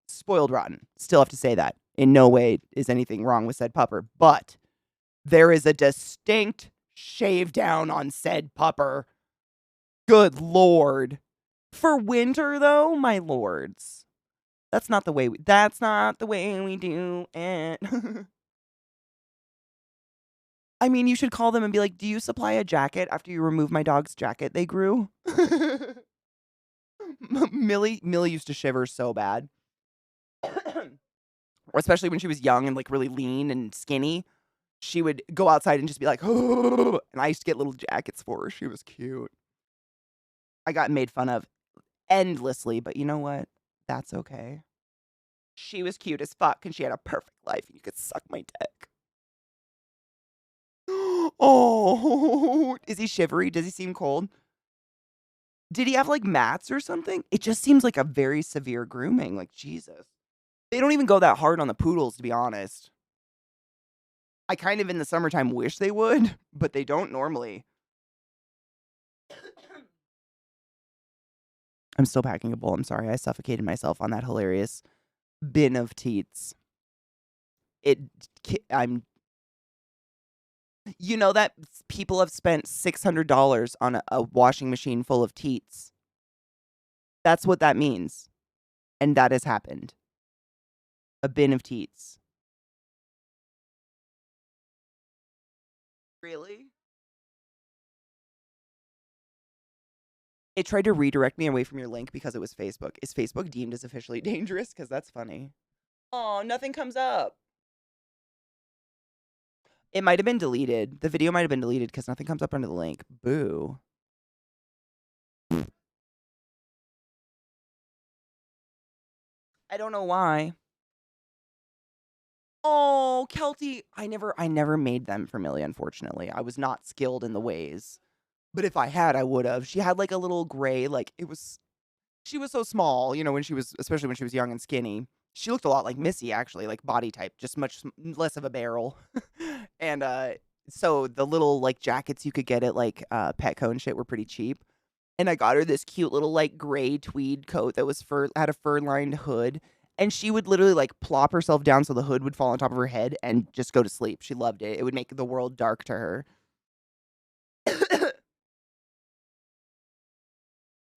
[SPEAKER 1] Spoiled rotten. Still have to say that. In no way is anything wrong with said pupper, but there is a distinct shave down on said pupper. Good lord. For winter though, my lords. That's not the way we do it. I mean, you should call them and be like, "Do you supply a jacket after you remove my dog's jacket they grew?" Millie used to shiver so bad. Especially when she was young and like really lean and skinny. She would go outside and just be like, and I used to get little jackets for her. She was cute. I got made fun of endlessly, but you know what? That's okay. She was cute as fuck and she had a perfect life and you could suck my dick. Oh, is he shivery? Does he seem cold? Did he have like mats or something? It just seems like a very severe grooming. Like, Jesus. They don't even go that hard on the poodles, to be honest. I kind of in the summertime wish they would, but they don't normally. I'm still packing a bowl. I'm sorry. I suffocated myself on that hilarious bin of teats. You know that people have spent $600 on a washing machine full of teats. That's what that means. And that has happened. A bin of teats. Really? It tried to redirect me away from your link because it was Facebook. Is Facebook deemed as officially dangerous? Because that's funny. Oh, nothing comes up. It might have been deleted. The video might have been deleted because nothing comes up under the link. Boo. I don't know why. Oh, Kelty. I never made them for Millie, unfortunately. I was not skilled in the ways. But if I had, I would have. She had like a little gray, she was so small, you know, especially when she was young and skinny. She looked a lot like Missy, actually, like body type, just much less of a barrel. And so the little like jackets you could get at like Petco and shit were pretty cheap. And I got her this cute little like gray tweed coat that was had a fur lined hood. And she would literally like plop herself down so the hood would fall on top of her head and just go to sleep. She loved it. It would make the world dark to her.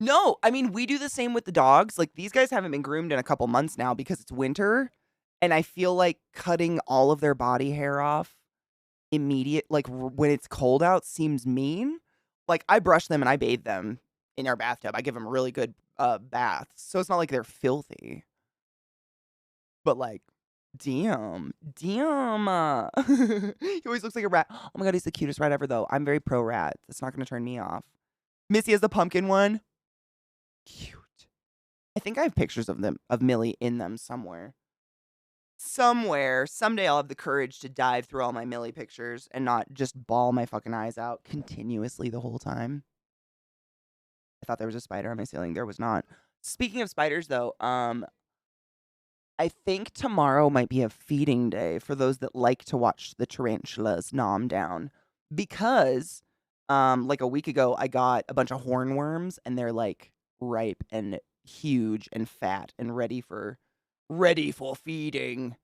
[SPEAKER 1] No, I mean, we do the same with the dogs. Like, these guys haven't been groomed in a couple months now because it's winter, and I feel like cutting all of their body hair off when it's cold out seems mean. Like, I brush them and I bathe them in our bathtub. I give them really good baths, so it's not like they're filthy. But, like, damn. He always looks like a rat. Oh my god, he's the cutest rat ever, though. I'm very pro rat. That's not going to turn me off. Missy has the pumpkin one. Cute. I think I have pictures of Millie in them somewhere. Someday I'll have the courage to dive through all my Millie pictures and not just bawl my fucking eyes out continuously the whole time. I thought there was a spider on my ceiling. There was not. Speaking of spiders, though, I think tomorrow might be a feeding day for those that like to watch the tarantulas nom down. Because, like a week ago, I got a bunch of hornworms, and they're like ripe and huge and fat and ready for feeding.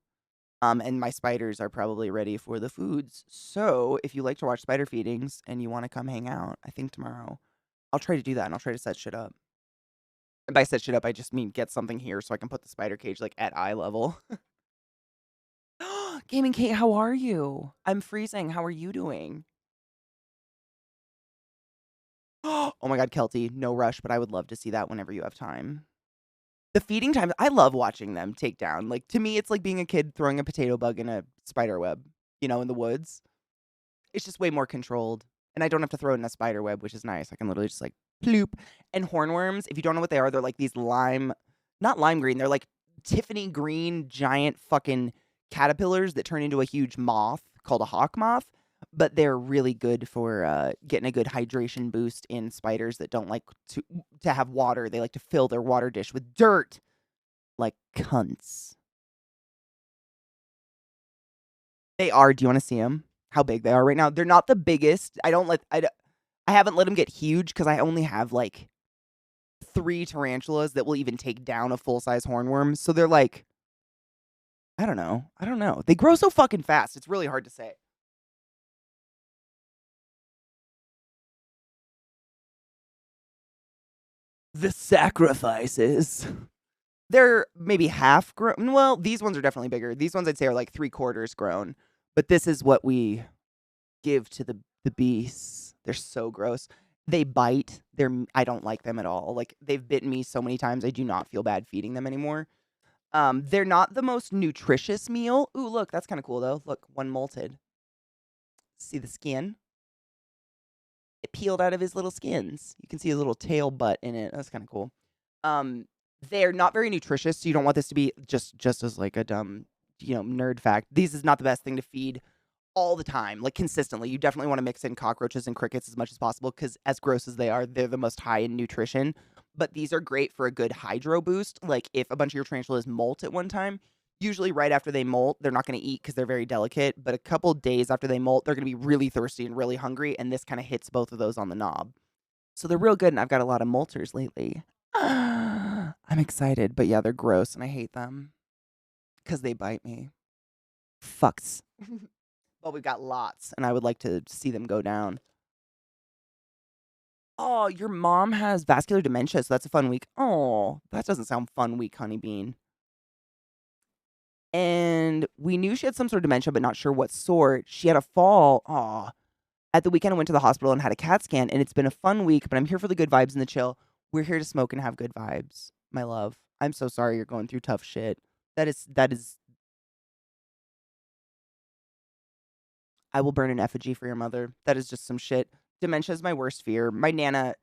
[SPEAKER 1] And my spiders are probably ready for the foods. So if you like to watch spider feedings and you want to come hang out, I think tomorrow I'll try to do that and I'll try to set shit up. And by set shit up, I just mean get something here so I can put the spider cage like at eye level. Gaming Kate, how are you? I'm freezing. How are you doing? Oh my god, Kelty, no rush, but I would love to see that whenever you have time. The feeding times, I love watching them take down. Like, to me, it's like being a kid throwing a potato bug in a spider web, in the woods. It's just way more controlled. And I don't have to throw it in a spider web, which is nice. I can literally just like ploop. And hornworms, if you don't know what they are, they're like these not lime green, they're like Tiffany green giant fucking caterpillars that turn into a huge moth called a hawk moth. But they're really good for getting a good hydration boost in spiders that don't like to have water. They like to fill their water dish with dirt, like cunts. They are. Do you want to see them? How big they are right now? They're not the biggest. I haven't let them get huge because I only have like 3 tarantulas that will even take down a full size hornworm. So they're like, I don't know. They grow so fucking fast. It's really hard to say. The sacrifices. They're maybe half grown. Well, these ones are definitely bigger. These ones I'd say are like 3/4 grown. But this is what we give to the beasts. They're so gross. They bite. I don't like them at all. Like, they've bitten me so many times. I do not feel bad feeding them anymore. They're not the most nutritious meal. Ooh, look, that's kind of cool though. Look, one molted. See the skin? It peeled out of his little skins. You can see his little tail butt in it. That's kind of cool. They're not very nutritious, so you don't want this to be just as like a dumb, nerd fact. This is not the best thing to feed all the time, like consistently. You definitely want to mix in cockroaches and crickets as much as possible because as gross as they are, they're the most high in nutrition. But these are great for a good hydro boost. Like if a bunch of your tarantulas molt at one time, usually right after they molt, they're not going to eat because they're very delicate. But a couple days after they molt, they're going to be really thirsty and really hungry. And this kind of hits both of those on the knob. So they're real good. And I've got a lot of molters lately. I'm excited. But yeah, they're gross and I hate them because they bite me. Fucks. But we've got lots and I would like to see them go down. Oh, your mom has vascular dementia, so that's a fun week. Oh, that doesn't sound fun week, Honeybean. And we knew she had some sort of dementia, but not sure what sort. She had a fall. Aw. At the weekend, I went to the hospital and had a CAT scan, and it's been a fun week, but I'm here for the good vibes and the chill. We're here to smoke and have good vibes, my love. I'm so sorry you're going through tough shit. That is. I will burn an effigy for your mother. That is just some shit. Dementia is my worst fear. My Nana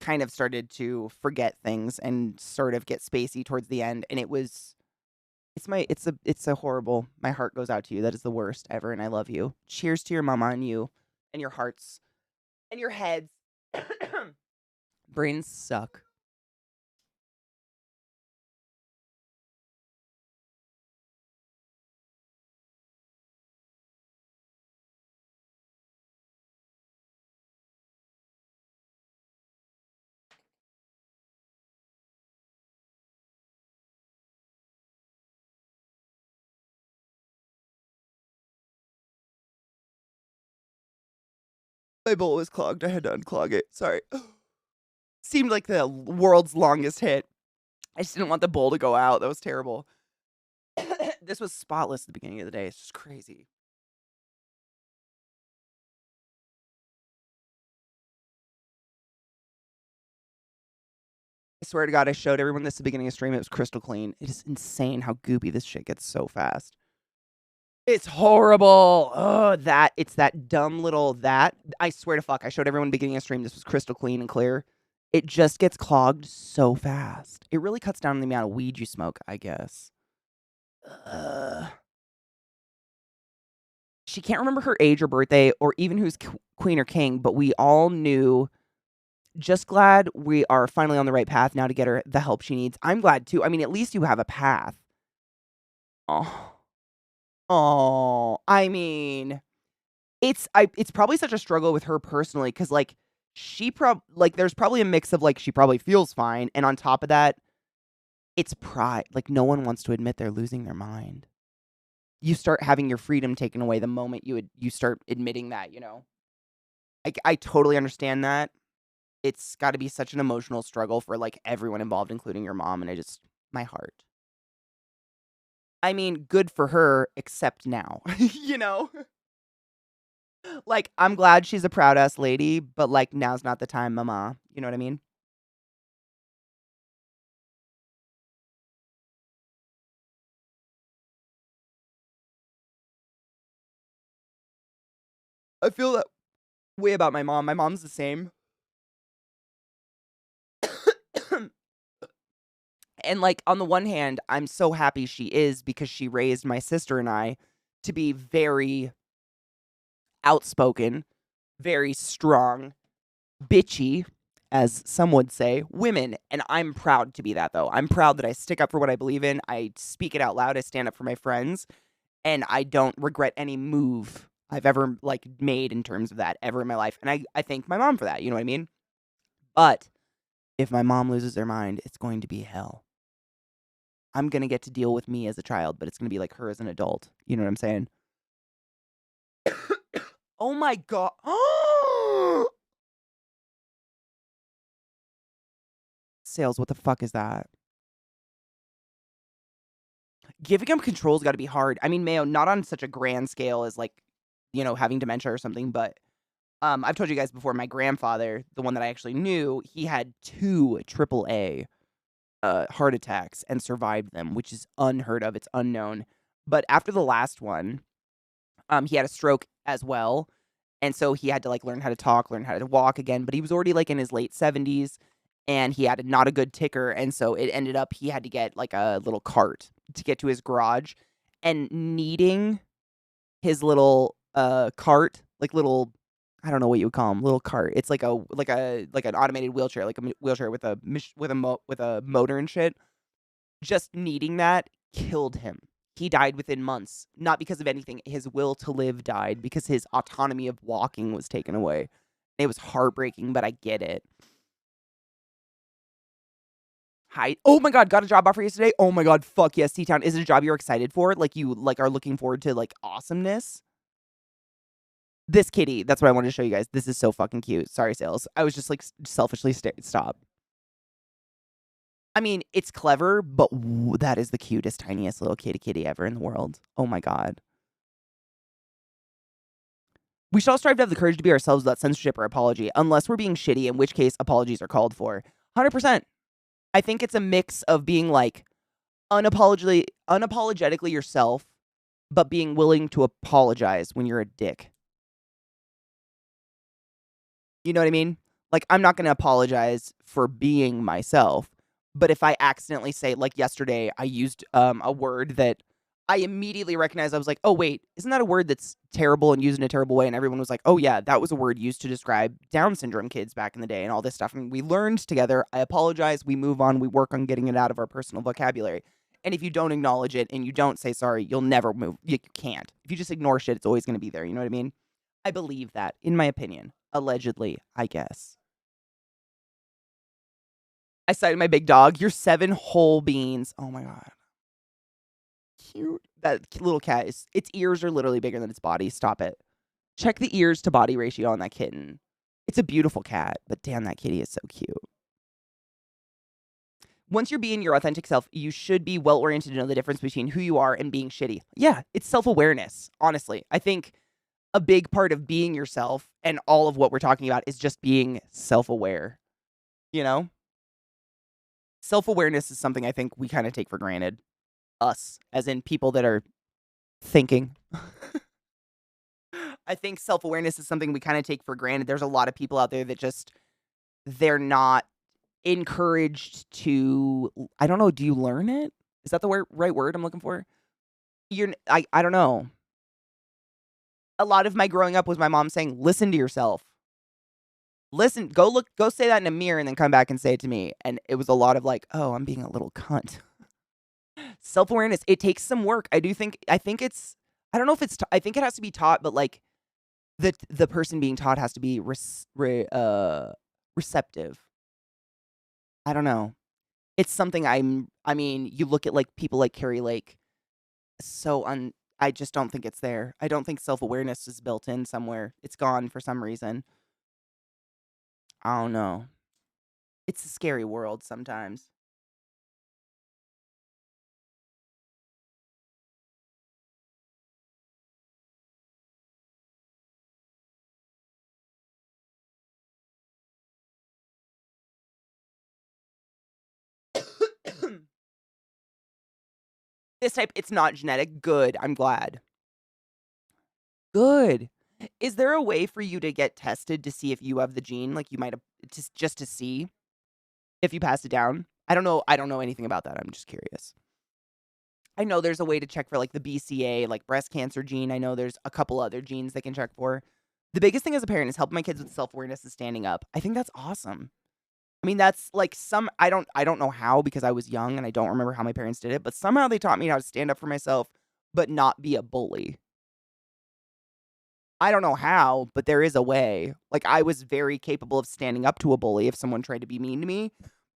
[SPEAKER 1] kind of started to forget things and sort of get spacey towards the end, and it's a horrible. My heart goes out to you. That is the worst ever, and I love you. Cheers to your mama and you, and your hearts, and your heads. Brains suck. My bowl was clogged. I had to unclog it. Sorry. Seemed like the world's longest hit. I just didn't want the bowl to go out. That was terrible. This was spotless at the beginning of the day. It's just crazy. I swear to God, I showed everyone this at the beginning of stream. It was crystal clean. It is insane how goopy this shit gets so fast. It's horrible. Oh, it's that dumb little that. I swear to fuck, I showed everyone beginning of stream. This was crystal clean and clear. It just gets clogged so fast. It really cuts down on the amount of weed you smoke, I guess. She can't remember her age or birthday or even who's queen or king, but we all knew. Just glad we are finally on the right path now to get her the help she needs. I'm glad too. I mean, at least you have a path. Oh, I mean, it's probably such a struggle with her personally because like there's probably a mix of like she probably feels fine, and on top of that, it's pride. Like no one wants to admit they're losing their mind. you start having your freedom taken away the moment you start admitting that, I totally understand that. It's got to be such an emotional struggle for like everyone involved, including your mom, and my heart. I mean, good for her, except now, you know? Like, I'm glad she's a proud ass lady, but like, now's not the time, mama. You know what I mean? I feel that way about my mom. My mom's the same. And like, on the one hand, I'm so happy she is because she raised my sister and I to be very outspoken, very strong, bitchy, as some would say, women. And I'm proud to be that, though. I'm proud that I stick up for what I believe in. I speak it out loud. I stand up for my friends. And I don't regret any move I've ever, like, made in terms of that ever in my life. And I thank my mom for that. You know what I mean? But if my mom loses their mind, it's going to be hell. I'm going to get to deal with me as a child, but it's going to be like her as an adult. You know what I'm saying? Oh my God. Sales, what the fuck is that? Giving up control's got to be hard. I mean, Mayo, not on such a grand scale as like, having dementia or something, but I've told you guys before, my grandfather, the one that I actually knew, he had 2 AAA heart attacks and survived them, which is unheard of. It's unknown. But after the last one, he had a stroke as well. And so he had to like learn how to talk, learn how to walk again. But he was already like in his late 70s and he had not a good ticker. And so it ended up he had to get like a little cart to get to his garage, and needing his little cart, like little, I don't know what you would call them, little cart. It's like an automated wheelchair, like a wheelchair with a motor and shit. Just needing that killed him. He died within months, not because of anything. His will to live died because his autonomy of walking was taken away. It was heartbreaking, but I get it. Hi. Oh my God, got a job offer yesterday. Oh my God, fuck yes, T-Town. Is it a job you're excited for? Like you like are looking forward to like awesomeness? This kitty, that's what I wanted to show you guys. This is so fucking cute. Sorry, Sales. I was just like selfishly stop. I mean, it's clever, but that is the cutest, tiniest little kitty ever in the world. Oh my God. We should all strive to have the courage to be ourselves without censorship or apology, unless we're being shitty, in which case apologies are called for. 100%. I think it's a mix of being like unapologetically yourself, but being willing to apologize when you're a dick. You know what I mean? Like, I'm not going to apologize for being myself, but if I accidentally say, like yesterday, I used a word that I immediately recognized. I was like, oh, wait, isn't that a word that's terrible and used in a terrible way? And everyone was like, oh, yeah, that was a word used to describe Down syndrome kids back in the day and all this stuff. And we learned together. I apologize. We move on. We work on getting it out of our personal vocabulary. And if you don't acknowledge it and you don't say sorry, you'll never move. You can't. If you just ignore shit, it's always going to be there. You know what I mean? I believe that, in my opinion. Allegedly, I guess. I cited my big dog. You're 7 whole beans. Oh my God. Cute. That little cat its ears are literally bigger than its body. Stop it. Check the ears to body ratio on that kitten. It's a beautiful cat, but damn, that kitty is so cute. Once you're being your authentic self, you should be well-oriented to know the difference between who you are and being shitty. Yeah, it's self-awareness, honestly. I think a big part of being yourself and all of what we're talking about is just being self-aware. You know? Self-awareness is something I think we kind of take for granted. Us, as in people that are thinking. I think self-awareness is something we kind of take for granted. There's a lot of people out there that just, they're not encouraged to, I don't know, do you learn it? Is that the right word I'm looking for? I don't know. A lot of my growing up was my mom saying, listen to yourself. Listen, go say that in a mirror and then come back and say it to me. And it was a lot of like, oh, I'm being a little cunt. Self-awareness, it takes some work. I think it's, I don't know if it's, I think it has to be taught, but like the person being taught has to be receptive. I don't know. It's something I mean, you look at like people like Carrie Lake, so I just don't think it's there. I don't think self-awareness is built in somewhere. It's gone for some reason. I don't know. It's a scary world sometimes. This type, it's not genetic. Good. I'm glad. Good. Is there a way for you to get tested to see if you have the gene? Like you might have just to see if you pass it down? I don't know. I don't know anything about that. I'm just curious. I know there's a way to check for like the BCA, like breast cancer gene. I know there's a couple other genes they can check for. The biggest thing as a parent is helping my kids with self-awareness and standing up. I think that's awesome. I mean, that's like I don't know how because I was young and I don't remember how my parents did it, but somehow they taught me how to stand up for myself but not be a bully. I don't know how, but there is a way. Like I was very capable of standing up to a bully if someone tried to be mean to me,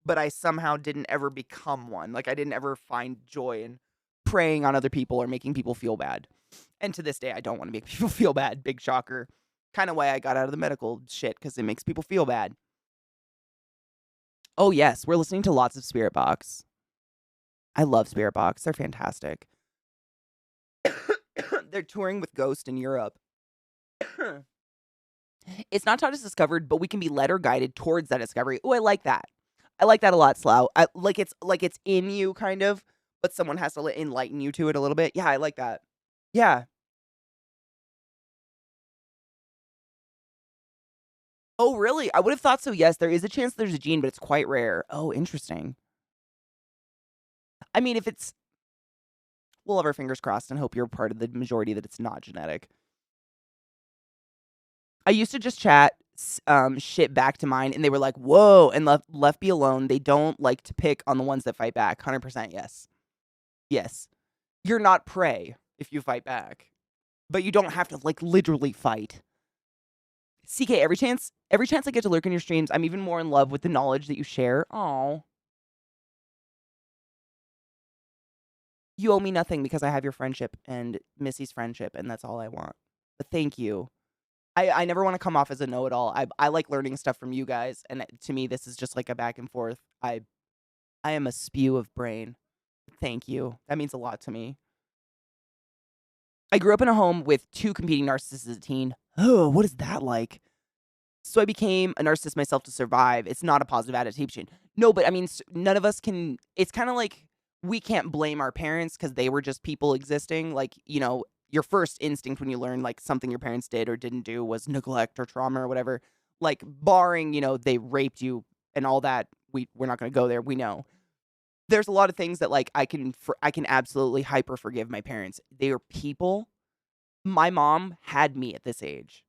[SPEAKER 1] but I somehow didn't ever become one. Like I didn't ever find joy in preying on other people or making people feel bad. And to this day, I don't want to make people feel bad. Big shocker. Kind of why I got out of the medical shit because it makes people feel bad. Oh, yes. We're listening to lots of Spirit Box. I love Spirit Box. They're fantastic. They're touring with Ghost in Europe. It's not taught us discovered, but we can be led or guided towards that discovery. Oh, I like that. I like that a lot, Slough. Like it's in you, kind of, but someone has to enlighten you to it a little bit. Yeah, I like that. Yeah. Oh, really? I would have thought so, yes. There is a chance there's a gene, but it's quite rare. Oh, interesting. I mean, if it's... We'll have our fingers crossed and hope you're part of the majority that it's not genetic. I used to just chat shit back to mine, and they were like, whoa, and left me alone. They don't like to pick on the ones that fight back. 100% yes. Yes. You're not prey if you fight back. But you don't have to, like, literally fight. CK, every chance I get to lurk in your streams, I'm even more in love with the knowledge that you share. Aw. You owe me nothing because I have your friendship and Missy's friendship, and that's all I want. But thank you. I never want to come off as a know-it-all. I like learning stuff from you guys, and to me, this is just like a back and forth. I am a spew of brain. Thank you. That means a lot to me. I grew up in a home with 2 competing narcissists as a teen. Oh, what is that like? So I became a narcissist myself to survive. It's not a positive adaptation. No, but I mean, none of us can. It's kind of like we can't blame our parents because they were just people existing. Like, you know, your first instinct when you learn like something your parents did or didn't do was neglect or trauma or whatever. Like, barring, you know, they raped you and all that. We're not going to go there. We know. There's a lot of things that like I can absolutely hyper forgive my parents. They are people. My mom had me at this age.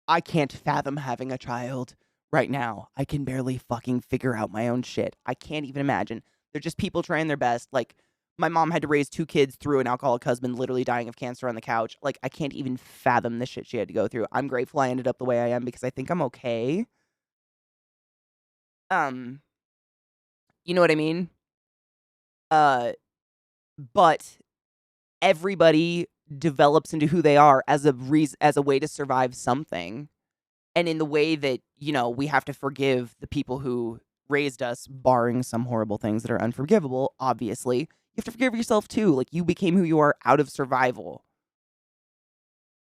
[SPEAKER 1] I can't fathom having a child right now. I can barely fucking figure out my own shit. I can't even imagine. They're just people trying their best. Like, my mom had to raise 2 kids through an alcoholic husband literally dying of cancer on the couch. Like, I can't even fathom the shit she had to go through. I'm grateful I ended up the way I am because I think I'm okay. You know what I mean? But everybody develops into who they are as a way to survive something. And in the way that, you know, we have to forgive the people who raised us, barring some horrible things that are unforgivable, obviously. You have to forgive yourself too. Like, you became who you are out of survival.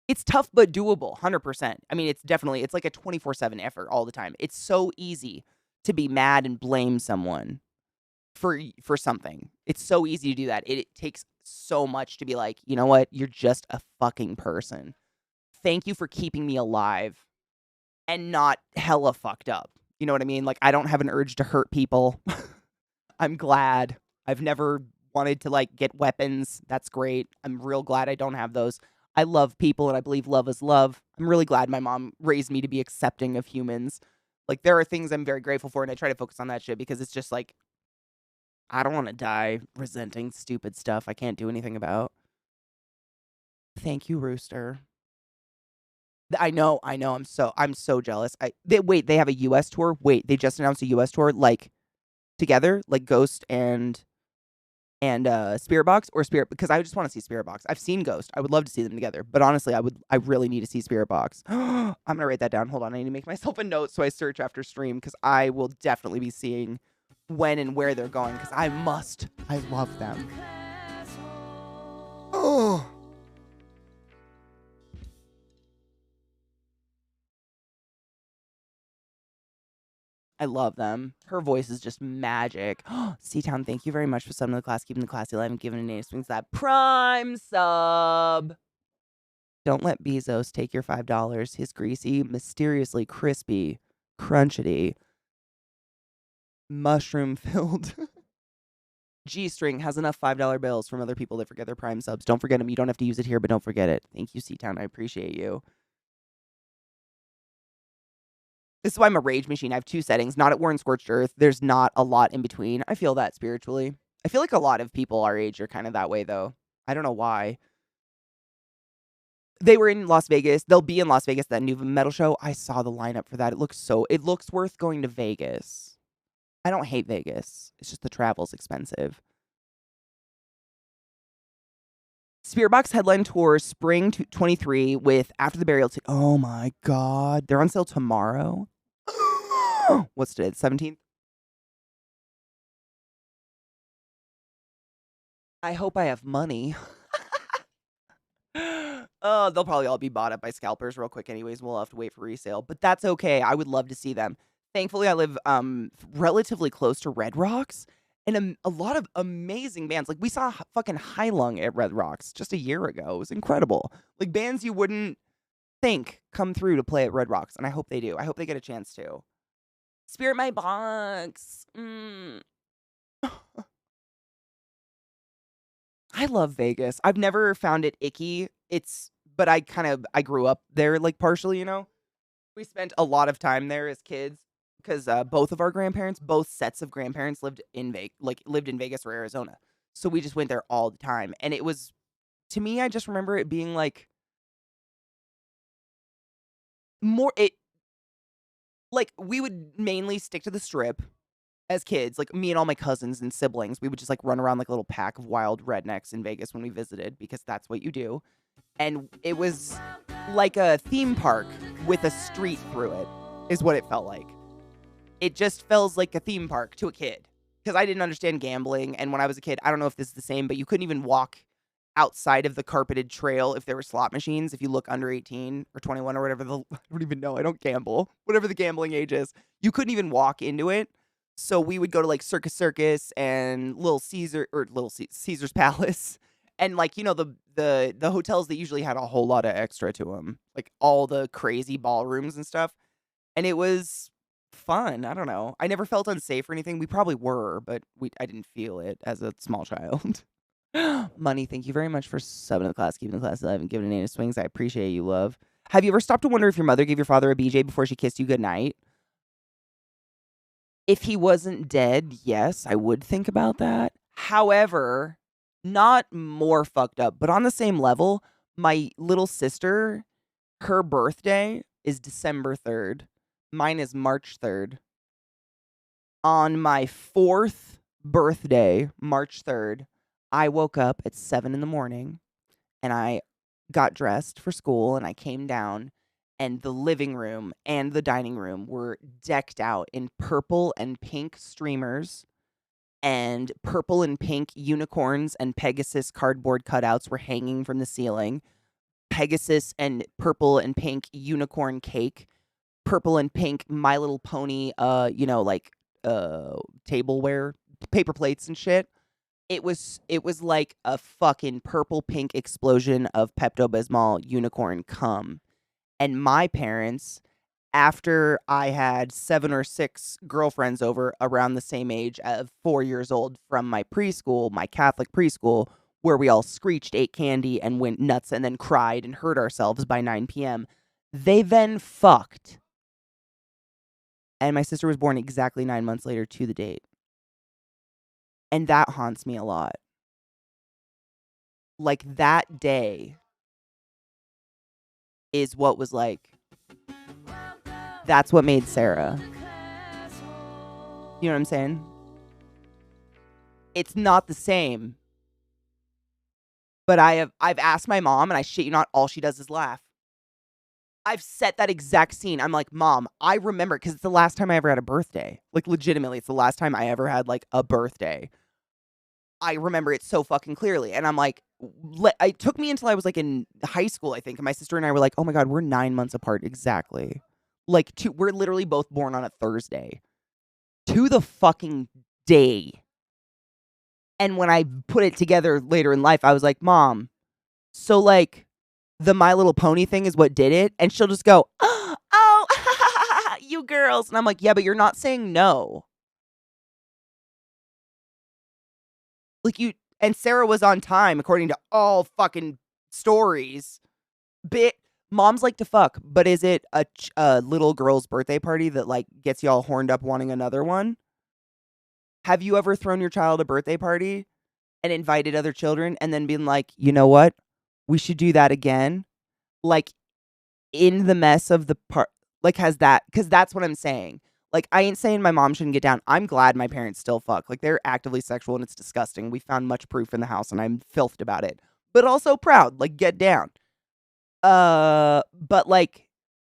[SPEAKER 1] It's tough but doable, 100%. I mean, it's like a 24/7 effort all the time. It's so easy to be mad and blame someone for something. It's so easy to do that. It takes so much to be like, you know what? You're just a fucking person. Thank you for keeping me alive and not hella fucked up. You know what I mean? Like, I don't have an urge to hurt people. I'm glad. I've never wanted to, like, get weapons. That's great. I'm real glad I don't have those. I love people, and I believe love is love. I'm really glad my mom raised me to be accepting of humans. Like, there are things I'm very grateful for, and I try to focus on that shit because it's just, like, I don't want to die resenting stupid stuff I can't do anything about. Thank you, Rooster. I know. I'm so jealous. Wait, they have a US tour? Wait, they just announced a US tour, like, together? Like, Ghost and and Spirit Box or Spirit, because I just want to see Spirit Box. I've seen Ghost. I would love to see them together, but honestly, I really need to see Spirit Box. I'm gonna write that down. Hold on, I need to make myself a note so I search after stream, because I will definitely be seeing when and where they're going, because I love them. Oh. I love them. Her voice is just magic. C-Town, thank you very much for subbing to the class, keeping the classy alive, and giving a native swings that prime sub. Don't let Bezos take your $5. His greasy, mysteriously crispy, crunchity, mushroom-filled G-string has enough $5 bills from other people that forget their prime subs. Don't forget them. You don't have to use it here, but don't forget it. Thank you, C-Town. I appreciate you. This is why I'm a rage machine. I have 2 settings. Not at War and Scorched Earth. There's not a lot in between. I feel that spiritually. I feel like a lot of people our age are kind of that way, though. I don't know why. They were in Las Vegas. They'll be in Las Vegas, that new metal show. I saw the lineup for that. It looks worth going to Vegas. I don't hate Vegas. It's just the travel's expensive. Spirit Box headline tour spring 23 with After the Burial. Oh my god. They're on sale tomorrow. What's today? 17th? I hope I have money. Oh, they'll probably all be bought up by scalpers real quick anyways. We'll have to wait for resale, but that's okay. I would love to see them. Thankfully, I live relatively close to Red Rocks, and a lot of amazing bands. Like, we saw fucking High Lung at Red Rocks just a year ago. It was incredible. Like, bands you wouldn't think come through to play at Red Rocks, and I hope they do. I hope they get a chance to. Spirit My Box. I love Vegas. I've never found it icky. But I grew up there, like, partially, you know? We spent a lot of time there as kids because both of our grandparents, both sets of grandparents lived in Vegas or Arizona. So we just went there all the time. And it was, to me, I just remember it being like we would mainly stick to the Strip as kids. Like, me and all my cousins and siblings, we would just, like, run around like a little pack of wild rednecks in Vegas when we visited, because that's what you do. And it was like a theme park with a street through it, is what it felt like. It just feels like a theme park to a kid, because I didn't understand gambling. And when I was a kid, I don't know if this is the same, but you couldn't even walk outside of the carpeted trail if there were slot machines. If you look under 18 or 21 or whatever, I don't even know. I don't gamble. Whatever the gambling age is, you couldn't even walk into it. So we would go to, like, Circus and Caesar's Palace. And, like, you know, the hotels that usually had a whole lot of extra to them, like all the crazy ballrooms and stuff. And it was fun. I don't know. I never felt unsafe or anything. We probably were, but I didn't feel it as a small child. Money, thank you very much for subbing to the class, keeping the class alive, and giving a name to swings. I appreciate you, love. Have you ever stopped to wonder if your mother gave your father a BJ before she kissed you goodnight? If he wasn't dead, yes, I would think about that. However, not more fucked up, but on the same level, my little sister, her birthday is December 3rd. Mine is March 3rd. On my 4th birthday, March 3rd, I woke up at 7 in the morning and I got dressed for school and I came down, and the living room and the dining room were decked out in purple and pink streamers, and purple and pink unicorns and Pegasus cardboard cutouts were hanging from the ceiling. Pegasus and purple and pink unicorn cake, purple and pink My Little Pony, tableware, paper plates and shit. It was like a fucking purple pink explosion of Pepto-Bismol unicorn cum. And my parents, after I had 7 or 6 girlfriends over around the same age of 4 years old from my preschool, my Catholic preschool, where we all screeched, ate candy, and went nuts, and then cried and hurt ourselves by 9 p.m., they then fucked. And my sister was born exactly 9 months later to the date. And that haunts me a lot. Like, that day is what was like, that's what made Sarah. You know what I'm saying? It's not the same. But I've asked my mom, and I shit you not, all she does is laugh. I've set that exact scene. I'm like, Mom, I remember, because it's the last time I ever had a birthday. Like, legitimately, it's the last time I ever had, like, a birthday. I remember it so fucking clearly. And I'm like, it took me until I was, like, in high school, I think. And my sister and I were like, oh my God, we're 9 months apart. Exactly. Like, we're literally both born on a Thursday. To the fucking day. And when I put it together later in life, I was like, Mom, so, like, the My Little Pony thing is what did it? And she'll just go, oh, you girls. And I'm like, yeah, but you're not saying no. Like, and Sarah was on time, according to all fucking stories. Moms like to fuck, but is it a little girl's birthday party that, like, gets y'all horned up wanting another one? Have you ever thrown your child a birthday party and invited other children and then been like, you know what? We should do that again? Like, in the mess of the part, like, has that, because that's what I'm saying. Like, I ain't saying my mom shouldn't get down. I'm glad my parents still fuck. Like, they're actively sexual and it's disgusting. We found much proof in the house and I'm filthed about it. But also proud. Like, get down. But, like,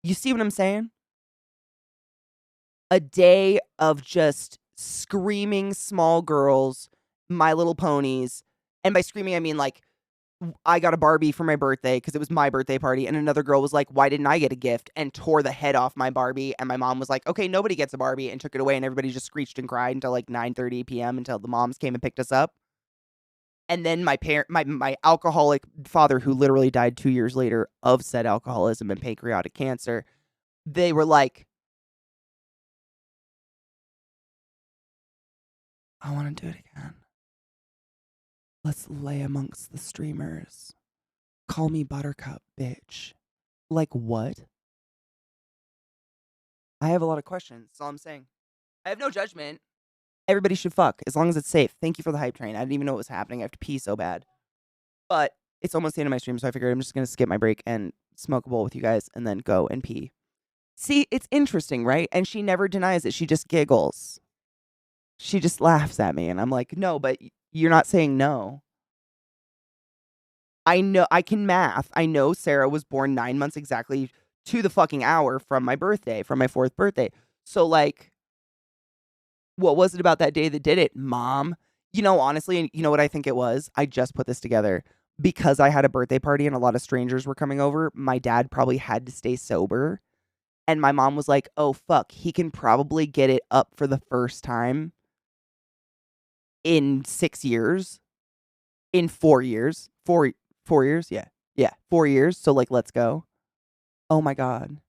[SPEAKER 1] you see what I'm saying? A day of just screaming small girls, My Little Ponies. And by screaming, I mean, like, I got a Barbie for my birthday because it was my birthday party. And another girl was like, why didn't I get a gift? And tore the head off my Barbie. And my mom was like, okay, nobody gets a Barbie, and took it away. And everybody just screeched and cried until like 9:30 p.m. until the moms came and picked us up. And then my alcoholic father, who literally died 2 years later of said alcoholism and pancreatic cancer, they were like, I want to do it again. Let's lay amongst the streamers. Call me Buttercup, bitch. Like, what? I have a lot of questions. That's all I'm saying. I have no judgment. Everybody should fuck, as long as it's safe. Thank you for the hype train. I didn't even know what was happening. I have to pee so bad. But it's almost the end of my stream, so I figured I'm just going to skip my break and smoke a bowl with you guys and then go and pee. See, it's interesting, right? And she never denies it. She just giggles. She just laughs at me, and I'm like, no, but you're not saying no. I know, I can math. I know Sarah was born 9 months exactly to the fucking hour from my birthday, from my 4th birthday. So, like, what was it about that day that did it, Mom? You know, honestly, you know what I think it was? I just put this together. Because I had a birthday party and a lot of strangers were coming over, my dad probably had to stay sober. And my mom was like, oh, fuck, he can probably get it up for the first time in 6 years. In 4 years. 4 years? Yeah. Yeah, 4 years. So, like, let's go. Oh, my God.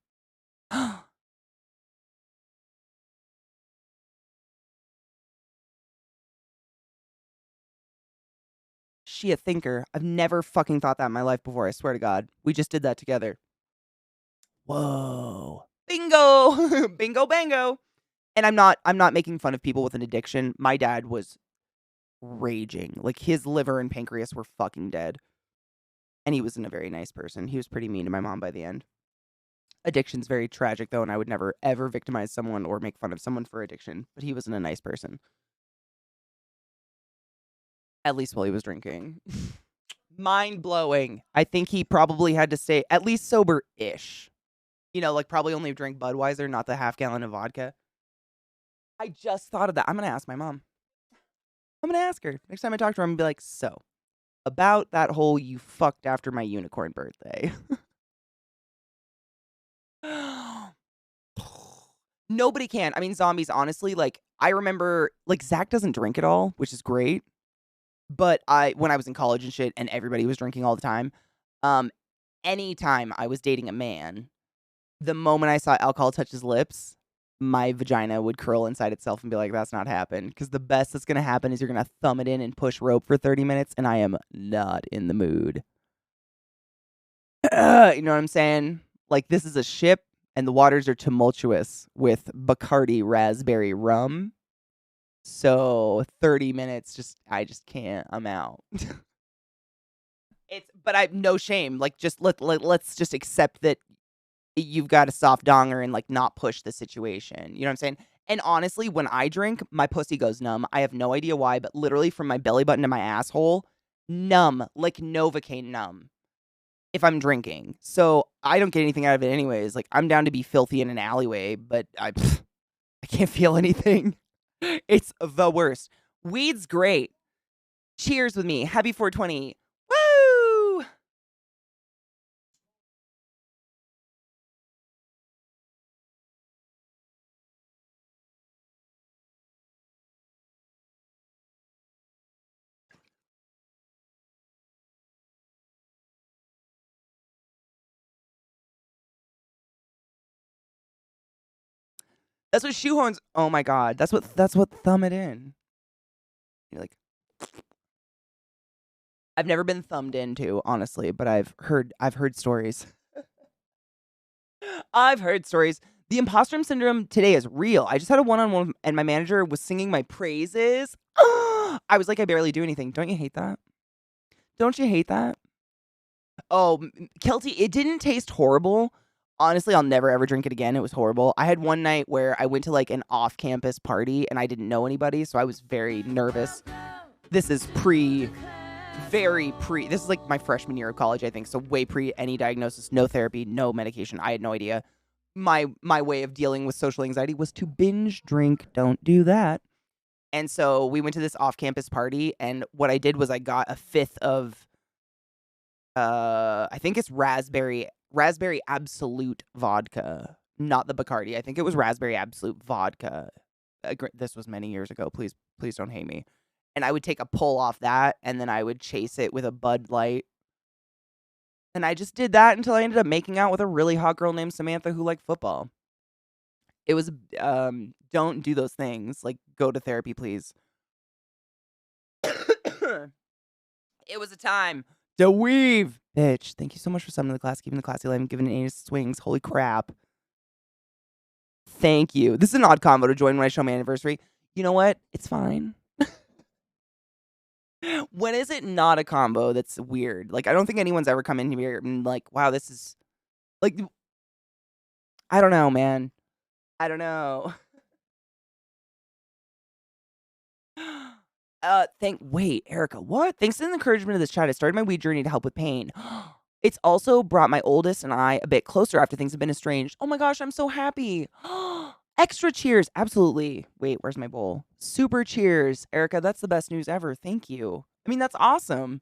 [SPEAKER 1] She a thinker. I've never fucking thought that in my life before. I swear to God. We just did that together. Whoa. Bingo. Bingo bango. And I'm not making fun of people with an addiction. My dad was raging. Like, his liver and pancreas were fucking dead. And he wasn't a very nice person. He was pretty mean to my mom by the end. Addiction's very tragic, though, and I would never, ever victimize someone or make fun of someone for addiction. But he wasn't a nice person. At least while he was drinking. Mind-blowing. I think he probably had to stay at least sober-ish. You know, like, probably only drink Budweiser, not the half-gallon of vodka. I just thought of that. I'm going to ask my mom. I'm going to ask her. Next time I talk to her, I'm going to be like, so, about that whole you fucked after my unicorn birthday. Nobody can. I mean, zombies, honestly, like, I remember, like, Zach doesn't drink at all, which is great. But when I was in college and shit, and everybody was drinking all the time, anytime I was dating a man, the moment I saw alcohol touch his lips, my vagina would curl inside itself and be like, that's not happening. Because the best that's going to happen is you're going to thumb it in and push rope for 30 minutes, and I am not in the mood. You know what I'm saying? Like, this is a ship, and the waters are tumultuous with Bacardi raspberry rum. So 30 minutes, I just can't. I'm out. But I no shame. Like, just let's just accept that you've got a soft donger and, like, not push the situation. You know what I'm saying? And honestly, when I drink, my pussy goes numb. I have no idea why, but literally from my belly button to my asshole, numb, like Novocaine numb if I'm drinking. So I don't get anything out of it anyways. Like, I'm down to be filthy in an alleyway, but I can't feel anything. It's the worst. Weed's great. Cheers with me. Happy 420. Woo! That's what shoehorns. Oh my god. That's what thumb it in. You're like, I've never been thumbed into, honestly, but I've heard stories. I've heard stories. The imposter syndrome today is real. I just had a one-on-one and my manager was singing my praises. I was like, I barely do anything. Don't you hate that? Don't you hate that? Oh, Kelty, it didn't taste horrible. Honestly, I'll never ever drink it again. It was horrible. I had one night where I went to like an off-campus party and I didn't know anybody, so I was very nervous. This is this is like my freshman year of college, I think. So way pre any diagnosis, no therapy, no medication. I had no idea. My way of dealing with social anxiety was to binge drink. Don't do that. And so we went to this off-campus party, and what I did was I got a fifth of I think it's raspberry absolute vodka, not the Bacardi. I think it was raspberry absolute vodka. This was many years ago. Please don't hate me. And I would take a pull off that, and then I would chase it with a Bud Light. And I just did that until I ended up making out with a really hot girl named Samantha who liked football. It was, don't do those things. Like, go to therapy, please. It was a time to weave. Bitch, thank you so much for summoning the class, keeping the classy alive, and giving it 80 swings. Holy crap. Thank you. This is an odd combo to join when I show my anniversary. You know what? It's fine. When is it not a combo that's weird? Like, I don't think anyone's ever come in here and like, wow, this is like, I don't know, man. I don't know. Wait, Erica, what? Thanks to the encouragement of this chat, I started my weed journey to help with pain. It's also brought my oldest and I a bit closer after things have been estranged. Oh my gosh, I'm so happy. Extra cheers. Absolutely. Wait, where's my bowl? Super cheers. Erica, that's the best news ever. Thank you. I mean, that's awesome.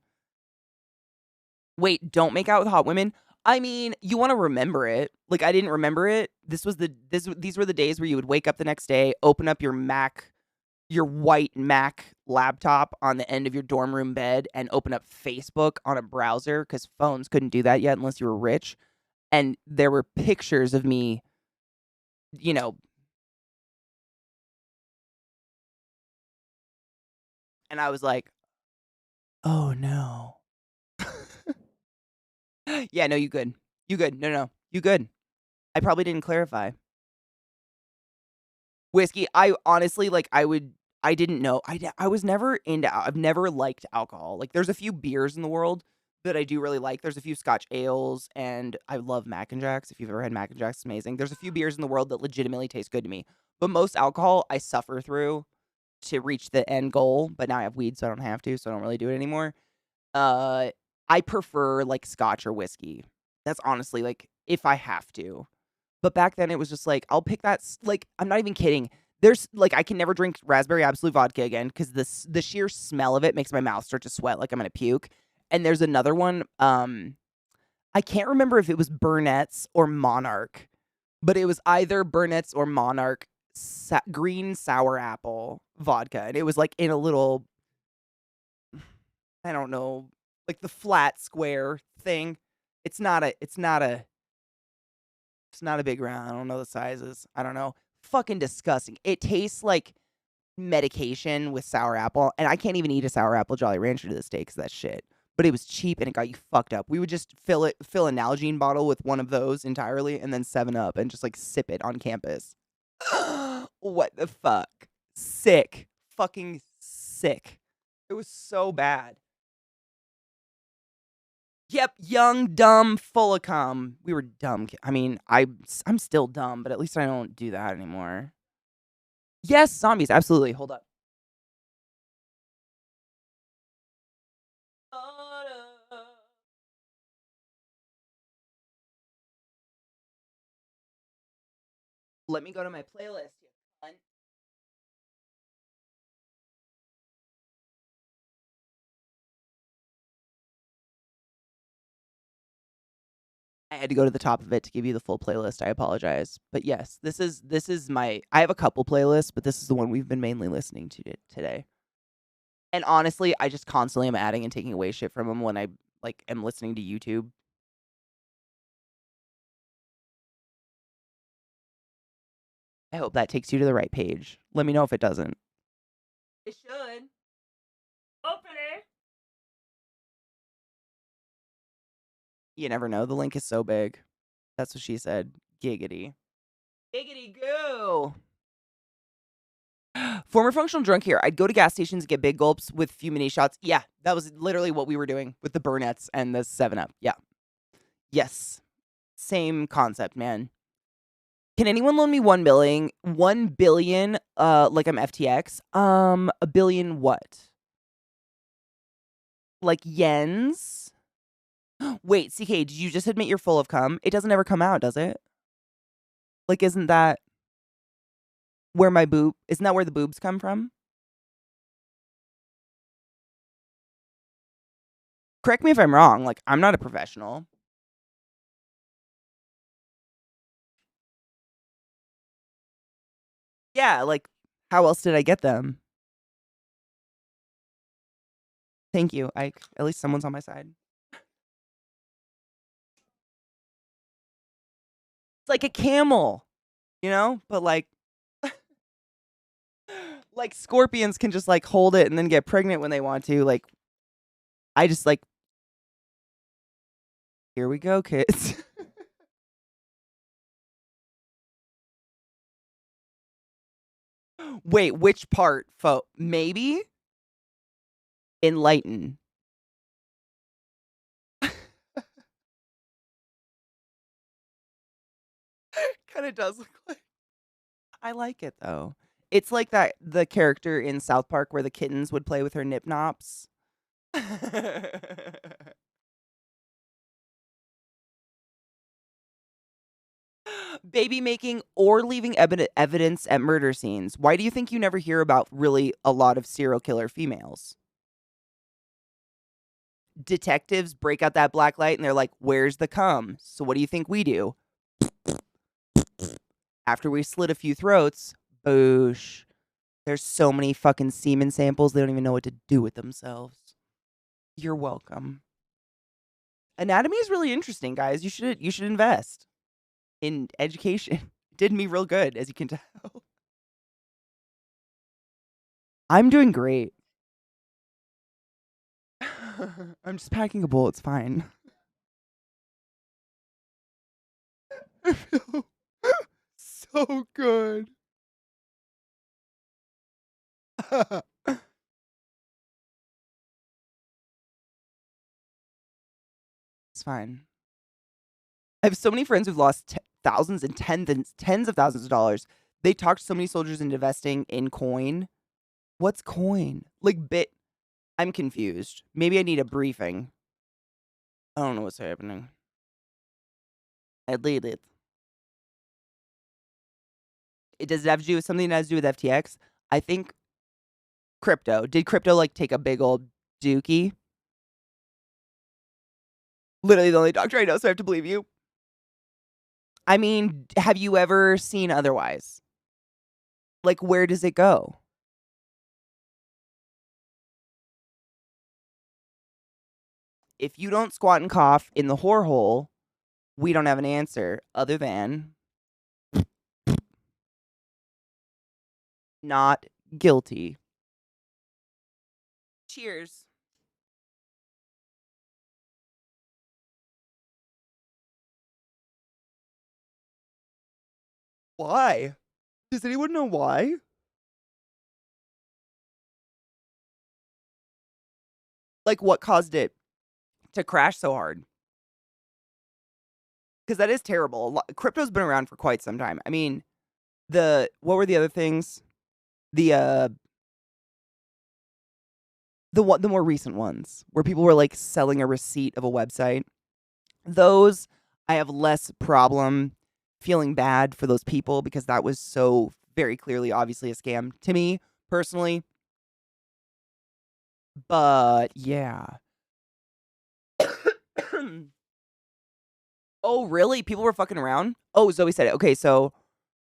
[SPEAKER 1] Wait, don't make out with hot women? I mean, you want to remember it. Like, I didn't remember it. These were the days where you would wake up the next day, open up your white Mac laptop on the end of your dorm room bed and open up Facebook on a browser because phones couldn't do that yet unless you were rich. And there were pictures of me, you know, and I was like, oh no. Yeah, no, you good. You good. No, you good. I probably didn't clarify. Whiskey, I honestly, like, I didn't know. I was never I've never liked alcohol. Like, there's a few beers in the world that I do really like. There's a few Scotch ales, and I love Mac and Jacks. If you've ever had Mac and Jacks, it's amazing. There's a few beers in the world that legitimately taste good to me. But most alcohol, I suffer through to reach the end goal. But now I have weed, so I don't have to, so I don't really do it anymore. I prefer, like, Scotch or whiskey. That's honestly, like, if I have to. But back then, it was just like, I'll pick that, like, I'm not even kidding. There's, like, I can never drink raspberry absolute vodka again because the sheer smell of it makes my mouth start to sweat like I'm gonna puke. And there's another one, I can't remember if it was Burnett's or Monarch, but it was either Burnett's or Monarch green sour apple vodka. And it was, like, in a little, I don't know, like the flat square thing. It's not a big round. I don't know the sizes. I don't know. Fucking disgusting. It tastes like medication with sour apple, and I can't even eat a sour apple Jolly Rancher to this day because of that shit. But it was cheap and it got you fucked up. We would just fill a Nalgene bottle with one of those entirely and then 7-Up and just like sip it on campus. What the fuck? Sick. Fucking sick. It was so bad. Yep, young, dumb, full of cum. We were dumb. I mean, I'm still dumb, but at least I don't do that anymore. Yes, zombies, absolutely. Hold up. Let me go to my playlist. You cunt. I had to go to the top of it to give you the full playlist. I apologize. But yes, this is my I have a couple playlists, but this is the one we've been mainly listening to today. And honestly, I just constantly am adding and taking away shit from them when I like am listening to YouTube. I hope that takes you to the right page. Let me know if it doesn't. It should. Hopefully. You never know. The link is so big. That's what she said. Giggity. Giggity goo. Former functional drunk here. I'd go to gas stations and get big gulps with few mini shots. Yeah, that was literally what we were doing with the Burnett's and the 7-Up. Yeah. Yes. Same concept, man. Can anyone loan me 1 billion? 1 billion, like I'm FTX? A billion what? Like yens? Wait, CK, did you just admit you're full of cum? It doesn't ever come out, does it? Like, isn't that where isn't that where the boobs come from? Correct me if I'm wrong. Like, I'm not a professional. Yeah, like, how else did I get them? Thank you, Ike. At least someone's on my side. It's like a camel, you know? But like like scorpions can just like hold it and then get pregnant when they want to. Like I just like here we go, kids. Wait, which part? Maybe? Enlighten. Kind of does look like. I like it though. It's like the character in South Park where the kittens would play with her nip nops. Baby making or leaving evidence at murder scenes. Why do you think you never hear about really a lot of serial killer females? Detectives break out that black light and they're like, where's the cum? So what do you think we do? After we slit a few throats, boosh. There's so many fucking semen samples, they don't even know what to do with themselves. You're welcome. Anatomy is really interesting, guys. You should invest in education. Did me real good, as you can tell. I'm doing great. I'm just packing a bowl. It's fine. I feel so good. It's fine. I have so many friends who've lost thousands and tens of thousands of dollars. They talked so many soldiers into investing in coin. What's coin? Like bit. I'm confused. Maybe I need a briefing. I don't know what's happening. I need it. Does it have to do with something that has to do with FTX? I think crypto. Did crypto like take a big old dookie? Literally the only doctor I know, so I have to believe you. I mean, have you ever seen otherwise? Like, where does it go? If you don't squat and cough in the whore hole, we don't have an answer other than not guilty. Cheers. Why? Does anyone know why? Like, what caused it to crash so hard? Because that is terrible. Crypto's been around for quite some time. I mean, what were the other things? The the more recent ones where people were like selling a receipt of a website. Those I have less problem feeling bad for those people because that was so very clearly obviously a scam to me personally. But yeah. Oh, really? People were fucking around? Oh, Zoe said it. Okay, so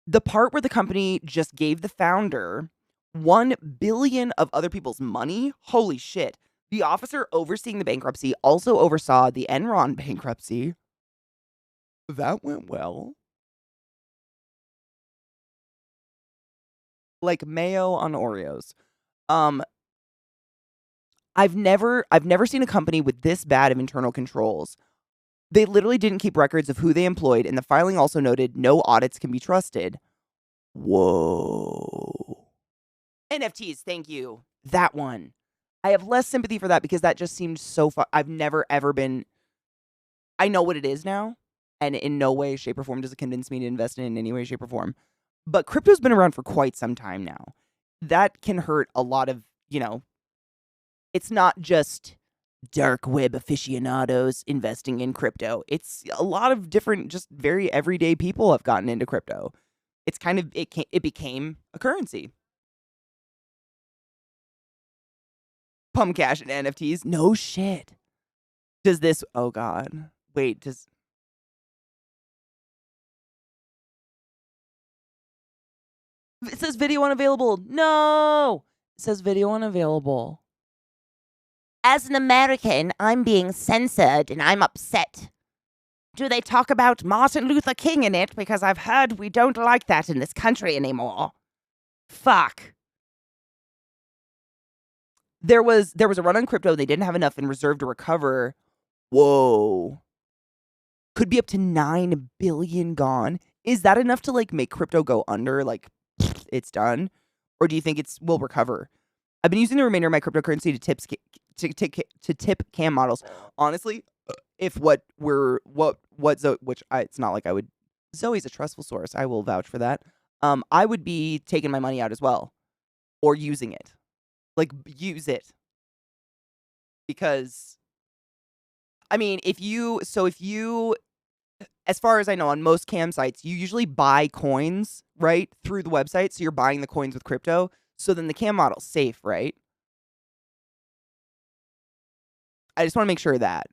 [SPEAKER 1] the part where the company just gave the founder 1 billion of other people's money? Holy shit. The officer overseeing the bankruptcy also oversaw the Enron bankruptcy. That went well. Like mayo on Oreos. I've never seen a company with this bad of internal controls. They literally didn't keep records of who they employed, and the filing also noted no audits can be trusted. Whoa. NFTs, thank you. That one. I have less sympathy for that because that just seemed so far. I've never ever been. I know what it is now, and in no way, shape, or form does it convince me to invest in any way, shape, or form. But crypto's been around for quite some time now. That can hurt a lot of, it's not just dark web aficionados investing in crypto. It's a lot of different, just very everyday people have gotten into crypto. It's kind of, it became a currency. Pump cash and NFTs? No shit. Does this, oh God. Wait, does... It says video unavailable. No! It says video unavailable. As an American, I'm being censored and I'm upset. Do they talk about Martin Luther King in it? Because I've heard we don't like that in this country anymore. Fuck. There was a run on crypto. They didn't have enough in reserve to recover. Whoa. Could be up to 9 billion gone. Is that enough to like make crypto go under? Like, it's done? Or do you think will recover? I've been using the remainder of my cryptocurrency to tip cam models. Honestly, if it's not like I would. Zoe's a trustful source. I will vouch for that. I would be taking my money out as well, or using it, like use it, because, I mean, if you, as far as I know, on most cam sites, you usually buy coins right through the website, so you're buying the coins with crypto. So then the cam model's safe, right? I just want to make sure of that.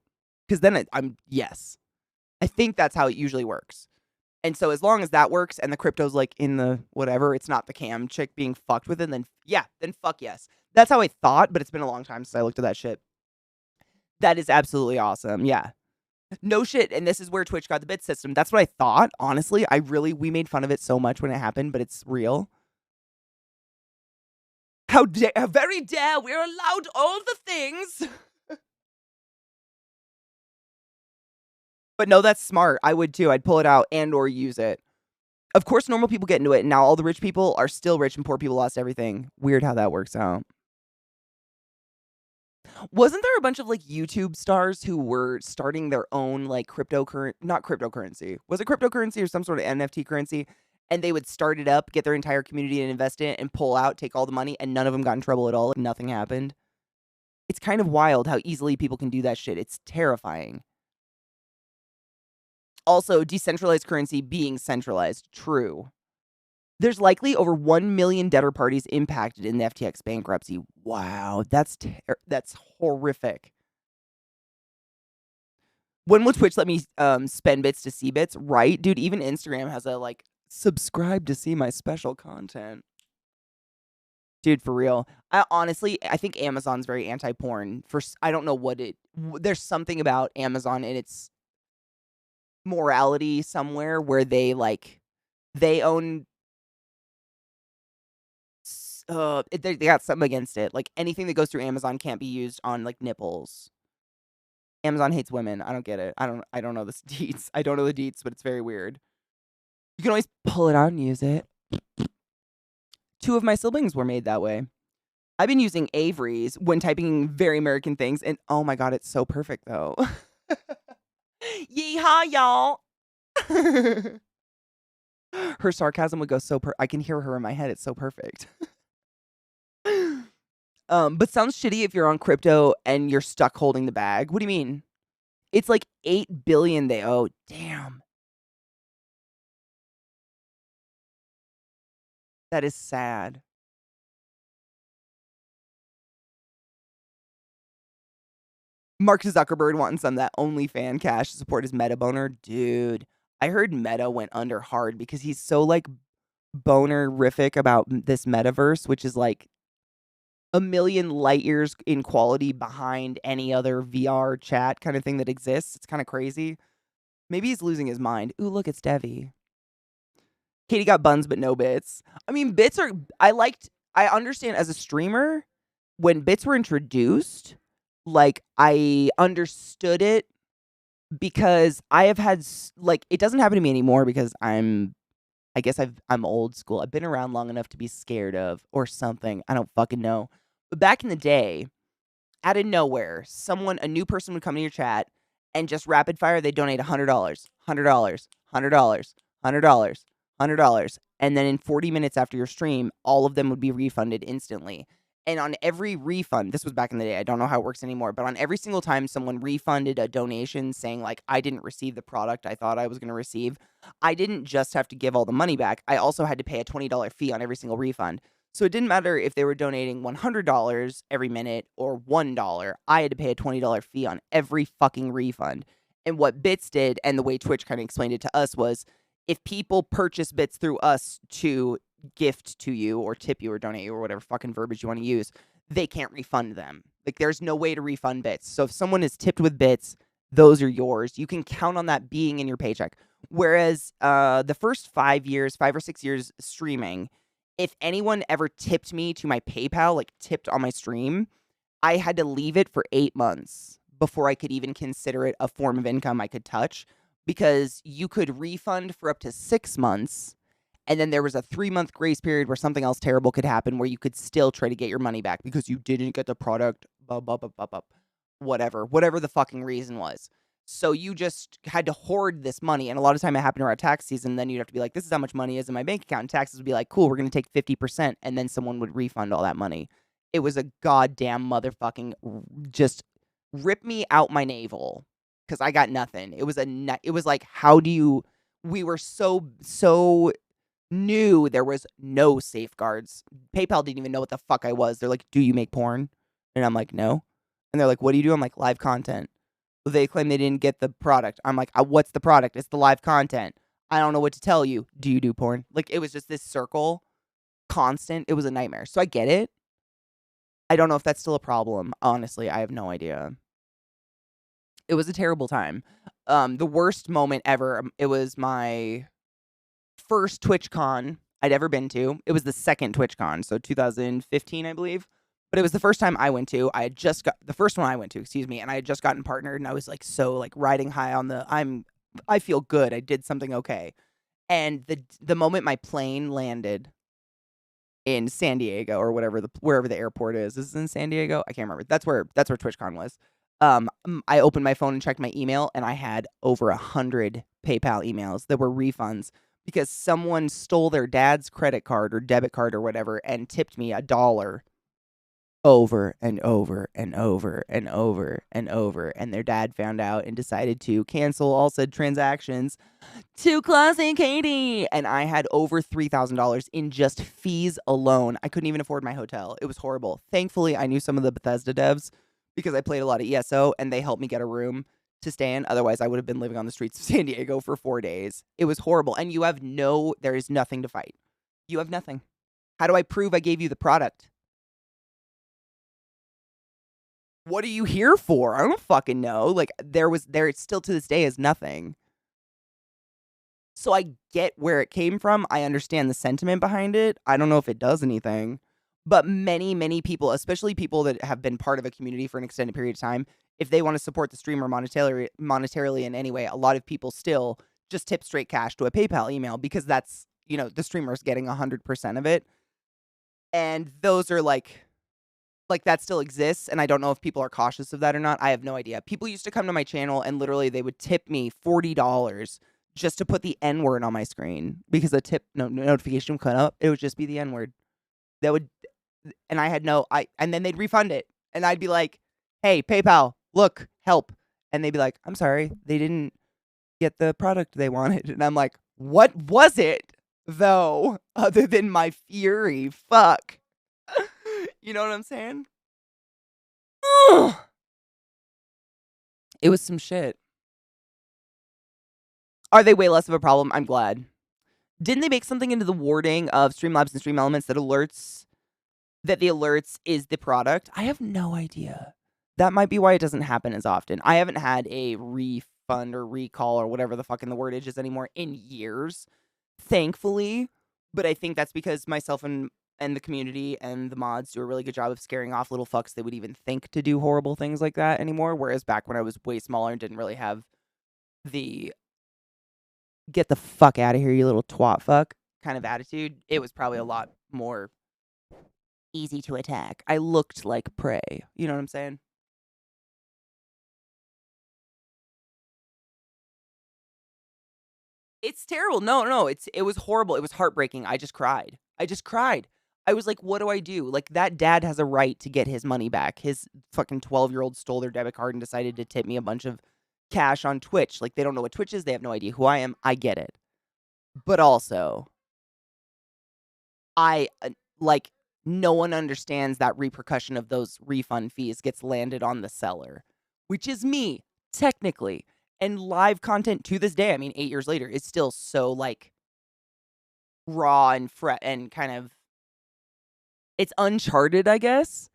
[SPEAKER 1] Because then yes. I think that's how it usually works. And so as long as that works and the crypto's like in the whatever, it's not the cam chick being fucked with it, then fuck yes. That's how I thought, but it's been a long time since I looked at that shit. That is absolutely awesome. Yeah. No shit. And this is where Twitch got the bit system. That's what I thought. Honestly, we made fun of it so much when it happened, but it's real. How very dare we're allowed all the things. But no, that's smart. I would too. I'd pull it out and or use it. Of course, normal people get into it, and now all the rich people are still rich and poor people lost everything. Weird how that works out. Wasn't there a bunch of like YouTube stars who were starting their own like not cryptocurrency. Was it cryptocurrency or some sort of NFT currency? And they would start it up, get their entire community to invest in it, and pull out, take all the money, and none of them got in trouble at all. Like, nothing happened. It's kind of wild how easily people can do that shit. It's terrifying. Also, decentralized currency being centralized. True. There's likely over 1 million debtor parties impacted in the FTX bankruptcy. Wow, that's horrific. When will Twitch let me spend bits to see bits? Right, dude. Even Instagram has a like subscribe to see my special content. Dude, for real. I think Amazon's very anti-porn. I don't know what there's something about Amazon and its morality somewhere where they own. They got something against it. Like anything that goes through Amazon can't be used on like nipples. Amazon hates women. I don't get it. I don't know the deets. I don't know the deets, but it's very weird. You can always pull it out and use it. 2 of my siblings were made that way. I've been using Avery's when typing very American things, and oh my god, it's so perfect though. Yeehaw, y'all. Her sarcasm would go I can hear her in my head. It's so perfect. But sounds shitty if you're on crypto and you're stuck holding the bag. What do you mean? It's like 8 billion they owe. Damn. That is sad. Mark Zuckerberg wanting some of that OnlyFan cash to support his Meta boner. Dude, I heard Meta went under hard because he's so like boner-rific about this metaverse, which is like a million light years in quality behind any other VR chat kind of thing that exists. It's kind of crazy. Maybe he's losing his mind. Ooh, look, it's Devi. Katie got buns, but no bits. I mean, bits are, I understand as a streamer, when bits were introduced, like, I understood it because I have had, like, it doesn't happen to me anymore because I'm old school. I've been around long enough to be scared of or something. I don't fucking know. But back in the day, out of nowhere, a new person would come to your chat and just rapid fire, they donate $100, $100, $100, $100, $100. And then in 40 minutes after your stream, all of them would be refunded instantly. And on every refund, this was back in the day, I don't know how it works anymore, but on every single time someone refunded a donation saying, like, I didn't receive the product I thought I was going to receive, I didn't just have to give all the money back. I also had to pay a $20 fee on every single refund. So it didn't matter if they were donating $100 every minute or $1. I had to pay a $20 fee on every fucking refund. And what Bits did, and the way Twitch kind of explained it to us, was if people purchase Bits through us to gift to you or tip you or donate you or whatever fucking verbiage you want to use, they can't refund them. Like, there's no way to refund Bits. So if someone is tipped with Bits, those are yours. You can count on that being in your paycheck. Whereas the first 5 or 6 years streaming, if anyone ever tipped me to my PayPal, like tipped on my stream, I had to leave it for 8 months before I could even consider it a form of income I could touch, because you could refund for up to 6 months. And then there was a 3-month grace period where something else terrible could happen where you could still try to get your money back because you didn't get the product, whatever the fucking reason was. So you just had to hoard this money. And a lot of time it happened around tax season. Then you'd have to be like, this is how much money is in my bank account. And taxes would be like, cool, we're going to take 50%. And then someone would refund all that money. It was a goddamn motherfucking, just rip me out my navel because I got nothing. It was like, we were so new, there was no safeguards. PayPal didn't even know what the fuck I was. They're like, do you make porn? And I'm like, no. And they're like, what do you do? I'm like, live content. They claim they didn't get the product. I'm like, what's the product? It's the live content. I don't know what to tell you. Do you do porn? Like, it was just this circle, constant. It was a nightmare. So I get it. I don't know if that's still a problem. Honestly, I have no idea. It was a terrible time. The worst moment ever. It was my first TwitchCon I'd ever been to. It was the second TwitchCon, so 2015, I believe. But it was the first time I went to. The first one I went to, excuse me, and I had just gotten partnered, and I was like so like riding high on I feel good. I did something okay. And the moment my plane landed in San Diego or wherever the airport is. Is it in San Diego? I can't remember. That's where TwitchCon was. I opened my phone and checked my email, and I had over 100 PayPal emails that were refunds because someone stole their dad's credit card or debit card or whatever and tipped me $1 over and over and over and over and over. And their dad found out and decided to cancel all said transactions to ClassyKatie. And I had over $3,000 in just fees alone. I couldn't even afford my hotel. It was horrible. Thankfully, I knew some of the Bethesda devs because I played a lot of ESO and they helped me get a room to stay in. Otherwise, I would have been living on the streets of San Diego for 4 days. It was horrible. And there is nothing to fight. You have nothing. How do I prove I gave you the product? What are you here for? I don't fucking know. Like, there still to this day is nothing. So I get where it came from. I understand the sentiment behind it. I don't know if it does anything. But many, many people, especially people that have been part of a community for an extended period of time, if they want to support the streamer monetarily in any way, a lot of people still just tip straight cash to a PayPal email because that's, the streamer's getting 100% of it. And those are like that still exists, and I don't know if people are cautious of that or not. I have no idea. People used to come to my channel and literally they would tip me $40 just to put the N-word on my screen because the tip notification would come up. It would just be the N-word. and I had and then they'd refund it. And I'd be like, hey, PayPal, look, help. And they'd be like, I'm sorry, they didn't get the product they wanted. And I'm like, what was it, though, other than my fury? Fuck. You know what I'm saying? Ugh. It was some shit. Are they way less of a problem? I'm glad. Didn't they make something into the wording of Streamlabs and Stream Elements that the alerts is the product? I have no idea. That might be why it doesn't happen as often. I haven't had a refund or recall or whatever the fucking the wordage is anymore in years, thankfully. But I think that's because myself and the community and the mods do a really good job of scaring off little fucks that would even think to do horrible things like that anymore. Whereas back when I was way smaller and didn't really have the get the fuck out of here, you little twat fuck kind of attitude, it was probably a lot more easy to attack. I looked like prey. You know what I'm saying? It's terrible. No, it was horrible. It was heartbreaking. I just cried. I was like, what do I do? Like, that dad has a right to get his money back. His fucking 12-year-old stole their debit card and decided to tip me a bunch of cash on Twitch. Like, they don't know what Twitch is. They have no idea who I am. I get it. But also, like, no one understands that repercussion of those refund fees gets landed on the seller, which is me, technically. And live content to this day, I mean, 8 years later, is still so, like, raw and kind of, it's uncharted, I guess.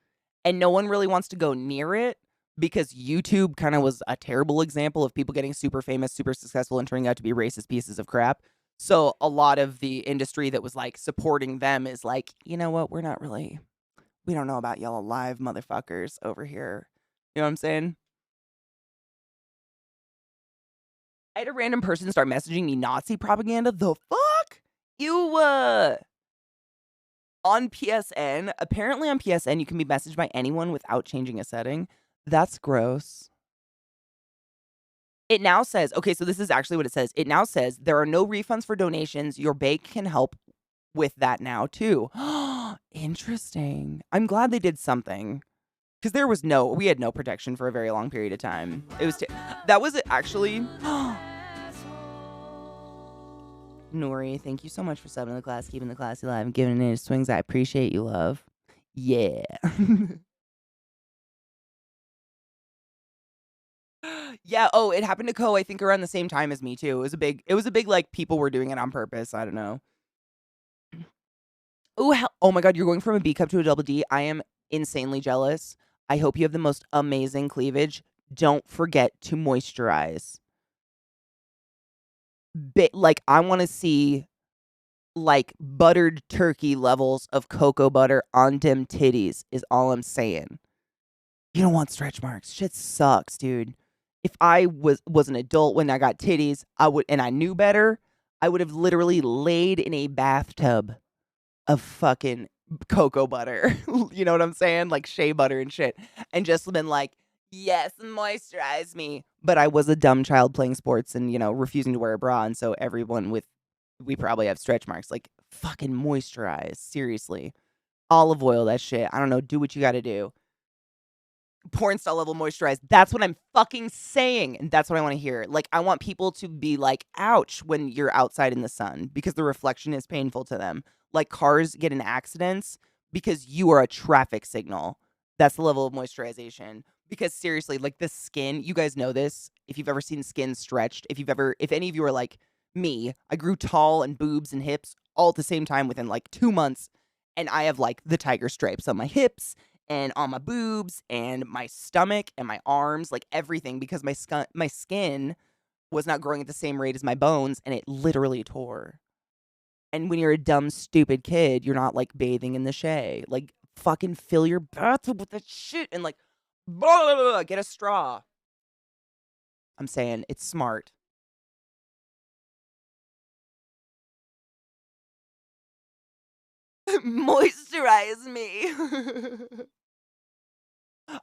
[SPEAKER 1] And no one really wants to go near it because YouTube kind of was a terrible example of people getting super famous, super successful, and turning out to be racist pieces of crap. So a lot of the industry that was, like, supporting them is like, you know what, we don't know about y'all live motherfuckers over here. You know what I'm saying? I had a random person start messaging me Nazi propaganda. The fuck? You, on PSN, apparently on PSN, you can be messaged by anyone without changing a setting. That's gross. It now says, okay, so this is actually what it says. It now says, there are no refunds for donations. Your bank can help with that now, too. Interesting. I'm glad they did something. Because we had no protection for a very long period of time. It was, that was actually... Nori, thank you so much for subbing the class, keeping the classy alive, and giving it swings. I appreciate you, love. Yeah. Yeah, oh, it happened to Ko, I think, around the same time as me, too. It was a big, like, people were doing it on purpose. I don't know. Oh my god, you're going from a B cup to a double D. I am insanely jealous. I hope you have the most amazing cleavage. Don't forget to moisturize. Like, I want to see, like, buttered turkey levels of cocoa butter on dem titties is all I'm saying. You don't want stretch marks. Shit sucks, dude. If I was an adult when I got titties, and I knew better, I would have literally laid in a bathtub of fucking cocoa butter. You know what I'm saying? Like shea butter and shit. And just been like, yes, moisturize me. But I was a dumb child playing sports and, you know, refusing to wear a bra. And so we probably have stretch marks. Like, fucking moisturize. Seriously. Olive oil, that shit. I don't know. Do what you gotta do. Porn star level moisturize. That's what I'm fucking saying. And that's what I want to hear. Like, I want people to be like, ouch, when you're outside in the sun because the reflection is painful to them. Like, cars get in accidents because you are a traffic signal. That's the level of moisturization. Because seriously, like, the skin, you guys know this. If you've ever seen skin stretched, if any of you are like me, I grew tall and boobs and hips all at the same time within like 2 months. And I have like the tiger stripes on my hips and on my boobs and my stomach and my arms, like everything, because my skin was not growing at the same rate as my bones, and it literally tore. And when you're a dumb, stupid kid, you're not like bathing in the shea. Like, fucking fill your bathtub with that shit and like, blah, blah, blah, get a straw. I'm saying it's smart. Moisturize me.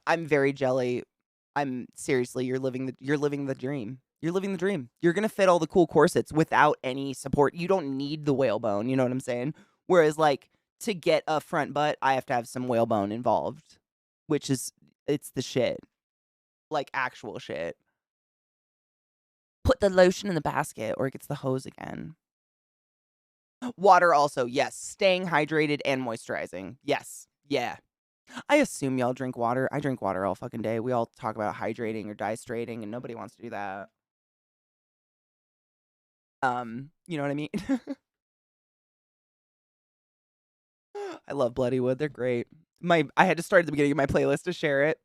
[SPEAKER 1] I'm very jelly. I'm seriously, you're living the dream. You're living the dream. You're gonna fit all the cool corsets without any support. You don't need the whalebone, you know what I'm saying? Whereas, like, to get a front butt, I have to have some whalebone involved, which is, it's the shit. Like, actual shit. Put the lotion in the basket or it gets the hose again. Water also, yes. Staying hydrated and moisturizing. Yes. Yeah. I assume y'all drink water. I drink water all fucking day. We all talk about hydrating or distrating, and nobody wants to do that. You know what I mean? I love Bloodywood. They're great. I had to start at the beginning of my playlist to share it,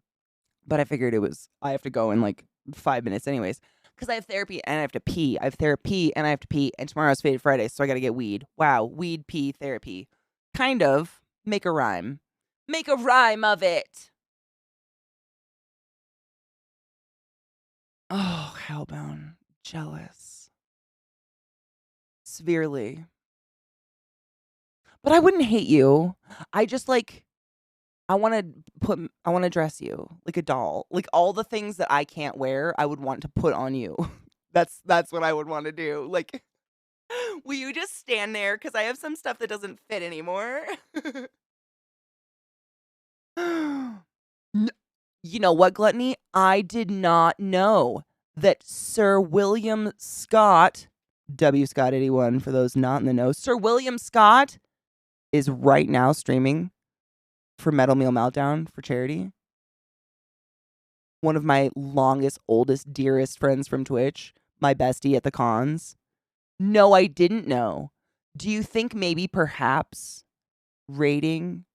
[SPEAKER 1] but I figured I have to go in like 5 minutes anyways. Because I have therapy and I have to pee. I have therapy and I have to pee. And tomorrow's Faded Friday, so I gotta get weed. Wow, weed, pee, therapy. Kind of. Make a rhyme. Make a rhyme of it. Oh, hellbound. Jealous. Severely. But I wouldn't hate you. I just like, I want to dress you like a doll. Like all the things that I can't wear, I would want to put on you. That's what I would want to do. Like, will you just stand there? Because I have some stuff that doesn't fit anymore. You know what, Gluttony? I did not know that Sir William Scott, W. Scott 81 for those not in the know, Sir William Scott is right now streaming for Metal Meal Meltdown for charity. One of my longest, oldest, dearest friends from Twitch, my bestie at the cons. No, I didn't know. Do you think maybe perhaps rating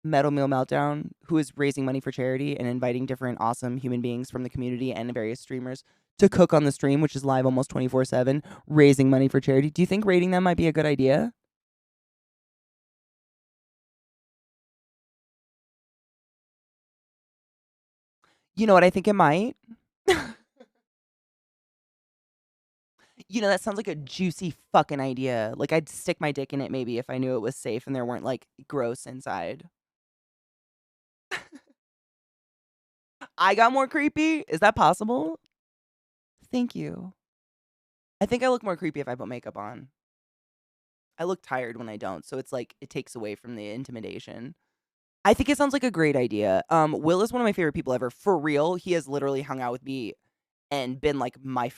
[SPEAKER 1] Metal Meal Meltdown, who is raising money for charity and inviting different awesome human beings from the community and various streamers to cook on the stream, which is live almost 24/7, raising money for charity. Do you think rating them might be a good idea? You know what I think it might? You know, that sounds like a juicy fucking idea. Like, I'd stick my dick in it maybe if I knew it was safe and there weren't, like, gross inside. I got more creepy? Is that possible? Thank you. I think I look more creepy if I put makeup on. I look tired when I don't, so it's like, it takes away from the intimidation. I think it sounds like a great idea. Will is one of my favorite people ever. For real, he has literally hung out with me and been like my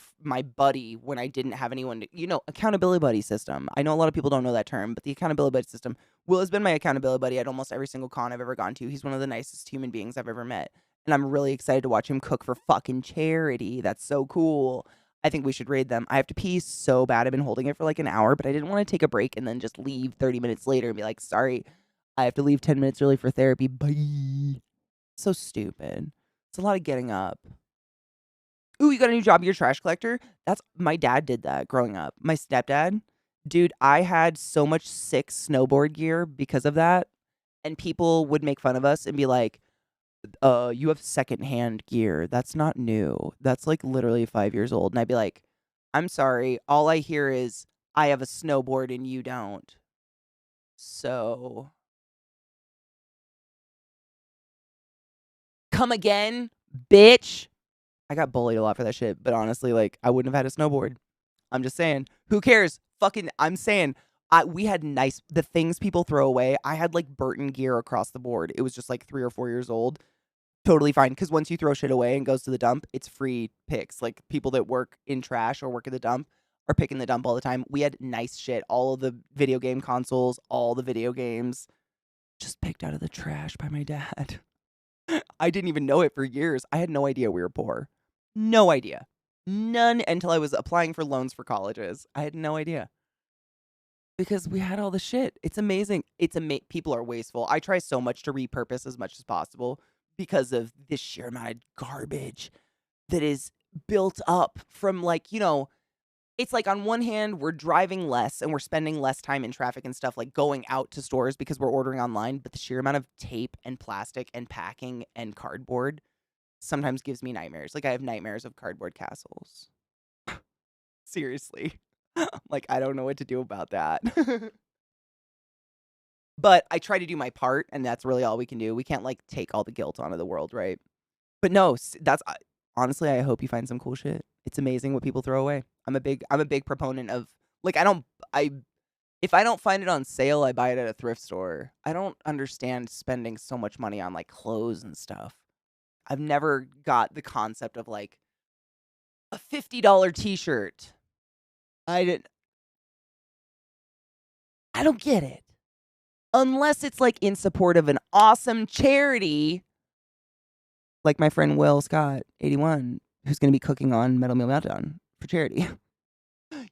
[SPEAKER 1] buddy when I didn't have anyone to, accountability buddy system. I know a lot of people don't know that term, but the accountability buddy system. Will has been my accountability buddy at almost every single con I've ever gone to. He's one of the nicest human beings I've ever met. And I'm really excited to watch him cook for fucking charity. That's so cool. I think we should raid them. I have to pee so bad. I've been holding it for like an hour, but I didn't want to take a break and then just leave 30 minutes later and be like, sorry, I have to leave 10 minutes early for therapy. Bye. So stupid. It's a lot of getting up. Ooh, you got a new job? You're a trash collector? My dad did that growing up. My stepdad. Dude, I had so much sick snowboard gear because of that. And people would make fun of us and be like, you have secondhand gear. That's not new. That's like literally 5 years old. And I'd be like, I'm sorry. All I hear is I have a snowboard and you don't. So come again, bitch. I got bullied a lot for that shit, but honestly, like, I wouldn't have had a snowboard. I'm just saying. Who cares? I'm saying, we had the things people throw away. I had, like, Burton gear across the board. It was just, like, 3 or 4 years old. Totally fine, because once you throw shit away and goes to the dump, it's free picks. Like, people that work in trash or work at the dump are picking the dump all the time. We had nice shit. All of the video game consoles, all the video games, just picked out of the trash by my dad. I didn't even know it for years. I had no idea we were poor. No idea. None until I was applying for loans for colleges. I had no idea. Because we had all the shit. It's amazing. People are wasteful. I try so much to repurpose as much as possible because of this sheer amount of garbage that is built up from it's like on one hand, we're driving less and we're spending less time in traffic and stuff like going out to stores because we're ordering online. But the sheer amount of tape and plastic and packing and cardboard sometimes gives me nightmares. Like, I have nightmares of cardboard castles. Seriously. Like, I don't know what to do about that. But I try to do my part, and that's really all we can do. We can't, like, take all the guilt onto the world, right? But no, honestly, I hope you find some cool shit. It's amazing what people throw away. I'm a big proponent of, like, If I don't find it on sale, I buy it at a thrift store. I don't understand spending so much money on like clothes and stuff. I've never got the concept of like a $50 t-shirt. I don't get it. Unless it's like in support of an awesome charity, like my friend Will Scott, 81, who's going to be cooking on Metal Meal Meltdown for charity.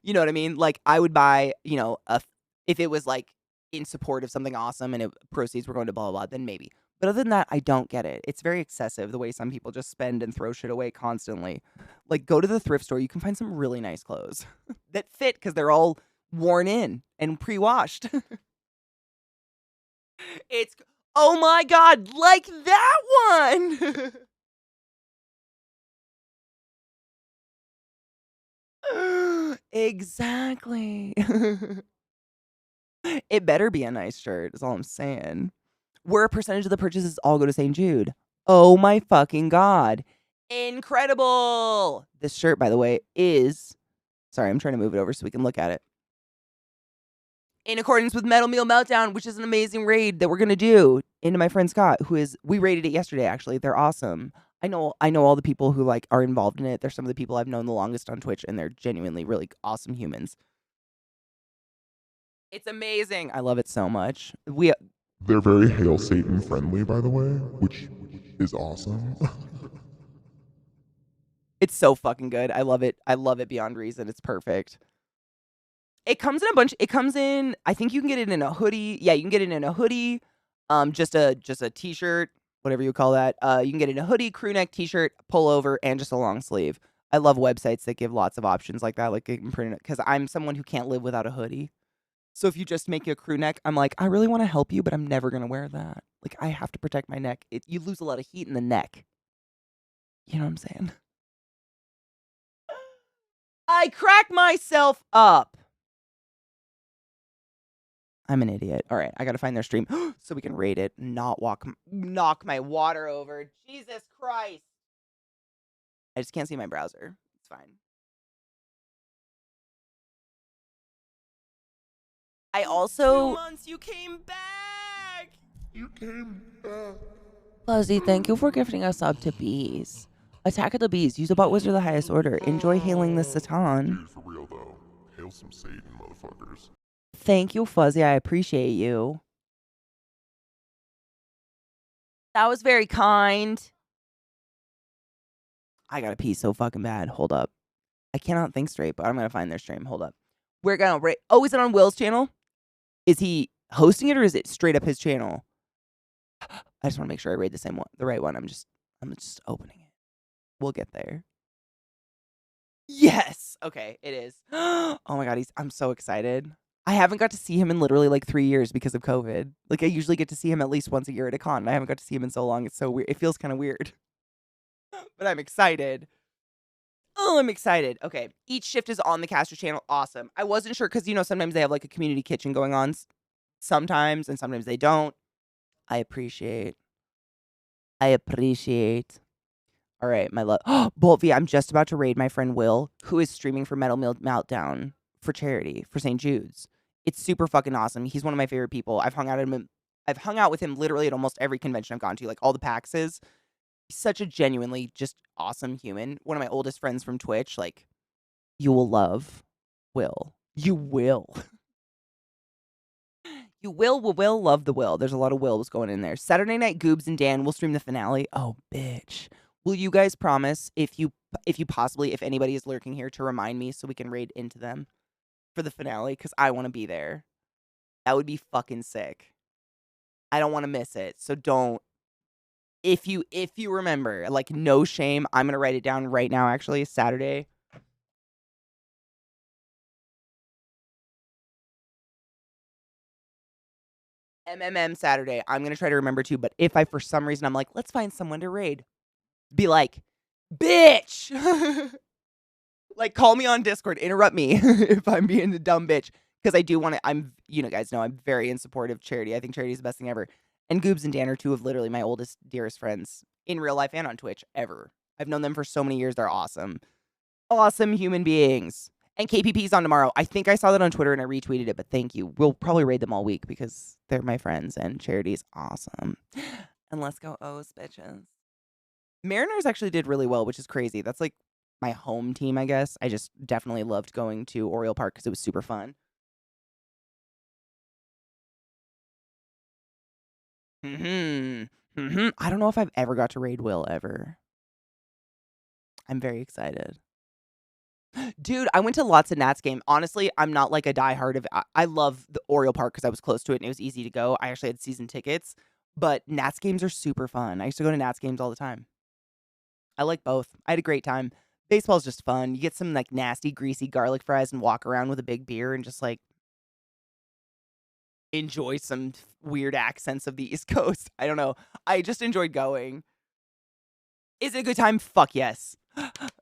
[SPEAKER 1] You know what I mean? Like I would buy, if it was like in support of something awesome and proceeds were going to blah, blah, blah, then maybe. But other than that, I don't get it. It's very excessive the way some people just spend and throw shit away constantly. Like go to the thrift store, you can find some really nice clothes that fit because they're all worn in and pre-washed. It's, oh my God, like that one. Exactly. It better be a nice shirt, is all I'm saying. Where a percentage of the purchases all go to St. Jude. Oh my fucking God. Incredible. This shirt, by the way, is, sorry, I'm trying to move it over so we can look at it. In accordance with Metal Meal Meltdown, which is an amazing raid that we're going to do into my friend Scott, we raided it yesterday, actually. They're awesome. I know all the people who like are involved in it. They're some of the people I've known the longest on Twitch, and they're genuinely really awesome humans. It's amazing. I love it so much.
[SPEAKER 2] They're very Hail Satan friendly, by the way, which is awesome.
[SPEAKER 1] It's so fucking good. I love it. I love it beyond reason. It's perfect. It comes in a bunch. It comes in, I think you can get it in a hoodie. Yeah, you can get it in a hoodie. Just a t-shirt, whatever you call that. You can get it in a hoodie, crew neck, t-shirt, pullover, and just a long sleeve. I love websites that give lots of options like that. Like you can print it because I'm someone who can't live without a hoodie. So if you just make a crew neck, I'm like, I really want to help you, but I'm never gonna wear that. Like I have to protect my neck. You lose a lot of heat in the neck. You know what I'm saying? I crack myself up. I'm an idiot. All right, I gotta find their stream so we can rate it. Not knock my water over. Jesus Christ! I just can't see my browser. It's fine. I also. 2 months. You came back.
[SPEAKER 2] You came back.
[SPEAKER 1] Fuzzy, thank you for gifting us up to bees. Attack of the bees. Use a bot wizard of the highest order. Enjoy hailing the Satan.
[SPEAKER 2] Dude, for real though. Hail some Satan, motherfuckers.
[SPEAKER 1] Thank you, Fuzzy. I appreciate you. That was very kind. I gotta pee so fucking bad. Hold up. I cannot think straight, but I'm gonna find their stream. Hold up. We're gonna rate. Oh, is it on Will's channel? Is he hosting it or is it straight up his channel? I just want to make sure I read the right one. I'm just opening it. We'll get there. Yes. Okay, it is. Oh my God, I'm so excited. I haven't got to see him in literally like 3 years because of COVID. Like I usually get to see him at least once a year at a con. And I haven't got to see him in so long. It's so weird. It feels kind of weird. But I'm excited. Oh, I'm excited. Okay. Each shift is on the caster channel. Awesome. I wasn't sure because, sometimes they have like a community kitchen going on sometimes and sometimes they don't. I appreciate. All right, my love. Bolt V, I'm just about to raid my friend Will, who is streaming for Metal Meal Meltdown for charity for St. Jude's. It's super fucking awesome. He's one of my favorite people. I've hung out with him literally at almost every convention I've gone to, like all the PAXs. He's such a genuinely just awesome human. One of my oldest friends from Twitch. Like, you will love Will. You will. You will love the Will. There's a lot of Wills going in there. Saturday night, Goobs and Dan will stream the finale. Oh, bitch. Will you guys promise, if anybody is lurking here, to remind me so we can raid into them for the finale? Because I want to be there. That would be fucking sick. I don't want to miss it. So don't. If you remember, like, no shame. I'm going to write it down right now, actually. Saturday. Saturday. I'm going to try to remember too. But if I, for some reason, I'm like, let's find someone to raid. Be like, bitch! Like, call me on Discord. Interrupt me if I'm being a dumb bitch. Because I do want to, guys know I'm very in support of charity. I think charity is the best thing ever. And Goobs and Dan are two of literally my oldest, dearest friends in real life and on Twitch ever. I've known them for so many years. They're awesome. Awesome human beings. And KPP's on tomorrow. I think I saw that on Twitter and I retweeted it, but thank you. We'll probably raid them all week because they're my friends and Charity's awesome. And let's go O's, bitches. Mariners actually did really well, which is crazy. That's like my home team, I guess. I just definitely loved going to Oriole Park because it was super fun. I don't know if I've ever got to raid Will ever. I'm very excited. Dude, I went to lots of Nats game. Honestly, I'm not like a diehard of. I love the Oriole Park because I was close to it and it was easy to go. I actually had season tickets, but Nats games are super fun. I used to go to Nats games all the time. I like both. I had a great time. Baseball's just fun. You get some like nasty, greasy garlic fries and walk around with a big beer and just like enjoy some weird accents of the East Coast. I don't know. I just enjoyed going. Is it a good time? Fuck yes.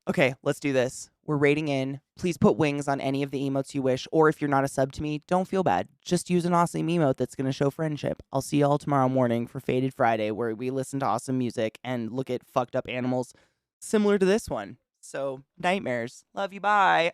[SPEAKER 1] Okay, let's do this. We're rating in. Please put wings on any of the emotes you wish, or if you're not a sub to me, don't feel bad. Just use an awesome emote that's going to show friendship. I'll see y'all tomorrow morning for Faded Friday, where we listen to awesome music and look at fucked up animals similar to this one. So, nightmares. Love you, bye.